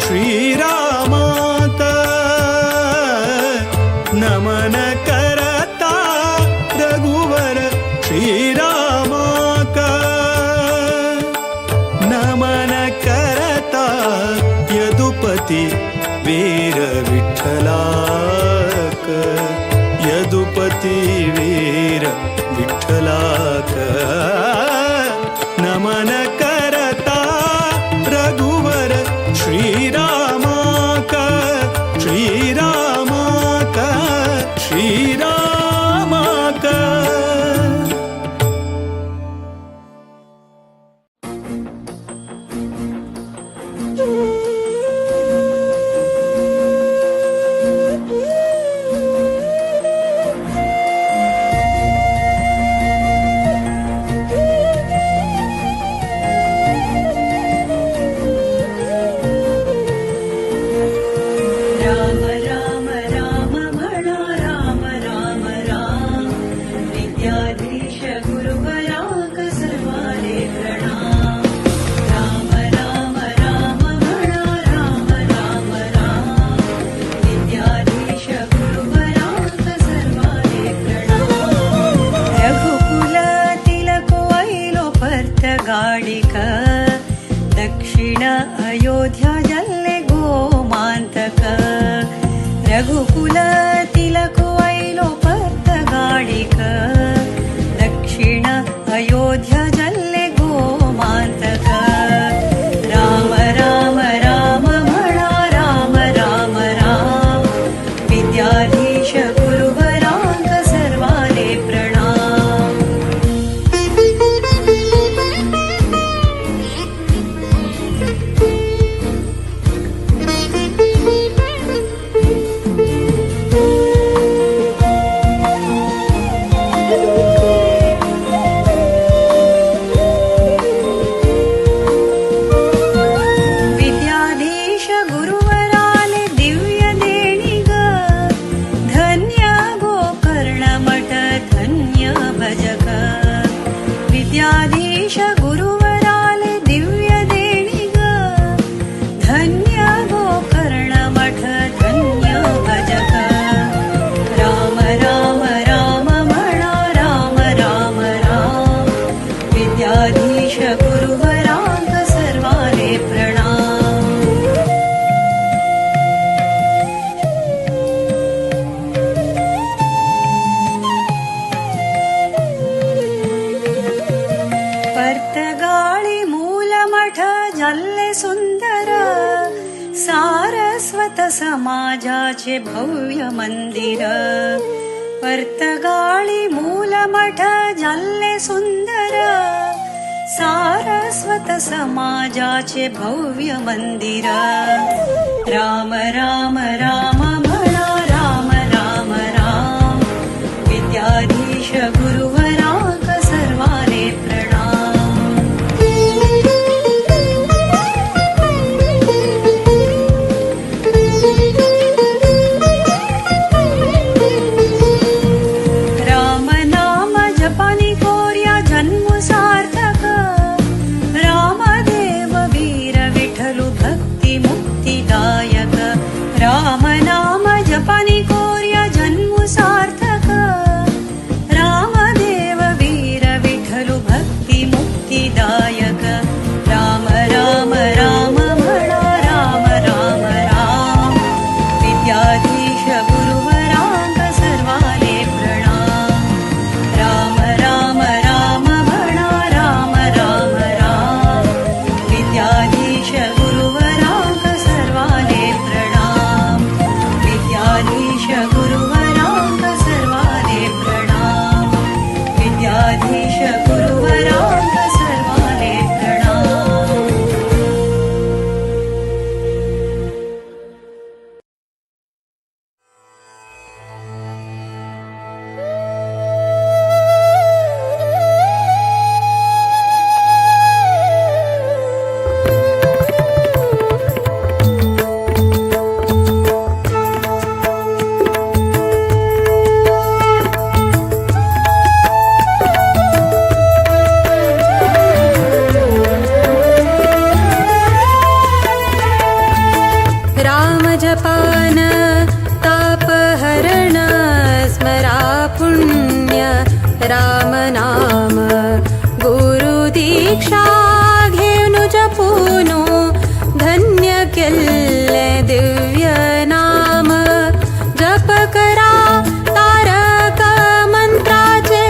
S11: श्रीरामाक नमन करता रघुवर श्रीरामाक नमन करता यदुपति वीर विठ्ठलाक यदुपति वीर विठ्ठलाक नमन करता रघुवर श्रीरामाक श्रीरामाक श्रीरामाक
S4: राम राम राम म्हणा राम राम राम विद्याधीश गुरुवराक सर्वाले प्रणाम राम राम राम म्हणा राम राम राम विद्याधीश गुरुवराक सर्वाले प्रणाम रघुकुल तिलक वैलो पर्त गाडिक दक्षिण अयोध्या जल्ले गोमांतक रघुकुल तिलक वैलो पर्त गाडिक दक्षिण अयोध्या जल्ले गोमांतक राम राम राम म्हणा राम राम राम विद्याधीश गुरुवराक सर्वाले प्रणाम विद्याधीश गुरुवराले दिव्य देणी ग धन्य गोकर्ण मठ धन्य भजक विद्याधीश गुरुवराले दिव्य देणी ग धन्य गोकर्ण मठ धन्य भजक राम राम राम म्हणा राम राम राम विद्याधीश गुरुवराक सर्वाले प्रणाम पर्तगाळी मूलमठ जल्ले सुंदर सारस्वत समाजाचे भव्य मंदिर पर्तगाळी मूलमठ जल्ले सुंदर सारस्वत समाजाचे भव्य मंदिर राम राम राम म्हणा राम राम राम विद्याधीश गुरुवराक सर्वाले प्रणाम राम नाम जपानी कोर्या जन्म सार्थक रामदेव वीर विठ्ठलु भक्ती मुक्तिदायक राम नाम जपानी कोर्या जन्म सार्थक रामदेव वीर विठ्ठलु भक्ती मुक्तिदायक राम राम राम म्हणा राम राम राम विद्याधीश गुरुवराक सर्वाले प्रणाम राम राम राम म्हणा राम राम राम विद्याधीश गुरुवराक सर्वाले प्रणाम विद्याधीश गुरुवराक सर्वाले प्रणाम विद्याधीश गुरुवराक सर्वाले प्रणाम राम नाम गुरु दीक्षा घेऊन जपूनो धन्य केले दिव्य नाम जप करा तारक मंत्राचे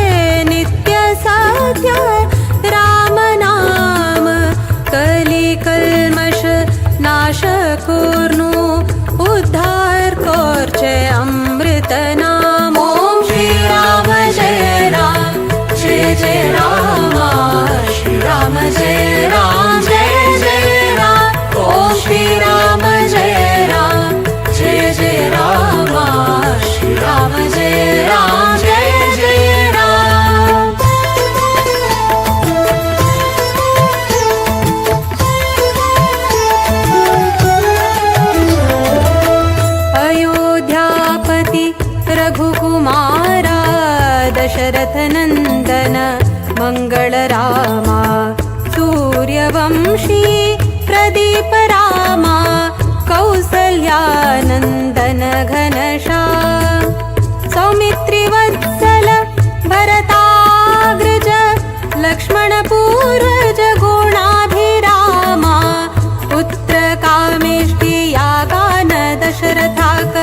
S4: नित्य साध्य राम नाम कली कल्मष नाश करूनु उद्धार कोरचे अमृत नाम ओम श्री राम जय राम जय जय राम श्री राम जय राम जय जय राम ओम श्री राम जय राम जय जय राम श्री राम जय राम जय जय राम अयोध्यापति रघुकुमारा दशरथ नंदन मंगल रामा सूर्यवंशी प्रदीप रामा कौसल्यानंदन घनश्याम सौमित्री वत्सल भरताग्रज लक्ष्मण पूर्वज गुणाभिरामा पुत्र कामेष्टि यागान दशरथाक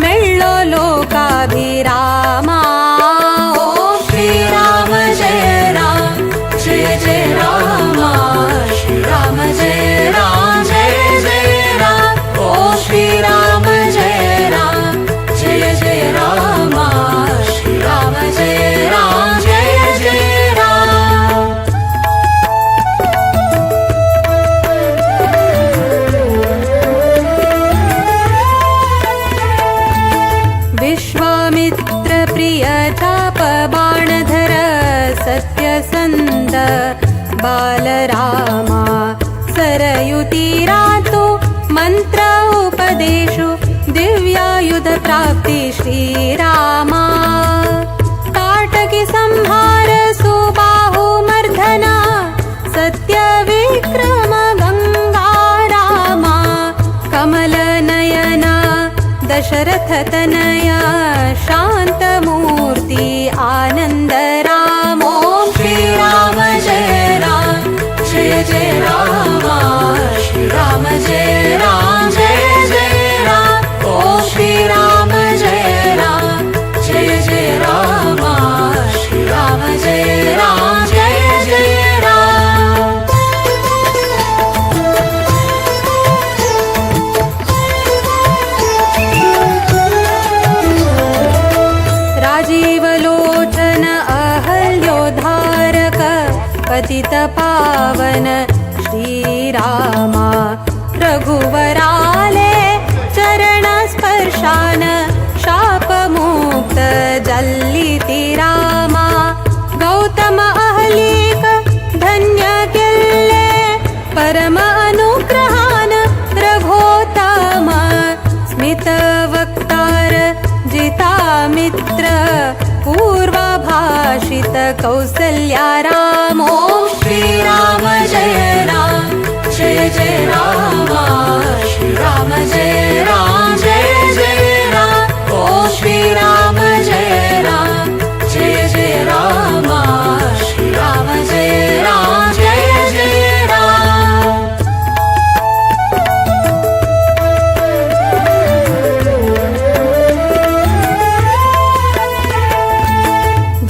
S4: मेळ्ळो लोकाभिरामा ओम श्री राम जय राम जय जय राम श्री राम जय राम जय जय राम ओम श्री राम जय राम जय जय राम श्री राम जय राम जय जय राम विश्वामित्र प्रिय चाप बाणधर सत्यसंध बालरामा सरयुतीरातो मंत्र उपदेशु दिव्यायुध प्राप्ति श्रीरामा ताटकी संहार सुबाहु मर्दना सत्य विक्रम गंगा रामा कमल नयना दशरथ तनया शांत मूर्ति आनंद राम ओम श्री राम जय राम जय जय राम श्री राम जय राम जय जय राम ओम श्री राम जय राम जय जय राम श्री राम जय राम जय जय राम राजीव लोचन अहल्योद्धारक पतित पावन श्रीरामा रघुवराले चरण स्पर्शान शाप मुक्त जल्लिति रामा गौतम अहलिक धन्य केले परम अनुग्रहान रघोतम स्मित वक्तार जिता मित्र पूर्वाभाषित कौसल्या राम ओम श्री राम जय राम जय जय राम श्री राम जय राम जय जय राम ओम श्री राम जय राम जय जय राम श्री राम जय राम जय जय राम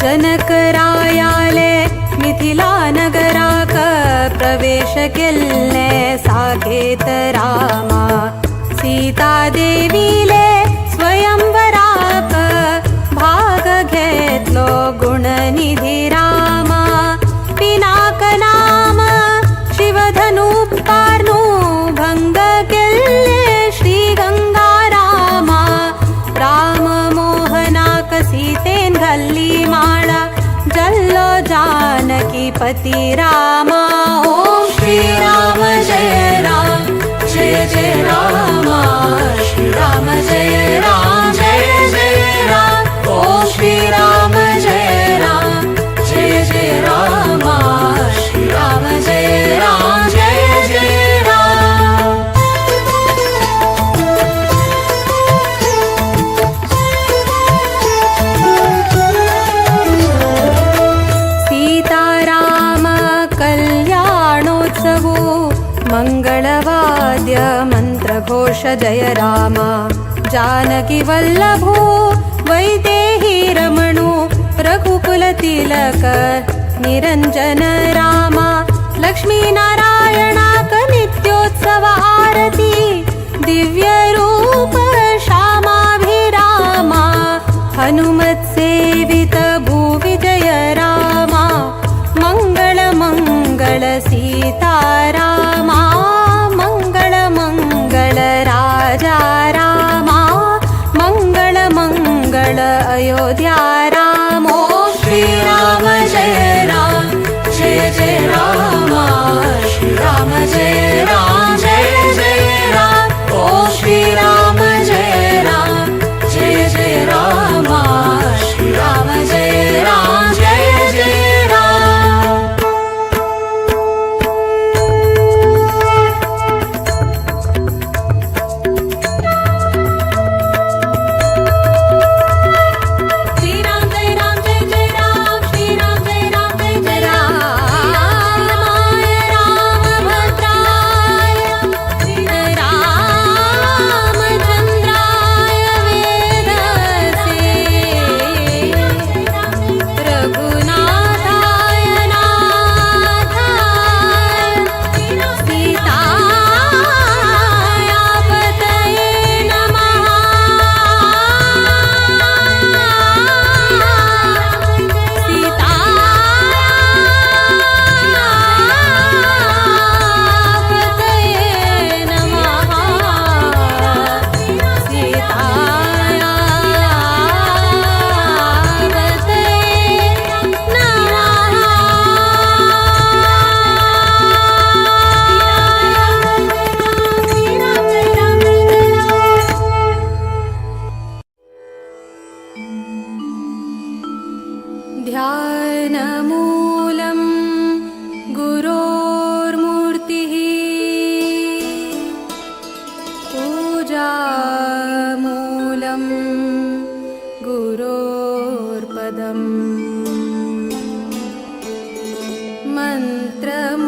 S4: जनक रायाले मिथिला नगराक प्रवेश केल्ले साकेत रामा सीता देवीले स्वयंवराक भाग घेतलो गुणनिधी रामा पिनाक नाम शिवधनु पारनु भंग केल्ले श्री गंगा रामा राम मोहनाक सीतेन घल्ली माळा जल्लो जानकी पति रामा ओम श्री राम जय राम जय जय राम श्री राम जय राम जय जय राम ओम श्री राम जय राम जय जय राम श्री राम जय राम जय जय राम मङ्गलवाद्य मन्त्रघोष जय राम जानकी वल्लभो वैदेही रमणो रघुकुलतिलक निरञ्जन राम लक्ष्मीनारायणाक नित्योत्सव आरती दिव्यरूप श्यामाभिरामा हनुमत्सेवित भूविजय रामा मङ्गल मङ्गल सीतारामा मङ्गल मङ्गल राजा रामा मङ्गल मङ्गल अयोध्या रामो श्रीराम जय राम जय जय राम श्रीराम जय राम जय जय राम ओ श्रीराम जय राम जय जय राम श्रीराम जय राम जय जय राम श्रीराम जय राम जय जय राम श्रीराम जय राम जय जय राम रामाय रामभद्राय रामचन्द्राय वेदसे रघुनाथाय नाथाय सीताय पतये नमः ध्यानमूलं गुरोर्मूर्तिः पूजामूलं गुरोर्पदम् मन्त्रमूलं